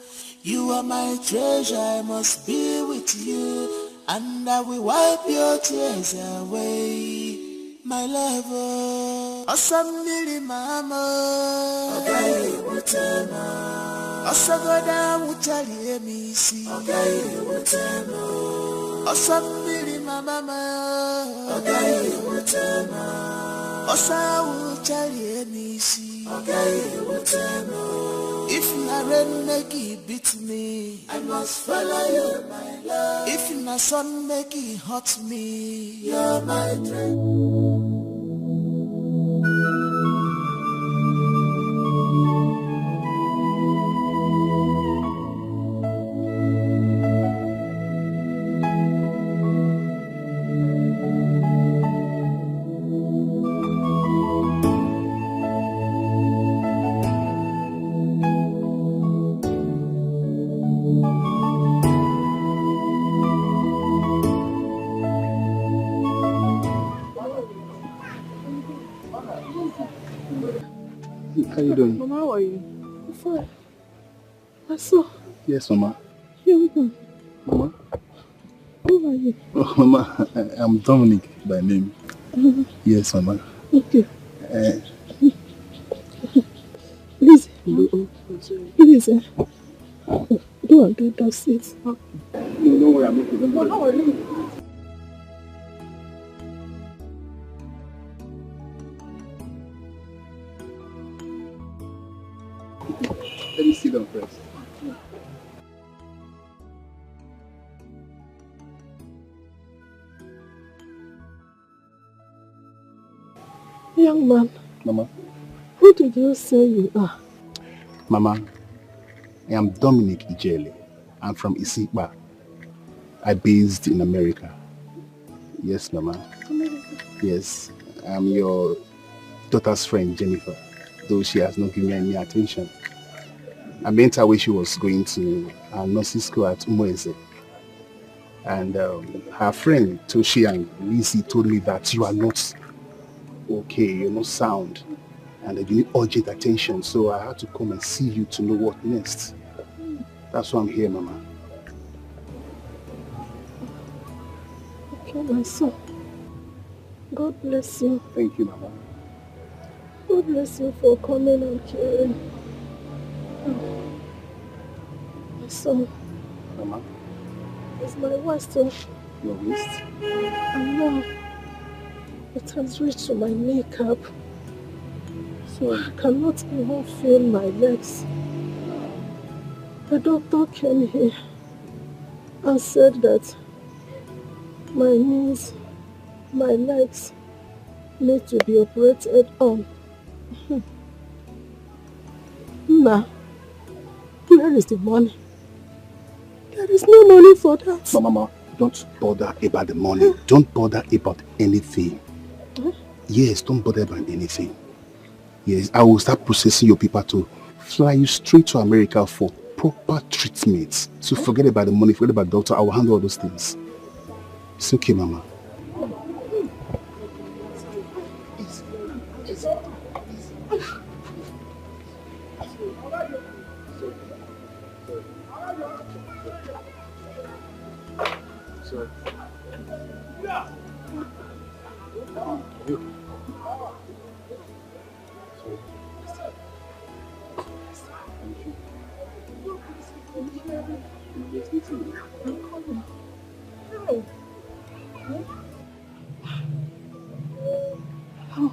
you are my treasure, I must be with you, and I will wipe your tears away. My lover, Osamili mama, Ogai Mutema, Osagoda Mutali emisi, Ogai Mutema, Osamili mama, Ogai Mutema, Osa Mutali emisi, Ogai Mutema. If Naren make it beat me, I must follow you, my love. If my son make it hurt me, you're my dream. How you doing? Mama, how are you? I'm fine. I saw. Yes, Mama. You're good. Mama? Who are you? Oh, Mama, I'm Dominic by name. Yes, Mama. Okay. Please. Please. Go and do that seat. No, don't worry, I'm okay. Don't worry. How are you? Let me sit down first. Young man. Mama. Who did you say you are? Mama, I am Dominic Ijele. I'm from Isikpa. I based in America. Yes, Mama. Yes, I'm your daughter's friend, Jennifer, though she has not given me any attention. I met her when she was going to nursing school at Umueze. And her friend, Toshi and Lizzie, told me that you are not okay, you're not sound, and that you need urgent attention. So I had to come and see you to know what next. That's why I'm here, Mama. Okay, my son. God bless you. Thank you, Mama. God bless you for coming and caring. My son. Mama. It's my waist. Your waist? And now it has reached to my kneecap. So I cannot even feel my legs. The doctor came here and said that my knees, my legs need to be operated on. Now, where is the money? There is no money for that. Mama, don't bother about the money. Don't bother about anything. Yes, don't bother about anything. Yes, I will start processing your paper to fly you straight to America for proper treatment. So forget about the money, forget about the doctor. I will handle all those things. It's okay, Mama. Oh,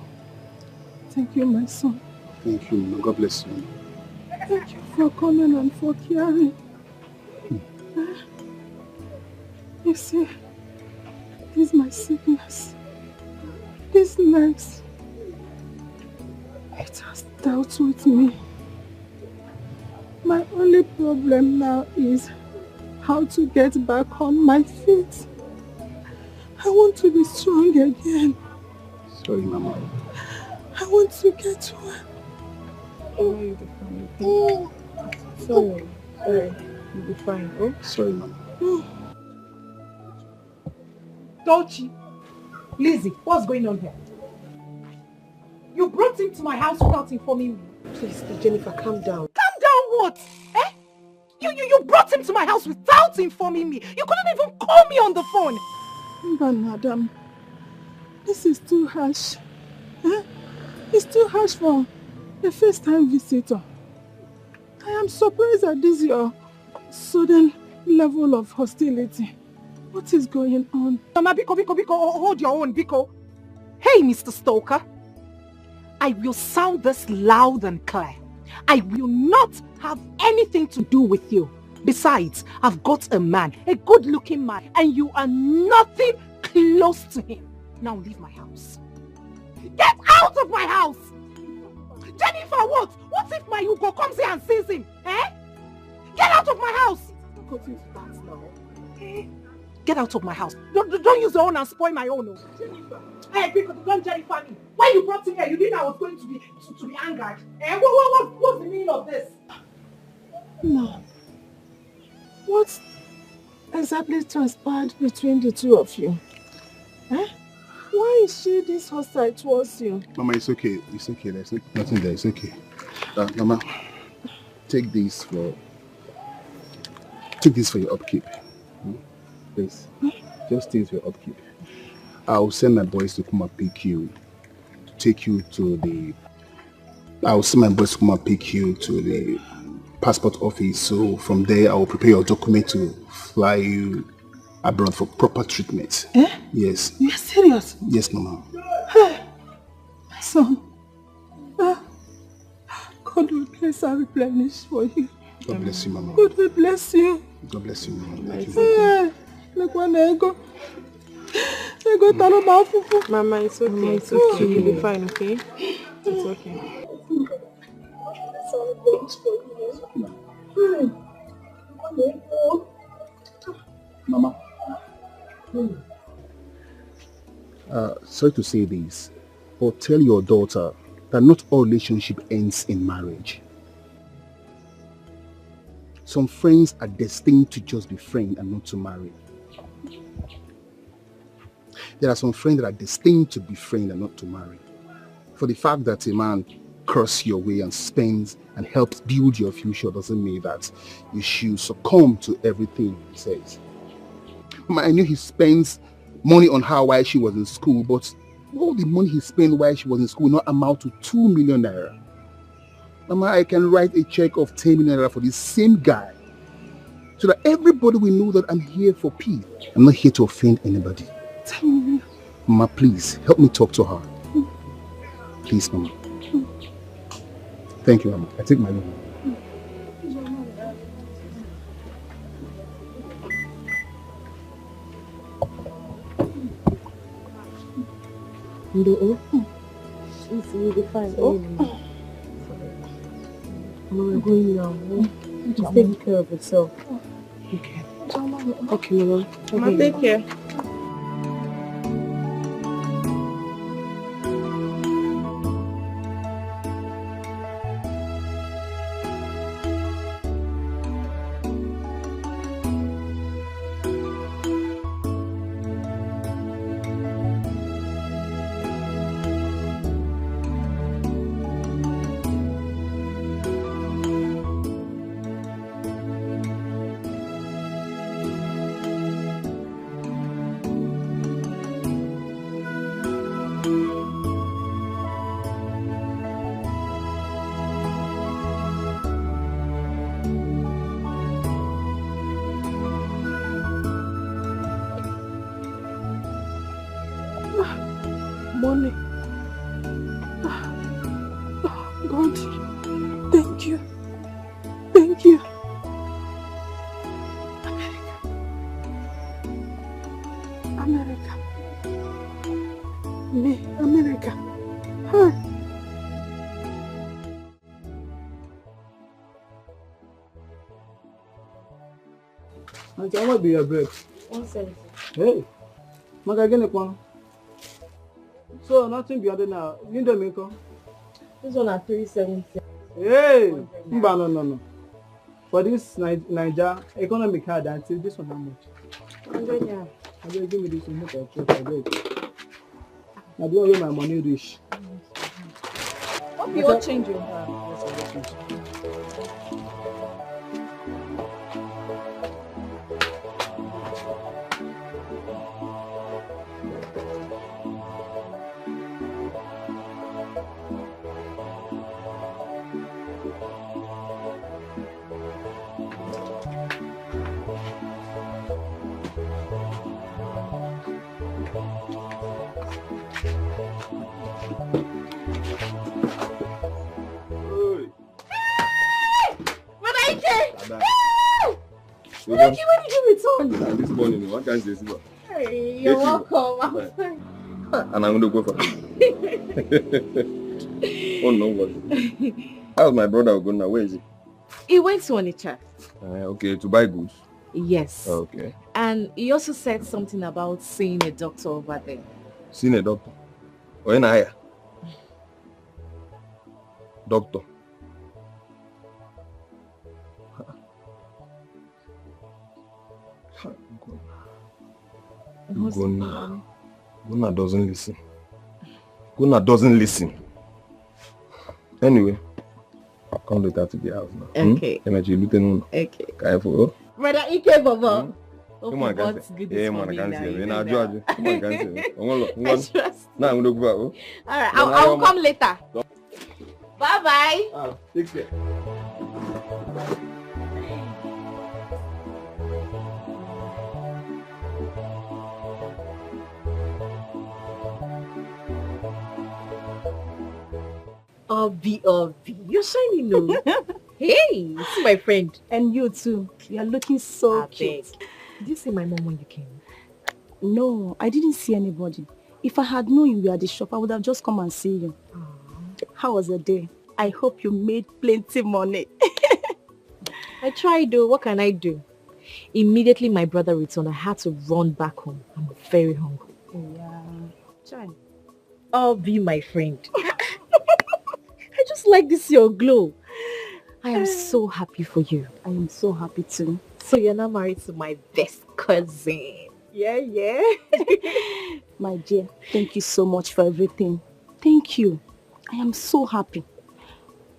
thank you, my son. Thank you, Mama. God bless you. Thank you for coming and for caring. You see, this is my sickness. This legs, it has dealt with me. My only problem now is how to get back on my feet. I want to be strong again. Sorry, Mama. I want to get well. You'll be fine. Sorry. You'll be fine. Oh? Sorry, Mama. Dolce, Lizzie, what's going on here? You brought him to my house without informing me. Please, Jennifer, calm down. Calm down what? Eh? You brought him to my house without informing me. You couldn't even call me on the phone. But madam, this is too harsh. Eh? It's too harsh for a first-time visitor. I am surprised at this your sudden level of hostility. What is going on? Mama, Biko, hold your own, Biko. Hey, Mr. Stoker. I will sound this loud and clear. I will not have anything to do with you. Besides, I've got a man, a good-looking man, and you are nothing close to him. Now leave my house. Get out of my house! Jennifer, what? What if my Hugo comes here and sees him? Eh? Get out of my house! Get out of my house. Don't use your own and spoil my own. Jennifer. Hey, people, don't Jennifer me. When you brought him here, you didn't know I was going to be angered. Eh? What's the meaning of this? No. What exactly transpired between the two of you? Eh? Why is she this hostile towards you? Mama, it's okay. It's okay. There's nothing there. It's okay. Mama, take this for your upkeep. Please. Just take it for your upkeep. I'll send my boys to come and pick you. I'll send my boys to come and pick you to the passport office. So from there, I will prepare your document to fly you abroad for proper treatment. Eh? Yes. You're serious? Yes, Mama. Hey, my son. God will bless and replenish for you. God bless you, Mama. God will bless you. God bless you, Mama. Thank you. Hey, look one ego. Ego talo mafufu. Mama, it's okay. Mama, it's okay. You'll be fine, okay? It's okay. Mama. Sorry to say this, but tell your daughter that not all relationship ends in marriage. Some friends are destined to just be friends and not to marry. There are some friends that are destined to be friends and not to marry. For the fact that a man curses your way and spends and helps build your future doesn't mean that you should succumb to everything he says. Mama, I knew he spends money on her while she was in school, but all the money he spent while she was in school will not amount to 2 million naira. Mama, I can write a check of 10 million naira for this same guy so that everybody will know that I'm here for peace. I'm not here to offend anybody. Mama, please, help me talk to her. Please, Mama. Thank you, Mama. I take my leave. You'll be fine. Mama, we're going now. Just take care of yourself. Okay. Okay, Mama. Mama, take care. Money. God, thank you. Thank you. America. Me, America. Hi. Auntie, how much be your bread? 170. Hey, Maga, get one. So nothing beyond now. You don't make up. This one at 370. Hey, no. For this Niger economic hard until this one how much? 100 yeah. I will give me this one. Make a check. I beg. I don't know where my money reach. Hope you all change your hand. Thank you when you return. This morning, what can I say? Hey, you're welcome. And I'm going to go for it. Oh, no worry. How's my brother going now? Where is he? He went to Onitsha. Okay, to buy goods. Yes. Okay. And he also said something about seeing a doctor over there. Seeing a doctor? Or in hire? Doctor. Guna doesn't listen. Guna doesn't listen. Anyway, I'll come later to the house now. Okay. Okay. Okay. Brother Ike Baba. Come on, guys. Yeah, man, I can't see you. Come on, I can't see you. Now I'm going to go out. Alright, I'll come later. Bye-bye. Take care. Obi, you're shining, no? Hey, see my friend. And you too. You're looking so cute. Did you see my mom when you came? No, I didn't see anybody. If I had known you were at the shop, I would have just come and see you. How was the day? I hope you made plenty money. I tried though. What can I do? Immediately my brother returned, I had to run back home. I'm very hungry. Yeah. Try. Obi, my friend. I just like this your glow. I am so happy for you. I am so happy too. So you're now married to my best cousin. Yeah. My dear, thank you so much for everything. Thank you. I am so happy.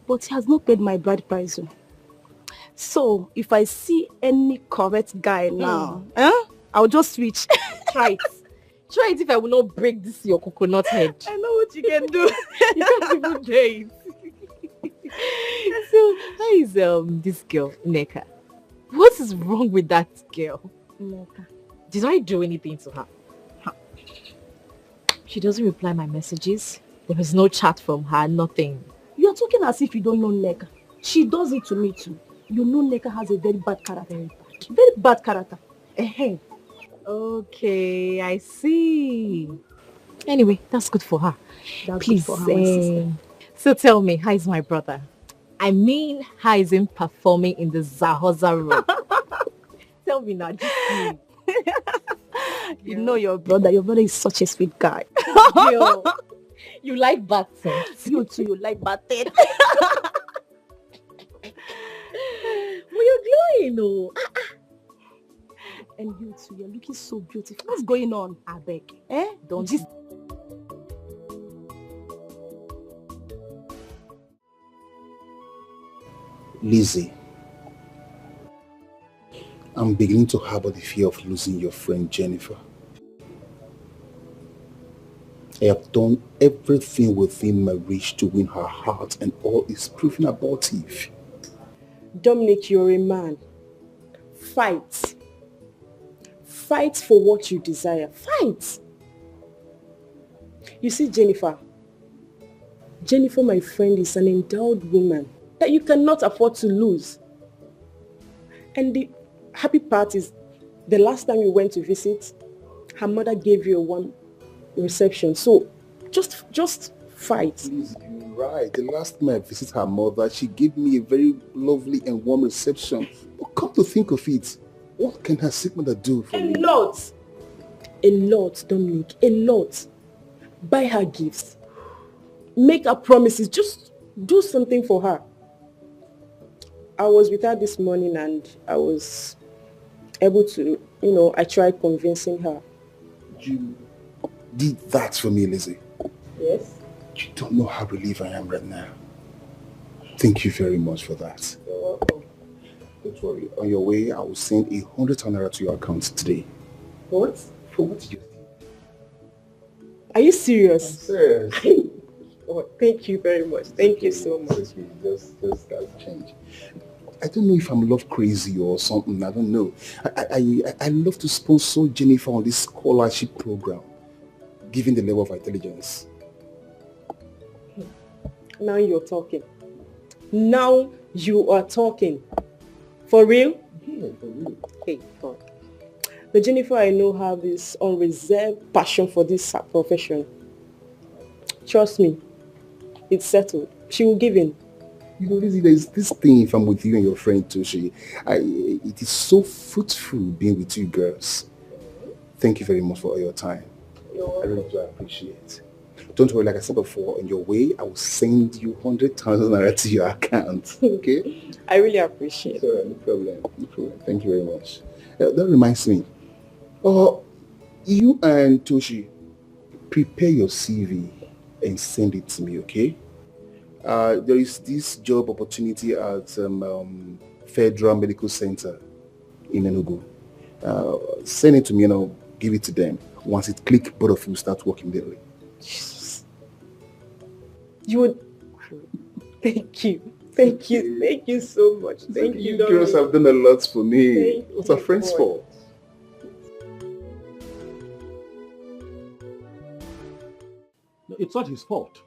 But he has not paid my bride price. So if I see any correct guy now, I'll just switch. Try it. Try it if I will not break this your coconut head. I know what you can do. You can't even date. So how is this girl, Neka? What is wrong with that girl? Neka. Did I do anything to her? She doesn't reply my messages. There is no chat from her, nothing. You are talking as if you don't know Neka. She does it to me too. You know Neka has a very bad character. Very bad character. Okay, I see. Anyway, that's good for her. That's Please, good for her, my sister. So tell me, how is my brother? I mean, how is him performing in the Zahoza role? Tell not be not just me. You know your brother. Your brother is such a sweet guy. Yo, you like bad things. You too, you like bad things. Well, you're glowing, oh. And you too, you're looking so beautiful. What's going on? I beg. Don't just... Lizzie, I'm beginning to harbor the fear of losing your friend Jennifer. I have done everything within my reach to win her heart, and all is proving abortive. Dominic, you're a man. Fight. Fight for what you desire. Fight. You see, Jennifer, my friend, is an endowed woman that you cannot afford to lose. And the happy part is, the last time you went to visit, her mother gave you a warm reception. So just fight. Please, you're right. The last time I visited her mother, she gave me a very lovely and warm reception. But come to think of it, what can her sick mother do for me? A lot, Dominic, a lot. Buy her gifts. Make her promises. Just do something for her. I was with her this morning and I was able to, I tried convincing her. You did that for me, Lizzie. Yes? You don't know how relieved I am right now. Thank you very much for that. You're welcome. Don't worry. On your way, I will send 100 naira to your account today. What? For what did you think? Are you serious? I'm serious. Oh, thank you very much. Thank you so much. Just that's change. I don't know if I'm love crazy or something. I don't know. I love to sponsor Jennifer on this scholarship program, given the level of intelligence. Now you're talking. Now you are talking. For real? Yeah, for real. Hey, God. The Jennifer I know have this unreserved passion for this profession. Trust me, it's settled. She will give in. You know, Lizzie, there's this thing, if I'm with you and your friend Toshi, it is so fruitful being with you girls. Thank you very much for all your time. I really do appreciate. Don't worry, like I said before, on your way, I will send you 100,000 naira to your account. Okay? I really appreciate it. No problem. No problem. Thank you very much. That reminds me. You and Toshi, prepare your CV and send it to me, okay? There is this job opportunity at Federal Medical Center in Enugu. Send it to me and I'll give it to them. Once it clicks, both of you start working daily. Jesus. You would... Thank you. Thank you. Thank you so much. Thank you. You girls have done a lot for me. What's our friends for? No, it's not his fault.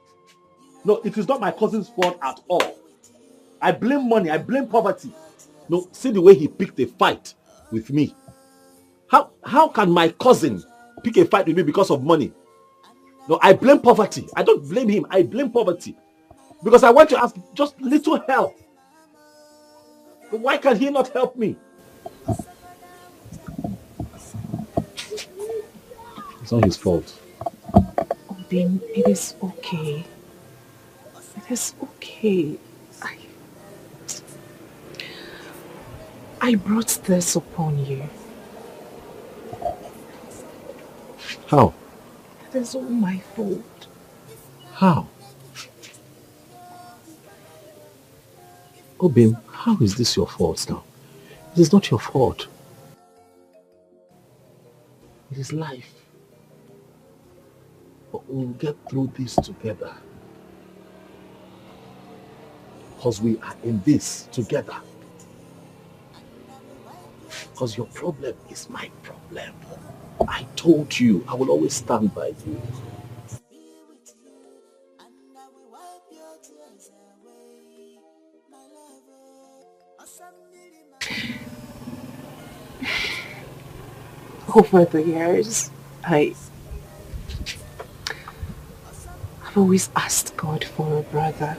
No, it is not my cousin's fault at all. I blame money. I blame poverty. No, see the way he picked a fight with me. How can my cousin pick a fight with me because of money? No, I blame poverty. I don't blame him. I blame poverty. Because I want to ask just little help. But why can he not help me? It's not his fault. Oh, then it is okay. It is okay. I brought this upon you. How? It is all my fault. How? Obim, how is this your fault now? It is not your fault. It is life. But we'll get through this together. Because we are in this together. Because your problem is my problem. I told you, I will always stand by you. Over the years, I've always asked God for a brother.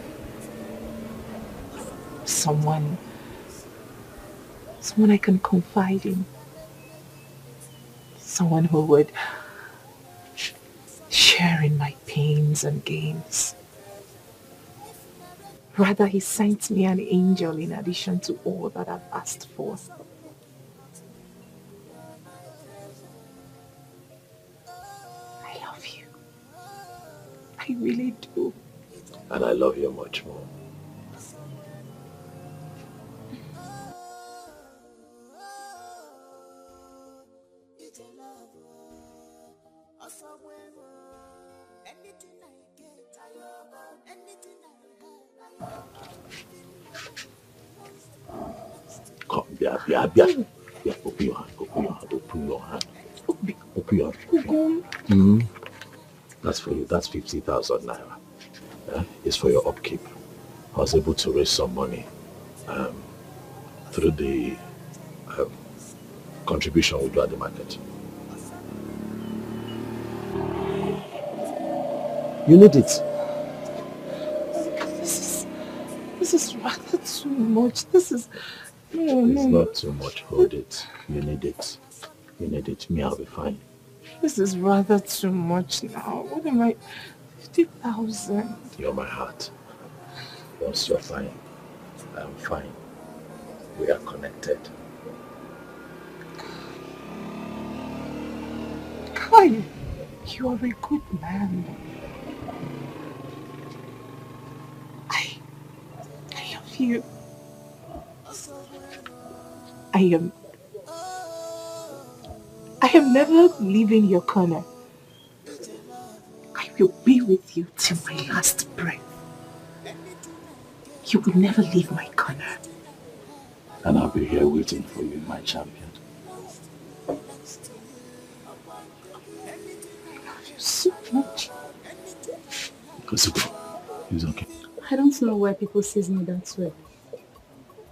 Someone I can confide in. someone who would share in my pains and gains. Rather, he sent me an angel in addition to all that I've asked for. I love you. I really do. And I love you much more. Come, yeah. Open your hand, open your hand. That's for you, that's 50,000 naira. It's for your upkeep. I was able to raise some money through the contribution we do at the market. You need it. This is rather too much. This is... It's not too much. Hold it. You need it. You need it. Me, I'll be fine. This is rather too much now. What am I... 50,000. You're my heart. Once you're fine, I'm fine. We are connected. Kai, you are a good man. I love you. I am never leaving your corner. I will be with you till my last breath. You will never leave my corner. And I'll be here waiting for you, my champion. I love you so much. It's okay. I don't know why people see me that way.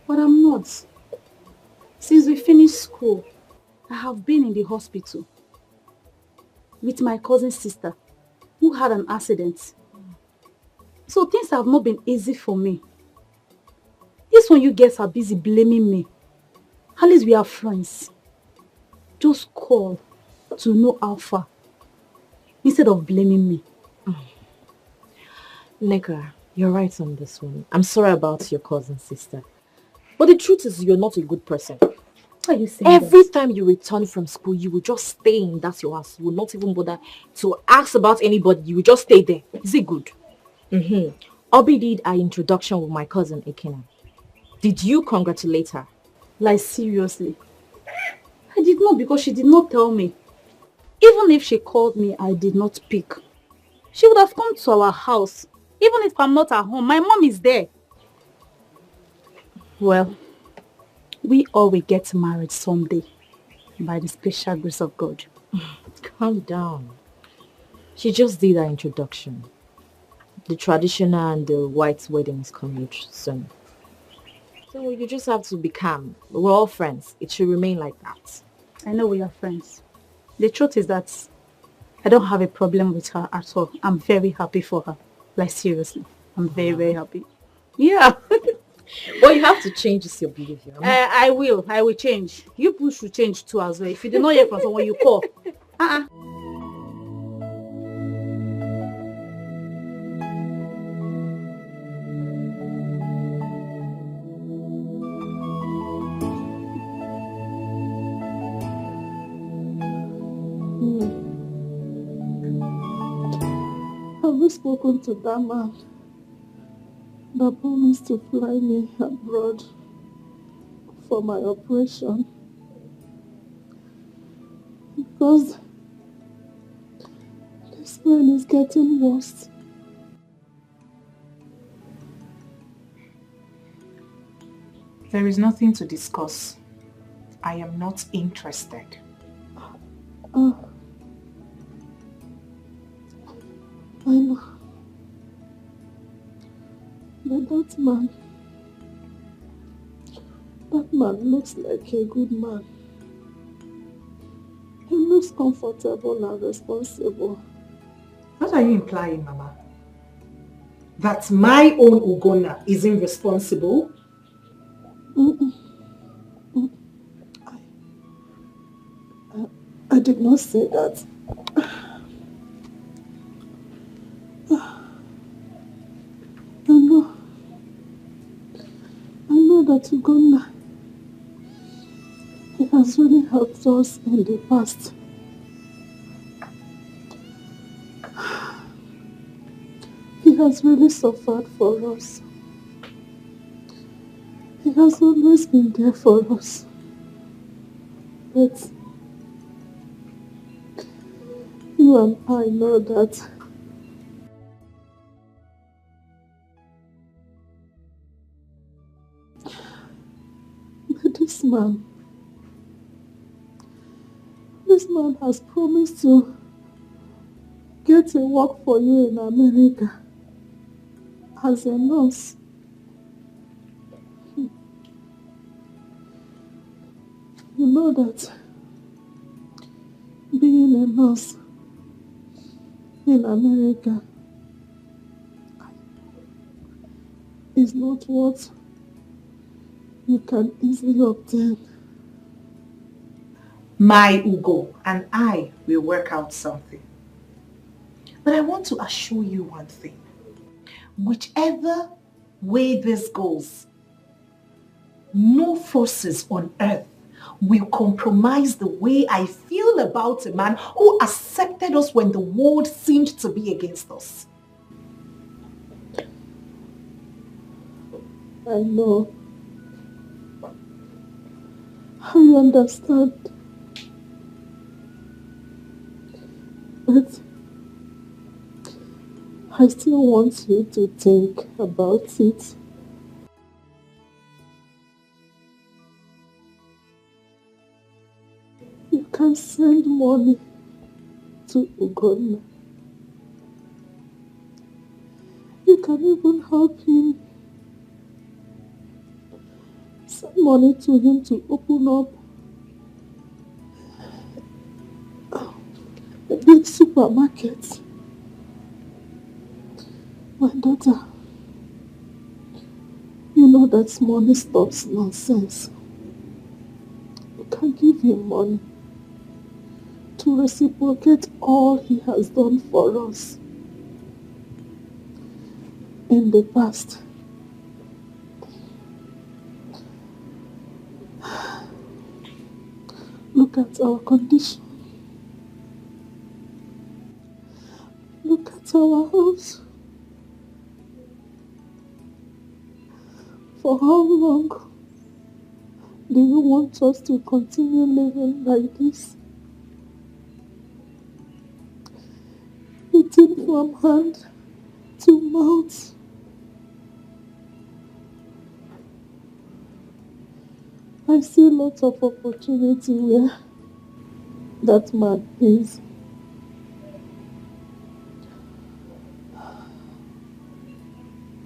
But I'm not. Since we finished school, I have been in the hospital with my cousin's sister who had an accident. So things have not been easy for me. This one you guys are busy blaming me. At least we are friends. Just call to know how far instead of blaming me. Neka, you're right on this one. I'm sorry about your cousin's sister. But the truth is you're not a good person. Why are you saying Every that? time you return from school, you will just stay in that your house. You will not even bother to ask about anybody. You will just stay there. Is it good? Obi did our introduction with my cousin Ekena. Did you congratulate her? Like seriously? I did not, because she did not tell me. Even if she called me, I did not pick. She would have come to our house. Even if I'm not at home, my mom is there. Well, we all will get married someday by the special grace of God. Calm down. She just did our introduction. The traditional and the white wedding is coming soon. So you just have to be calm. We're all friends. It should remain like that. I know we are friends. The truth is that I don't have a problem with her at all. I'm very happy for her. Like seriously. I'm very, very happy. Yeah. But you have to change this your behavior. I will change. You people should change too as well. If you do not hear from someone, you call. Have you spoken to that man that promised to fly me abroad for my operation? Because this man is getting worse. There is nothing to discuss. I am not interested. I know. But that man looks like a good man. He looks comfortable and responsible. What are you implying, Mama? That my own Ugonna is irresponsible? I I did not say that. I know that Ugonna, he has really helped us in the past. He has really suffered for us. He has always been there for us. But you and I know that this man has promised to get a work for you in America as a nurse. You know that being a nurse in America is not what you can easily obtain. My Ugo and I will work out something. But I want to assure you one thing. Whichever way this goes, no forces on earth will compromise the way I feel about a man who accepted us when the world seemed to be against us. I know. I understand. But I still want you to think about it. You can send money to Ugonna. You can even help him. Send money to him to open up a big supermarket. My daughter, you know that money stops nonsense. You can give him money to reciprocate all he has done for us in the past. Look at our condition. Look at our house. For how long do you want us to continue living like this? Eating from hand to mouth. I see lots of opportunity where that man is.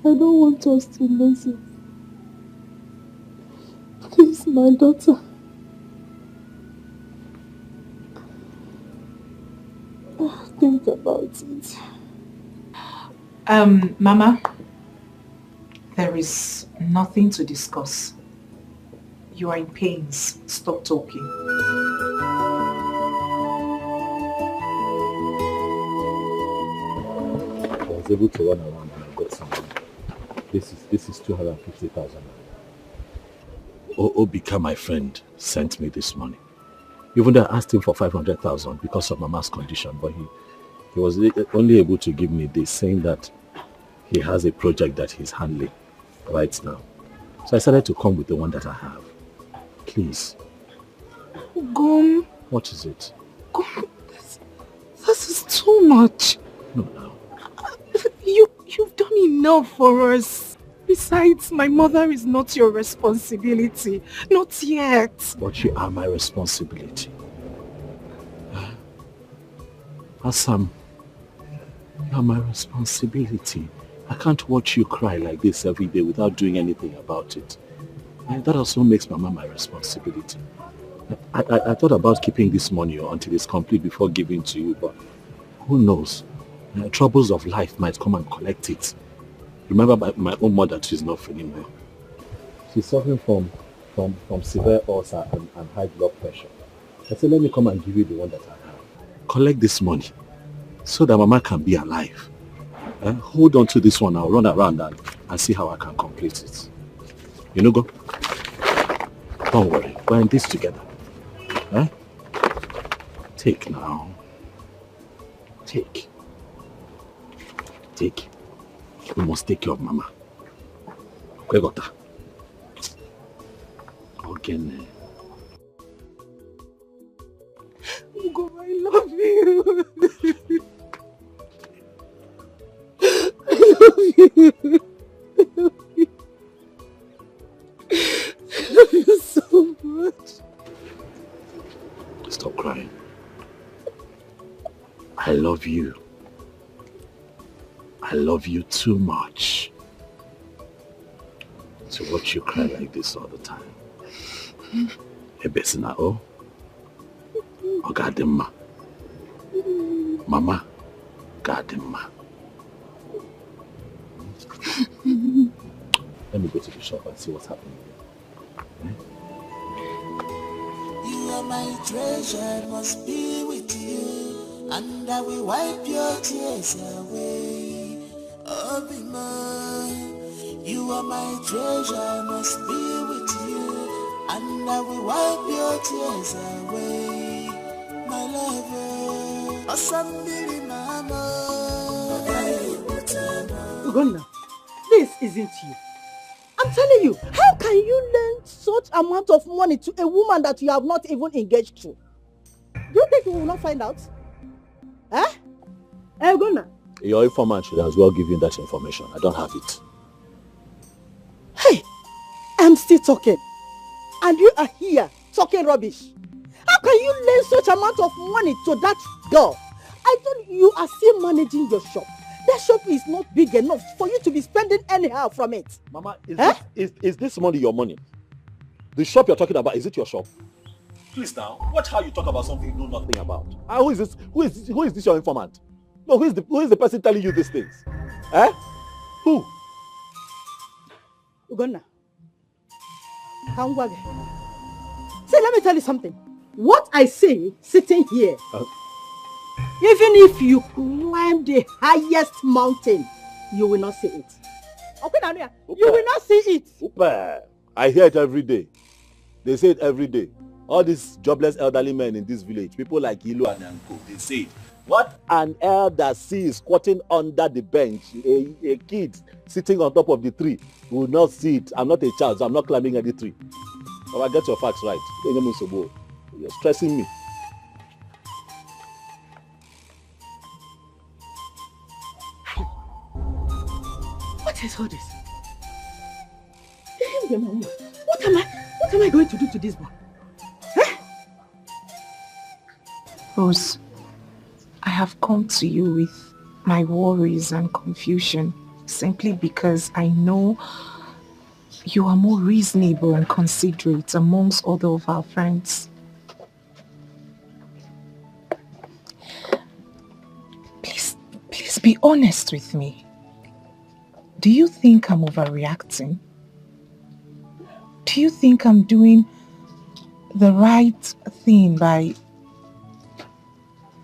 I don't want us to lose it. Please, my daughter. Think about it. Mama, there is nothing to discuss. You are in pains. Stop talking. I was able to run around and I got some money. This is 250,000. Obika, my friend, sent me this money. Even though I asked him for 500,000 because of Mama's condition, but he was only able to give me this, saying that he has a project that he's handling right now. So I decided to come with the one that I have. Please. Gum. What is it? Gum, this is too much. No. You've done enough for us. Besides, my mother is not your responsibility. Not yet. But you are my responsibility. Assam, you are my responsibility. I can't watch you cry like this every day without doing anything about it. And that also makes Mama my responsibility. I thought about keeping this money until it's complete before giving to you, but who knows? Troubles of life might come and collect it. Remember, my own mother too is not feeling well. She's suffering from severe ulcer and high blood pressure. I said, let me come and give you the one that I have. Collect this money so that Mama can be alive. Hold on to this one. I'll run around and see how I can complete it. You know, go. Don't worry. We're in this together. Take now. Take. We must take care of Mama. Okay, got that. Again. Ugo, I love you. I love you. I love you so much. Stop crying. I love you. I love you too much to watch you cry like this all the time. Ebesina o, Ogadimma, Mama, Gadimma. Let me go to the shop and see what's happening. You are my treasure, must be with you, and I will wipe your tears away. Obima, you are my treasure, must be with you, and I will wipe your tears away. My lover, Asambili Mama. Ugonna, this isn't you. I'm telling you, how can you lend such amount of money to a woman that you have not even engaged to? Do you think we will not find out? Eh? Ugonna. Your informant should as well give you that information. I don't have it. Hey, I'm still talking. And you are here talking rubbish. How can you lend such amount of money to that girl? I thought you are still managing your shop. That shop is not big enough for you to be spending anyhow from it. Mama, is this money your money? The shop you're talking about, is it your shop? Please now, watch how you talk about something you know nothing about. Who is this? Who is this your informant? No, who is the person telling you these things? Who? Ugonna. Say, let me tell you something. What I say sitting here, even if you climb the highest mountain, you will not see it. Okay, Nania, you will not see it. Super. I hear it every day. They say it every day. All these jobless elderly men in this village, people like Ilu and Anko, they say it. What an elder sees squatting under the bench, a kid sitting on top of the tree will not see it. I'm not a child, so I'm not climbing any tree. But I get your facts right. You're stressing me. What is all this? What am I going to do to this boy? Rose, I have come to you with my worries and confusion simply because I know you are more reasonable and considerate amongst other of our friends. Please be honest with me. Do you think I'm overreacting? Do you think I'm doing the right thing by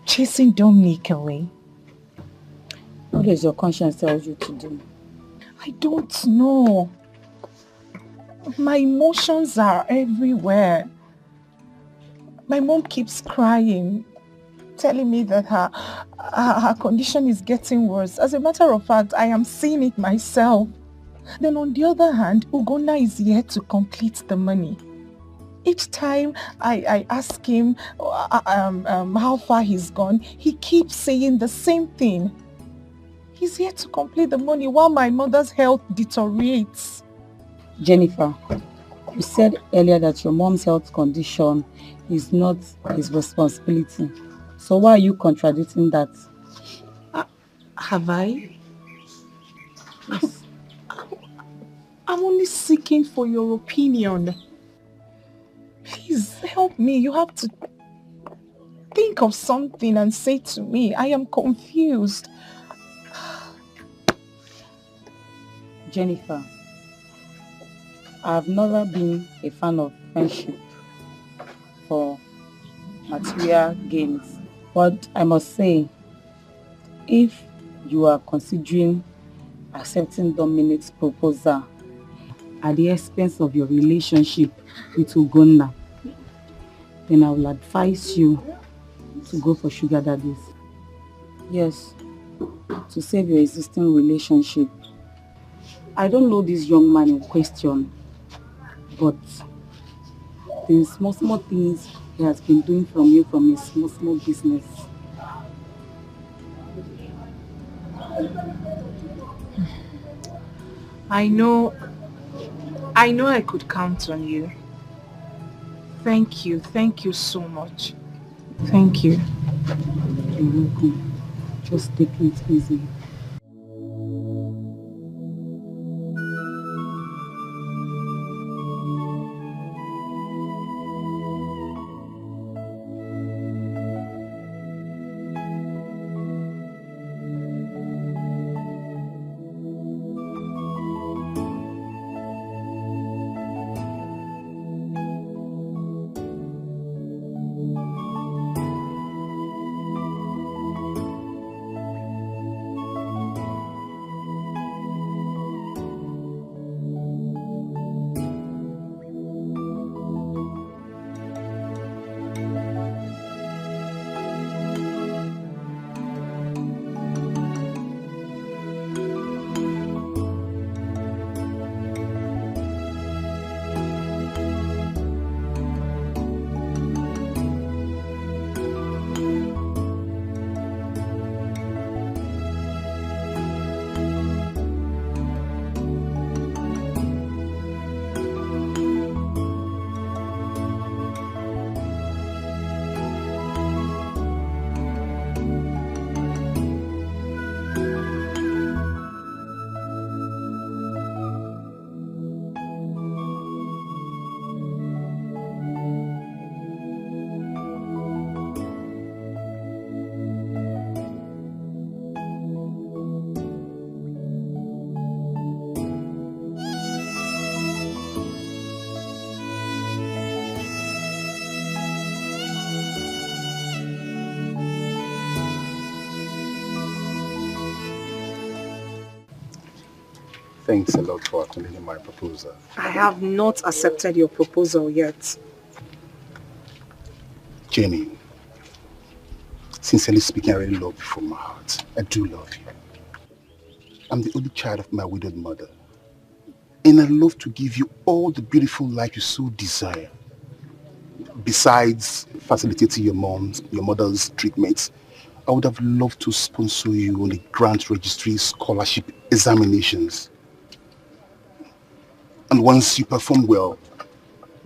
chasing Dominic away? What does your conscience tell you to do? I don't know. My emotions are everywhere. My mom keeps crying, telling me that her condition is getting worse. As a matter of fact, I am seeing it myself. Then on the other hand, Ugonna is yet to complete the money. Each time I ask him how far he's gone, he keeps saying the same thing. He's yet to complete the money while my mother's health deteriorates. Jennifer, you said earlier that your mom's health condition is not his responsibility. So why are you contradicting that? Have I? Yes. I'm only seeking for your opinion. Please help me. You have to think of something and say to me. I am confused. Jennifer, I've never been a fan of friendship for material gains. But I must say, if you are considering accepting Dominic's proposal at the expense of your relationship with Ugonna, then I will advise you to go for sugar daddies. Yes, to save your existing relationship. I don't know this young man in question, but the small things he has been doing from you from his small business. I know I could count on you. Thank you so much. Thank you. You're welcome. Just take it easy. Thanks a lot for attending my proposal. I have not accepted your proposal yet. Jenny, sincerely speaking, I really love you from my heart. I do love you. I'm the only child of my widowed mother. And I love to give you all the beautiful life you so desire. Besides facilitating your mother's treatments, I would have loved to sponsor you on the grant registry scholarship examinations. And once you perform well,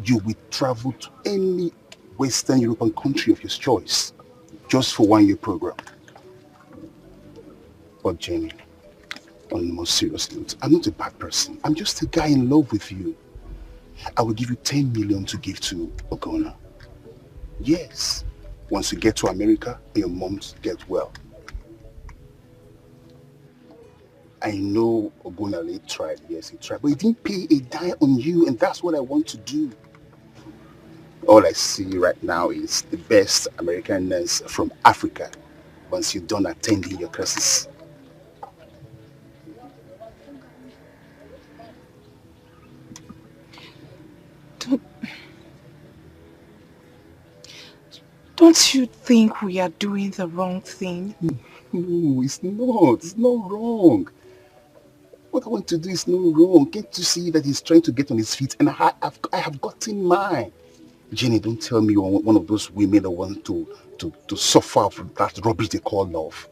you will travel to any Western European country of your choice, just for 1 year program. But Jenny, on the most serious note, I'm not a bad person. I'm just a guy in love with you. I will give you 10 million to give to Ugonna. Yes, once you get to America and your moms get well. I know Ogunale tried, yes he tried, but he didn't pay a dime on you, and that's what I want to do. All I see right now is the best American nurse from Africa once you're done attending your classes. Don't you think we are doing the wrong thing? No, it's not. It's not wrong. What I want to do is not wrong. Can't you see that he's trying to get on his feet, and I have gotten mine? Jenny, don't tell me you're one of those women that want to suffer from that rubbish they call love.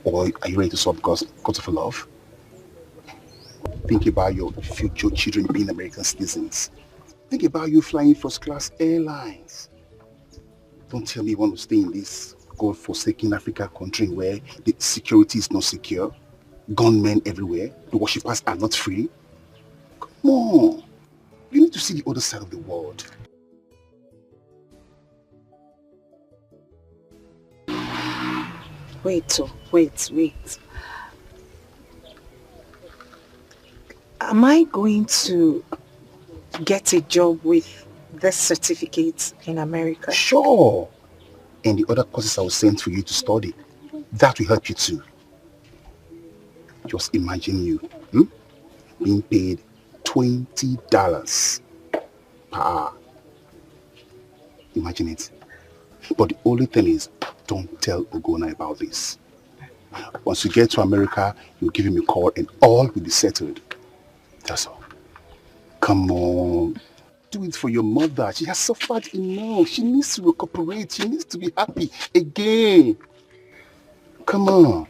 Or are you ready to suffer because of love? Think about your future children being American citizens. Think about you flying first-class airlines. Don't tell me you want to stay in this God-forsaken African country where the security is not secure, gunmen everywhere, the worshippers are not free. Come on. You need to see the other side of the world. Wait. Am I going to get a job with this certificate in America? Sure. and the other courses I will send for you to study. That will help you too. Just imagine you being paid $20 per hour. Imagine it. But the only thing is, don't tell Ogona about this. Once you get to America, you'll give him a call and all will be settled. That's all. Come on. Do it for your mother. She has suffered enough. She needs to recuperate. She needs to be happy again. Come on.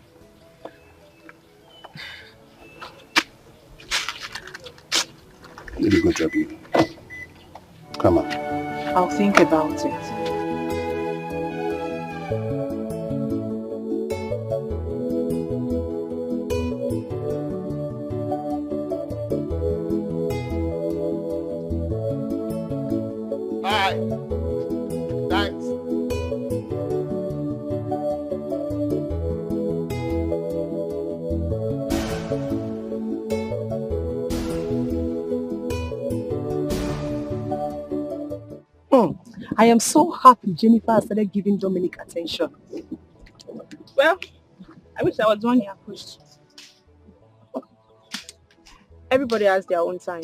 Let me go drop you. Come on. I'll think about it. Bye. Thanks. I am so happy Jennifer has started giving Dominic attention. Well, I wish I was the one he approached. Everybody has their own time.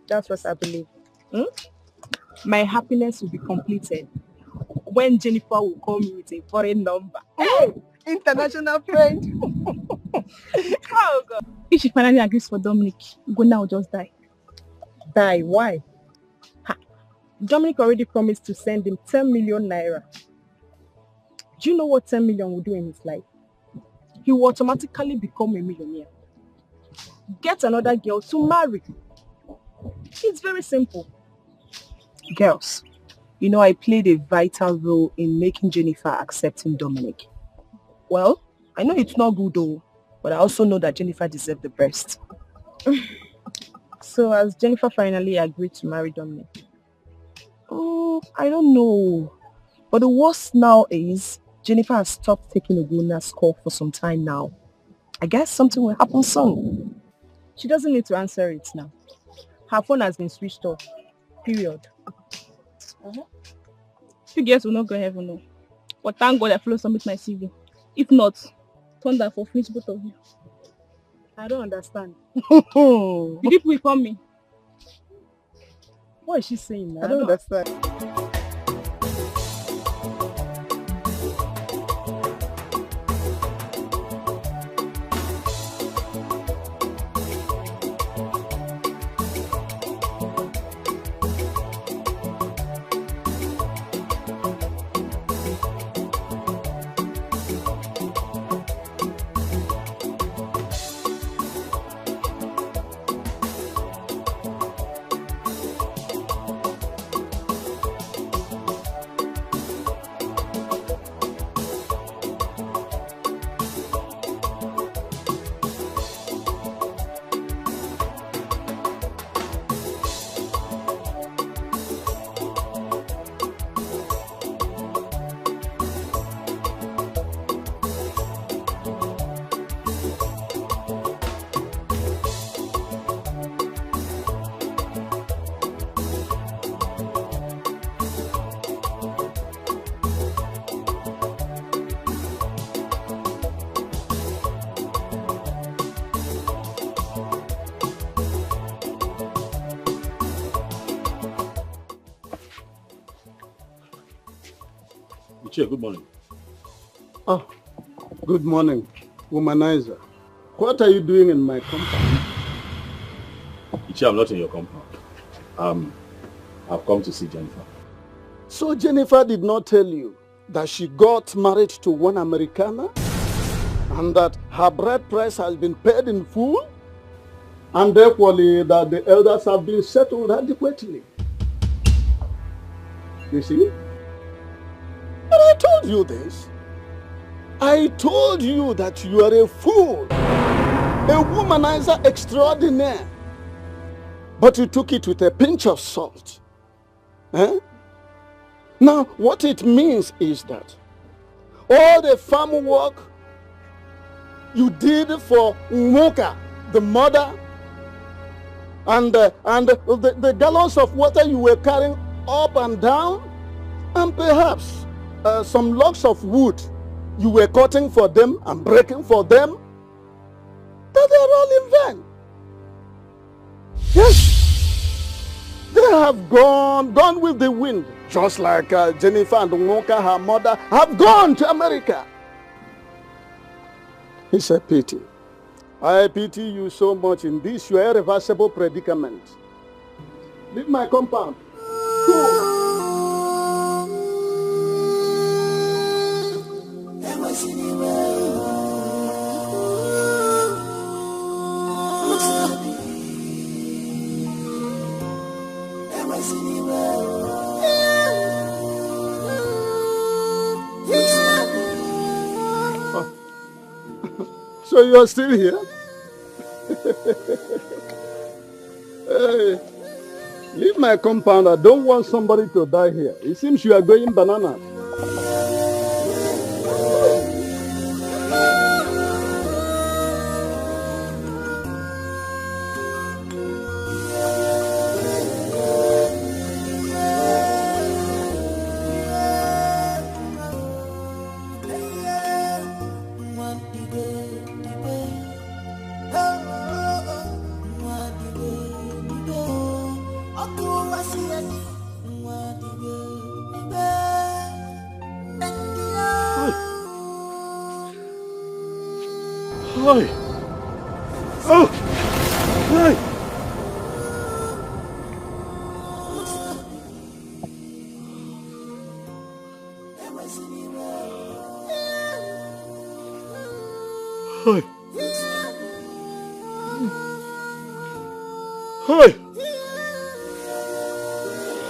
That's what I believe. My happiness will be completed when Jennifer will call me with a foreign number. Hey, international friend. Oh God. If she finally agrees for Dominic, Gona will just die. Die? Why? Dominic already promised to send him 10 million naira. Do you know what 10 million will do in his life? He will automatically become a millionaire. Get another girl to marry. It's very simple. Girls, you know I played a vital role in making Jennifer accepting Dominic. Well, I know it's not good though, but I also know that Jennifer deserved the best. So has Jennifer finally agreed to marry Dominic? Oh, I don't know. But the worst now is Jennifer has stopped taking Ogona's call for some time now. I guess something will happen soon. She doesn't need to answer it now. Her phone has been switched off. Period. You girls will not go heaven, no. But thank God I follow submit my CV. If not, thunder for finish both of you. I don't understand. The people will call me. What is she saying? I don't understand. Ichie, good morning. Oh, good morning, womanizer. What are you doing in my compound? Ichie, I'm not in your compound. I've come to see Jennifer. So Jennifer did not tell you that she got married to one Americana and that her bride price has been paid in full and equally that the elders have been settled adequately? You see? But I told you this. I told you that you are a fool, a womanizer extraordinaire. But you took it with a pinch of salt. Eh? Now, what it means is that all the farm work you did for Umoka, the mother, and the gallons of water you were carrying up and down, and perhaps some logs of wood you were cutting for them and breaking for them, that they are all in vain. Yes, they have gone with the wind, just like Jennifer and Nwoka, her mother, have gone to America. It's a pity. I pity you so much in this your irreversible predicament. Leave my compound. Go. So you are still here? Hey, leave my compound. I don't want somebody to die here. It seems you are going bananas. Hi. Oh! Hi. Hi. Hi.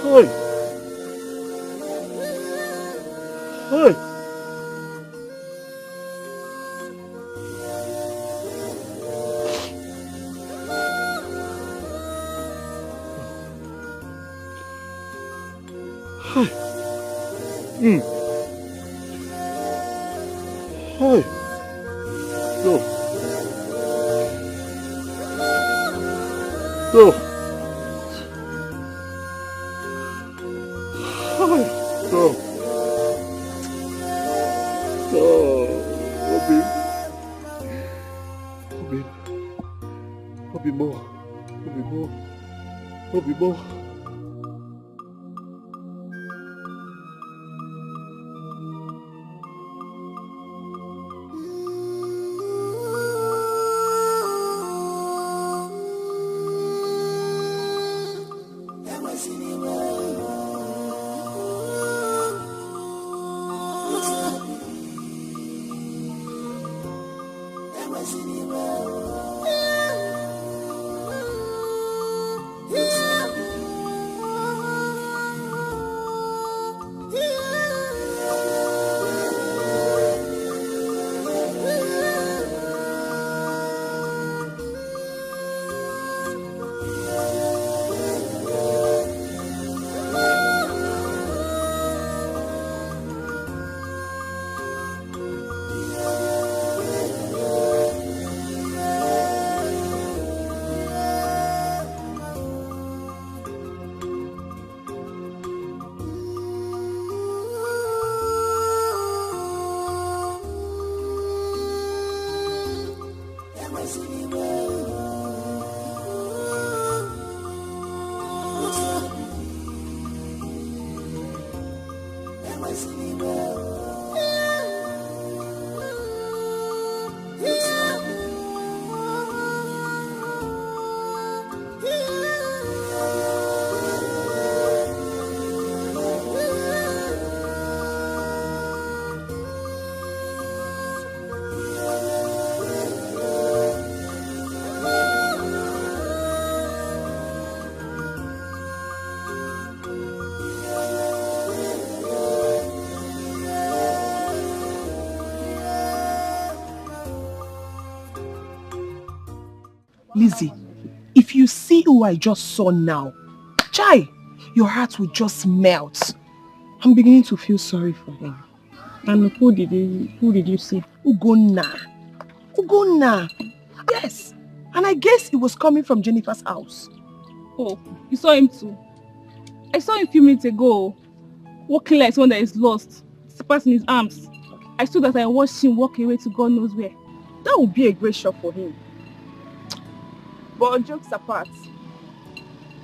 Hi. Hi. Hi. Go. Go. Hi. Go. Oh, Obi. Obi more. Obi more. Obi more. Lizzie, if you see who I just saw now, Chai, your heart will just melt. I'm beginning to feel sorry for him. And who did you see? Ugonna. Ugonna. Yes. And I guess it was coming from Jennifer's house. Oh, you saw him too? I saw him a few minutes ago, walking like someone that is lost, slippers in his arms. I stood as I watched him walk away to God knows where. That would be a great shock for him. But jokes apart,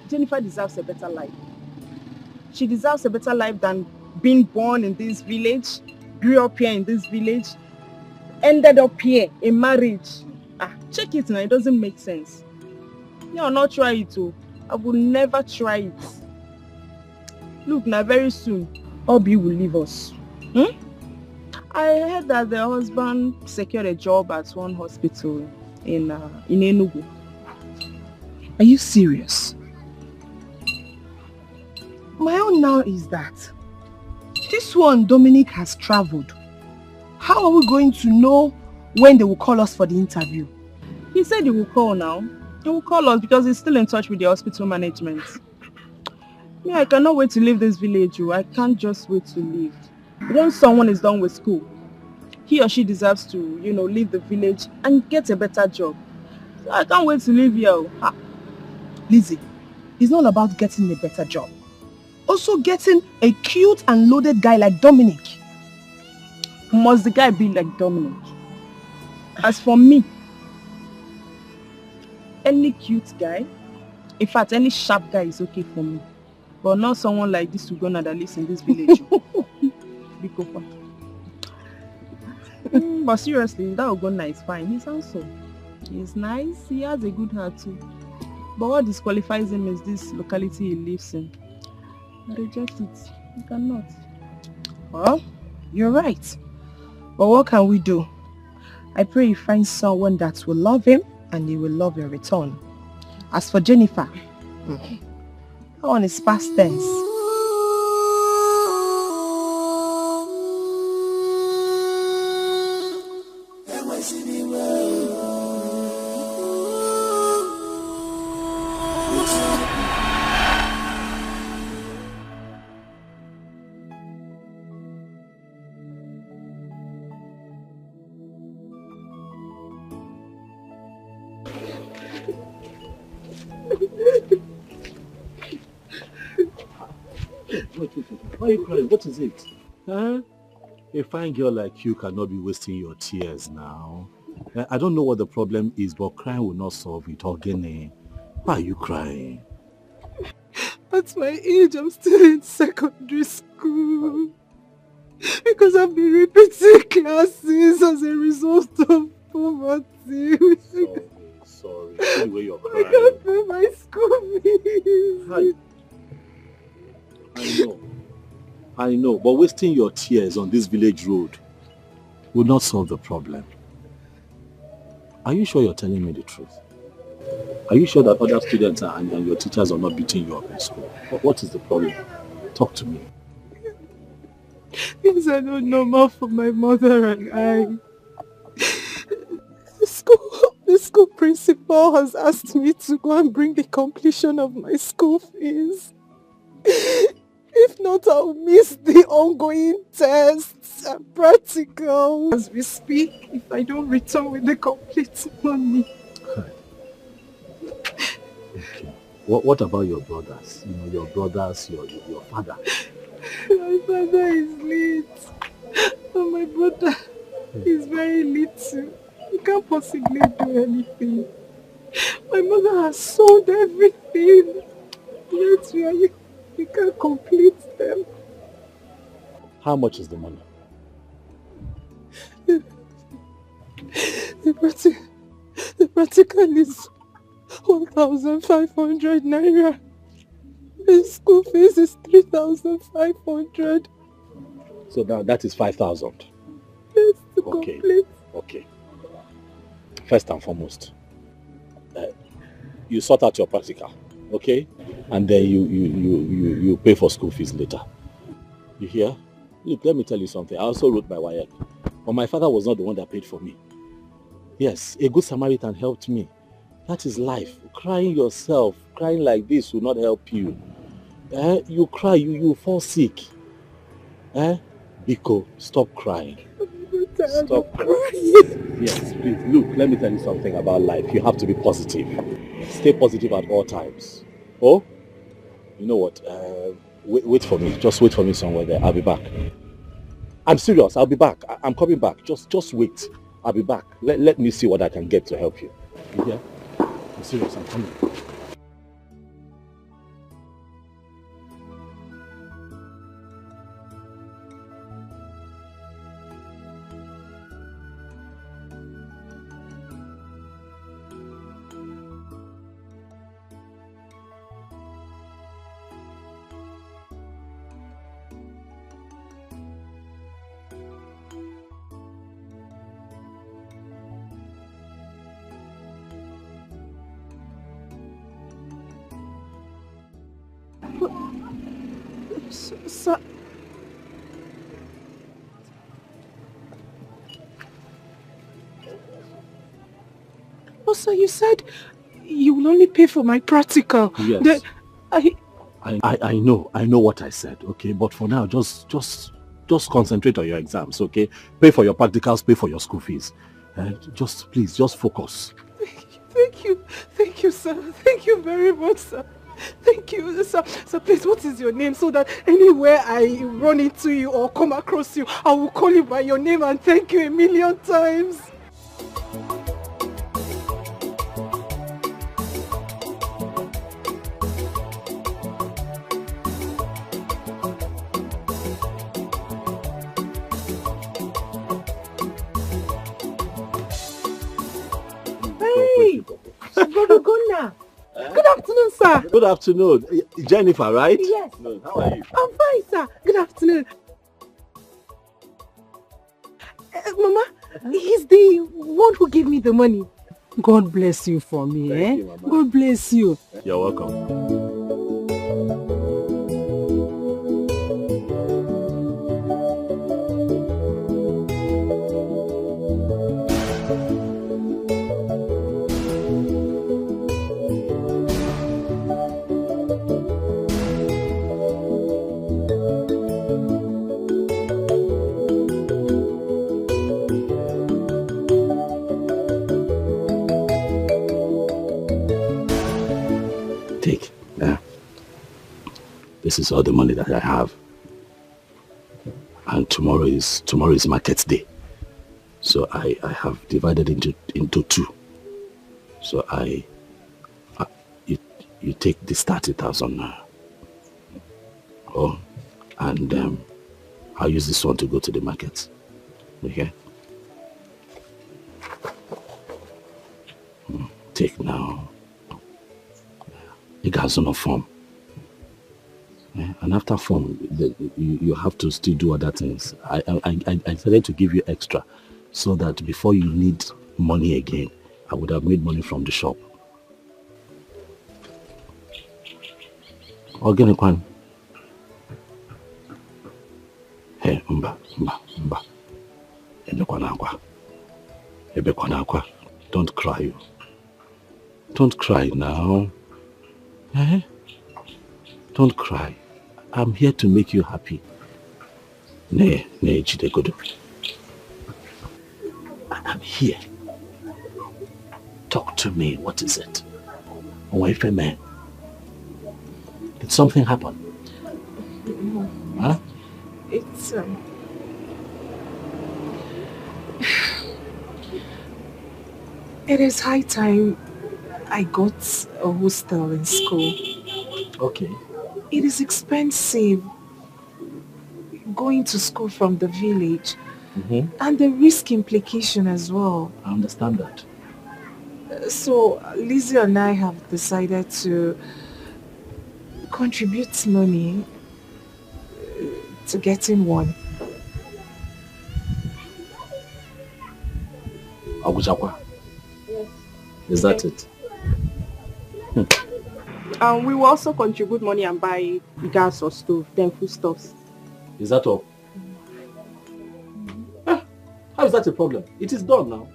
Jennifer deserves a better life. She deserves a better life than being born in this village, grew up here in this village, ended up here in marriage. Check it now, it doesn't make sense. I'll not try it too. I will never try it. Look, now very soon, Obi will leave us. I heard that the husband secured a job at one hospital in Enugu. Are you serious? My own now is that this one, Dominic, has traveled. How are we going to know when they will call us for the interview? He said he will call now. He will call us because he's still in touch with the hospital management. I cannot wait to leave this village. I can't just wait to leave. Once someone is done with school, he or she deserves to, leave the village and get a better job. So I can't wait to leave here. Lizzie, it's not about getting a better job. Also getting a cute and loaded guy like Dominic. Must the guy be like Dominic? As for me, any cute guy, in fact, any sharp guy is okay for me. But not someone like this Ugonna that lives in this village. But seriously, that Ugonna is fine. He's handsome. He's nice. He has a good heart too. But what disqualifies him is this locality he lives in. I reject it. You cannot. Well, you're right. But what can we do? I pray you find someone that will love him and he will love your return. As for Jennifer, that one is past tense. Why are you crying? What is it? Huh? A fine girl like you cannot be wasting your tears now. I don't know what the problem is, but crying will not solve it. Ogene, why are you crying? At my age, I'm still in secondary school. Because I've been repeating classes as a result of poverty. Sorry. Anyway, you're crying. I can't pay my school fees. I know, but wasting your tears on this village road will not solve the problem. Are you sure you're telling me the truth? Are you sure that other students and your teachers are not beating you up in school? What is the problem? Talk to me. Things are not normal for my mother and I. The school principal has asked me to go and bring the completion of my school fees. If not, I'll miss the ongoing tests and practicals as we speak if I don't return with the complete money. Okay. What about your brothers? Your brothers, your father? My father is late. And my brother is very little. He can't possibly do anything. My mother has sold everything. Yet we can't complete them. How much is the money? The practical is 1,500 naira. The school fees is 3,500. So now that is 5,000. Yes, to complete. Okay. First and foremost, you sort out your practical, okay? And then you pay for school fees later. You hear? Look, let me tell you something. I also wrote my WAEC, but my father was not the one that paid for me. Yes, a good Samaritan helped me. That is life. Crying yourself, crying like this will not help you. You cry, you fall sick. Biko, stop crying. Stop crying. Yes, please. Look, let me tell you something about life. You have to be positive. Stay positive at all times. Oh? You know what? Wait for me. Just wait for me somewhere there. I'll be back. I'm serious. I'll be back. I'm coming back. Just wait. I'll be back. Let me see what I can get to help you. You hear? I'm serious. I'm coming. Sir. Oh, sir, you said you will only pay for my practical. Yes. I know what I said, okay? But for now, just concentrate on your exams, okay? Pay for your practicals, pay for your school fees. Please, just focus. Thank you, sir. Thank you very much, sir. Thank you, sir. Sir, please, what is your name so that anywhere I run into you or come across you, I will call you by your name and thank you a million times. Hey, Brother Gunnar. Good afternoon, sir. Good afternoon. Jennifer, right? Yes. How are you? I'm fine, sir. Good afternoon. Mama, he's the one who gave me the money. God bless you for me, Thank you, Mama. God bless you. You're welcome. Take. This is all the money that I have. And tomorrow is market day. So I have divided into two. So you take this 30,000 now. Oh, and I'll use this one to go to the market. Okay? Take now. You guys no form. And after form, you have to still do other things. I decided to give you extra so that before you need money again, I would have made money from the shop. Organic one. Hey, mba. Ebekwanakwa. Don't cry. Don't cry now. Don't cry. I'm here to make you happy. Ne, Chidegodo. I'm here. Talk to me. What is it? Wife and man. Did something happen? Huh? It's it is high time I got a hostel in school. Okay. It is expensive going to school from the village, and the risk implication as well. I understand that. So Lizzie and I have decided to contribute money to getting one. Agujakwa. Is that it? We will also contribute money and buy gas or stove, then foodstuffs. Is that all? How is that a problem? It is done now.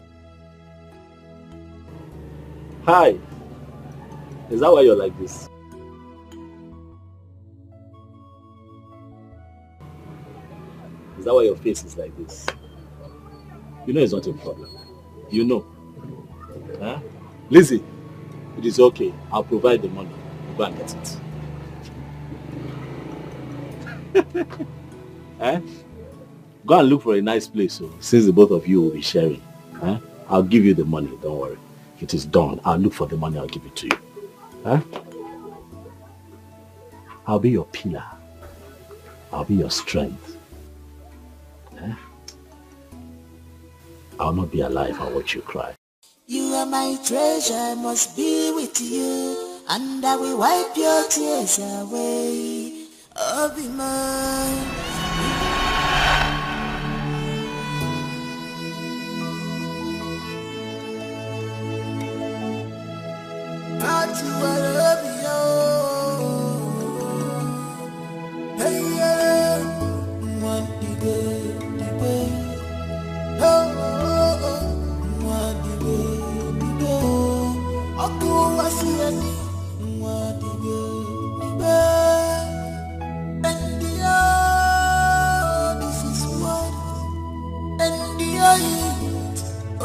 Hi. Is that why you're like this? Is that why your face is like this? You know it's not a problem. You know. Huh? Lizzie, it is okay. I'll provide the money. Go and get it. Eh? Go and look for a nice place, so since the both of you will be sharing. Huh? I'll give you the money, don't worry. It is done. I'll look for the money, I'll give it to you. Huh? I'll be your pillar. I'll be your strength. Huh? I'll not be alive and watch you cry. You are my treasure, I must be with you, and I will wipe your tears away. Oh, be mine.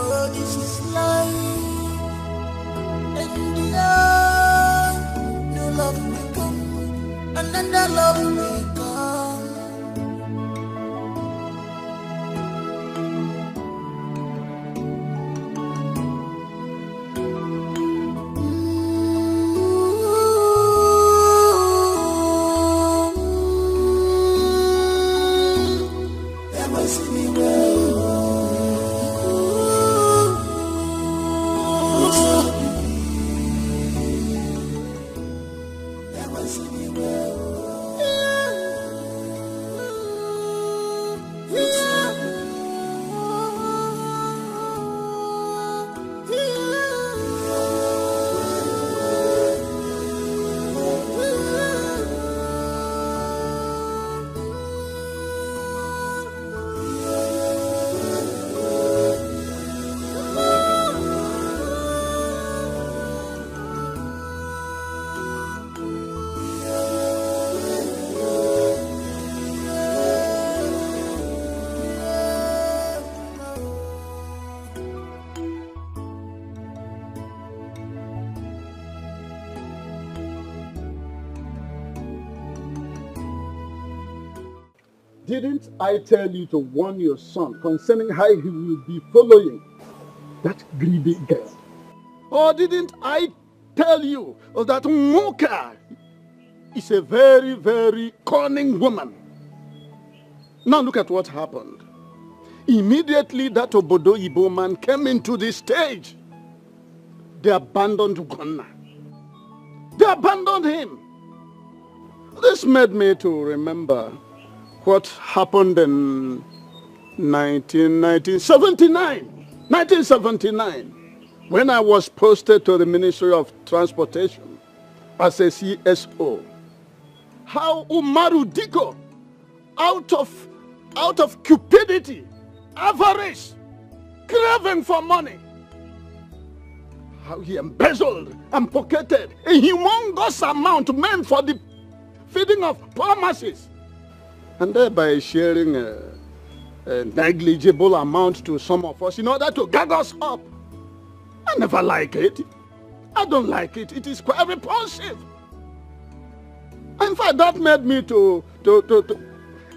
Oh, this is life. New love will come, another love will come. That must be well. Didn't I tell you to warn your son concerning how he will be following that greedy girl? Or didn't I tell you that Moka is a very, very cunning woman? Now look at what happened. Immediately that Obodo Ibo man came into the stage, they abandoned Ugonna. They abandoned him. This made me to remember what happened in 1979, when I was posted to the Ministry of Transportation as a CSO. How Umaru Diko, out of cupidity, avarice, craving for money, how he embezzled and pocketed a humongous amount meant for the feeding of poor masses, and thereby sharing a negligible amount to some of us in order to gag us up. I never like it. I don't like it. It is quite repulsive. In fact, that made me to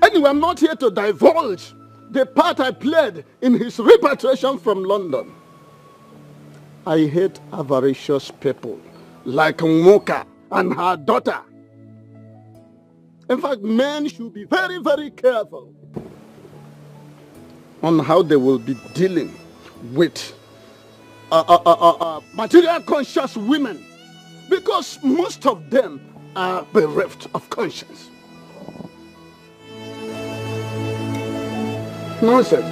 anyway, I'm not here to divulge the part I played in his repatriation from London. I hate avaricious people like Moka and her daughter. In fact, men should be very, very careful on how they will be dealing with material conscious women, because most of them are bereft of conscience. Nonsense.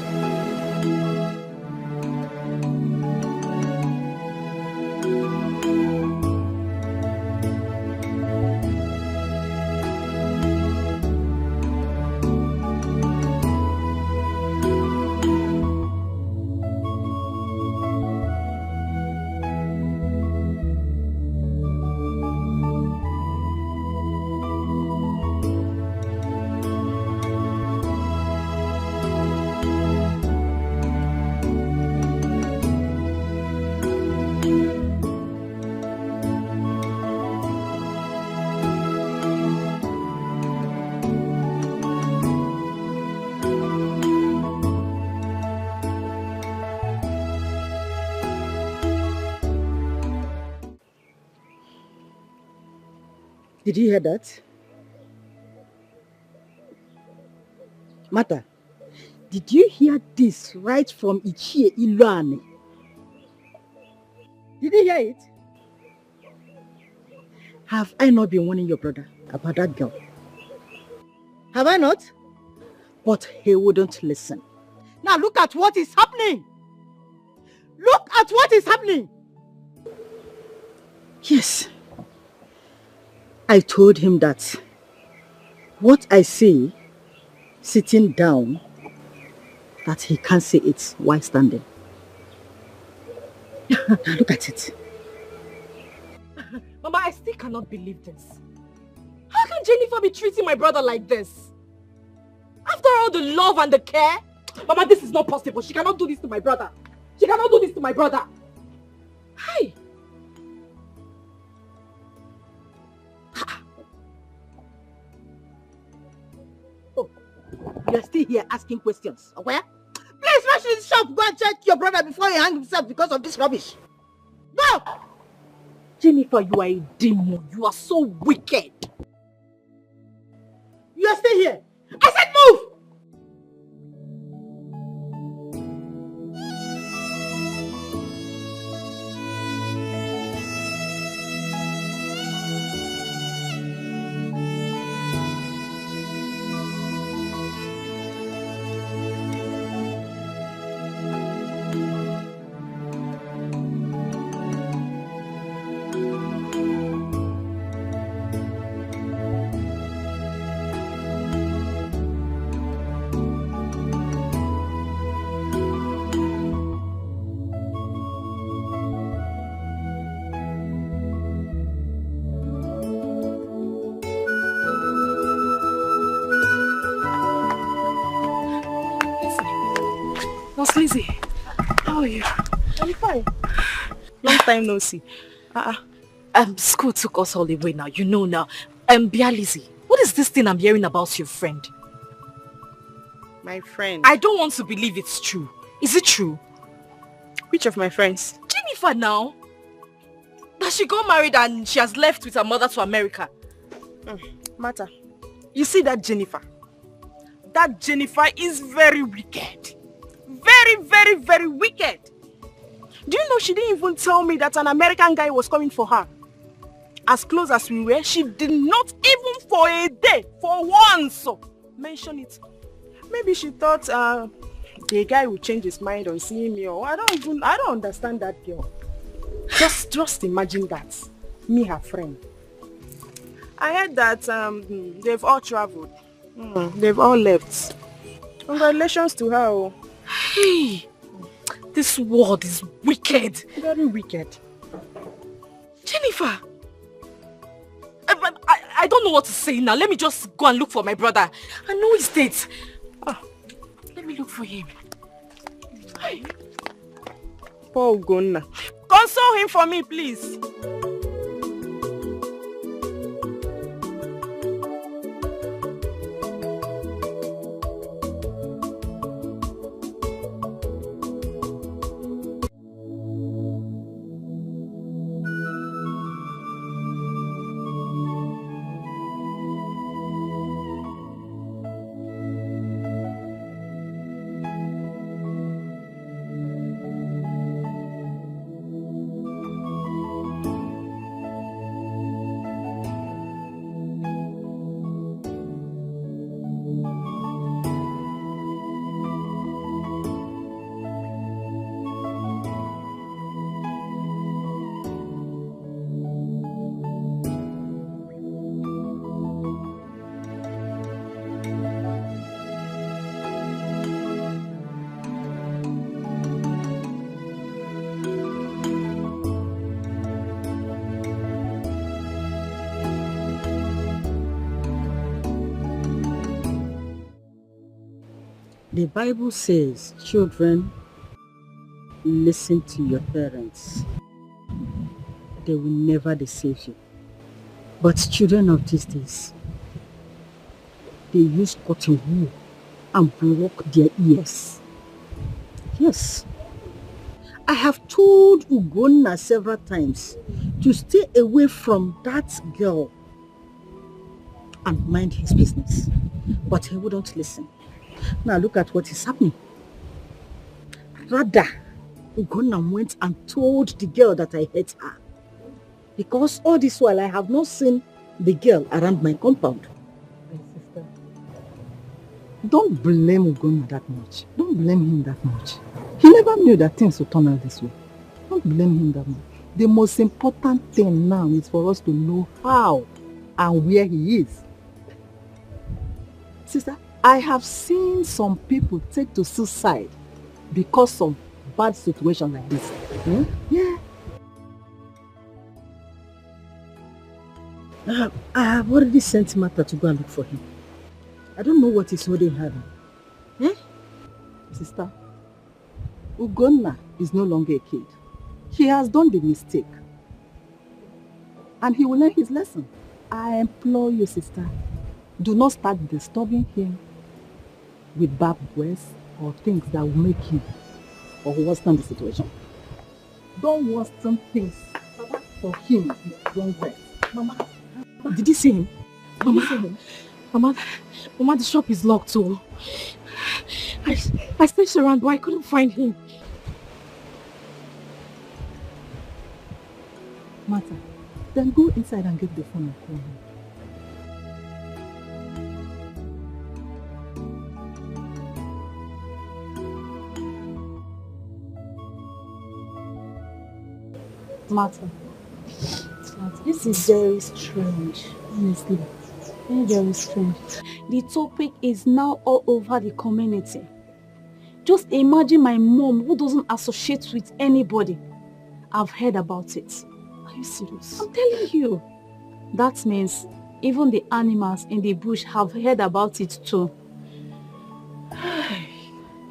Did you hear that? Mata, did you hear this right from Ichie Iluane? Did you hear it? Have I not been warning your brother about that girl? Have I not? But he wouldn't listen. Now look at what is happening. Look at what is happening. Yes. I told him that what I say sitting down, that he can't say it while standing. Now look at it. Mama, I still cannot believe this. How can Jennifer be treating my brother like this? After all the love and the care? Mama, this is not possible. She cannot do this to my brother. She cannot do this to my brother. Hi. Oh, you're still here asking questions. Okay? Please rush to the shop. Go and check your brother before he hangs himself because of this rubbish. Go! Jennifer, you are a demon. You are so wicked. You are still here. I said move! Nurse Lizzie, how are you? I'm fine. Long time no see. School took us all away now. You know now. Bia Lizzie, what is this thing I'm hearing about your friend? My friend? I don't want to believe it's true. Is it true? Which of my friends? Jennifer now. That she got married and she has left with her mother to America. Mata, you see that Jennifer? That Jennifer is very wicked. Very, very, very wicked. Do you know she didn't even tell me that an American guy was coming for her? As close as we were, she did not even for a day, for once, mention it. Maybe she thought the guy would change his mind on seeing me, or I don't understand that girl. Just imagine that. Me, her friend. I heard that they've all traveled. They've all left. Congratulations to her. Hey, this world is wicked. Very wicked. Jennifer, I don't know what to say now. Let me just go and look for my brother. I know his date. Let me look for him. Hey. Poor Ugonna. Console him for me, please. The Bible says, children, listen to your parents. They will never deceive you. But children of these days, they use cotton wool and block their ears. Yes. I have told Ugonna several times to stay away from that girl. and mind his business. But he wouldn't listen. Now look at what is happening. Rather, Ugonna went and told the girl that I hate her. Because all this while I have not seen the girl around my compound. My sister, don't blame Ugonna that much. Don't blame him that much. He never knew that things would turn out this way. Don't blame him that much. The most important thing now is for us to know how and where he is. Sister, I have seen some people take to suicide because of bad situations like this. Yeah. I have already sent Martha to go and look for him. I don't know what is holding her. Sister, Ugonna is no longer a kid. He has done the mistake. And he will learn his lesson. I implore you, sister, do not start disturbing him with bad words or things that will make him or worsen the situation. Don't worsen things for him with wrong words. Mama, did you see him? Mama, the shop is locked too. I searched around, but I couldn't find him. Martha, then go inside and get the phone and call him. Martha, this is very strange, honestly. Very, very strange. The topic is now all over the community. Just imagine my mom who doesn't associate with anybody. I've heard about it. Are you serious? I'm telling you. That means even the animals in the bush have heard about it too.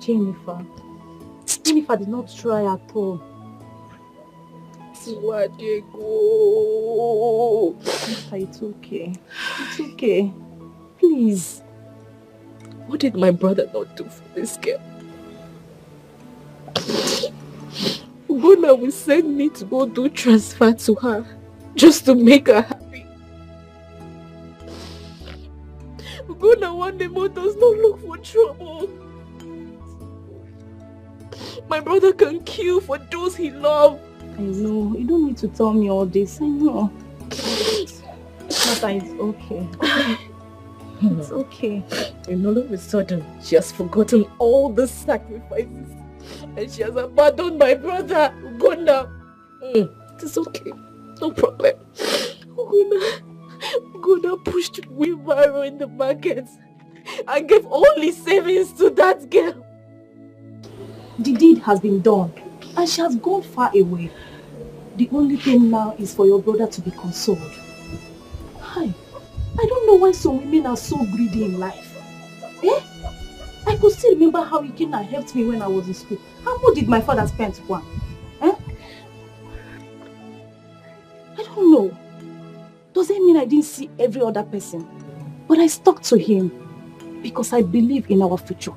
Jennifer did not try at all. It's okay. It's okay. Please. What did my brother not do for this girl? Ugonna will send me to go do transfer to her just to make her happy. Ugonna one day more does not look for trouble. My brother can kill for those he loves. I know. You don't need to tell me all this. I know. Martha, it's okay. It's okay. And all of a sudden, she has forgotten all the sacrifices. And she has abandoned my brother, Ugonna. It's okay. No problem. Ugonna pushed wheelbarrow in the market and gave all his savings to that girl. The deed has been done and she has gone far away. The only thing now is for your brother to be consoled. Hi. I don't know why some women are so greedy in life. I could still remember how he came and helped me when I was in school. How much did my father spend for him? I don't know. Does it mean I didn't see every other person? But I stuck to him because I believe in our future.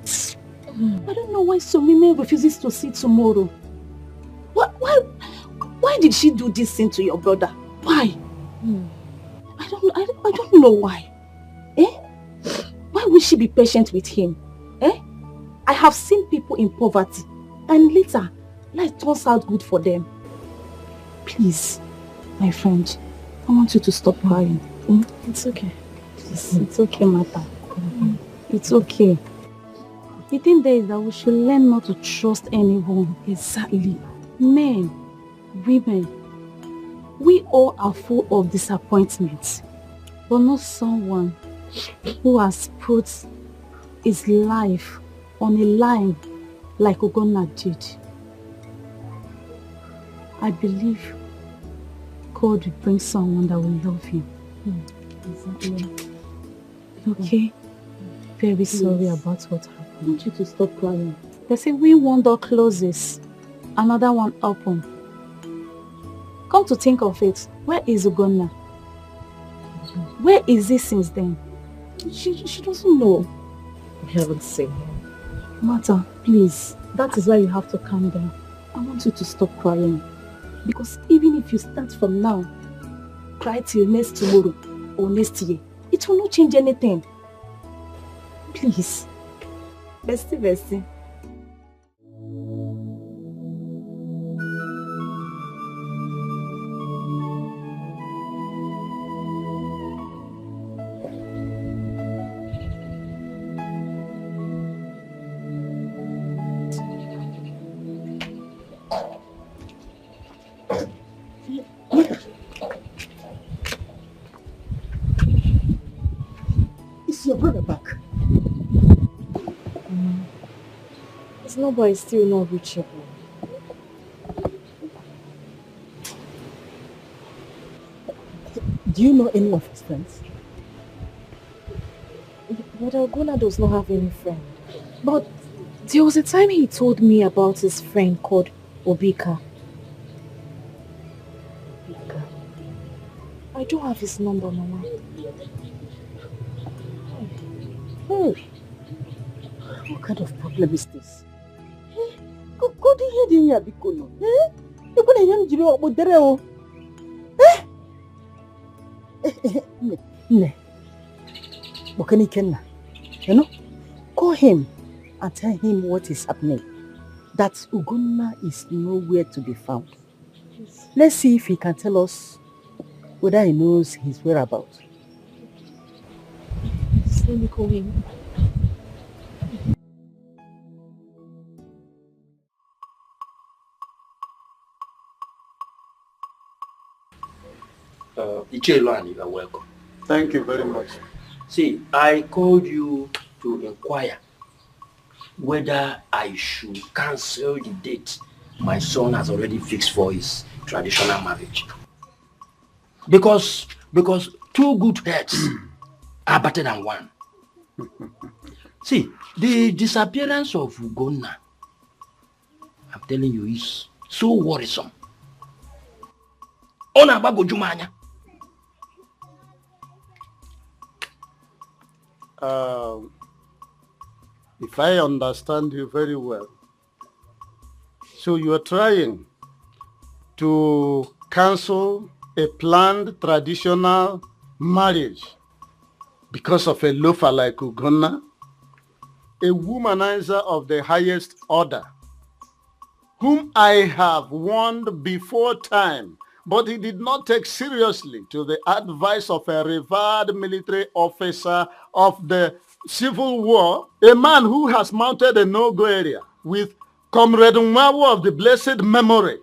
I don't know why some women refuses to see tomorrow. Why did she do this thing to your brother? Why? I don't know why. Why would she be patient with him? I have seen people in poverty and later life turns out good for them. Please, my friend, I want you to stop crying. It's okay. It's okay, Martha. It's okay. The thing there is that we should learn not to trust anyone. Exactly. Men, women, we all are full of disappointments, but not someone who has put his life on a line like Ugonna did. I believe God will bring someone that will love him. Exactly. Okay? Very sorry about what happened. I want you to stop crying. They say when one door closes, another one opens. Come to think of it, where is Ugonna? Where is he since then? She doesn't know. I haven't seen him. Martha, please. That is why you have to calm down. I want you to stop crying. Because even if you start from now, cry till next tomorrow or next year, it It will not change anything. Please. Bestie. Is your brother back? His number is still not reachable. Do you know any of his friends? But Ogona does not have any friend. But there was a time he told me about his friend called Obika. I don't have his number, Mama. Hey, what kind of problem is this? Go to here, Bikono. You're going to hear me about the Ne. Bokani Kenna. You know? Call him and tell him what is happening. That Ugonna is nowhere to be found. Let's see if he can tell us whether he knows his whereabouts. Let me call him. Ichelo, you are welcome. Thank you very much. See, I called you to inquire whether I should cancel the date my son has already fixed for his traditional marriage. Because two good heads are better than one. See, the disappearance of Ugonna, I'm telling you, is so worrisome. If I understand you very well, so you are trying to cancel a planned traditional marriage because of a loafer like Ugonna, a womanizer of the highest order, whom I have warned before time, but he did not take seriously to the advice of a revered military officer of the Civil War, a man who has mounted a no-go area with Comrade Nwawo of the blessed memory.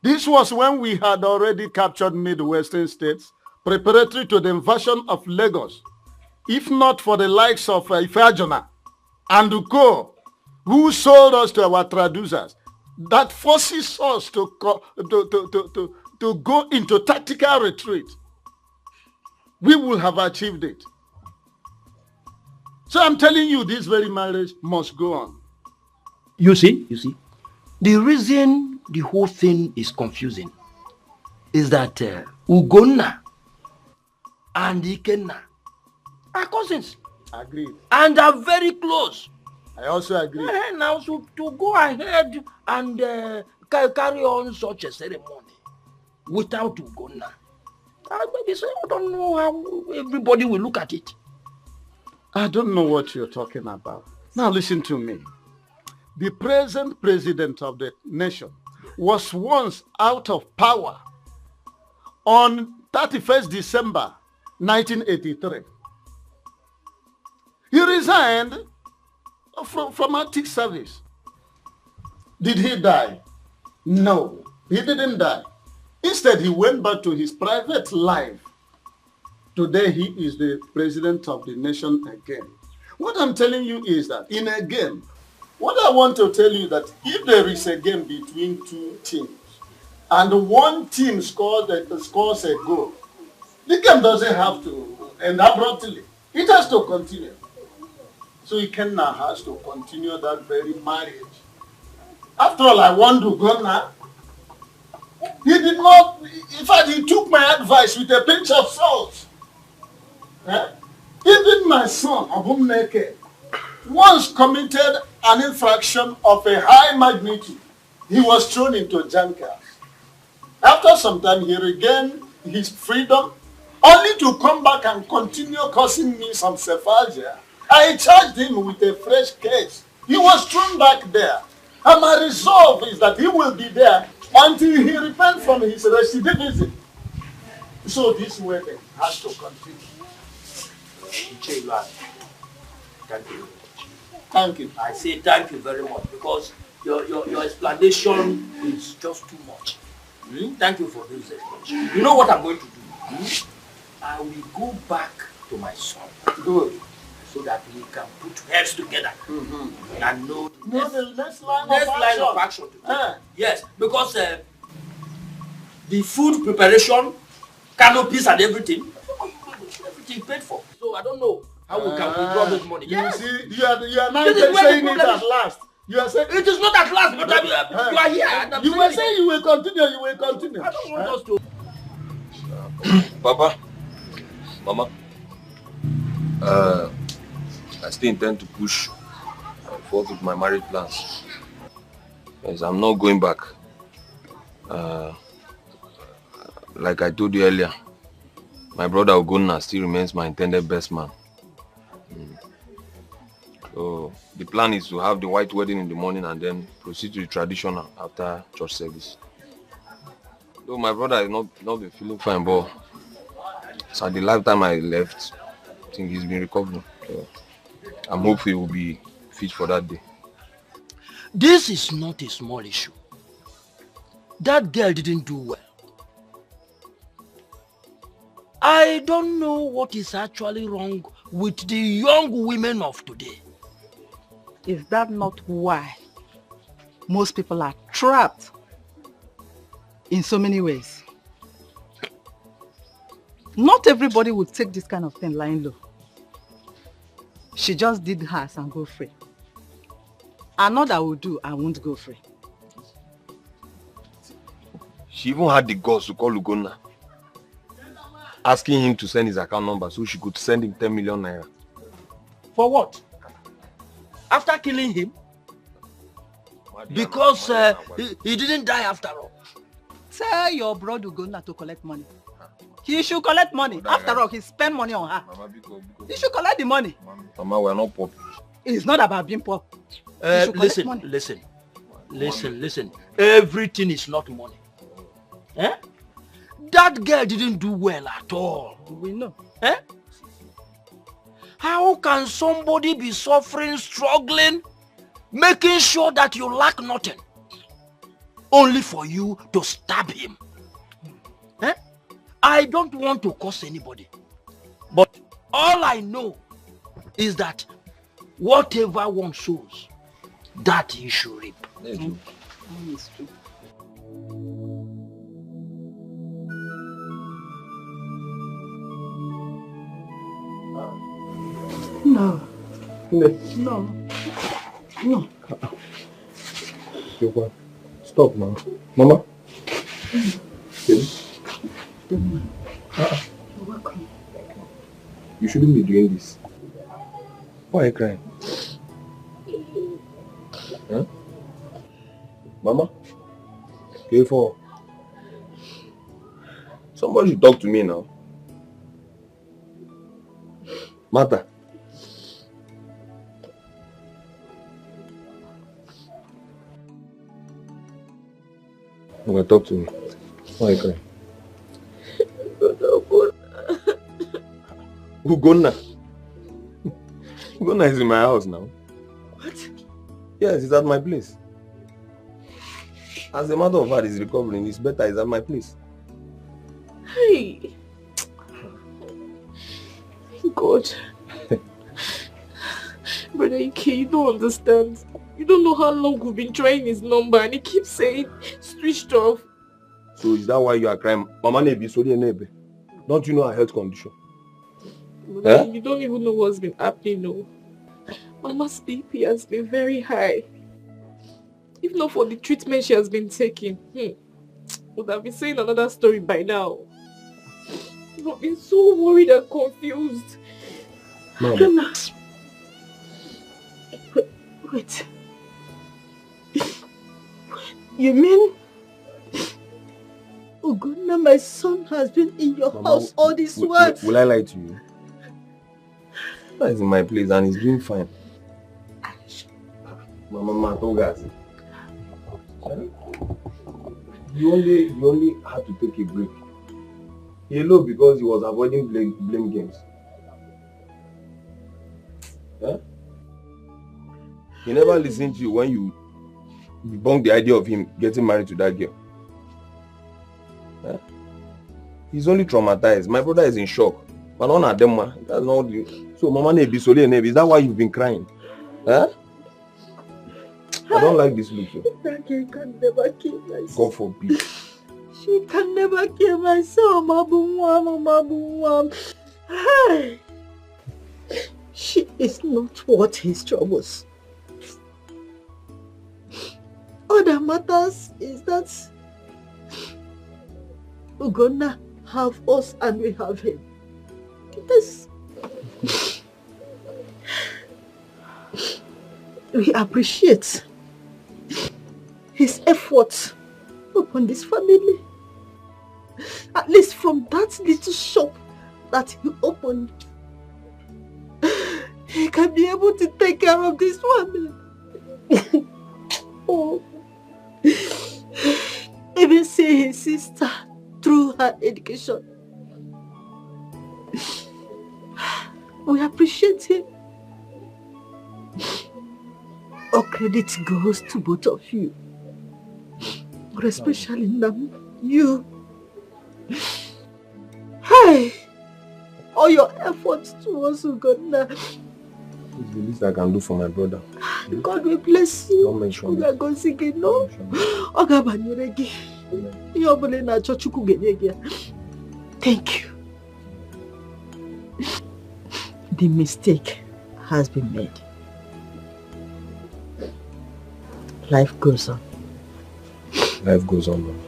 This was when we had already captured Midwestern states, preparatory to the invasion of Lagos. If not for the likes of Ifeajona and Uko, who sold us to our traducers, that forces us to go into tactical retreat, we will have achieved it. So I'm telling you, this very marriage must go on. You see, the reason the whole thing is confusing is that Ugonna and Ikenna are cousins. Agreed. And are very close. I also agree. Now, so to go ahead and carry on such a ceremony without Ugonna, I don't know how everybody will look at it. I don't know what you're talking about. Now listen to me. The present president of the nation was once out of power on 31st December 1983. He resigned from active service. Did he die? No, he didn't die. Instead, he went back to his private life. Today, he is the president of the nation again. What I'm telling you is that in a game, what I want to tell you that if there is a game between two teams and one team scores a goal, the game doesn't have to end abruptly. It has to continue. So Ikenna has to continue that very marriage. After all, I want to go now. He did not, in fact, he took my advice with a pinch of salt. Even my son, Abumneke, once committed an infraction of a high magnitude. He was thrown into jankers. After some time, he regained his freedom only to come back and continue causing me some sephagia. I charged him with a fresh case. He was thrown back there. And my resolve is that he will be there until he repents from his recidivism. So this wedding has to continue. Thank you. Thank you. I say thank you very much because your explanation is just too much. Thank you for this explanation. You know what I'm going to do? I will go back to my son. Good. So that we can put heads together and know the next line of action. Yes, because the food preparation, canopies and everything paid for. So I don't know how we can withdraw this money. You see, you are now saying it at last. You are saying it is not at last, but you are here. And you were saying you will continue. You will continue. I don't want us to. Papa, Mama, I still intend to push forward with my marriage plans. Yes, I'm not going back. Like I told you earlier, my brother Ogonna still remains my intended best man. So the plan is to have the white wedding in the morning and then proceed to the traditional after church service. Though my brother has not been feeling fine, but so the lifetime I left, I think he's been recovering. So I'm hopeful he will be fit for that day. This is not a small issue. That girl didn't do well. I don't know what is actually wrong with the young women of today. Is that not why most people are trapped in so many ways? Not everybody would take this kind of thing lying low. She just did hers and go free. Another will do and won't go free. She even had the guts to call Ugonna, asking him to send his account number so she could send him 10 million naira. For what? After killing him? Because he didn't die after all. Tell your brother Ugonna to collect money. He should collect money. After all, he spent money on her. He should collect the money. Mama, we're not poor. It's not about being poor. Listen. Everything is not money. Eh? That girl didn't do well at all. We know. Eh? How can somebody be suffering, struggling, making sure that you lack nothing, only for you to stab him? Eh? I don't want to curse anybody, but all I know is that whatever one sows, that he should reap. It's true. No. Stop, man. Mama? You're welcome. You shouldn't be doing this. Why are you crying? Huh? Mama? K4. Somebody should talk to me now. Martha. You want to talk to me? Why are you crying? Ugonna. Ugonna is in my house now. What? Yes, it's at my place. As a matter of fact, he's recovering. It's better. It's at my place. Hey. God. Brother Ike, you don't understand. You don't know how long we've been trying his number and he keeps saying switched off. So is that why you are crying? Mama Nebi, sorry Nebe. Don't you know her health condition? Brother, you don't even know what's been happening, no. Mama's BP has been very high. If not for the treatment she has been taking, would have been saying another story by now. I've been so worried and confused. Mama. Wait. You mean Ugonna, my son, has been in your house all this while. Will I lie to you? That is in my place and he's doing fine. Mama told us. You only had to take a break. He alone because he was avoiding blame games. Huh? He never listened to you when you debunked the idea of him getting married to that girl. Huh? He's only traumatized. My brother is in shock. But none of them, that's not the... So Mama Nebi, Soli Nebi, is that why you've been crying? Huh? I don't like this look. That girl can never kill my son. God forbid. She can never kill my son, Mabumwam. Hey. She is not worth his troubles. All that matters is that we're gonna have us and we have him. This. We appreciate his efforts upon this family. At least from that little shop that he opened, he can be able to take care of this family. Oh. Even see his sister through her education. We appreciate him. All credit goes to both of you. But especially now, you. Hey! All your efforts towards Uganda. It's the least I can do for my brother. God will bless you. Don't mention it. Go sing it, no? Thank you. The mistake has been made. Life goes on. Life goes on, Mama.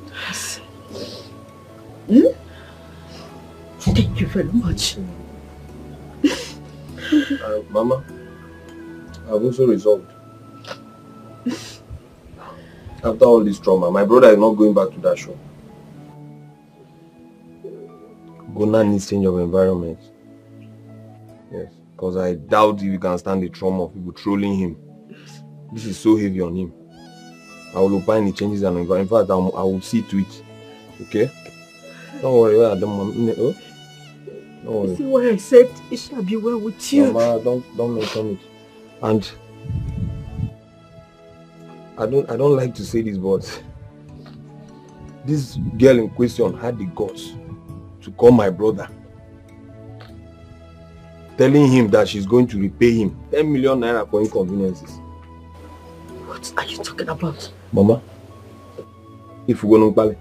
Yes. Hmm? Thank you very much. Mama, I've also resolved. After all this trauma, my brother is not going back to that shop. Gona needs change of environment. Yes, because I doubt if he can stand the trauma of people trolling him. This is so heavy on him. I will opine the changes and environment. In fact, I will see to it. Okay? Don't worry. Don't worry. See what I said? It shall be well with you. Mama, don't mention it. And I don't like to say this, but this girl in question had the guts to call my brother, telling him that she's going to repay him 10 million naira for inconveniences. What are you talking about? Mama, if you go to Pale,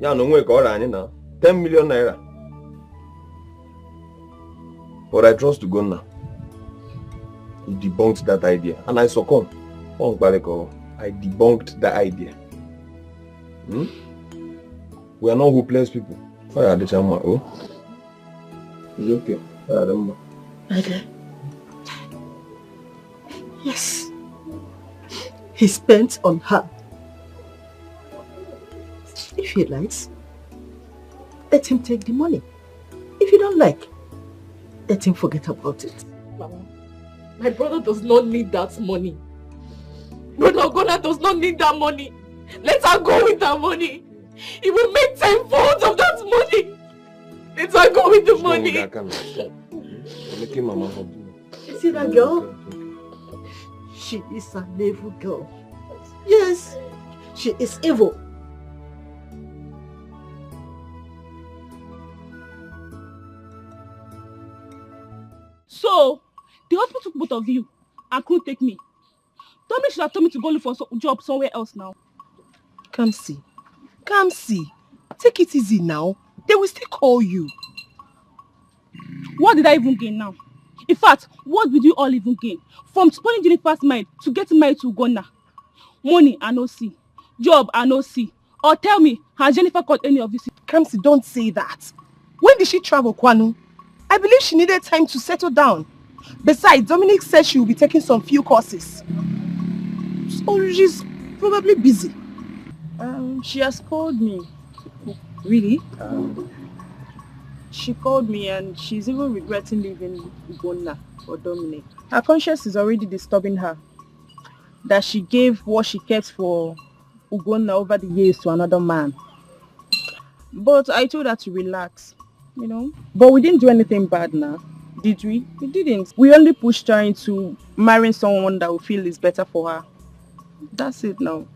yeah, no way call now. 10 million naira. But I trust to go now. He debunked that idea, and I succumbed. I debunked the idea. Hmm? We are not hopeless people. Why are the chama? Oh, it's okay. Okay. Yes. He spent on her. If he likes, let him take the money. If you don't like, let him forget about it. Mama, my brother does not need that money. Brother Ogona does not need that money. Let her go with that money. He will make 10-fold of that money. Let her go with the money. Making Mama happy. You see that girl? She is an evil girl. Yes, she is evil. So, the hospital took both of you and couldn't take me. Tommy should have told me to go look for a job somewhere else now. Come see. Come see. Take it easy now. They will still call you. What did I even gain now? In fact, what did you all even gain? From spoiling Jennifer's mind to getting married to Ugonna. Money I no see. Job I no see. Or tell me, has Jennifer got any of this? Come see, don't say that. When did she travel, Kwanu? I believe she needed time to settle down. Besides, Dominic said she will be taking some few courses. So she's probably busy. She has called me. Really? She called me and she's even regretting leaving Ugonna for Dominic. Her conscience is already disturbing her. That she gave what she kept for Ugonna over the years to another man. But I told her to relax, you know. But we didn't do anything bad now, did we? We didn't. We only pushed her into marrying someone that we feel is better for her. That's it now.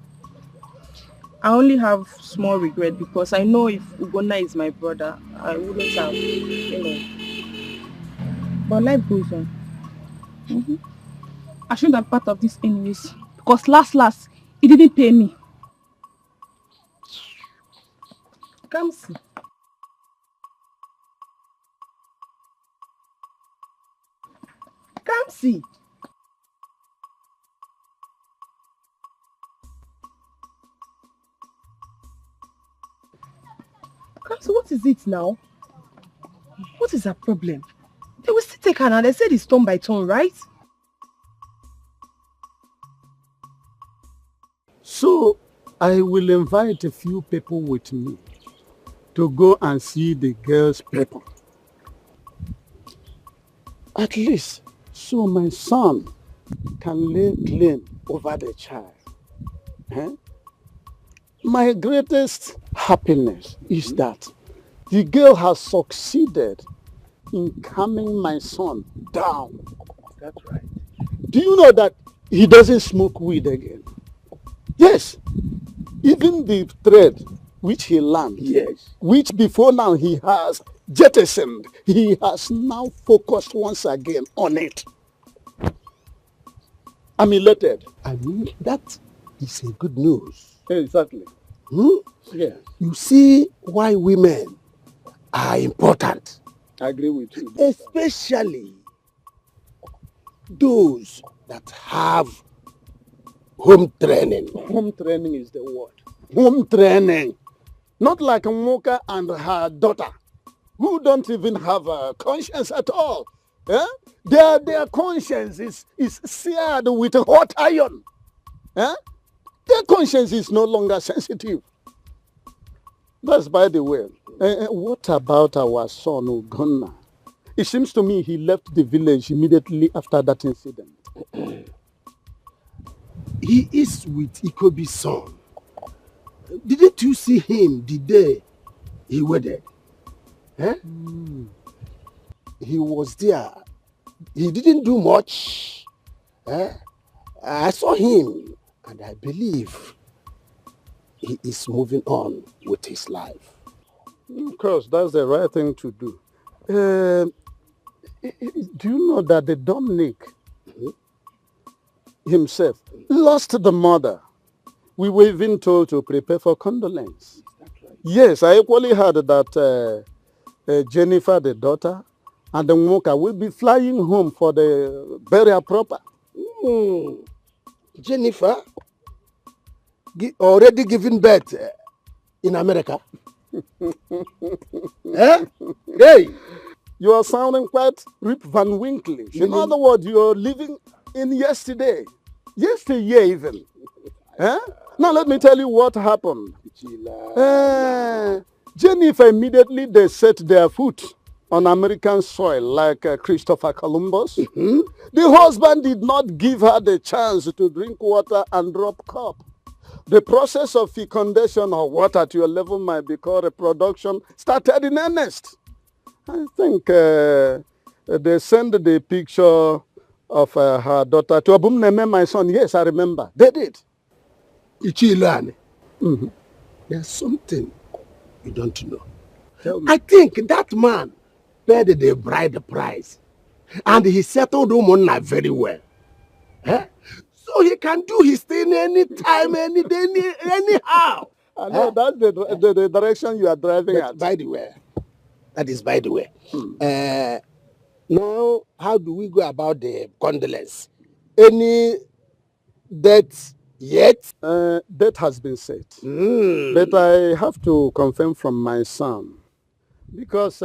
I only have small regret because I know if Ugonna is my brother, I wouldn't have, you know. But life goes on. I shouldn't have part of this anyways. Because last, he didn't pay me. Come see. Come see. Come see, what is it now? What is her problem? They will still take her now. They said it's turn by turn, right? So I will invite a few people with me to go and see the girl's paper. At least so my son can lay claim over the child. My greatest happiness is that the girl has succeeded in calming my son down. That's right. Do you know that he doesn't smoke weed again? Yes. Even the thread which he learned, yes, which before now he has jettisoned, he has now focused once again on it. I'm elated. I mean, that is a good news. Exactly. Yeah. You see why women are important. I agree with you. Especially those that have home training. Home training is the word. Home training. Not like Moka and her daughter, who don't even have a conscience at all. Their conscience is seared with hot iron. Their conscience is no longer sensitive. That's by the way. What about our son Ugonna? It seems to me he left the village immediately after that incident. He is with Ikobi's son. Didn't you see him the day he wedded? He was there. He didn't do much. I saw him and I believe he is moving on with his life. Of course, that's the right thing to do. Do you know that the Dominic himself lost the mother? We were even told to prepare for condolence. Right? Yes, I equally heard that Jennifer, the daughter, and the Moka will be flying home for the burial proper. Jennifer already given birth in America. Hey, you are sounding quite Rip Van Winklish. In other words, you are living in yesterday. Yesteryear even. Now let me tell you what happened. Jennifer immediately they set their foot on American soil like Christopher Columbus. The husband did not give her the chance to drink water and drop cup. The process of fecundation, or what at your level might be called reproduction, started in earnest. I think they sent the picture of her daughter to Abumneme, my son. Yes, I remember. They did. Ichilane, there's something you don't know. I think that man paid the bride price and he settled Umonna very well. So he can do his thing anytime, any day, anyhow. I know that's the direction you are driving at. By the way, that is by the way. Now, how do we go about the condolence? Any dates yet? Date has been set. But I have to confirm from my son. Because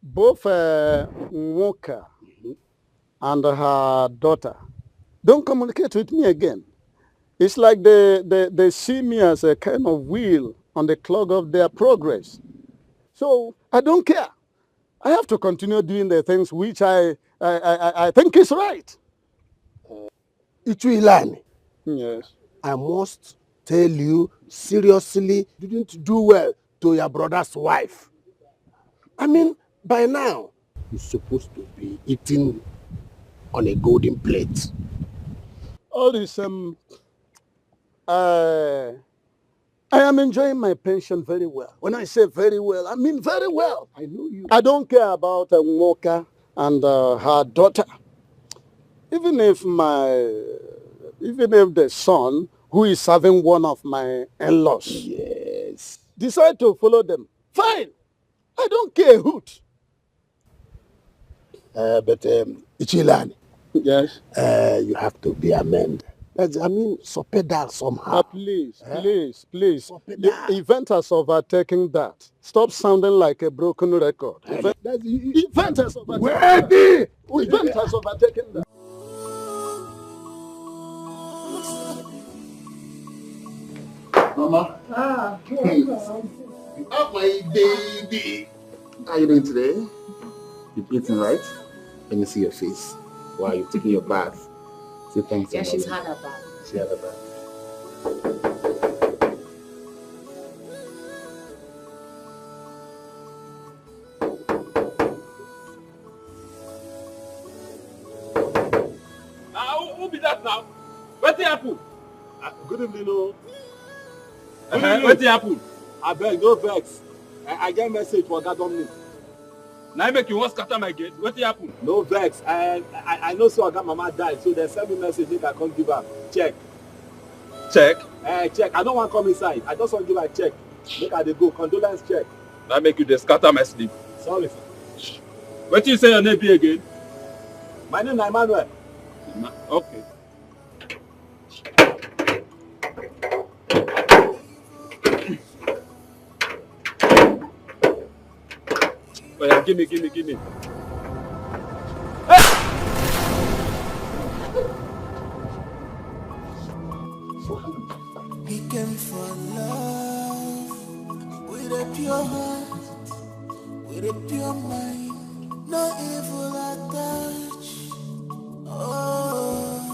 both Nwoka and her daughter don't communicate with me again. It's like they see me as a kind of wheel on the clock of their progress. So I don't care. I have to continue doing the things which I think is right. Ichuilani. Yes. I must tell you seriously, you didn't do well to your brother's wife. I mean, by now, you're supposed to be eating on a golden plate. All this, I am enjoying my pension very well. When I say very well, I mean very well. I know you. I don't care about Nwoka and her daughter. Even if the son, who is serving one of my in-laws, yes, decide to follow them, fine. I don't care a hoot. But Ichilani, yes, you have to be amended. I mean, sopeda somehow. Please. The event has overtaken that. Stop sounding like a broken record. Event has overtaken that. Event has overtaken that. Mama. Oh, my baby. How are you doing today? You eating right? Let me see your face. Wow, you're taking your bath. Say thanks. Yeah, she's had her bath. She had her bath. Who be that now? What happened? Good evening, no. What happened? I beg, no vex. I get message for that Dominic. Now make you want scatter my gate. What happened? No vex. I know so I got mama died, so they send me message make I come give her check. Check? Check. I don't want to come inside. I just want to give her a check. Make her dey go. Condolence check. Now make you dey scatter my sleep. Sorry, sir. What you say your name be again? My name is Emmanuel. Okay. Oh yeah, give me. We came for love with a pure heart, with a pure mind, no evil attached. Oh.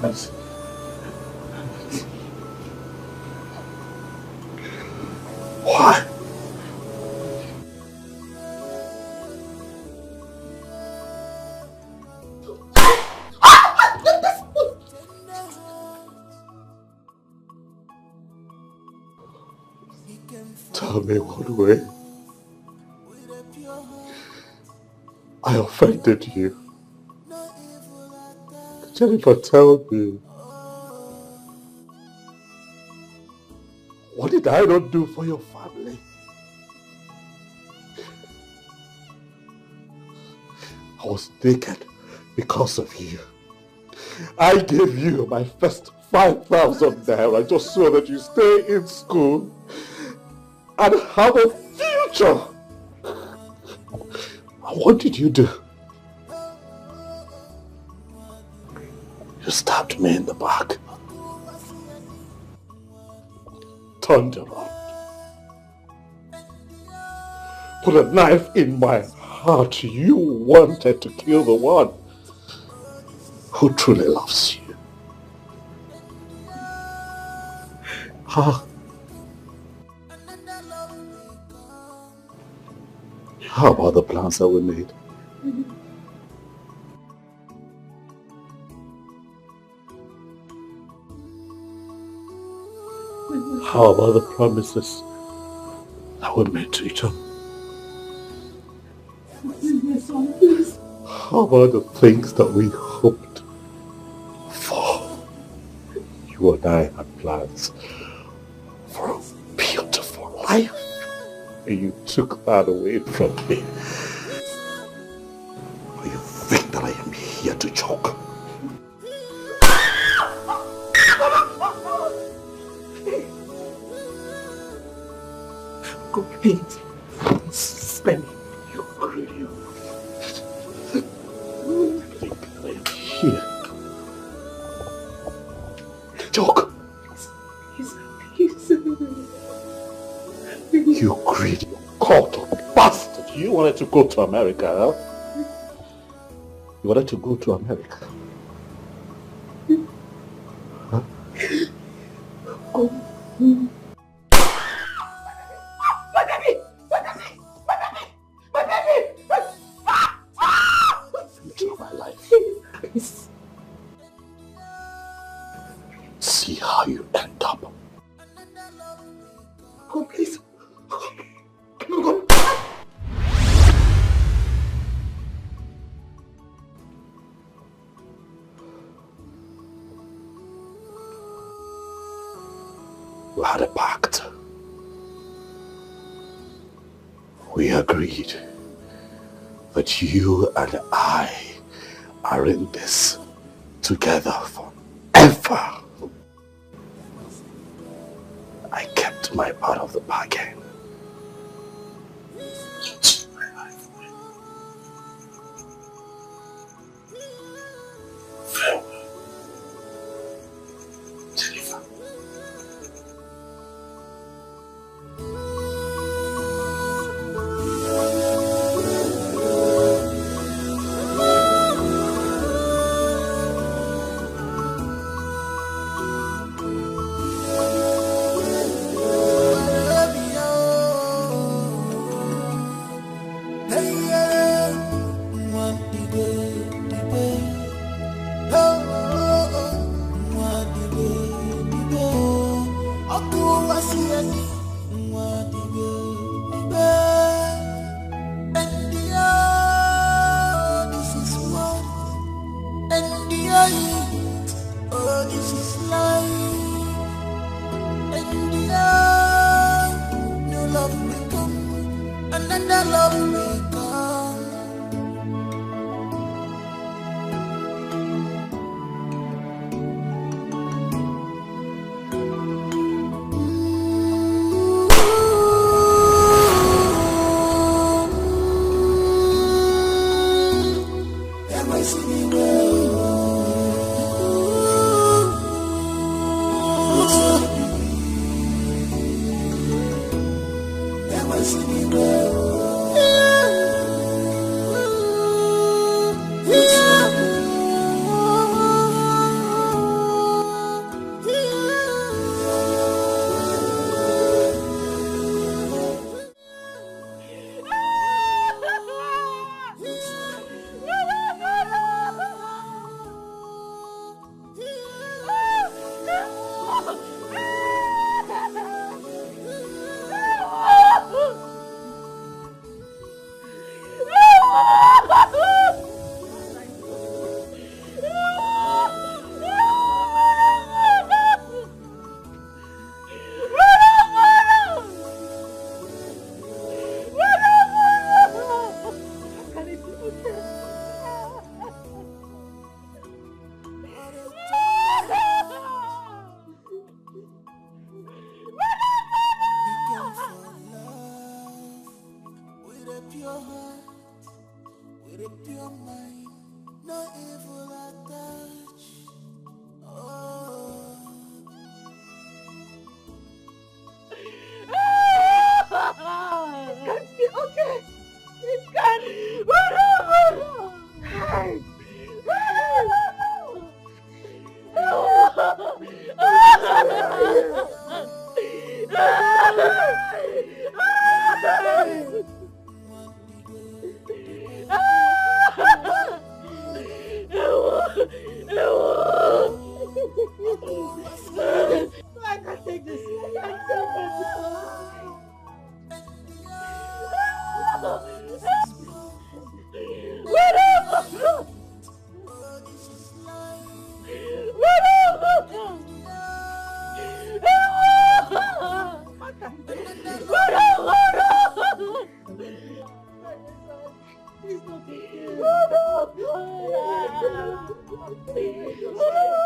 Jesus! Why? Tell me what way I offended you. Jennifer, tell me. What did I not do for your family? I was naked because of you. I gave you my first 5,000 naira just so that you stay in school and have a future. And what did you do? You stabbed me in the back. Turned around. Put a knife in my heart. You wanted to kill the one who truly loves you. How about the plans that we made? How about the promises that we made to each other? How about the things that we hoped for? You and I had plans for a beautiful life, and you took that away from me. Or you think that I am here to joke? Please. Spare me. You're crazy. Think I am here. Talk. You greedy, caught bastard. You wanted to go to America, huh? You wanted to go to America. Huh? See how you end up. Oh, please. We had a pact. We agreed that you and I are in this together forever. I kept my part of the bargain. Farewell. Jennifer. Please.